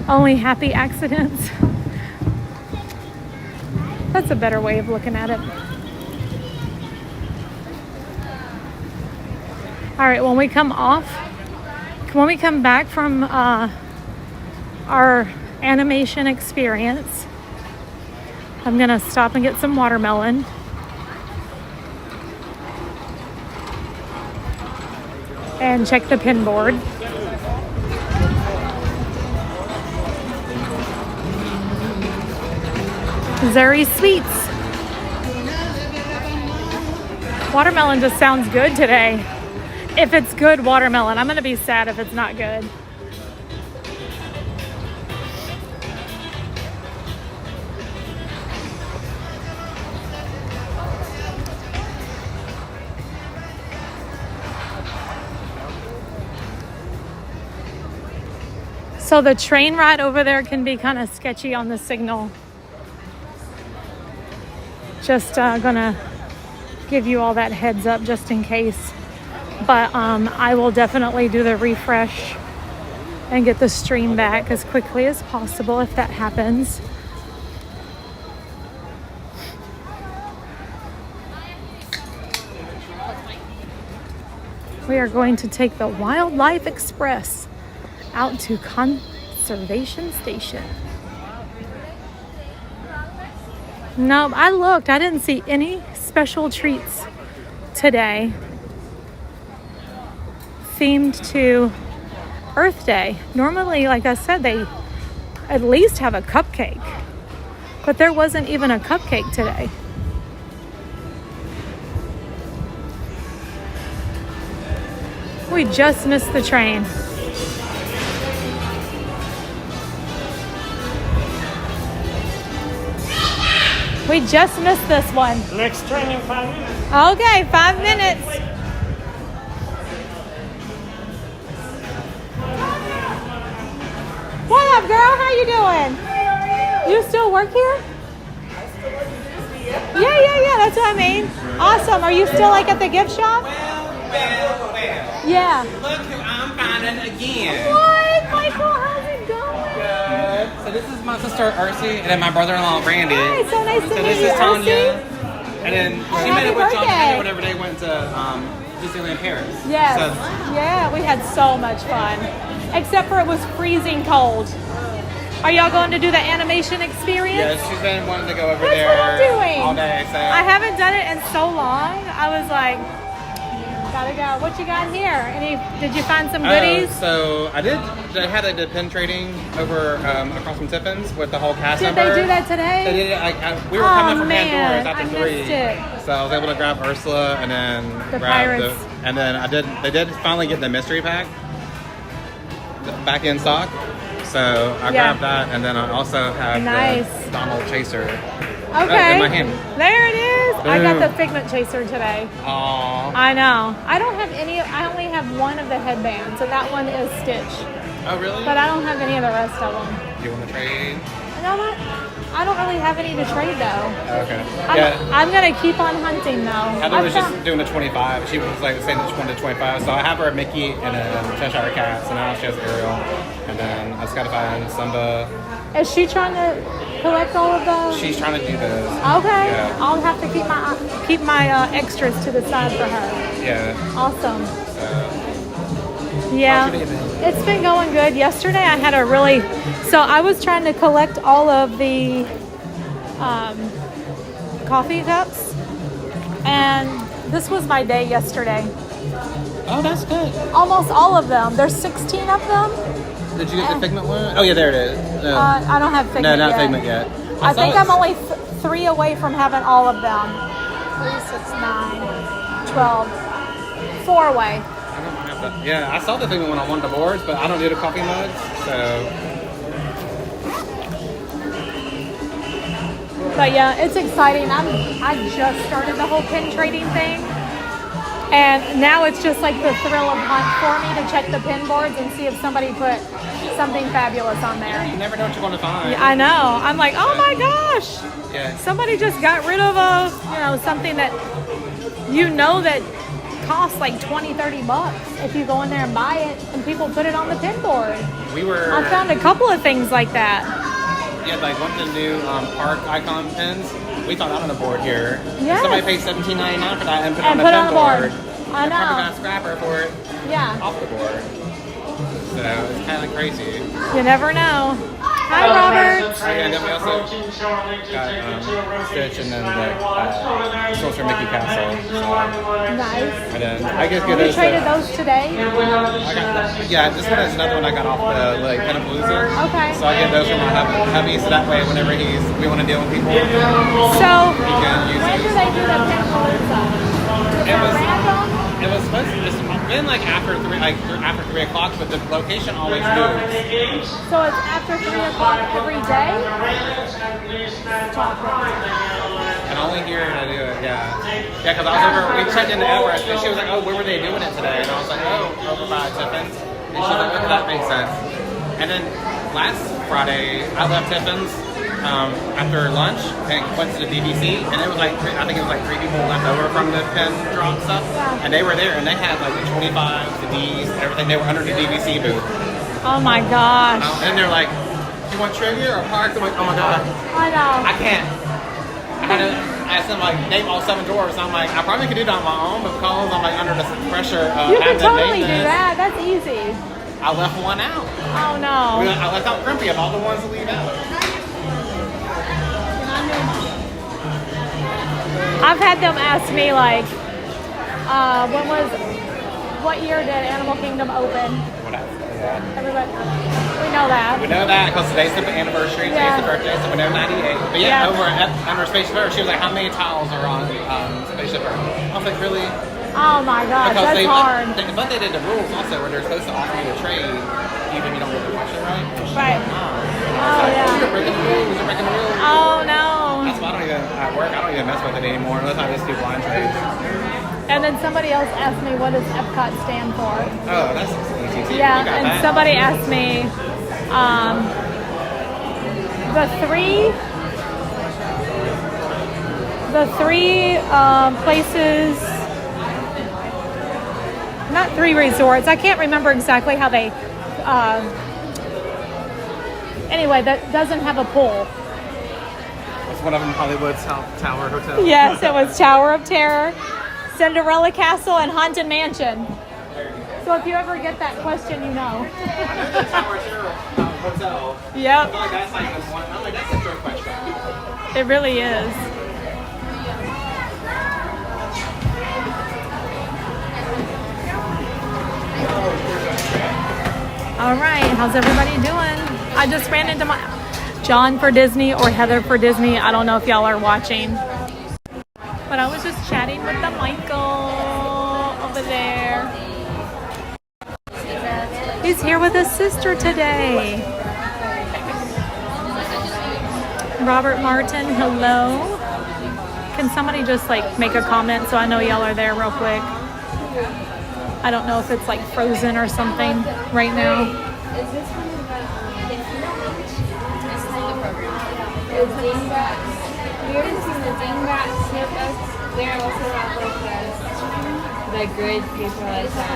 Only happy accidents. That's a better way of looking at it. All right, when we come back from our animation experience, I'm gonna stop and get some watermelon. And check the pin board. Zuri Sweets. Watermelon just sounds good today. If it's good watermelon, I'm gonna be sad if it's not good. So the train ride over there can be kind of sketchy on the signal. Just gonna give you all that heads up just in case. But I will definitely do the refresh and get the stream back as quickly as possible if that happens. We are going to take the Wildlife Express out to Conservation Station. No, I looked. I didn't see any special treats today themed to Earth Day. Normally, like I said, they at least have a cupcake, but there wasn't even a cupcake today. We just missed the train. We just missed this one. Next train in 5 minutes. Okay, 5 minutes. What up, girl? How you doing? You still work here? Yeah. That's what I mean. Awesome. Are you still like at the gift shop? Well. Yeah. Look who I'm finding again. What? Michael, how's it going? Good. So this is my sister Ursi, and then my brother-in-law Randy. Hi, so nice to meet this you, is Tanya. Ursi. And then she Happy met up with John and birthday. Henry whenever they went to Disneyland Paris. Yes. So, Yeah, we had so much fun. Except for it was freezing cold. Are y'all going to do the animation experience? yeah, she's been wanting to go over That's there what I'm doing. all day. So I haven't done it in so long. I was like, gotta go. What you got here? Did you find some goodies? So I did. They had a pin trading over across from Tiffin's with the whole cast Did member. they do that today? They did it. We were coming from man, Pandora's after I 3, missed it. so I was able to grab Ursula and then The grab pirates. and then I did. They did finally get the mystery pack back in stock, so I Yeah. grabbed that, and then I also have Nice. the Donald Chaser. Okay. In my hand. There it is. I got the Boom. Figment Chaser today. Aww. I know. I don't have any. I only have one of the headbands, and that one is Stitch. Oh really? But I don't have any of the rest of them. Do you want to trade? You know what? I don't really have any to trade though. Okay. I'm gonna keep on hunting though. Heather I've was found- just doing a 25. She was like saying that she wanted a 25. So I have her a Mickey and a Cheshire Cat. So now she has Ariel. And then I just got to find Simba. Is she trying to collect all of those? She's trying to do those. Okay. Yeah. I'll have to keep my extras to the side for her. Yeah. Awesome. So, Yeah. how's your day been? It's been going good. Yesterday I had a really, so I was trying to collect all of the coffee cups, and this was my day yesterday. Oh, that's good. Almost all of them. There's 16 of them. Did you get the Figment one? Oh, yeah, there it is. No, I don't have Figment no not yet. Figment yet. I saw think it. I'm only 3 away from having all of them. 3, 6, 9, 12. 4 away. I don't have that. Yeah, I saw the Figment one on one of the boards, but I don't do the coffee mugs, so. But yeah, it's exciting. I just started the whole pin trading thing. And now it's just like the thrill of hunt for me to check the pin boards and see if somebody put something fabulous on there. You never know what you're going to find. Yeah, I know. I'm like, oh my gosh. Yeah. Somebody just got rid of something that that costs like 20, 30 bucks if you go in there and buy it and people put it on the pin board. I found a couple of things like that. Yeah, like one of the new park icon pins. We found that on the board here. Yes. Somebody paid $17.99 for that and put it And on put the it pin on the board. board. I And probably know. got a scrapper for it Yeah. off the board. So it's kind of crazy. You never know. Hi, Robert. And then we also got Stitch and then the Sorcerer Mickey Castle. So. Nice. And then I guess You those. traded those today? Yeah, this one is another one I got off the Penapalooza. Okay. So I get those from my hubby, so that way whenever we want to deal with people, So, he can use when do these. they do the Penapalooza? It was random? It was supposed to. It's been like after 3 o'clock, but the location always moves. So it's after 3 o'clock every day? And only here to do it, yeah. Yeah, because I was over, we checked into Everest, and she was like, oh, where were they doing it today? And I was like, oh, over by Tiffin's. And she was like, okay, that makes sense. And then last Friday, I left Tiffin's after lunch and went to the DVC, and it was like, I think it was like 3 people left over from the pin drop stuff. And they were there, and they had like the 25s, the Ds, everything. They were under the DVC booth. Oh my gosh. And they're like, you want trivia or parks? I'm like, oh my god. I know. I can't. I had to ask them like name all 7 drawers. I'm like, I probably could do that on my own, but because I'm like under the pressure of You can having to totally name do this, that. That's easy. I left one out. Oh no. I left out Grumpy of all the ones to leave out. I've had them ask me like, what year did Animal Kingdom open? Everybody, we know that. We know that because today's the anniversary, today's the birthday, so we know 98. But yeah, over under Spaceship Earth, she was like, how many tiles are on Spaceship Earth? I was like, really? Oh my gosh, Because that's hard. But they did the rules also where they're supposed to offer you a trade even if you don't get the question right. Right. Oh, yeah. You're breaking the rules, you're breaking the rules. Oh no. That's why at work, I don't even mess with it anymore unless I just do blind trades. And then somebody else asked me, what does Epcot stand for? Oh, that's easy too. Yeah, You got and that. somebody asked me, the three places, not 3 resorts. I can't remember exactly how they Anyway, that doesn't have a pool. It's one of them, Hollywood's Tower Hotel. Yes, it was Tower of Terror, Cinderella Castle, and Haunted Mansion. So if you ever get that question, you know. I know the Tower of Terror Hotel. Yep. I feel like that's like the one. I'm like, that's a trick question. It really is. All right, how's everybody doing? I just ran into my John for Disney or Heather for Disney. I don't know if y'all are watching. But I was just chatting with the Michael over there. He's here with his sister today. Robert Martin, hello. Can somebody just like make a comment so I know y'all are there real quick? I don't know if it's like frozen or something right now. Is this one the dingbats? Have you ever seen the dingbats notebooks? They also have like the grid paper like that.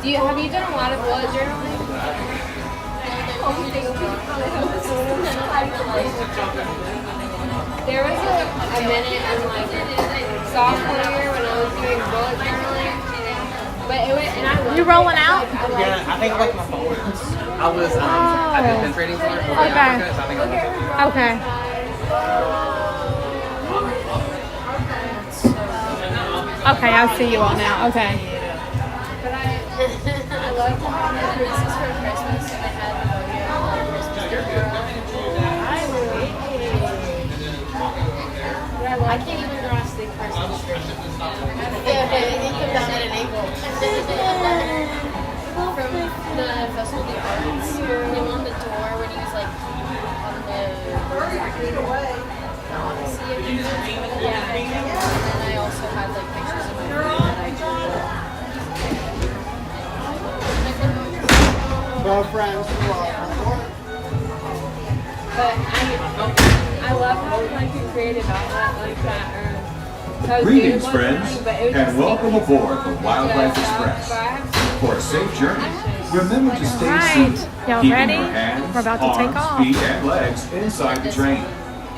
Have you done a lot of bullet journaling? There was a minute in like sophomore year when I was doing bullet journaling, but it went and I loved You rolling out? Yeah, I think I like my phone. I was I've been bench rating for it. So I think I like Okay. Okay, I see you all now. Okay. But I love to have my pieces for Christmas. I had the I can't even draw a stick Christmas tree. Yeah, but it comes down at an ankle. From the Festival of the Arts, and on the door when he was like on the Odyssey of Jesus. Yeah. And then I also had like pictures of my friend that I drew. Well, friends, But I love how like you created outlet like that. Greetings, friends, and welcome aboard the Wildlife Express. For a safe journey, remember to stay seated, Y'all keeping ready? your hands, We're about to take arms, off. feet, and legs inside the train.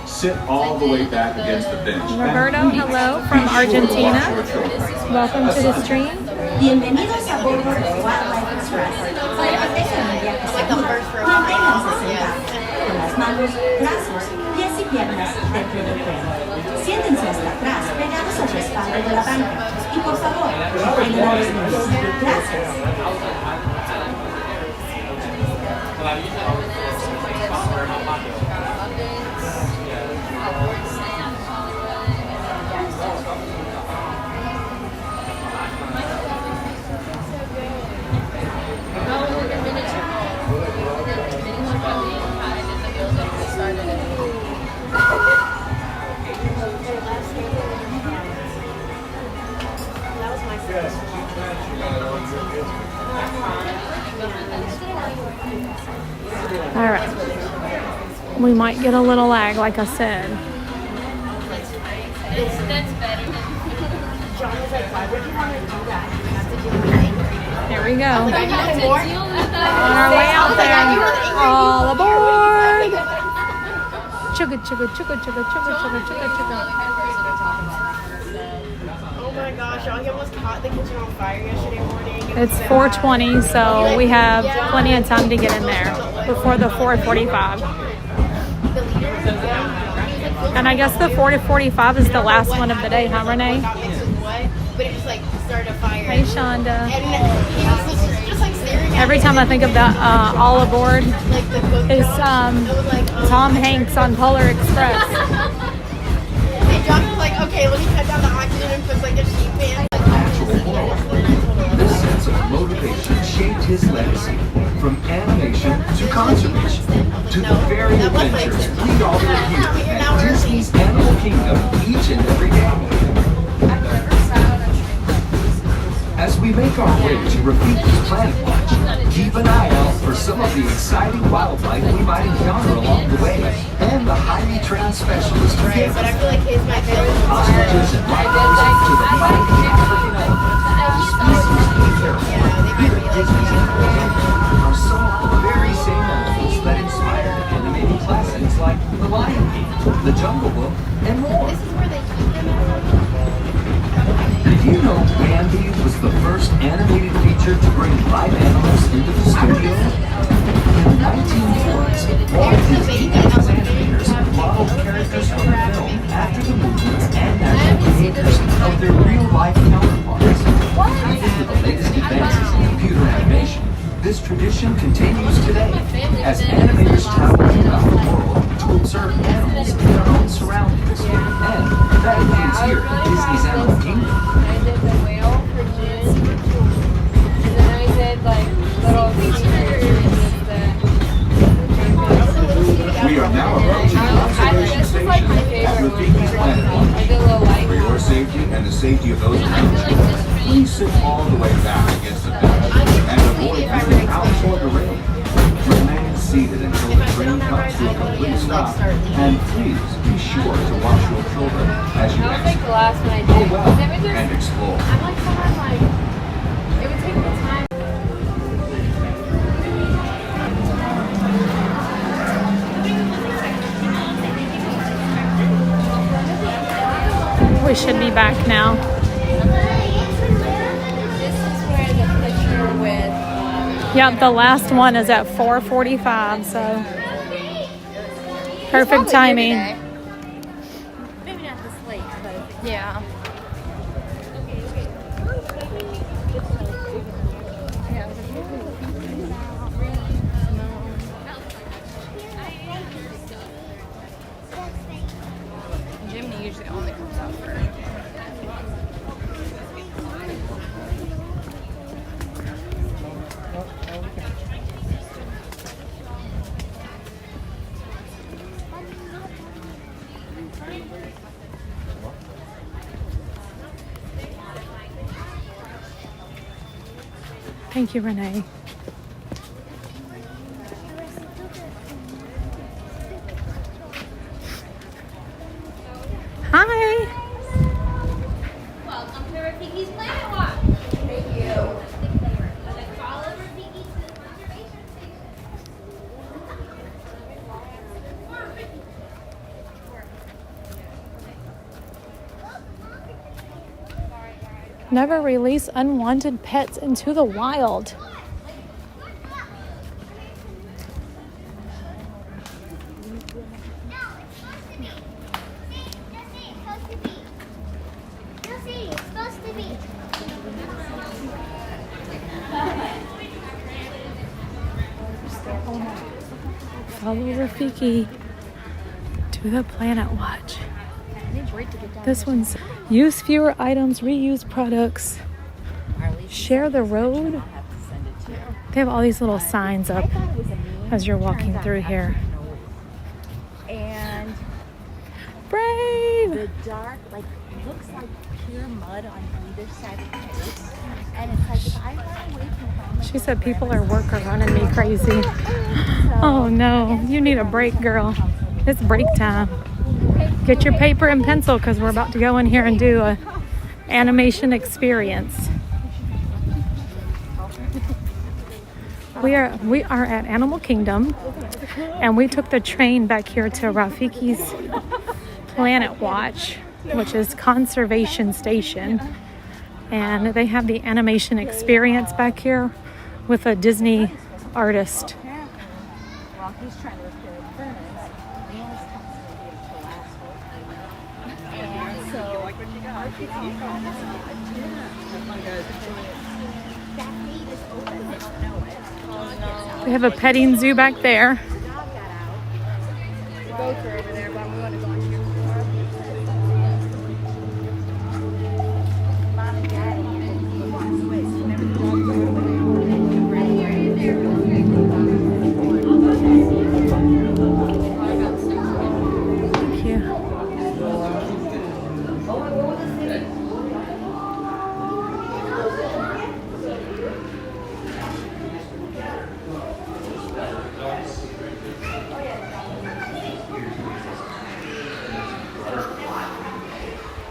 Sit all the way back against the bench. Roberto, and please, hello from be sure to Argentina. watch your children. Welcome to the stream. Bienvenidos a bordo del Wildlife Express. Para proteger el viaje seguro, manténganse sentados, con las manos, brazos, pies y piernas dentro del tren. Siéntense hasta atrás, pegados al respaldo de la banca. Y por favor, no tengan nervios. Gracias. All right. We might get a little lag, like I said. That's better than John was like, why would you want to do that? You have to do it angry. Here we go. I have to deal with that. On our way out there. All aboard. Chugga, chugga, chugga, chugga, chugga, chugga, chugga, chugga. Oh my gosh, y'all almost caught the kitchen on fire yesterday morning. It's 4:20, so we have plenty of time to get in there before the 4:45. And I guess the 4:45 is the last one of the day, huh, Renee? But it just like started a fire. Hey, Shonda. And he was just like staring at Every time I think of that All Aboard is Tom Hanks on Polar Express. And John was like, okay, let me cut down the oxygen and put like a sheet pan. This sense of motivation shaped his legacy, from animation to conservation, to the very adventures we all live here at Disney's Animal Kingdom each and every day. As we make our way to Rafiki's Planet Watch, keep an eye out for some of the exciting wildlife we might encounter along the way, and the highly trained specialists who get But I feel like he's my favorite. ostriches and rhinos to the mighty African elephant. Species to be careful of here at Disney's Animal Kingdom. the first animated feature to bring live animals into the studio? In the 1940s, Walt Disney and his animators modeled characters from the film after the movements and natural behaviors of their real-life counterparts. Even with the latest advances in computer animation, this tradition continues today as animators travel throughout the world to observe animals in their own surroundings. And that includes here at Disney's Animal Kingdom. I did the whale for June, and then I did like little creatures We are now approaching the observation station at Rafiki's Planet Watch. For your safety and the safety of those around you, please sit all the way back against the pedal and avoid moving out toward the railing. Remain seated until the train comes to a complete stop, and please be sure to watch your children as you exit. the last one I Go did. well It was just, and explore. I'm like someone like, it would take me time. We should be back now. This is where the picture with, Yep, the last one is at 4:45, so perfect timing. Maybe not this late, but yeah. Jimmy usually only comes out for Thank you, Renee. Hi. Welcome to Rafiki's Planet Walk. Thank you. Follow Rafiki to the conservation station. Never release unwanted pets into the wild. It's supposed to be. Follow Rafiki to the Planet Watch. This one's use fewer items, reuse products, share the road. They have all these little signs up as you're walking through here. And Brave! the dark, like, looks like pure mud on either side of the face. And it's like, if I run away from home, She said people at work are running me crazy. Oh no, you need a break, girl. It's break time. Get your paper and pencil because we're about to go in here and do a animation experience. We are at Animal Kingdom, and we took the train back here to Rafiki's Planet Watch, which is Conservation Station, and they have the animation experience back here with a Disney artist. while he's trying to repair the furnace, Nana's constantly to last week. And so, like what you got? That gate is open, they don't know it. We have a petting zoo back there. boats are over there, but we want to go on here. Mom and Daddy, he walks away, so whenever the dogs go Thank you.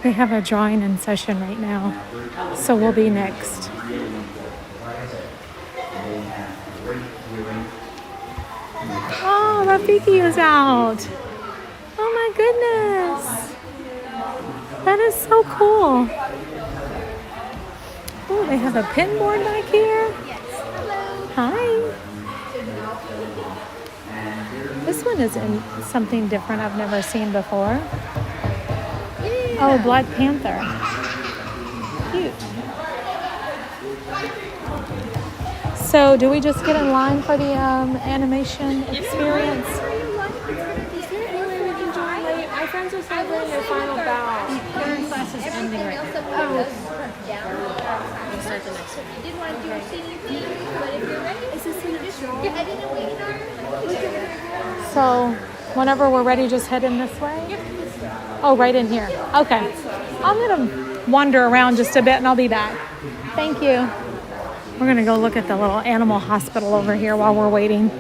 They have a drawing in session right now, so we'll be next. Oh, Rafiki is out. Oh my goodness. That is so cool. Oh, they have a pin board back here. Hi. This one is in something different I've never seen before. Oh, Black Panther. Cute. So, do we just get in line for the animation experience? Is there any way we can join late? My friends are celebrating their final bow. Their class is ending right now. We'll start the next one. You did want to do a CDP, but if you're ready, Is this an extra? I didn't know wait. So, whenever we're ready, just head in this way? Yep. Oh, right in here. Okay. I'm going to wander around just a bit and I'll be back. Thank you. We're going to go look at the little animal hospital over here while we're waiting.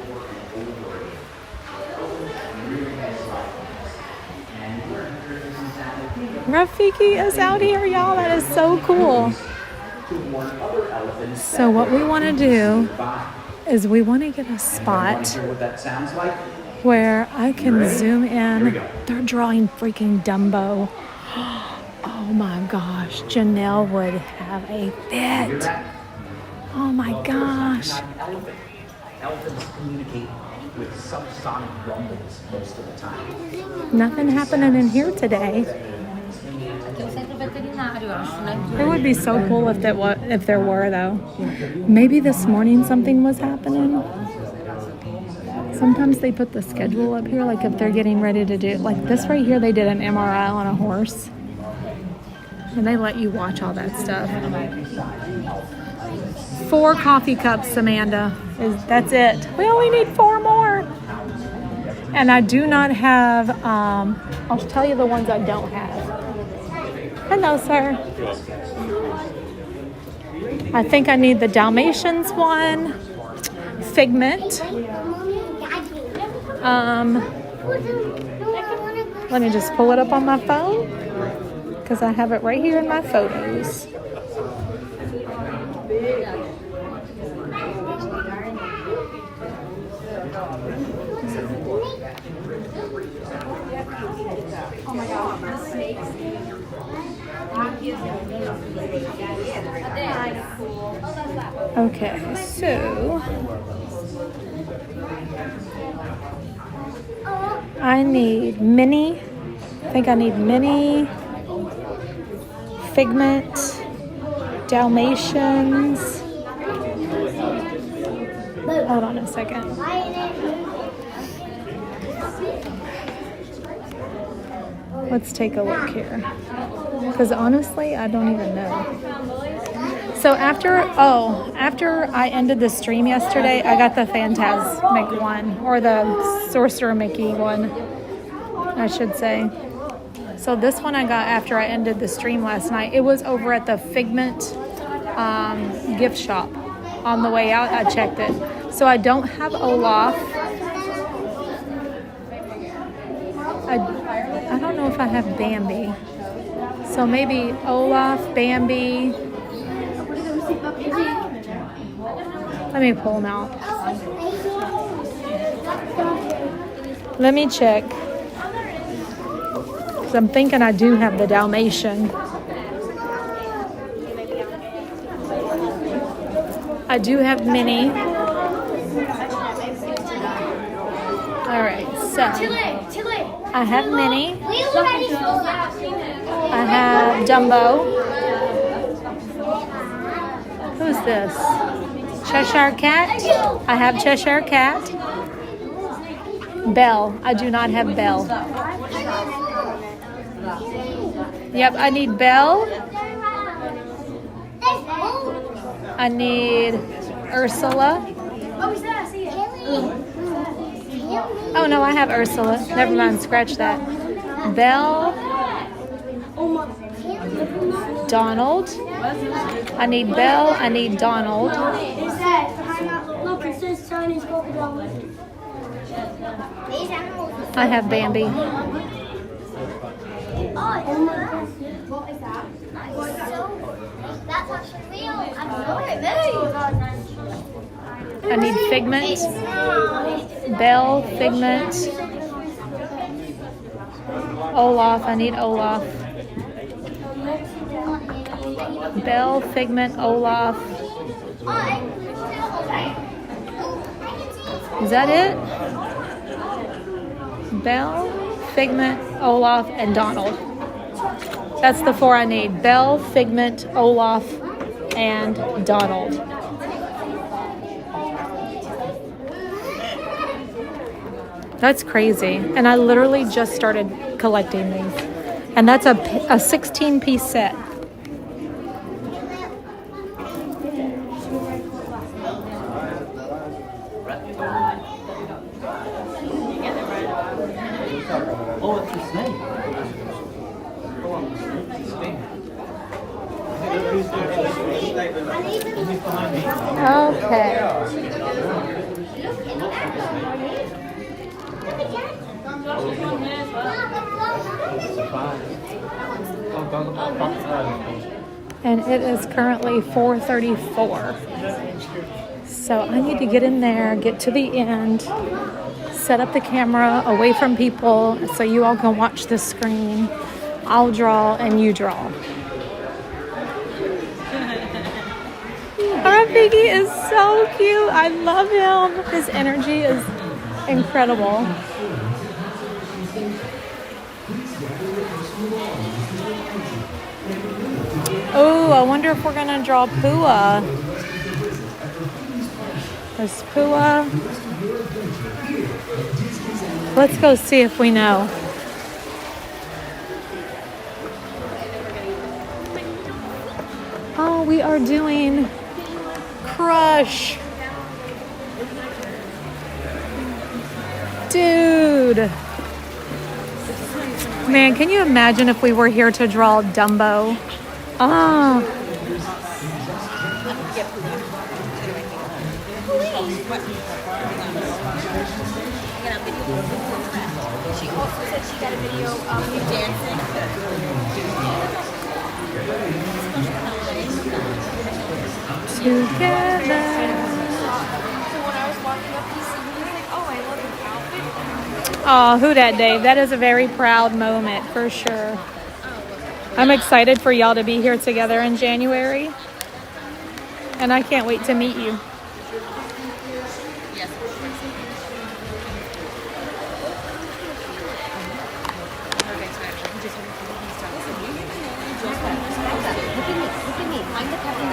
Rafiki is out here, y'all. That is so cool. So what we want to do is we want to get a spot where I can zoom in. They're drawing freaking Dumbo. Oh my gosh, Janelle would have a fit. Oh my gosh. Elephants communicate with subsonic rumbles most of the time. Nothing happening in here today. It would be so cool if there were though. Maybe this morning something was happening. Sometimes they put the schedule up here, like if they're getting ready to do, like this right here, they did an MRI on a horse. And they let you watch all that stuff. 4 coffee cups, Amanda. That's it. We only need 4 more. And I do not have, I'll tell you the ones I don't have. Hello, sir. I think I need the Dalmatians one. Figment. Let me just pull it up on my phone because I have it right here in my photos. Oh my God, the snakes. Okay, so I need mini. I think I need mini, Figment, Dalmatians. Hold on a second. Let's take a look here. Because honestly, I don't even know. So after I ended the stream yesterday, I got the Phantasmic one, or the Sorcerer Mickey one, I should say. So this one I got after I ended the stream last night. It was over at the Figment gift shop. On the way out, I checked it. So I don't have Olaf. I don't know if I have Bambi. So maybe Olaf, Bambi. Let me pull them out. Let me check. Because I'm thinking I do have the Dalmatian. I do have Minnie. Alright, so I have Minnie. I have Dumbo. Who's this? Cheshire Cat? I have Cheshire Cat. Belle. I do not have Belle. Yep, I need Belle. I need Ursula. Oh no, I have Ursula. Never mind, scratch that. Belle. Donald. I need Belle. I need Donald. Look, it says Chinese crocodile. I have Bambi. Oh what is that? That's actually real. I'm sorry, I need Figment. Belle, Figment. Olaf. I need Olaf. Belle, Figment, Olaf. Is that it? Belle, Figment, Olaf, and Donald. That's the 4 I need. Belle, Figment, Olaf, and Donald. That's crazy. And I literally just started collecting these. And that's a 16-piece set. Oh, it's the snake. Okay. And it is currently 4:34. So I need to get in there, get to the end, set up the camera away from people so you all can watch the screen. I'll draw and you draw. Rafiki is so cute. I love him. His energy is incredible. Oh, I wonder if we're gonna draw Pua. There's Pua. Let's go see if we know. Oh, we are doing Crush. Dude. Man, can you imagine if we were here to draw Dumbo? Ah. She also said she got a video of you dancing. Together. So when I was walking up, he was like, "Oh, I love your outfit." Oh, who dat, Dave? That is a very proud moment for sure. I'm excited for y'all to be here together in January. And I can't wait to meet you.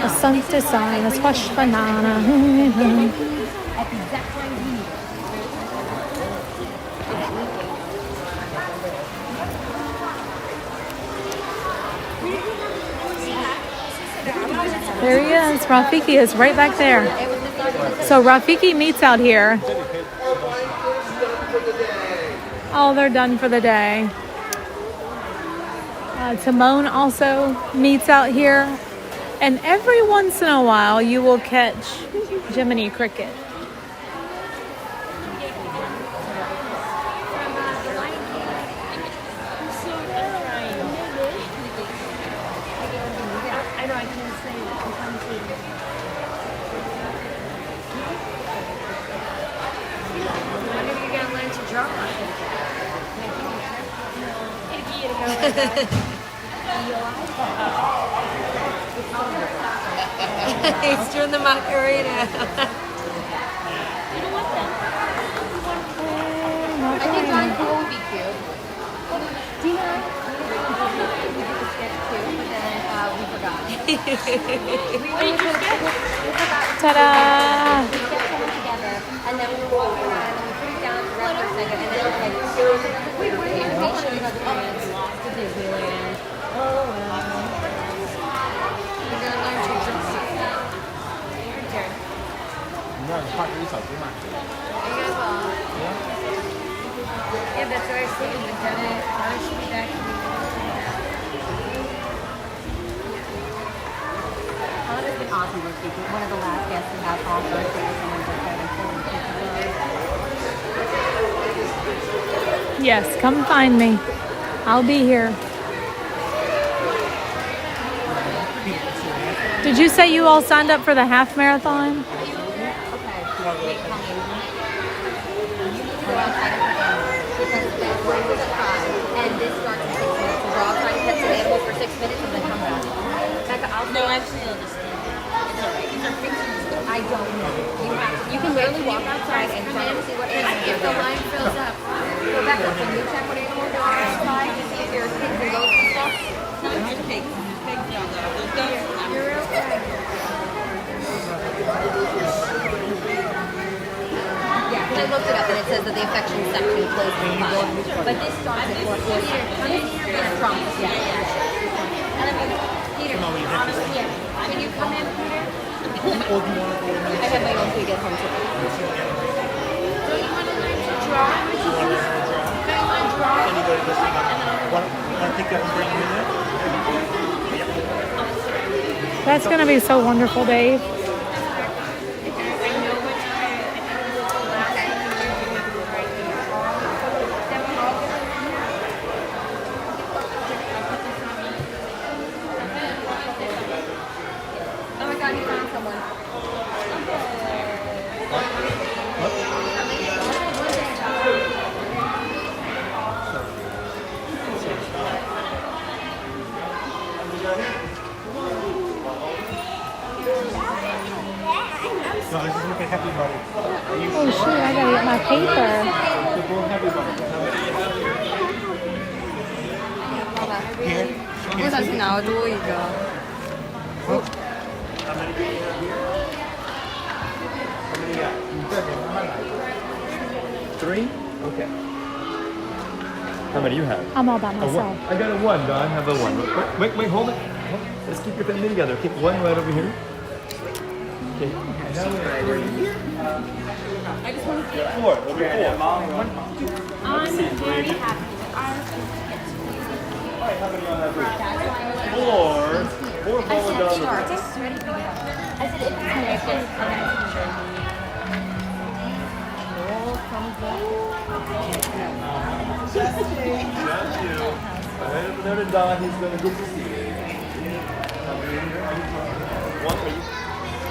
A sunset sign, a squash banana. There he is. Rafiki is right back there. So Rafiki meets out here. Oh, they're done for the day. Timon also meets out here. And every once in a while, you will catch Jiminy Cricket. He's doing the Macarena. I think John Cool would be cute. Dina. But then we forgot. we forgot. Ta-da! We sketched them together, and then we were walking around, and we put it down to rest for a second, and then the animation got lost to Disneyland. Oh, well. We're going to learn to draw. Yeah, that's what I was thinking. We've done it. I should be back. Honestly, Auntie was speaking. One of the last guests we have on birthday was someone's birthday. Yes, come find me. I'll be here. Did you say you all signed up for the half marathon? And this starts in 6 minutes. We're all trying to catch the animals for 6 minutes and then come back. Becca, I'll stay I don't know. You can literally walk outside and try to see what animals If the line fills up. Rebecca, can you check what animals there are outside to see if there's pigs and goats and stuff? No, there's pigs. There's pigs down there. There's goats. You're okay. Yeah, because I looked it up and it says that the infection section closed at 5. But this starts at 4:40. Trump. Yeah. And then Peter, honestly, yeah. Can you come in, Peter? I have my own to get home today. So you want to learn to draw? Can you learn to draw? Want to take that and bring you in there? That's going to be so wonderful, Dave. Oh my God, you found someone. No, this is looking happy buddy. Oh shoot, I gotta get my paper. They're both happy buddy. Here. 我想去拿多一个。 How many do you have here? How many you got? 3? Okay. How many do you have? I'm all by A myself. one. I got a 1, Don. Have a 1. Wait, hold it. Let's keep your family together. Keep 1 right over here. Okay. Now we're right here. I just want to see it. 4. Over 4. I'm very happy. Alright, how many y'all have here? 4 falling down the I said if it's connected, Just you. Ahead of another Don, he's going to get to see it. One, are you?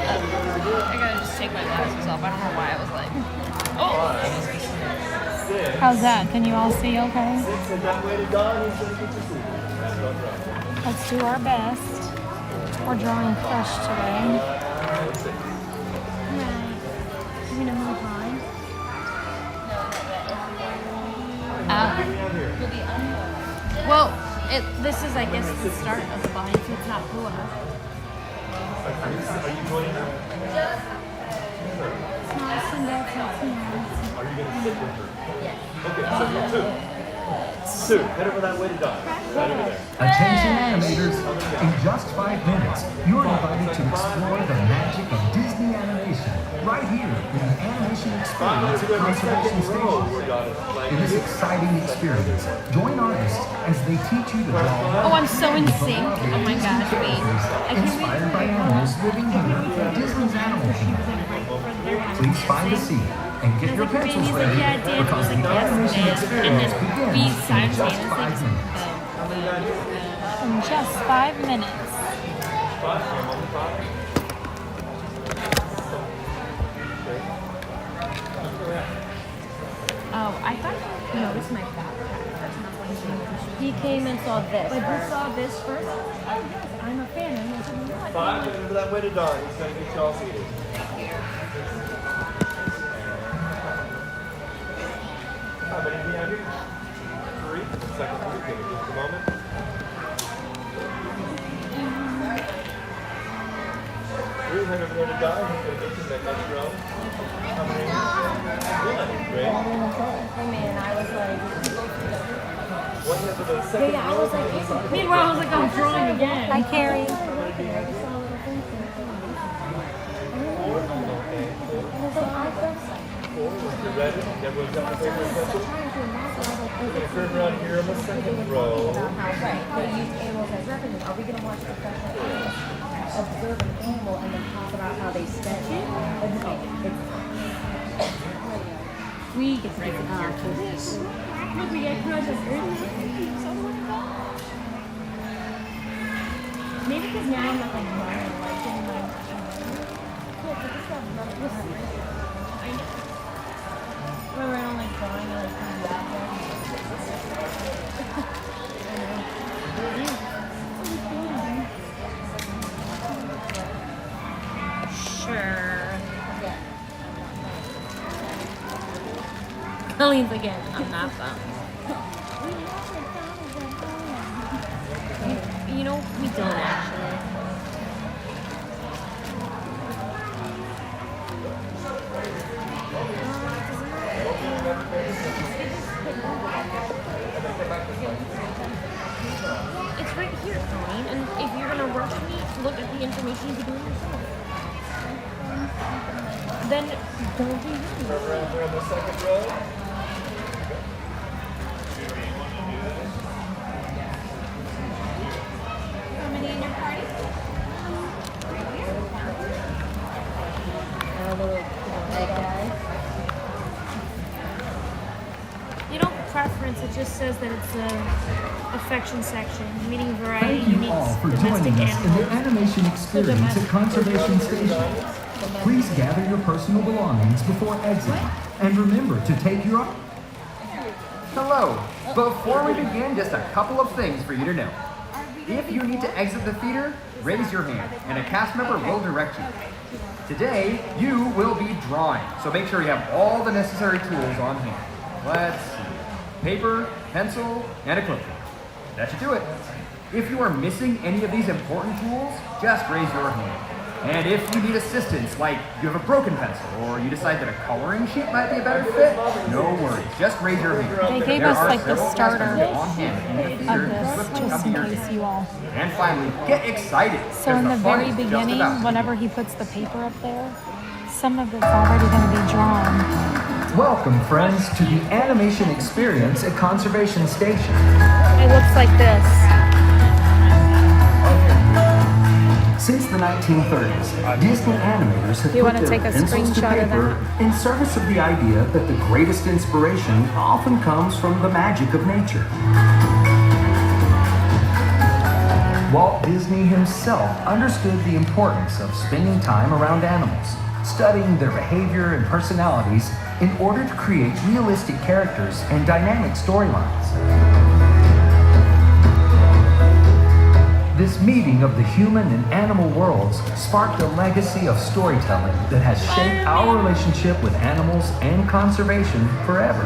I gotta just take my glasses off. I don't know why I was like, oh. 6. How's that? Can you all see okay? 6, and that way to Don, he's going to get to see it. That's what I'm trying. Let's do our best. We're drawing fresh today. Right. You gonna move high? Well, this is, I guess, the start of the bind, so it's not cool enough. Are you joining her? It's nice and that's not nice. Are you going to sit with her? Yes. Okay, so you're 2. 2. Head over that way to Don. Right over there. Attention animators, in just 5 minutes, you're invited to explore the magic of Disney animation right here in the Animation Experience at Conservation Station. In this exciting experience, join artists as they teach you to draw. Oh, I'm so in sync. Oh my gosh, wait. I can't Inspired by animals living here at Disney's Animal Kingdom. Please find a seat and get your pencils ready because the animation experience begins in just 5 minutes. In just 5 minutes. Oh, I thought you noticed my backpack first, and that's why he came and saw this. But you saw this first? Oh, yes, I'm a fan. I'm going to be 5, head over that way to Don. He's going to get y'all seated. How many do you have here? 3. Second one. Give me just a moment. 3. Head over there to Don. He's going to get you that next row. How many? 1. Great. I was like, One head to the second yeah, I row. was like, meanwhile, I was like, I'm drawing again. Hi, Carrie. 4. When you're ready, everyone's got the paper and pencil. We're going to turn around here on the second row. Right, they use animals as references. Are we going to watch professional animals observe an animal and then talk about how they spend it? We get to get this. Look, we get project maybe because now I'm not like drawing like in my cool, but this stuff not this I know. Where I don't like drawing I like coming back there. Sure. Colleen's again. I'm not bummed. You know, we don't actually. It's right here, Colleen. And if you're gonna rush me to look at the information, you can do it yourself. Then don't be rude. We're on the second row. How many in your party? You don't preference, it just says that it's a affection section, meaning variety, Thank you unique, all for domestic joining us in the animals. animation experience at Conservation Station. Please gather your personal belongings before exiting, and remember to take your... Hello. Before we begin, just a couple of things for you to know. If you need to exit the theater, raise your hand, and a cast member will direct you. Today, you will be drawing, so make sure you have all the necessary tools on hand. Let's see. Paper, pencil, and a clipboard. That should do it. If you are missing any of these important tools, just raise your hand. And if you need assistance, like you have a broken pencil, or you decide that a coloring sheet might be a better fit, no worries, just raise your hand. They gave There us are like the several starter cast members on hand in the theater of to this, quickly just come in to your case hand. you all. And finally, get excited. So because in the the fun very is just beginning, about to whenever he puts the paper up there, some of it's already going to be drawn. Welcome, friends, to the animation experience at Conservation Station. It looks like this. Since the 1930s, Disney animators have You put wanna their take a pencils to screenshot of paper in service of the idea that the greatest inspiration often comes from the magic of nature. Walt Disney himself understood the importance of spending time around animals, studying their behavior and personalities in order to create realistic characters and dynamic storylines. This meeting of the human and animal worlds sparked a legacy of storytelling that has shaped our relationship with animals and conservation forever.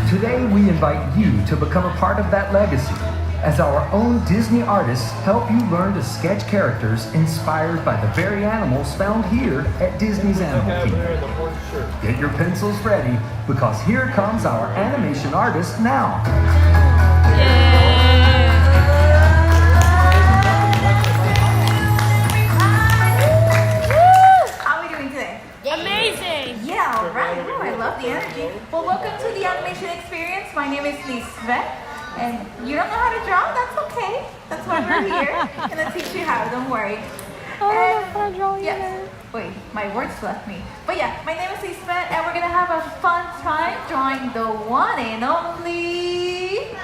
Today, we invite you to become a part of that legacy as our own Disney artists help you learn to sketch characters inspired by the very animals found here at Disney's Animal Kingdom. Get your pencils ready, because here comes our animation artist now. How are we doing today? Amazing! Yeah, all right. Ooh, I love the energy. Well, welcome to the animation experience. My name is Lisbeth, and you don't know how to draw? That's okay. That's why we're here. I'm gonna teach you how. Don't worry. I don't know how to draw yes. either. Wait, my words left me. But yeah, my name is Lisbeth, and we're gonna have a fun time drawing the one and only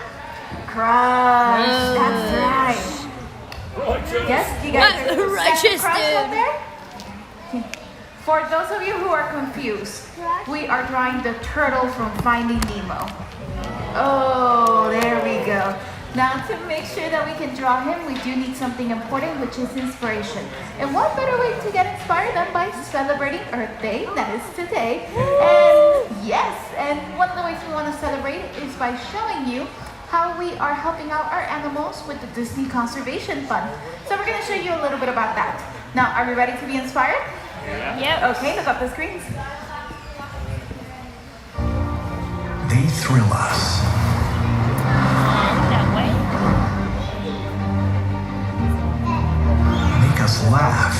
Crush. That's right. Yes, you guys are Righteous Crush dude. out there? For those of you who are confused, we are drawing the turtle from Finding Nemo. Oh, there we go. Now, to make sure that we can draw him, we do need something important, which is inspiration. And what better way to get inspired than by celebrating Earth Day, that is today. And yes, and one of the ways we want to celebrate is by showing you how we are helping out our animals with the Disney Conservation Fund. So we're going to show you a little bit about that. Now, are we ready to be inspired? Yep. Okay, look up the screens. They thrill us. That way. Make us laugh.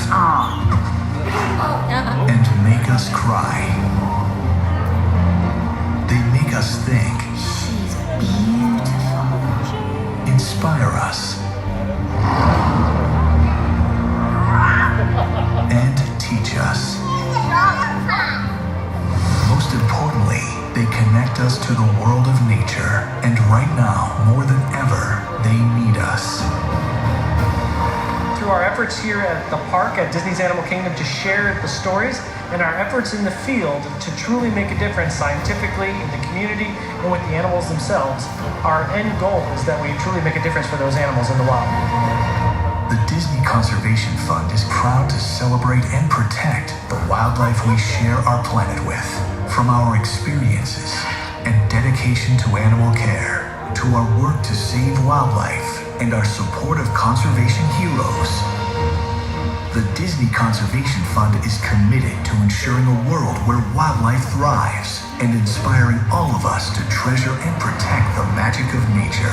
And make us cry. They make us think. She's beautiful. Inspire us. And teach us. Most importantly, they connect us to the world of nature. And right now, more than ever, they need us. Through our efforts here at the park at Disney's Animal Kingdom to share the stories, and our efforts in the field to truly make a difference scientifically in the community and with the animals themselves, our end goal is that we truly make a difference for those animals in the wild. The Disney Conservation Fund is proud to celebrate and protect the wildlife we share our planet with, from our experiences and dedication to animal care, to our work to save wildlife and our support of conservation heroes, the Disney Conservation Fund is committed to ensuring a world where wildlife thrives and inspiring all of us to treasure and protect the magic of nature.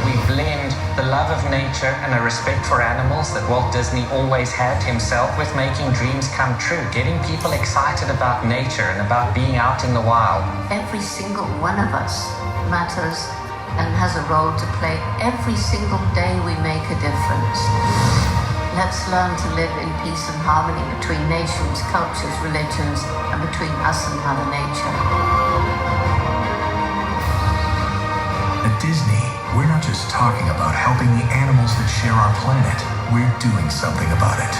We blend the love of nature and a respect for animals that Walt Disney always had himself with making dreams come true, getting people excited about nature and about being out in the wild. Every single one of us matters and has a role to play. Every single day we make a difference. Let's learn to live in peace and harmony between nations, cultures, religions, and between us and Mother Nature. At Disney, we're not just talking about helping the animals that share our planet, we're doing something about it.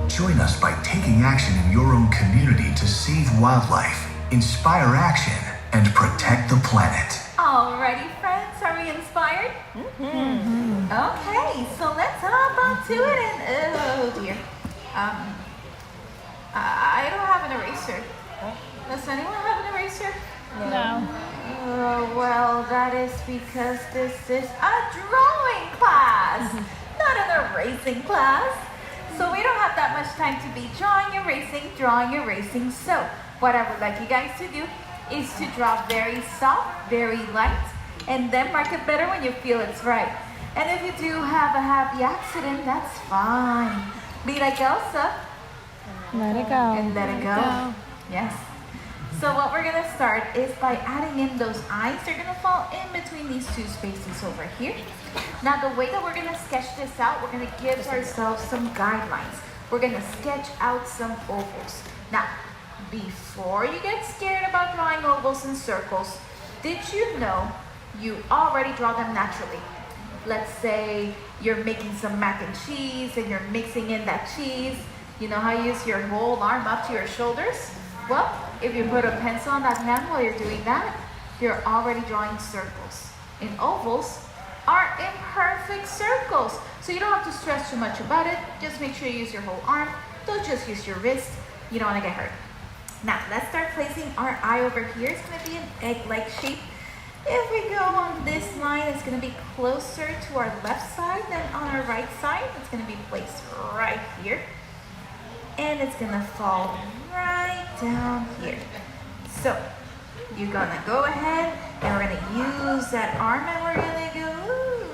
Join us by taking action in your own community to save wildlife, inspire action, and protect the planet. Alrighty, friends, are we inspired? Okay, so let's hop onto it and oh dear. I don't have an eraser. Does anyone have an eraser? No. Oh, well, that is because this is a drawing class, not an erasing class. So we don't have that much time to be drawing, erasing. So what I would like you guys to do is to draw very soft, very light, and then mark it better when you feel it's right. And if you do have a happy accident, that's fine. Be like Elsa. Let it go. And let it go. Yes. So what we're gonna start is by adding in those eyes. They're gonna fall in between these two spaces over here. Now the way that we're gonna sketch this out, we're gonna give ourselves some guidelines. We're gonna sketch out some ovals. Now, before you get scared about drawing ovals and circles, did you know you already draw them naturally? Let's say you're making some mac and cheese and you're mixing in that cheese. You know how you use your whole arm up to your shoulders? Well, if you put a pencil on that hand while you're doing that, you're already drawing circles. And ovals are imperfect circles. So you don't have to stress too much about it. Just make sure you use your whole arm. Don't just use your wrist. You don't want to get hurt. Now, let's start placing our eye over here. It's going to be an egg-like shape. If we go on this line, it's going to be closer to our left side than on our right side. It's going to be placed right here. And it's going to fall right down here. So, you're going to go ahead and we're going to use that arm and we're going to go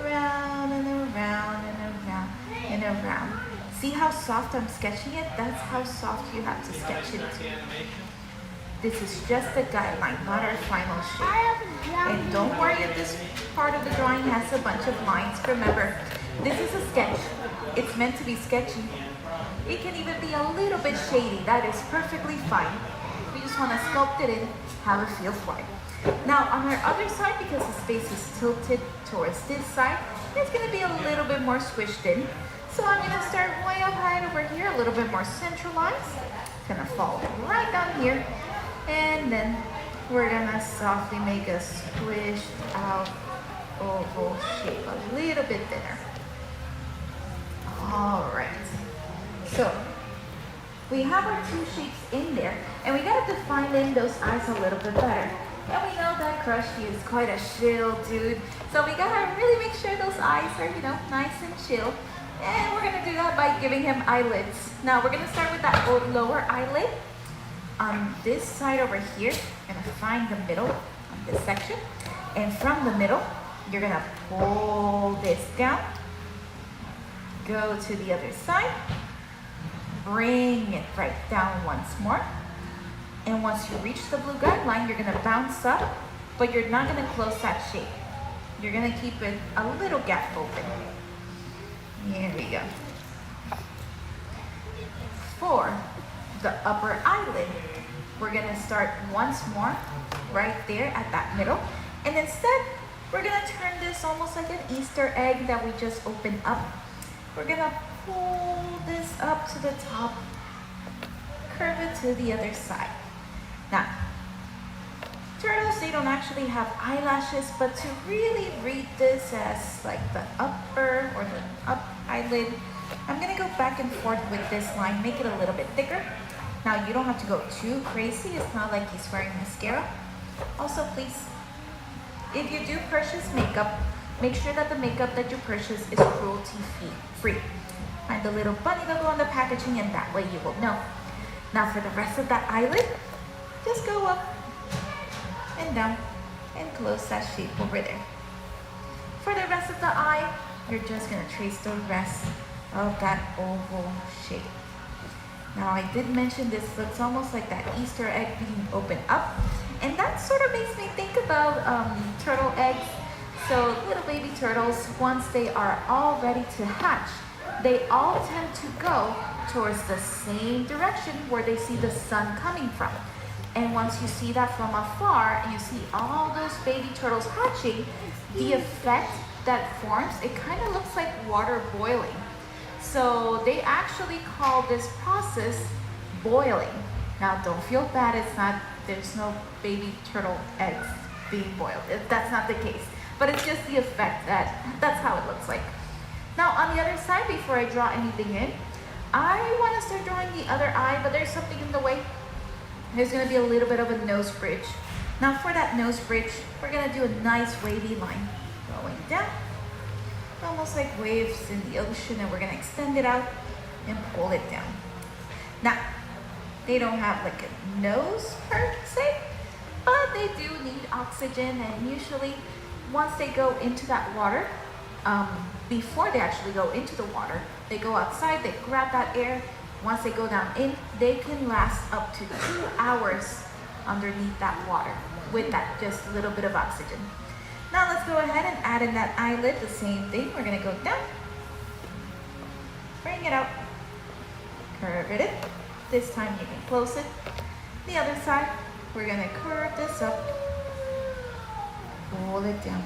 around and around and around and around. See how soft I'm sketching it? That's how soft you have to sketch it too. This is just a guideline, not our final shape. And don't worry if this part of the drawing has a bunch of lines. Remember, this is a sketch. It's meant to be sketchy. It can even be a little bit shady. That is perfectly fine. We just want to sculpt it in, have a feel for it. Now, on our other side, because the space is tilted towards this side, it's going to be a little bit more squished in. So I'm going to start way up high over here, a little bit more centralized. It's going to fall right down here. And then we're going to softly make a squished out oval shape, a little bit thinner. All right. So we have our two shapes in there, and we got to define in those eyes a little bit better. And we know that Krusty is quite a chill dude. So we got to really make sure those eyes are, nice and chill. And we're going to do that by giving him eyelids. Now we're going to start with that lower eyelid. On this side over here, you're going to find the middle on this section. And from the middle, you're going to pull this down. Go to the other side. Bring it right down once more. And once you reach the blue guideline, you're going to bounce up, but you're not going to close that shape. You're going to keep it a little gap open. Here we go. For the upper eyelid, we're going to start once more right there at that middle. And instead, we're going to turn this almost like an Easter egg that we just opened up. We're going to pull this up to the top, curve it to the other side. Now, Turtles, they don't actually have eyelashes, but to really read this as like the upper or the up eyelid, I'm gonna go back and forth with this line, make it a little bit thicker. Now you don't have to go too crazy, it's not like he's wearing mascara. Also, please, if you do purchase makeup, make sure that the makeup that you purchase is cruelty-free. Find the little bunny logo on the packaging and that way you will know. Now for the rest of that eyelid, just go up and down and close that shape over there. For the rest of the eye, you're just gonna trace the rest of that oval shape. Now I did mention this looks almost like that Easter egg being opened up, and that sort of makes me think about turtle eggs. So little baby turtles, once they are all ready to hatch, they all tend to go towards the same direction where they see the sun coming from. And once you see that from afar and you see all those baby turtles hatching, the effect that forms, it kind of looks like water boiling. So they actually call this process boiling. Now don't feel bad, there's no baby turtle eggs being boiled. That's not the case, but it's just the effect that's how it looks like. Now on the other side, before I draw anything in, I want to start drawing the other eye, but there's something in the way. There's going to be a little bit of a nose bridge. Now for that nose bridge, we're going to do a nice wavy line going down, almost like waves in the ocean, and we're going to extend it out and pull it down. Now, they don't have like a nose per se, but they do need oxygen, and usually once they go into that water, before they actually go into the water, they go outside, they grab that air. Once they go down in, they can last up to 2 hours underneath that water with that just a little bit of oxygen. Now let's go ahead and add in that eyelid, the same thing. We're gonna go down, bring it out, curve it in. This time you can close it. The other side, we're gonna curve this up, pull it down.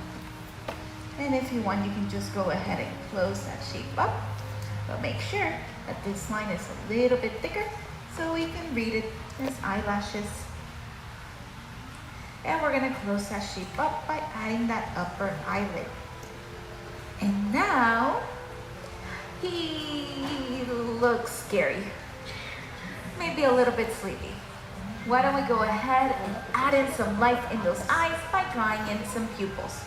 And if you want, you can just go ahead and close that shape up, but make sure that this line is a little bit thicker so we can read it as eyelashes. And we're gonna close that shape up by adding that upper eyelid. And now, he looks scary. Maybe a little bit sleepy. Why don't we go ahead and add in some life in those eyes by drawing in some pupils.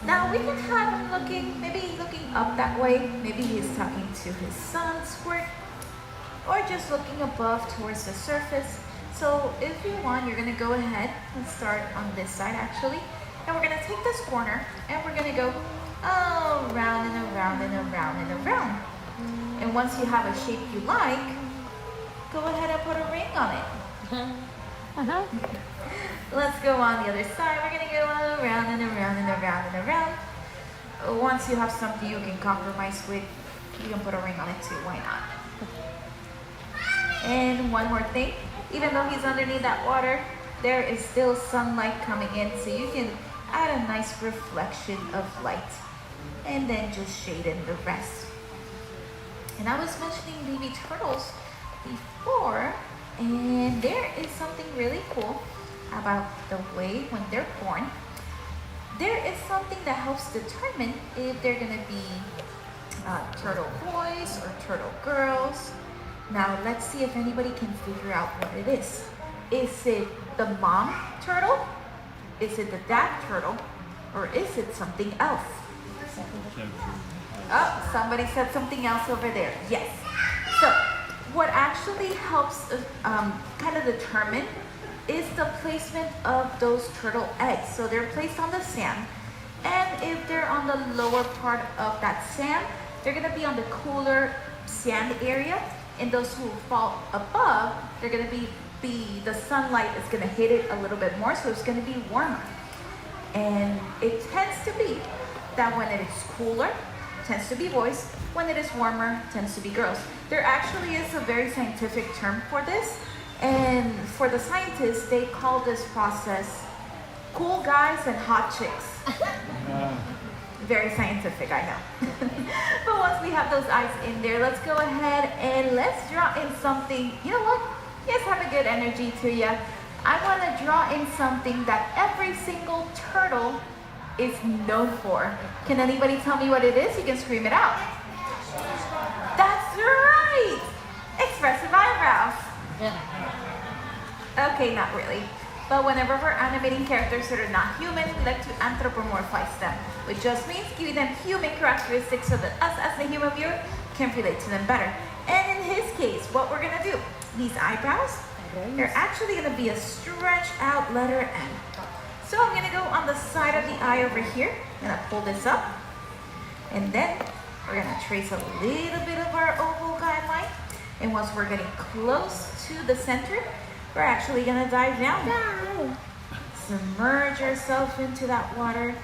Now we can have him looking, maybe he's looking up that way, maybe he's talking to his son, Squirt, or just looking above towards the surface. So if you want, you're gonna go ahead and start on this side actually, and we're gonna take this corner and we're gonna go around and around and around and around. And once you have a shape you like, go ahead and put a ring on it. Let's go on the other side. We're gonna go around and around and around and around. Once you have something you can compromise with, you can put a ring on it too, why not? And one more thing, even though he's underneath that water, there is still sunlight coming in, so you can add a nice reflection of light and then just shade in the rest. And I was mentioning baby turtles before, and there is something really cool about the way when they're born. There is something that helps determine if they're gonna be turtle boys or turtle girls. Now let's see if anybody can figure out what it is. Is it the mom turtle? Is it the dad turtle? Or is it something else? Oh, somebody said something else over there. Yes. So what actually helps kind of determine is the placement of those turtle eggs. So they're placed on the sand, and if they're on the lower part of that sand, they're gonna be on the cooler sand area, and those who fall above, they're gonna be the sunlight is gonna hit it a little bit more, so it's gonna be warmer. And it tends to be that when it is cooler, tends to be boys, when it is warmer, tends to be girls. There actually is a very scientific term for this. And for the scientists, they call this process cool guys and hot chicks. Very scientific, I know. But once we have those eyes in there, let's go ahead and let's draw in something. You know what? Yes, have a good energy to you. I want to draw in something that every single turtle is known for. Can anybody tell me what it is? You can scream it out. That's right! Expressive eyebrows. Okay, not really. But whenever we're animating characters that are not human, we like to anthropomorphize them, which just means giving them human characteristics so that us as the human viewer can relate to them better. And in his case, what we're gonna do, these eyebrows, they're actually gonna be a stretched out letter N. So I'm gonna go on the side of the eye over here. I'm gonna pull this up. And then we're gonna trace a little bit of our oval guideline. And once we're getting close to the center, we're actually gonna dive down. Submerge yourself into that water.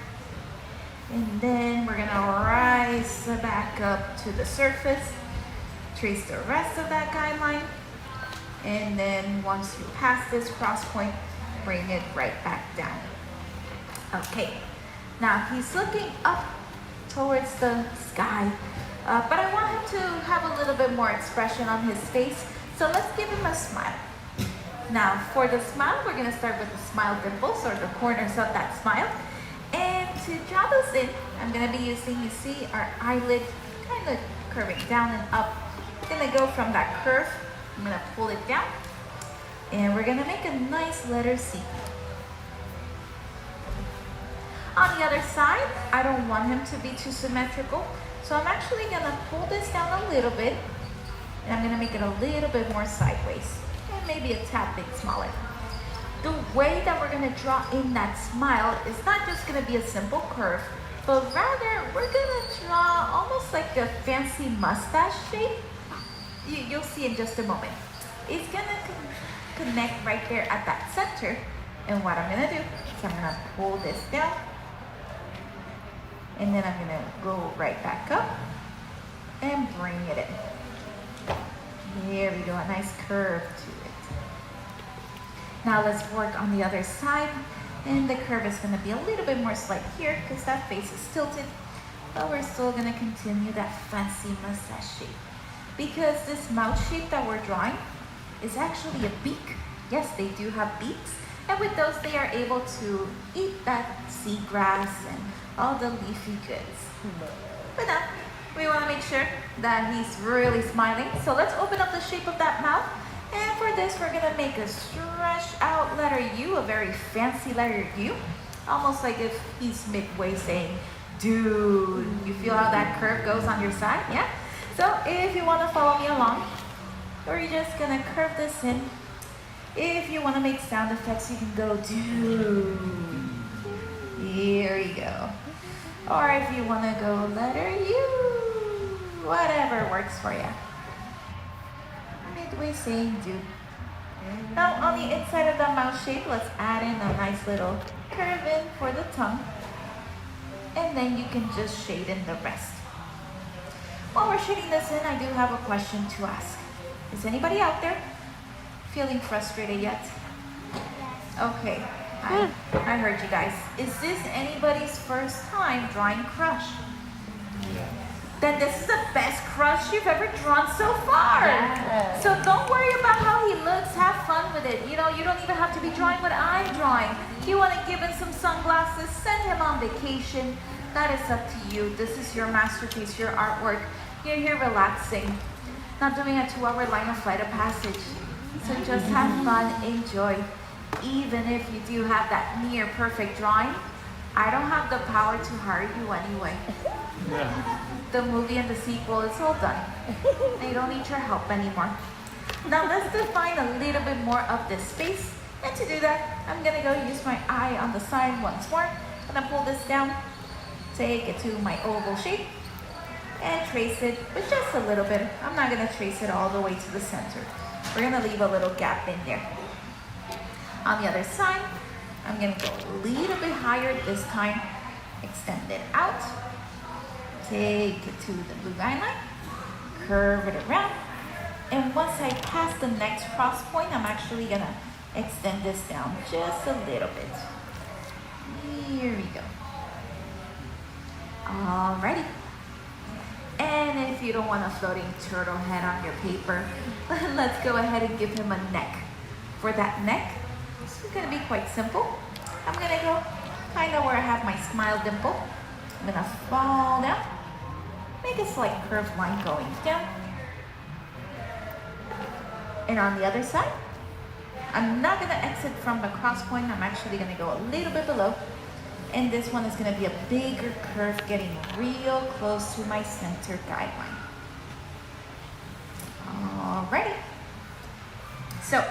And then we're gonna rise back up to the surface. Trace the rest of that guideline. And then once you pass this cross point, bring it right back down. Okay, now he's looking up towards the sky, but I want him to have a little bit more expression on his face, so let's give him a smile. Now for the smile, we're gonna start with the smile dimples, or the corners of that smile. And to draw those in, I'm gonna be using, you see, our eyelid kind of curving down and up. I'm gonna go from that curve, I'm gonna pull it down, and we're gonna make a nice letter C. On the other side, I don't want him to be too symmetrical, so I'm actually gonna pull this down a little bit, and I'm gonna make it a little bit more sideways, and maybe a tad bit smaller. The way that we're gonna draw in that smile is not just gonna be a simple curve, but rather we're gonna draw almost like a fancy mustache shape. You'll see in just a moment. It's gonna connect right there at that center, and what I'm gonna do is I'm gonna pull this down, and then I'm gonna go right back up and bring it in. There we go, a nice curve to it. Now let's work on the other side, and the curve is gonna be a little bit more slight here because that face is tilted, but we're still gonna continue that fancy mustache shape. Because this mouth shape that we're drawing is actually a beak. Yes, they do have beaks, and with those they are able to eat that seagrass and all the leafy goods. But now, we want to make sure that he's really smiling. So let's open up the shape of that mouth. And for this, we're going to make a stretched out letter U, a very fancy letter U. Almost like if he's midway saying, dude. You feel how that curve goes on your side? Yeah? So if you want to follow me along, we're just going to curve this in. If you want to make sound effects, you can go, dude. Here you go. Or if you want to go letter U, whatever works for you. Midway saying dude. Now on the inside of the mouth shape, let's add in a nice little curve in for the tongue. And then you can just shade in the rest. While we're shading this in, I do have a question to ask. Is anybody out there feeling frustrated yet? Okay. I heard you guys. Is this anybody's first time drawing Crush? Yeah. Then this is the best Crush you've ever drawn so far. Yeah. So don't worry about how he looks. Have fun with it. You know, you don't even have to be drawing what I'm drawing. You want to give him some sunglasses, send him on vacation. That is up to you. This is your masterpiece, your artwork. You're here relaxing, not doing a 2-hour line of Flight of Passage. So just have fun, enjoy. Even if you do have that near perfect drawing, I don't have the power to hire you anyway. Yeah. The movie and the sequel is all done. They don't need your help anymore. Now let's define a little bit more of this space. And to do that, I'm gonna go use my eye on the side once more. I'm gonna pull this down, take it to my oval shape, and trace it with just a little bit. I'm not gonna trace it all the way to the center. We're gonna leave a little gap in there. On the other side, I'm gonna go a little bit higher this time, extend it out, take it to the blue guideline, curve it around, and once I pass the next cross point, I'm actually gonna extend this down just a little bit. Here we go. Alrighty. And if you don't want a floating turtle head on your paper, let's go ahead and give him a neck. For that neck, gonna be quite simple. I'm gonna go kind of where I have my smile dimple. I'm gonna fall down, make a slight curved line going down. And on the other side, I'm not gonna exit from the cross point. I'm actually gonna go a little bit below. And this one is gonna be a bigger curve getting real close to my center guideline. Alrighty. So,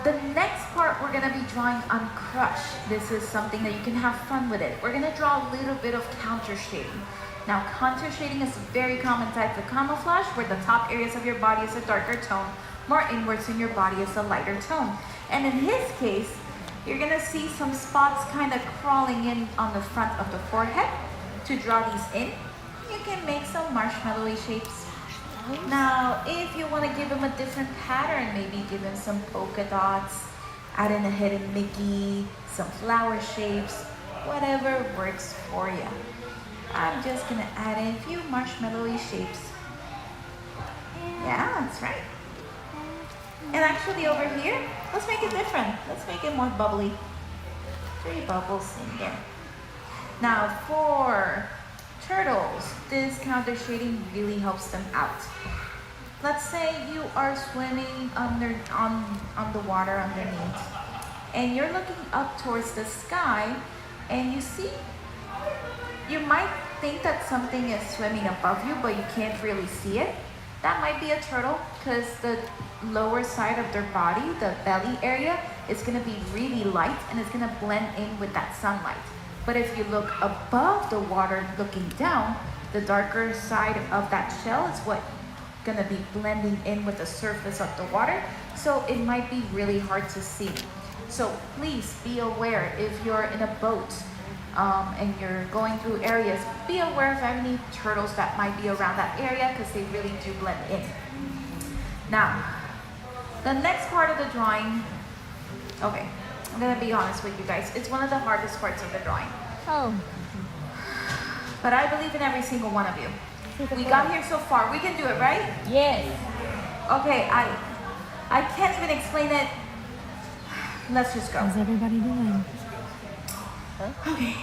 the next part we're gonna be drawing on crush. This is something that you can have fun with it. We're gonna draw a little bit of counter shading. Now, counter shading is a very common type of camouflage where the top areas of your body is a darker tone, more inwards in your body is a lighter tone. And in his case, you're gonna see some spots kind of crawling in on the front of the forehead. To draw these in, you can make some marshmallowy shapes. Now, if you want to give him a different pattern, maybe give him some polka dots, add in a hidden Mickey, some flower shapes, whatever works for you. I'm just gonna add in a few marshmallowy shapes. Yeah, that's right. And actually over here, let's make it different. Let's make it more bubbly. 3 bubbles in there. Now for turtles, this counter shading really helps them out. Let's say you are swimming on the water underneath, and you're looking up towards the sky, and you might think that something is swimming above you, but you can't really see it. That might be a turtle, because the lower side of their body, the belly area, is going to be really light, and it's going to blend in with that sunlight. But if you look above the water looking down, the darker side of that shell is what's gonna be blending in with the surface of the water. So it might be really hard to see. So please be aware if you're in a boat and you're going through areas, be aware of any turtles that might be around that area because they really do blend in. Now, the next part of the drawing, okay. I'm gonna be honest with you guys. It's one of the hardest parts of the drawing. Oh. But I believe in every single one of you. We got here so far. We can do it, right? Yes. Okay, I can't even explain it. Let's just go. How's everybody doing? Okay.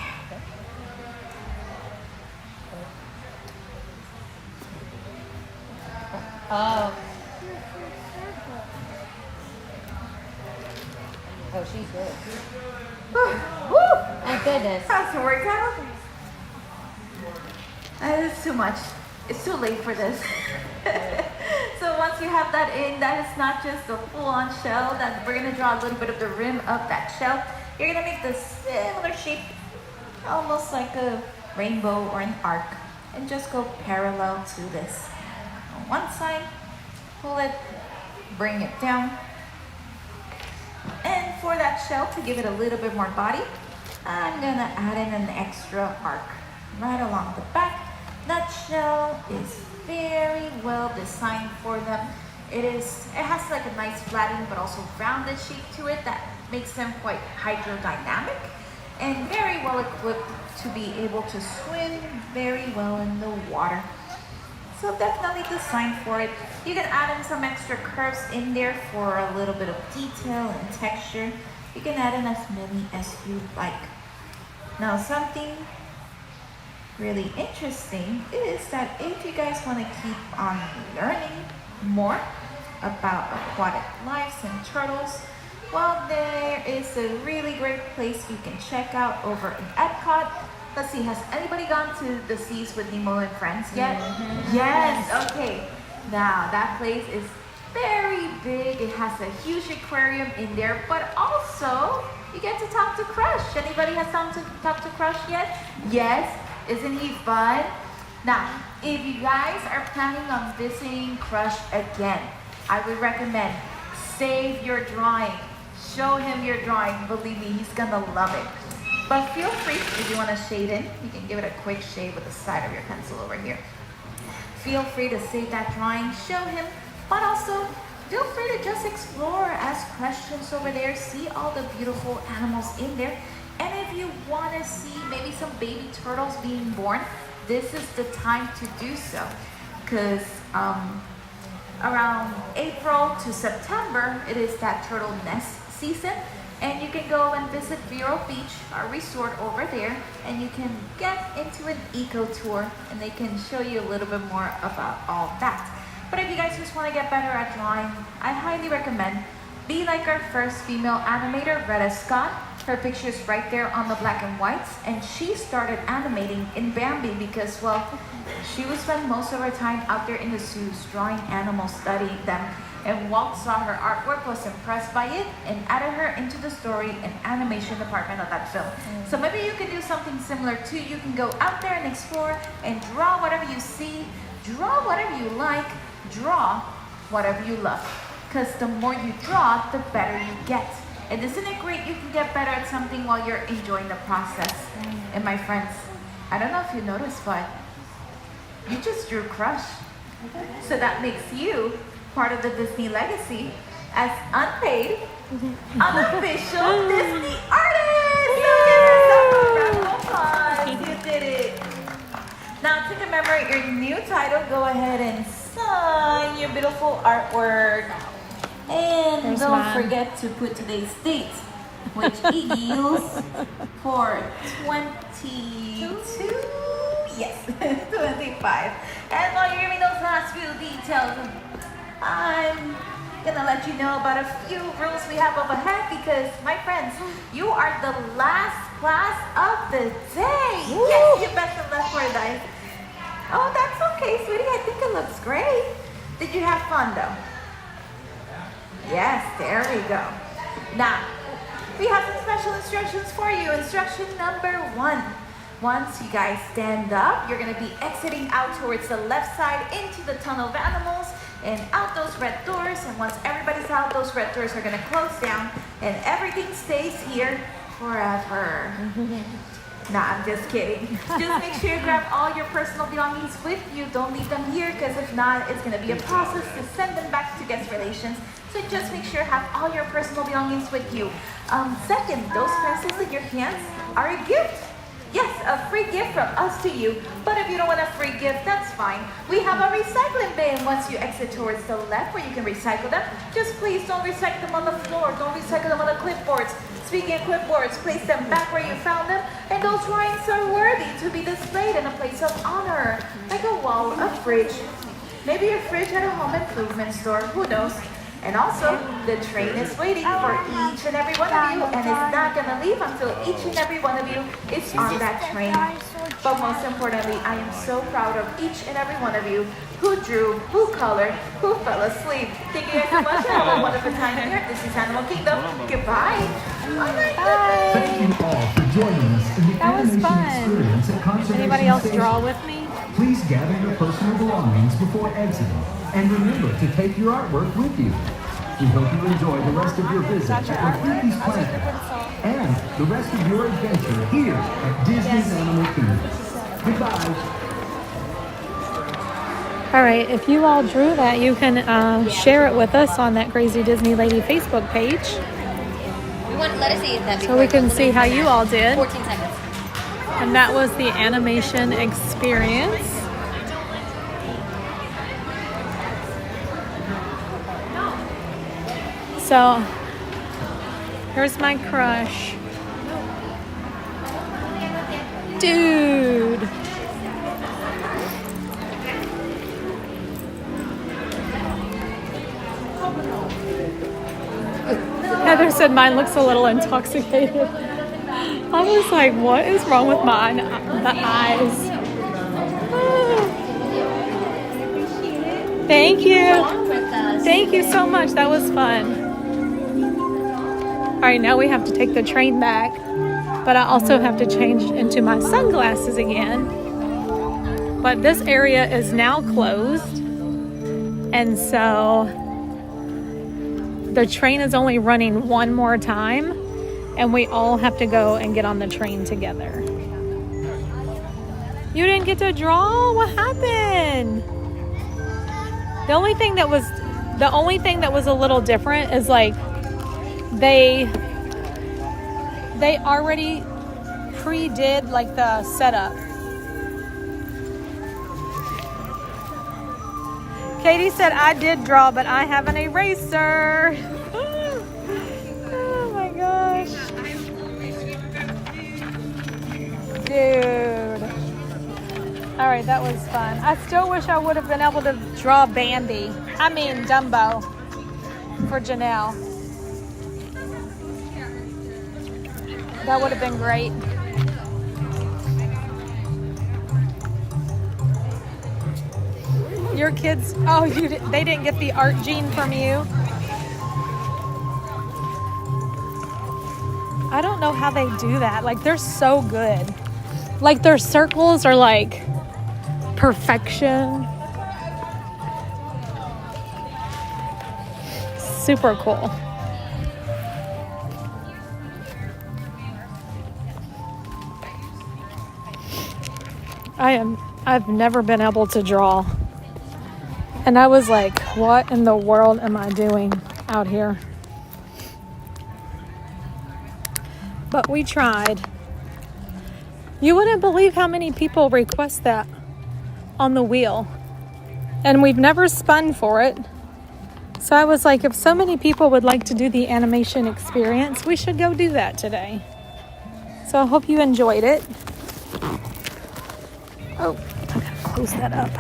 Oh. Oh, she's good. Woo! My goodness. That's a workout. It's too much. It's too late for this. So once you have that in, that is not just the full-on shell. That we're gonna draw a little bit of the rim of that shell. You're gonna make the similar shape, almost like a rainbow or an arc, and just go parallel to this. On one side, pull it, bring it down. And for that shell, to give it a little bit more body, I'm gonna add in an extra arc right along the back. That shell is very well designed for them. It has like a nice flattened but also rounded shape to it that makes them quite hydrodynamic and very well equipped to be able to swim very well in the water. So definitely designed for it. You can add in some extra curves in there for a little bit of detail and texture. You can add in as many as you like. Now something really interesting is that if you guys want to keep on learning more about aquatic lives and turtles, well, there is a really great place you can check out over in Epcot. Let's see, has anybody gone to the Seas with Nemo and Friends yet? Mm-hmm. Yes, okay. Now, that place is very big. It has a huge aquarium in there, but also you get to talk to Crush. Anybody has time to talk to Crush yet? Yes. Isn't he fun? Now, if you guys are planning on visiting Crush again, I would recommend save your drawing. Show him your drawing. Believe me, he's gonna love it. But feel free, if you want to shade in, you can give it a quick shade with the side of your pencil over here. Feel free to save that drawing, show him, but also feel free to just explore, ask questions over there, see all the beautiful animals in there. And if you want to see maybe some baby turtles being born, this is the time to do so. Because around April to September, it is that turtle nest season. And you can go and visit Vero Beach, our resort over there, and you can get into an eco tour and they can show you a little bit more about all that. But if you guys just want to get better at drawing, I highly recommend be like our first female animator, Retta Scott. Her picture's right there on the black and whites, and she started animating in Bambi because, well, she would spend most of her time out there in the zoos drawing animals, studying them, and Walt saw her artwork, was impressed by it, and added her into the story and animation department of that film. So maybe you can do something similar too. You can go out there and explore and draw whatever you see, draw whatever you like, draw whatever you love. Because the more you draw, the better you get. And isn't it great you can get better at something while you're enjoying the process? And my friends, I don't know if you noticed, but you just drew Crush. So that makes you part of the Disney legacy as unpaid, unofficial Disney artist. Round of applause. You did it. Now to commemorate your new title, go ahead and sign your beautiful artwork. And don't forget to put today's date, which is for 22, yes, 25. And while you're giving those last few details, I'm gonna let you know about a few rules we have up ahead because, my friends, you are the last class of the day. Woo! Yes, you bet the left for dice. Oh, that's okay, sweetie. I think it looks great. Did you have fun, though? Yes, there we go. Now, we have some special instructions for you. Instruction number 1. Once you guys stand up, you're going to be exiting out towards the left side into the tunnel of animals and out those red doors. And once everybody's out, those red doors are going to close down and everything stays here forever. Nah, I'm just kidding. Just make sure you grab all your personal belongings with you. Don't leave them here because if not, it's going to be a process to send them back to guest relations. So just make sure you have all your personal belongings with you. Second, those pencils in your hands are a gift. Yes, a free gift from us to you. But if you don't want a free gift, that's fine. We have a recycling bin once you exit towards the left where you can recycle them. Just please don't recycle them on the floor. Don't recycle them on the clipboards. Speaking of clipboards, place them back where you found them. And those drawings are worthy to be displayed in a place of honor, like a wall, a fridge. Maybe your fridge at a home improvement store, who knows? And also, the train is waiting for each and every one of you, and it's not going to leave until each and every one of you is on that train. But most importantly, I am so proud of each and every one of you who drew, who colored, who fell asleep. Thank you guys so much. Have a wonderful time here. This is Animal Kingdom. Goodbye. Oh my goodness. Thank you all for joining us in the animation experience at Conservation Anybody else Station. draw with me? Please gather your personal belongings before exiting, and remember to take your artwork with you. We hope you enjoy the rest of your visit at Rafiki's Planet and the rest of your adventure here at Disney's Animal Kingdom. Goodbye. All right, if you all drew that, you can share it with us on that Crazy Disney Lady Facebook page. We want let us see that So we can see how you all did. 14 seconds. And that was the animation experience. So, here's my crush. Dude. Heather said mine looks a little intoxicated. I was like, what is wrong with mine? The eyes. Thank you. Thank you so much. That was fun. All right, now we have to take the train back, but I also have to change into my sunglasses again. But this area is now closed, and so the train is only running one more time, and we all have to go and get on the train together. You didn't get to draw? What happened? The only thing that was a little different is like they already pre-did like the setup. Katie said I did draw, but I have an eraser. Dude. All right, that was fun. I still wish I would have been able to draw Dumbo for Janelle. That would have been great. Your kids, oh, they didn't get the art gene from you. I don't know how they do that. Like, they're so good. Like, their circles are like perfection. Super cool. I've never been able to draw. And I was like, what in the world am I doing out here? But we tried. You wouldn't believe how many people request that on the wheel. And we've never spun for it. So I was like, if so many people would like to do the animation experience, we should go do that today. So I hope you enjoyed it. Oh, I gotta close that up.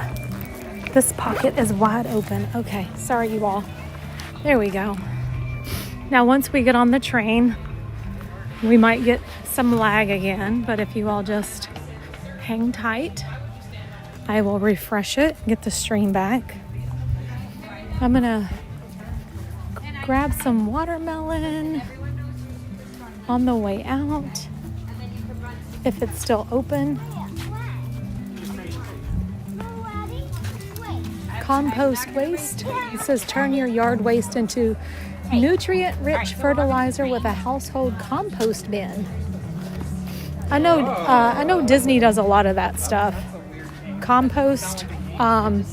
This pocket is wide open. Okay, sorry you all. There we go. Now once we get on the train, we might get some lag again, but if you all just hang tight, I will refresh it, get the stream back. I'm gonna grab some watermelon on the way out, if it's still open. Compost waste. It says turn your yard waste into nutrient-rich fertilizer with a household compost bin. I know Disney does a lot of that stuff. Compost. And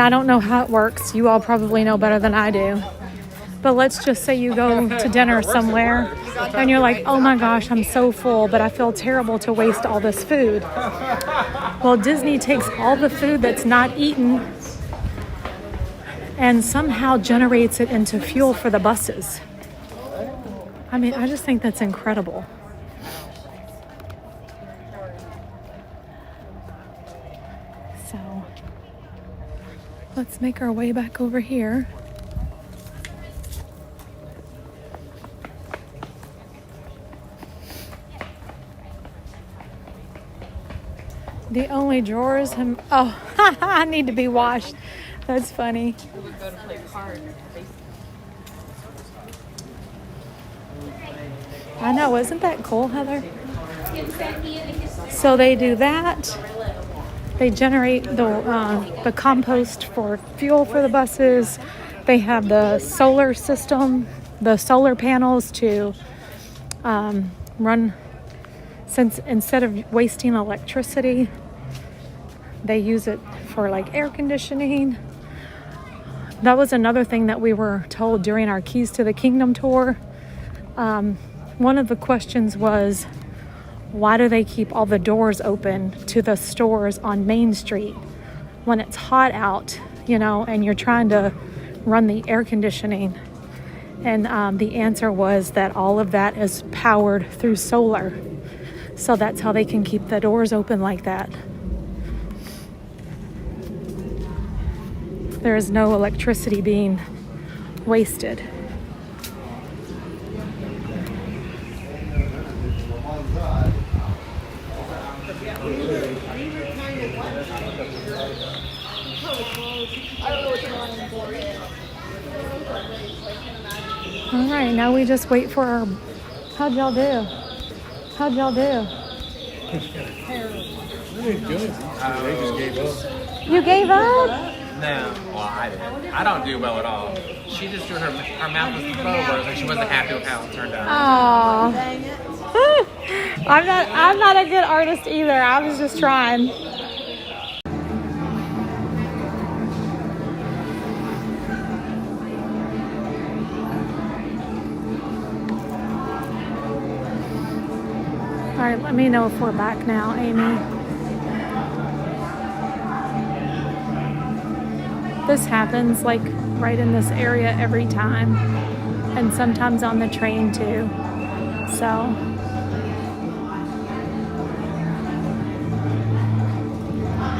I don't know how it works. You all probably know better than I do. But let's just say you go to dinner somewhere and you're like, oh my gosh, I'm so full, but I feel terrible to waste all this food. Well, Disney takes all the food that's not eaten and somehow generates it into fuel for the buses. I mean, I just think that's incredible. So, let's make our way back over here. The only drawers, I need to be washed. That's funny. We would go to play cards. I know, isn't that cool, Heather? So they do that. They generate the compost for fuel for the buses. They have the solar system, the solar panels to run, since instead of wasting electricity, they use it for like air conditioning. That was another thing that we were told during our Keys to the Kingdom tour. One of the questions was, why do they keep all the doors open to the stores on Main Street when it's hot out, and you're trying to run the air conditioning? And the answer was that all of that is powered through solar. So that's how they can keep the doors open like that. There is no electricity being wasted. All right, now we just wait for our... How'd y'all do? Really good. They just gave up. You gave up? No, well, I didn't. I don't do well at all. She just drew her mouth was forward, and she wasn't happy with how it turned out. Oh, I'm not a good artist either. I was just trying. All right, let me know if we're back now, Amy. This happens like right in this area every time, and sometimes on the train too. So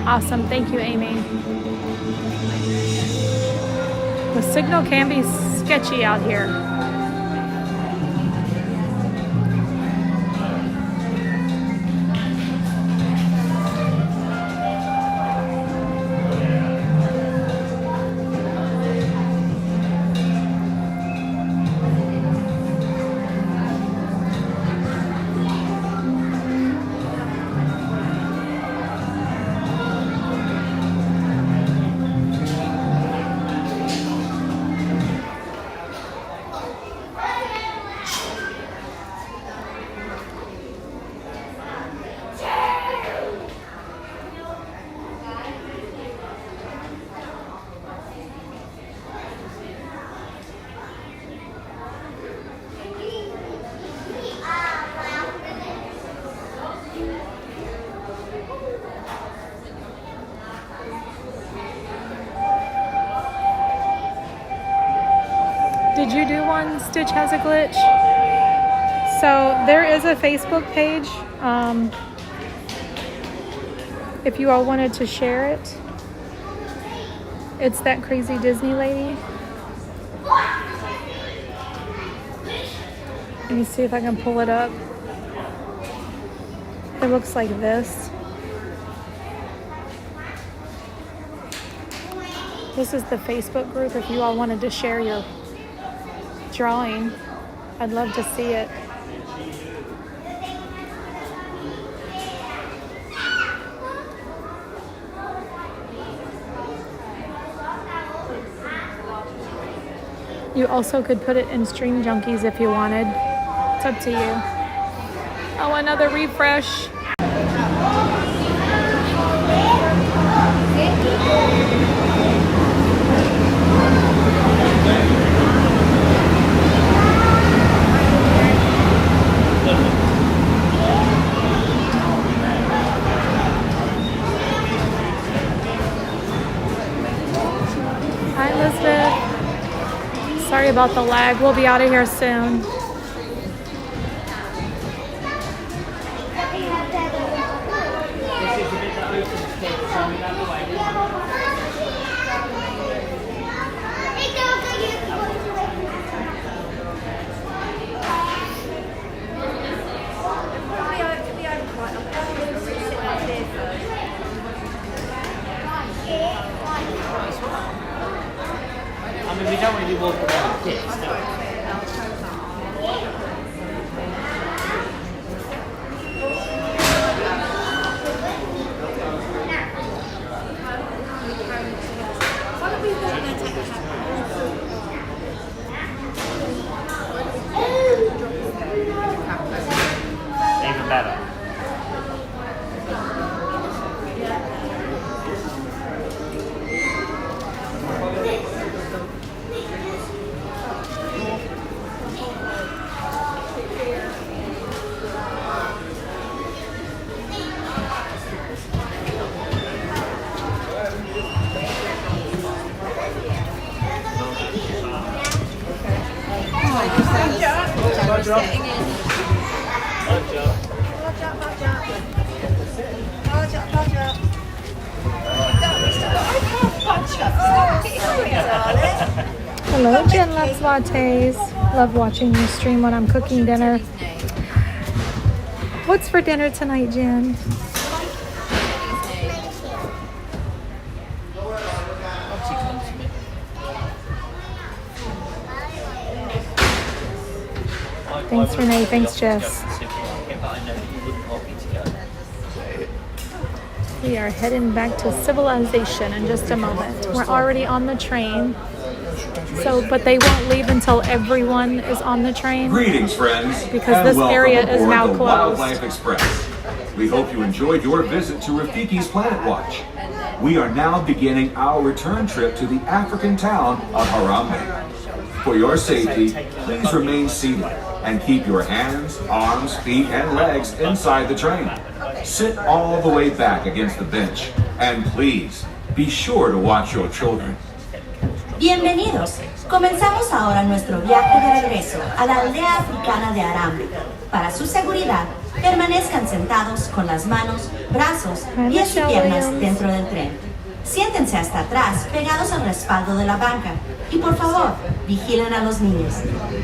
Awesome. Thank you, Amy. The signal can be sketchy out here. Did you do one? Stitch has a glitch. So there is a Facebook page. If you all wanted to share it, it's That Crazy Disney Lady. Let me see if I can pull it up. It looks like this. This is the Facebook group if you all wanted to share your drawing. I'd love to see it. You also could put it in Stream Junkies if you wanted. It's up to you. Oh, another refresh. Hi, Elizabeth. Sorry about the lag. We'll be out of here soon. I mean, we don't really walk around with kids, do we? Even better. Hello, Jen loves lattes. Love watching you stream when I'm cooking dinner. What's for dinner tonight, Jen? Thanks, Renee. Thanks, Jess. We are heading back to civilization in just a moment. We're already on the train. But they won't leave until everyone is on the train. Greetings, friends. Because and this area welcome is aboard now the closed. Wildlife Express. We hope you enjoyed your visit to Rafiki's Planet Watch. We are now beginning our return trip to the African town of Harambe. For your safety, please remain seated and keep your hands, arms, feet, and legs inside the train. Sit all the way back against the bench, and please be sure to watch your children. Bienvenidos. Comenzamos ahora nuestro viaje de regreso a la aldea africana de Harambe. Para su seguridad, Permanezcan sentados con las manos, brazos, pies y piernas dentro del tren. Siéntense hasta atrás, pegados al respaldo de la banca. Y por favor, vigilen a los niños.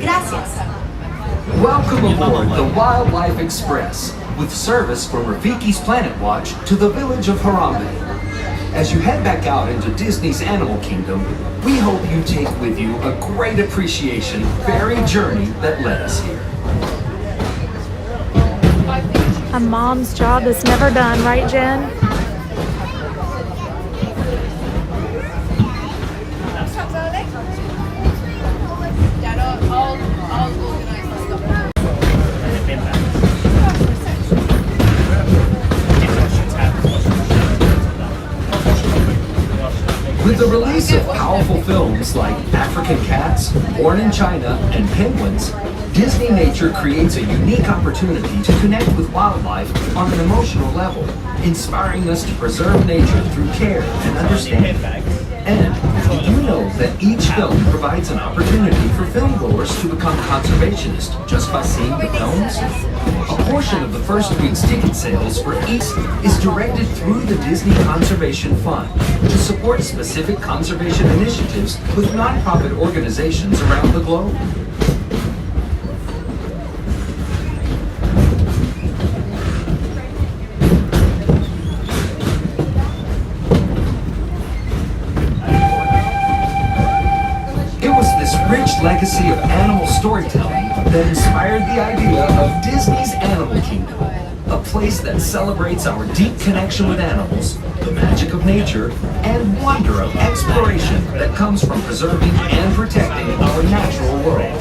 Gracias. Welcome aboard the Wildlife Express, with service from Rafiki's Planet Watch to the village of Harambe. As you head back out into Disney's Animal Kingdom, we hope you take with you a great appreciation of the very journey that led us here. A mom's job is never done, right, Jen? With the release of powerful films like African Cats, Born in China, and Penguins, Disney Nature creates a unique opportunity to connect with wildlife on an emotional level, inspiring us to preserve nature through care and understanding. And do you know that each film provides an opportunity for filmgoers to become conservationists just by seeing the films? A portion of the first week's ticket sales for each is directed through the Disney Conservation Fund to support specific conservation initiatives with nonprofit organizations around the globe. Legacy of animal storytelling that inspired the idea of Disney's Animal Kingdom, a place that celebrates our deep connection with animals, the magic of nature, and wonder of exploration that comes from preserving and protecting our natural world.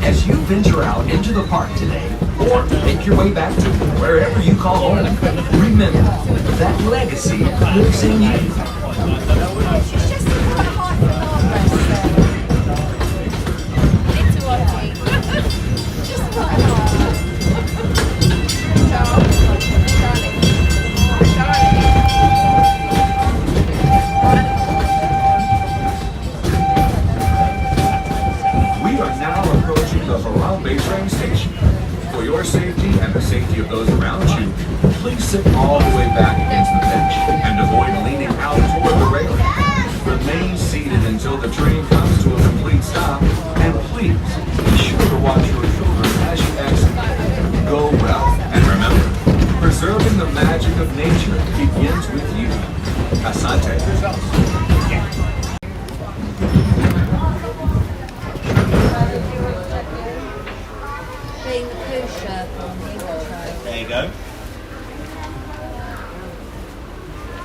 As you venture out into the park today, or make your way back to wherever you call home, remember that legacy lives in you. Train station. For your safety and the safety of those around you, please sit all the way back against the bench and avoid leaning out toward the railing. Remain seated until the train comes to a complete stop, and please be sure to watch your children as you exit. Go well, and remember, preserving the magic of nature begins with you. Asante. There you go.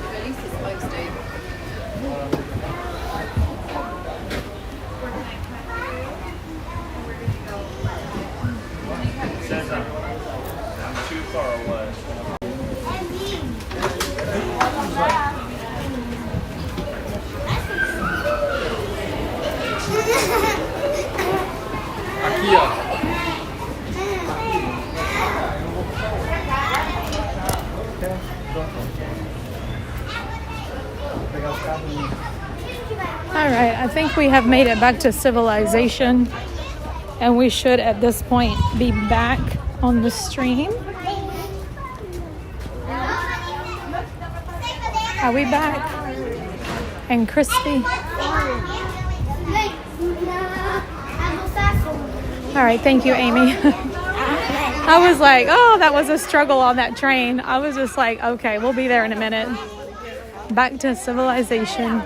At least it's supposed to. I'm too far away. Akia. All right, I think we have made it back to civilization, and we should at this point be back on the stream. Are we back? And crispy. All right, thank you, Amy. I was like, oh, that was a struggle on that train. I was just like, okay, we'll be there in a minute. Back to civilization.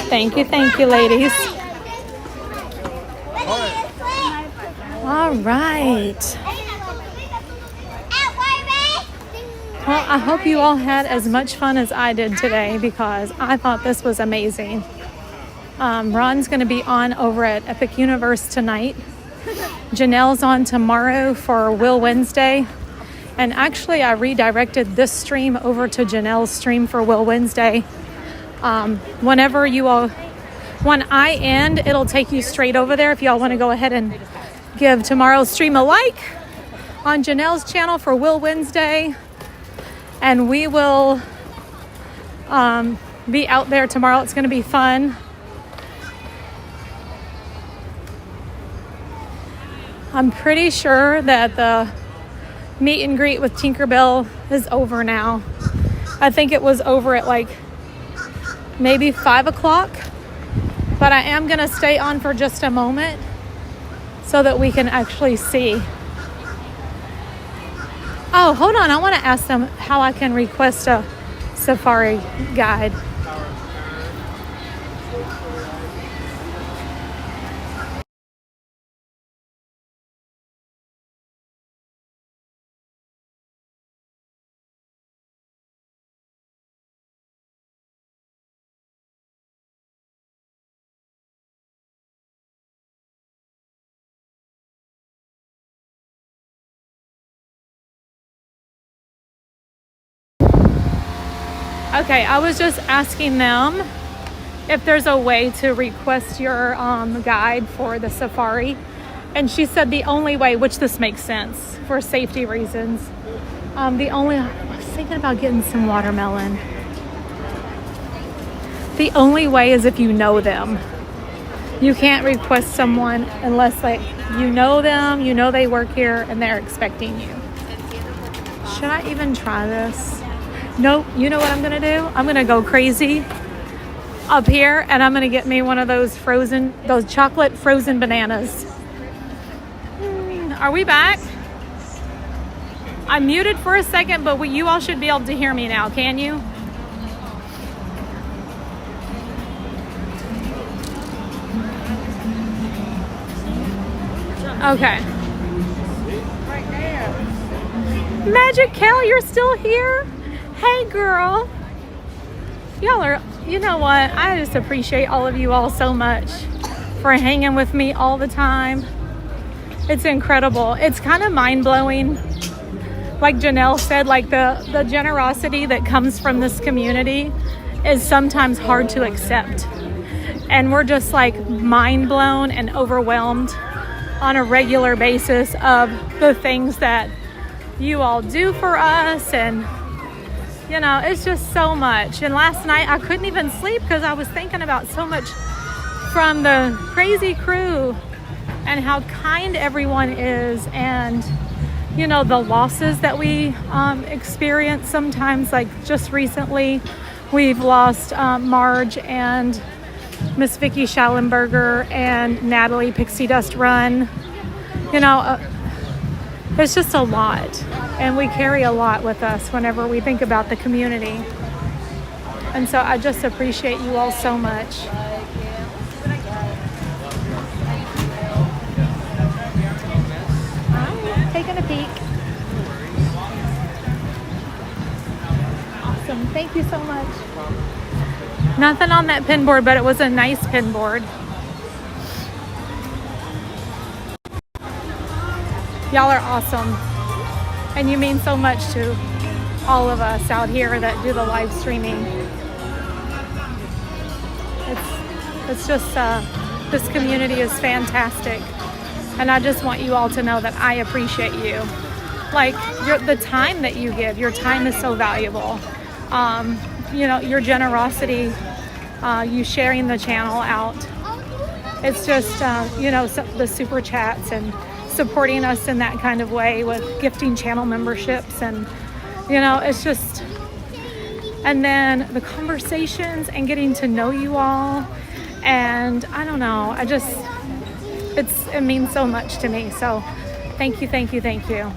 Thank you, ladies. All right. Well, I hope you all had as much fun as I did today, because I thought this was amazing. Ron's going to be on over at Epic Universe tonight. Janelle's on tomorrow for Will Wednesday. And actually, I redirected this stream over to Janelle's stream for Will Wednesday. Whenever you all, when I end, it'll take you straight over there if y'all want to go ahead and give tomorrow's stream a like on Janelle's channel for Will Wednesday. And we will be out there tomorrow. It's going to be fun. I'm pretty sure that the meet and greet with Tinkerbell is over now. I think it was over at like maybe 5 o'clock, but I am going to stay on for just a moment so that we can actually see. Oh, hold on. I want to ask them how I can request a safari guide. Okay, I was just asking them if there's a way to request your guide for the safari. And she said the only way, which this makes sense for safety reasons, I was thinking about getting some watermelon. The only way is if you know them. You can't request someone unless like you know them, you know they work here, and they're expecting you. Should I even try this? Nope. You know what I'm gonna do? I'm gonna go crazy up here, and I'm gonna get me one of those chocolate frozen bananas. Are we back? I'm muted for a second, but you all should be able to hear me now. Can you? Okay. Magic Cal, you're still here? Hey, girl. Y'all are, you know what? I just appreciate all of you all so much for hanging with me all the time. It's incredible. It's kind of mind-blowing. Like Janelle said, like the generosity that comes from this community is sometimes hard to accept. And we're just like mind-blown and overwhelmed on a regular basis of the things that you all do for us, and you know, it's just so much. And last night I couldn't even sleep because I was thinking about so much from the crazy crew and how kind everyone is, and you know, the losses that we experience sometimes. Like just recently we've lost Marge and Miss Vicky Schallenberger and Natalie Pixie Dust Run. You know, it's just a lot, and we carry a lot with us whenever we think about the community. And so I just appreciate you all so much. I'm taking a peek. Awesome. Thank you so much. Nothing on that pin board, but it was a nice pin board. Y'all are awesome, and you mean so much to all of us out here that do the live streaming. It's just this community is fantastic, and I just want you all to know that I appreciate you. Like the time that you give, your time is so valuable. You know, your generosity, you sharing the channel out. It's just you know, the super chats and supporting us in that kind of way with gifting channel memberships, and you know, it's just, and then the conversations and getting to know you all, and I don't know, it means so much to me. So thank you, thank you, thank you.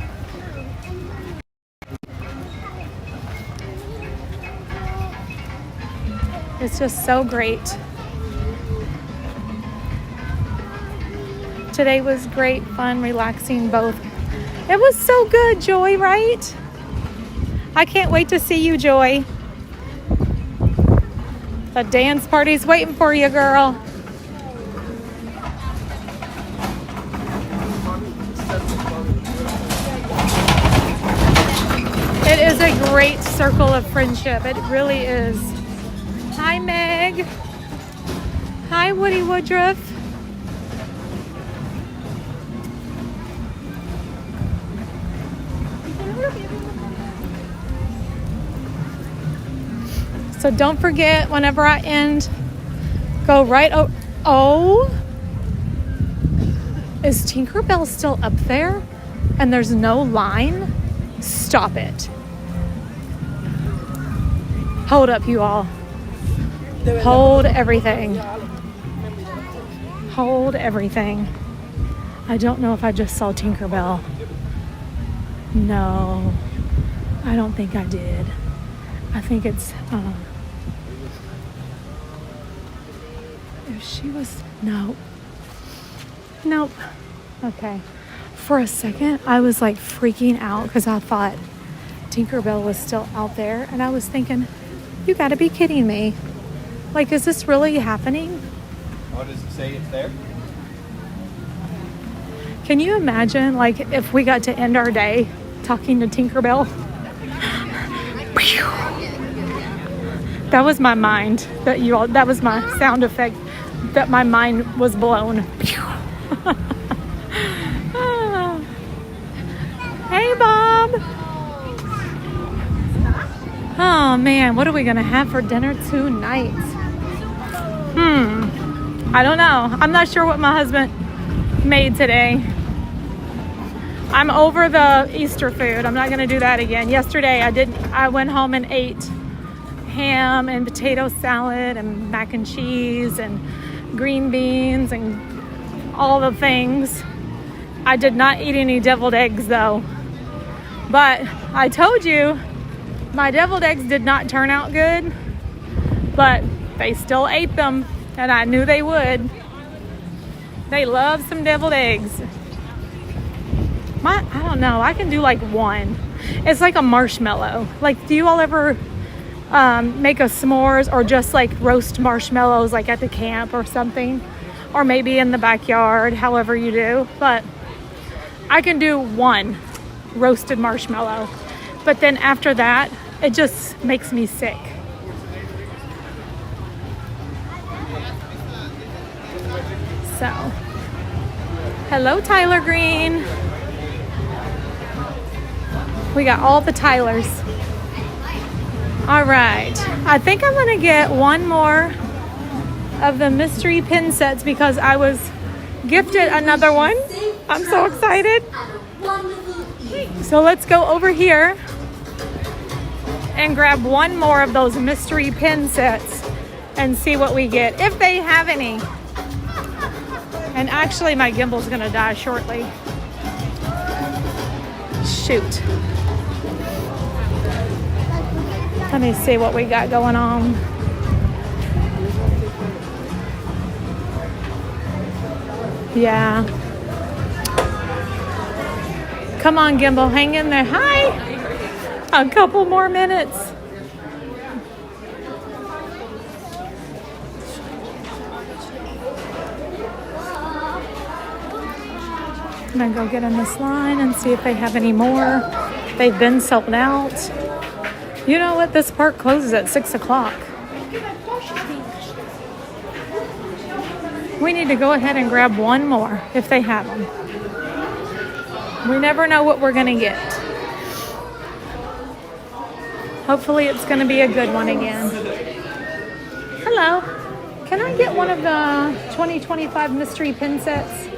It's just so great. Today was great, fun, relaxing, both. It was so good, Joy, right? I can't wait to see you, Joy. The dance party's waiting for you, girl. It is a great circle of friendship. It really is. Hi, Meg. Hi, Woody Woodruff. So So don't forget, whenever I end, go right over. Oh, is Tinkerbell still up there? And there's no line? Stop it. Hold up, you all. Hold everything. Hold everything. I don't know if I just saw Tinkerbell. No, I don't think I did. I think it's, if she was, no. Nope. Okay. For a second, I was like freaking out because I thought Tinkerbell was still out there. And I was thinking, you gotta be kidding me. Like, is this really happening? Oh, does it say it's there? Can you imagine, like, if we got to end our day talking to Tinkerbell? That was my mind. That was my sound effect. That my mind was blown. Hey, Bob. Oh man, what are we gonna have for dinner tonight? I don't know. I'm not sure what my husband made today. I'm over the Easter food. I'm not gonna do that again. Yesterday I went home and ate ham and potato salad and mac and cheese and green beans and all the things. I did not eat any deviled eggs though. But I told you my deviled eggs did not turn out good, but they still ate them and I knew they would. They love some deviled eggs. I don't know, I can do like one. It's like a marshmallow. Like, do you all ever make a s'mores or just like roast marshmallows like at the camp or something? Or maybe in the backyard, however you do. But I can do one roasted marshmallow. But then after that, it just makes me sick. So, hello Tyler Green. We got all the Tylers. All right, I think I'm gonna get one more of the mystery pin sets because I was gifted another one. I'm so excited. So let's go over here and grab one more of those mystery pin sets and see what we get, if they have any. And actually my gimbal's gonna die shortly. Shoot. Let me see what we got going on. Yeah. Come on, gimbal, hang in there. Hi. A couple more minutes. I'm gonna go get in this line and see if they have any more. They've been sold out. You know what? This park closes at 6 o'clock. We need to go ahead and grab one more if they have them. We never know what we're gonna get. Hopefully it's gonna be a good one again. Hello. Can I get one of the 2025 mystery pin sets?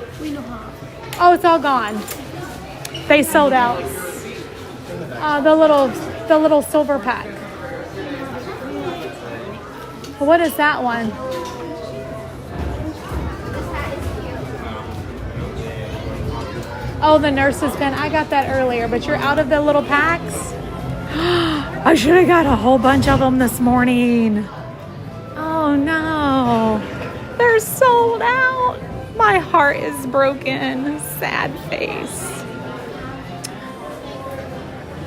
Oh, it's all gone. They sold out. The little silver pack. What is that one? Oh, the nurse's pin. I got that earlier, but you're out of the little packs? I should have got a whole bunch of them this morning. Oh no. They're sold out. My heart is broken. Sad face.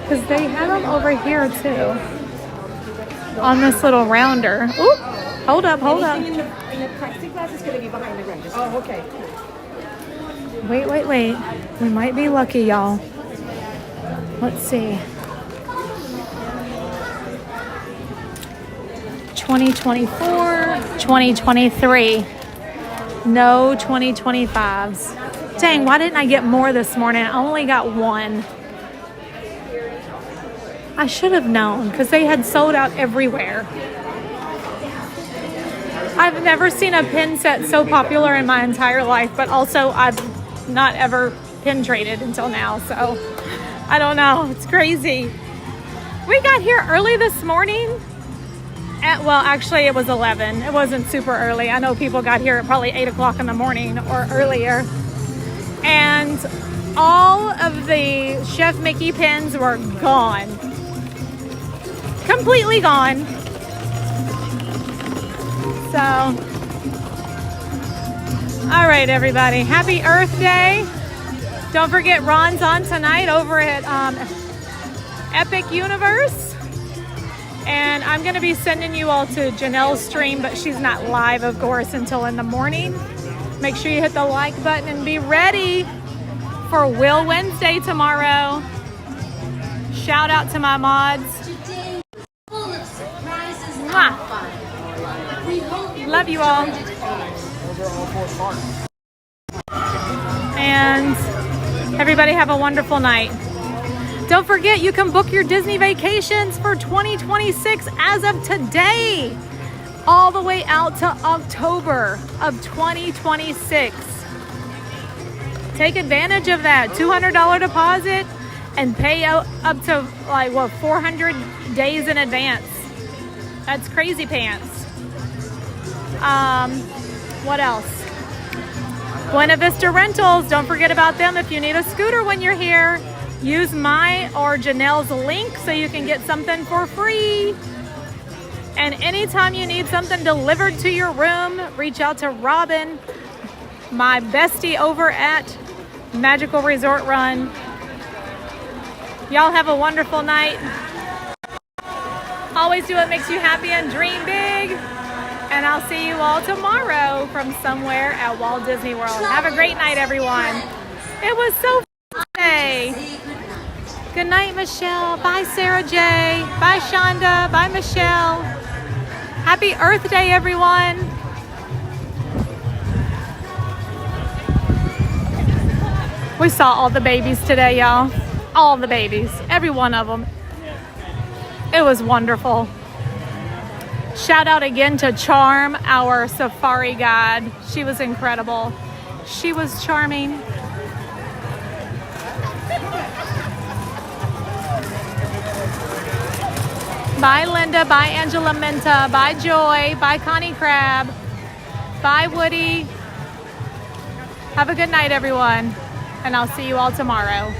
Because they have them over here too. On this little rounder. Ooh, hold up. Anything in the plexiglass is going to be behind the register. Oh, okay. Wait. We might be lucky, y'all. Let's see. 2024, 2023. No 2025s. Dang, why didn't I get more this morning? I only got one. I should have known because they had sold out everywhere. I've never seen a pin set so popular in my entire life, but also I've not ever pin traded until now, so I don't know. It's crazy. We got here early this morning. Well, actually it was 11. It wasn't super early. I know people got here at probably 8 o'clock in the morning or earlier. And all of the Chef Mickey pins were gone. Completely gone. So, all right, everybody. Happy Earth Day. Don't forget Ron's on tonight over at Epic Universe. And I'm going to be sending you all to Janelle's stream, but she's not live, of course, until in the morning. Make sure you hit the like button and be ready for Will Wednesday tomorrow. Shout out to my mods. Mwah. Love you all. And everybody have a wonderful night. Don't forget, you can book your Disney vacations for 2026 as of today, all the way out to October of 2026. Take advantage of that $200 deposit and pay up to 400 days in advance. That's crazy pants. What else? Buena Vista Rentals. Don't forget about them. If you need a scooter when you're here, use my or Janelle's link so you can get something for free. And anytime you need something delivered to your room, reach out to Robin, my bestie over at Magical Resort Run. Y'all have a wonderful night. Always do what makes you happy and dream big. And I'll see you all tomorrow from somewhere at Walt Disney World. Have a great night, everyone. It was so fun today. Good night, Michelle. Bye, Sarah J. Bye, Shonda. Bye, Michelle. Happy Earth Day, everyone. We saw all the babies today, y'all. All the babies. Every one of them. It was wonderful. Shout out again to Charm, our safari guide. She was incredible. She was charming. Bye, Linda. Bye, Angela Minta. Bye, Joy. Bye, Connie Crab. Bye, Woody. Have a good night, everyone. And I'll see you all tomorrow.